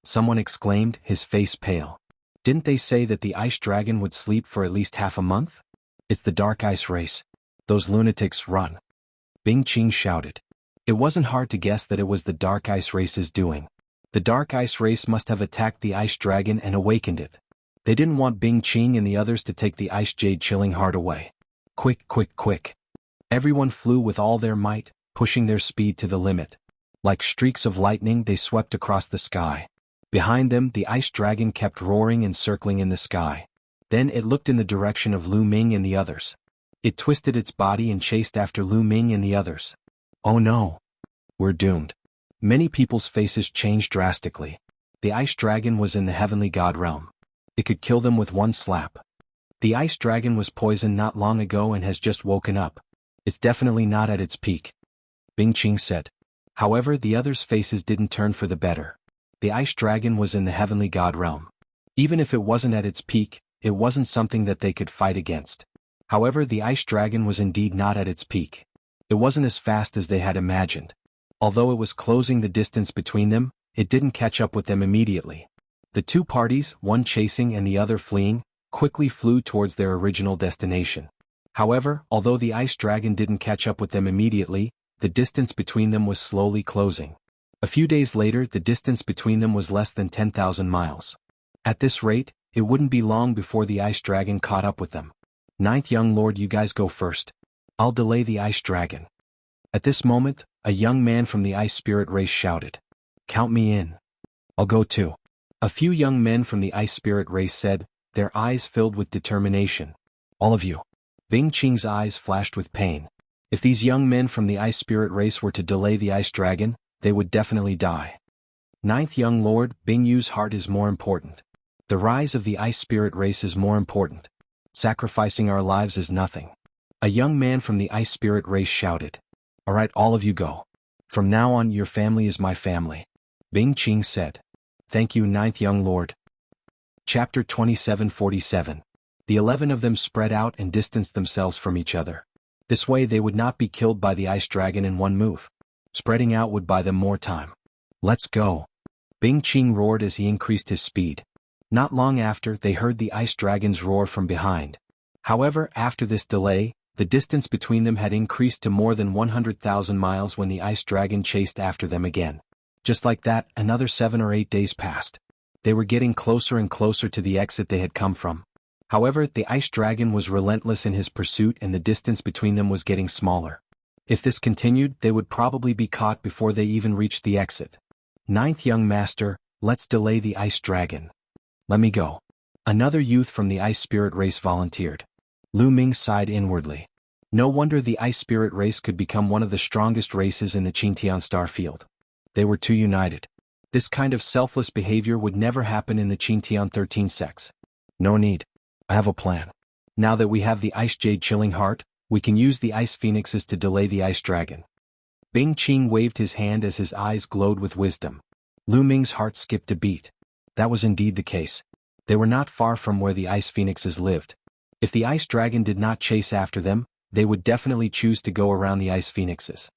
Someone exclaimed, his face pale. Didn't they say that the ice dragon would sleep for at least half a month? It's the dark ice race. Those lunatics run. Bing Qing shouted. It wasn't hard to guess that it was the dark ice race's doing. The dark ice race must have attacked the ice dragon and awakened it. They didn't want Bing Qing and the others to take the ice jade chilling heart away. Quick. Everyone flew with all their might, pushing their speed to the limit. Like streaks of lightning, they swept across the sky. Behind them, the ice dragon kept roaring and circling in the sky. Then it looked in the direction of Lu Ming and the others. It twisted its body and chased after Lu Ming and the others. Oh no! We're doomed. Many people's faces changed drastically. The ice dragon was in the heavenly god realm. It could kill them with one slap. The ice dragon was poisoned not long ago and has just woken up. It's definitely not at its peak, Bing Qing said. However, the others' faces didn't turn for the better. The ice dragon was in the heavenly god realm. Even if it wasn't at its peak, it wasn't something that they could fight against. However, the ice dragon was indeed not at its peak. It wasn't as fast as they had imagined. Although it was closing the distance between them, it didn't catch up with them immediately. The two parties, one chasing and the other fleeing, quickly flew towards their original destination. However, although the ice dragon didn't catch up with them immediately, the distance between them was slowly closing. A few days later, the distance between them was less than 10,000 miles. At this rate, it wouldn't be long before the ice dragon caught up with them. Ninth young lord, you guys go first. I'll delay the ice dragon. At this moment, a young man from the ice spirit race shouted. Count me in. I'll go too. A few young men from the ice spirit race said, their eyes filled with determination. All of you. Bing Qing's eyes flashed with pain. If these young men from the ice spirit race were to delay the ice dragon, they would definitely die. Ninth young lord, Bing Yu's heart is more important. The rise of the ice spirit race is more important. Sacrificing our lives is nothing. A young man from the ice spirit race shouted. All right, all of you go. From now on, your family is my family. Bing Qing said. Thank you, ninth young lord. Chapter 2747. The 11 of them spread out and distanced themselves from each other. This way they would not be killed by the ice dragon in one move. Spreading out would buy them more time. Let's go. Bing Qing roared as he increased his speed. Not long after, they heard the ice dragon's roar from behind. However, after this delay, the distance between them had increased to more than 100,000 miles when the ice dragon chased after them again. Just like that, another 7 or 8 days passed. They were getting closer and closer to the exit they had come from. However, the ice dragon was relentless in his pursuit and the distance between them was getting smaller. If this continued, they would probably be caught before they even reached the exit. Ninth young master, let's delay the ice dragon. Let me go. Another youth from the ice spirit race volunteered. Lu Ming sighed inwardly. No wonder the ice spirit race could become one of the strongest races in the Qingtian star field. They were too united. This kind of selfless behavior would never happen in the Qingtian 13 sects. No need. I have a plan. Now that we have the ice jade chilling heart, we can use the ice phoenixes to delay the ice dragon. Bing Qing waved his hand as his eyes glowed with wisdom. Lu Ming's heart skipped a beat. That was indeed the case. They were not far from where the ice phoenixes lived. If the ice dragon did not chase after them, they would definitely choose to go around the ice phoenixes.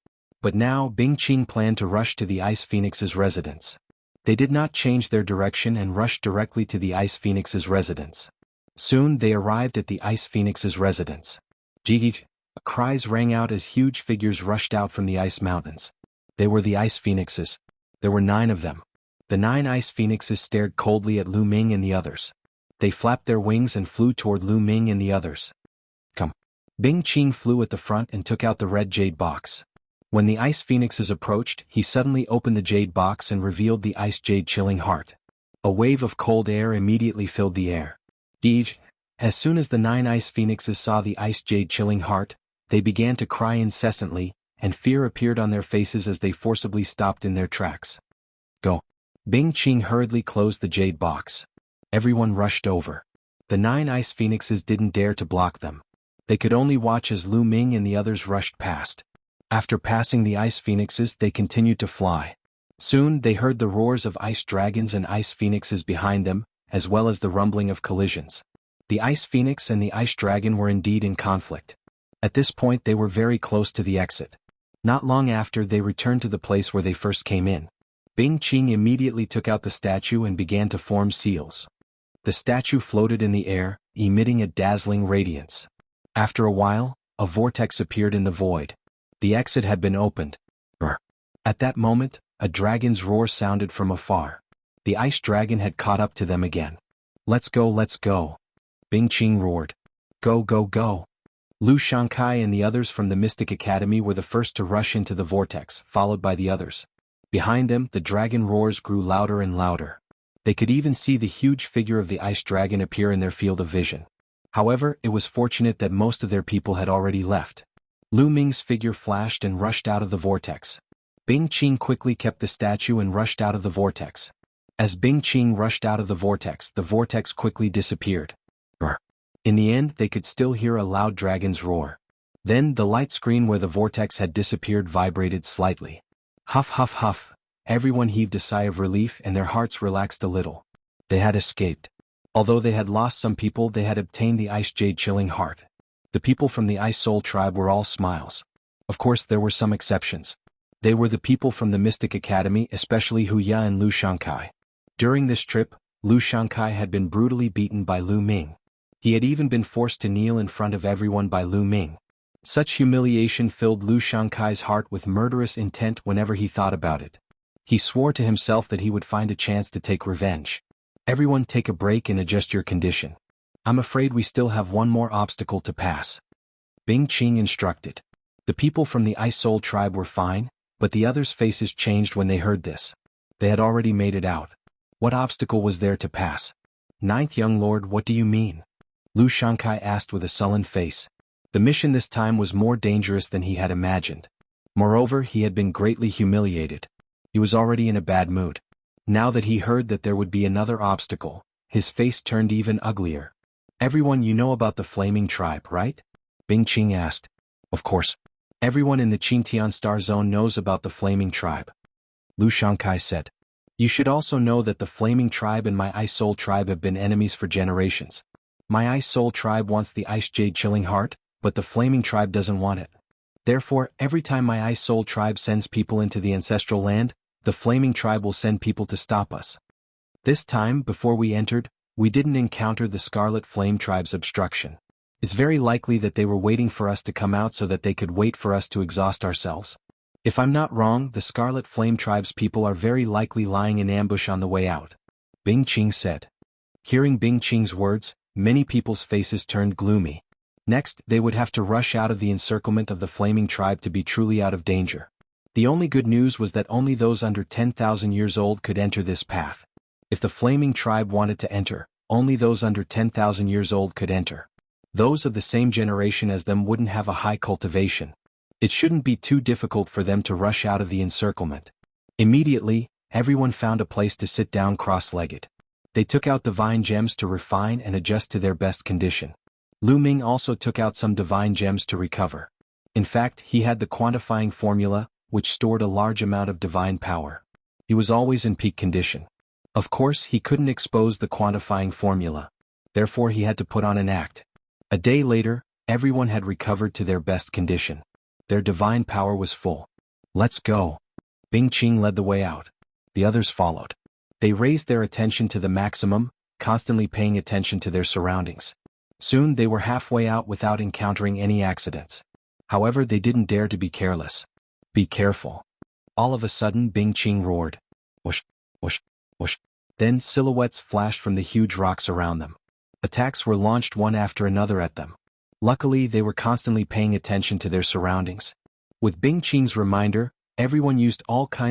But now Bing Qing planned to rush to the ice phoenix's residence. They did not change their direction and rushed directly to the ice phoenix's residence. Soon they arrived at the ice phoenix's residence. Jiggy! Cries rang out as huge figures rushed out from the ice mountains. They were the ice phoenixes. There were 9 of them. The 9 ice phoenixes stared coldly at Lu Ming and the others. They flapped their wings and flew toward Lu Ming and the others. Come. Bing Qing flew at the front and took out the red jade box. When the ice phoenixes approached, he suddenly opened the jade box and revealed the ice jade chilling heart. A wave of cold air immediately filled the air. As soon as the 9 ice phoenixes saw the ice jade chilling heart, they began to cry incessantly, and fear appeared on their faces as they forcibly stopped in their tracks. Go. Bing Qing hurriedly closed the jade box. Everyone rushed over. The 9 ice phoenixes didn't dare to block them. They could only watch as Lu Ming and the others rushed past. After passing the ice phoenixes, they continued to fly. Soon they heard the roars of ice dragons and ice phoenixes behind them, as well as the rumbling of collisions. The ice phoenix and the ice dragon were indeed in conflict. At this point they were very close to the exit. Not long after they returned to the place where they first came in. Bing Qing immediately took out the statue and began to form seals. The statue floated in the air, emitting a dazzling radiance. After a while, a vortex appeared in the void. The exit had been opened. At that moment, a dragon's roar sounded from afar. The ice dragon had caught up to them again. Let's go, let's go. Bing Qing roared. Go, go, go. Lu Shankai and the others from the Mystic Academy were the first to rush into the vortex, followed by the others. Behind them, the dragon roars grew louder and louder. They could even see the huge figure of the ice dragon appear in their field of vision. However, it was fortunate that most of their people had already left. Lu Ming's figure flashed and rushed out of the vortex. Bing Qing quickly kept the statue and rushed out of the vortex. As Bing Qing rushed out of the vortex quickly disappeared. In the end, they could still hear a loud dragon's roar. Then the light screen where the vortex had disappeared vibrated slightly. Huff, huff, huff. Everyone heaved a sigh of relief and their hearts relaxed a little. They had escaped. Although they had lost some people, they had obtained the ice jade chilling heart. The people from the Ice Soul tribe were all smiles. Of course, there were some exceptions. They were the people from the Mystic Academy, especially Hu Ya and Lu Shankai. During this trip, Lu Shankai had been brutally beaten by Lu Ming. He had even been forced to kneel in front of everyone by Lu Ming. Such humiliation filled Lu Shankai's heart with murderous intent whenever he thought about it. He swore to himself that he would find a chance to take revenge. Everyone take a break and adjust your condition. I'm afraid we still have one more obstacle to pass. Bing Qing instructed. The people from the Ice Soul tribe were fine, but the others' faces changed when they heard this. They had already made it out. What obstacle was there to pass? Ninth young lord, what do you mean? Lu Shankai asked with a sullen face. The mission this time was more dangerous than he had imagined. Moreover, he had been greatly humiliated. He was already in a bad mood. Now that he heard that there would be another obstacle, his face turned even uglier. Everyone, you know about the Flaming Tribe, right? Bing Qing asked. Of course. Everyone in the Qingtian Star Zone knows about the Flaming Tribe. Lu Shankai said. You should also know that the Flaming Tribe and my Ice Soul tribe have been enemies for generations. My Ice Soul tribe wants the Ice Jade Chilling Heart, but the Flaming Tribe doesn't want it. Therefore, every time my Ice Soul tribe sends people into the ancestral land, the Flaming Tribe will send people to stop us. This time, before we entered, we didn't encounter the Scarlet Flame Tribe's obstruction. It's very likely that they were waiting for us to come out so that they could wait for us to exhaust ourselves. If I'm not wrong, the Scarlet Flame Tribe's people are very likely lying in ambush on the way out. Bing Qing said. Hearing Bing Qing's words, many people's faces turned gloomy. Next, they would have to rush out of the encirclement of the Flaming Tribe to be truly out of danger. The only good news was that only those under 10,000 years old could enter this path. If the Flaming Tribe wanted to enter, only those under 10,000 years old could enter. Those of the same generation as them wouldn't have a high cultivation. It shouldn't be too difficult for them to rush out of the encirclement. Immediately, everyone found a place to sit down cross-legged. They took out divine gems to refine and adjust to their best condition. Lu Ming also took out some divine gems to recover. In fact, he had the quantifying formula, which stored a large amount of divine power. He was always in peak condition. Of course, he couldn't expose the quantifying formula. Therefore he had to put on an act. A day later, everyone had recovered to their best condition. Their divine power was full. "Let's go." Bing Qing led the way out. The others followed. They raised their attention to the maximum, constantly paying attention to their surroundings. Soon they were halfway out without encountering any accidents. However, they didn't dare to be careless. "Be careful." All of a sudden Bing Qing roared. Whoosh, whoosh, whoosh. Then silhouettes flashed from the huge rocks around them. Attacks were launched one after another at them. Luckily, they were constantly paying attention to their surroundings. With Bing Qing's reminder, everyone used all kinds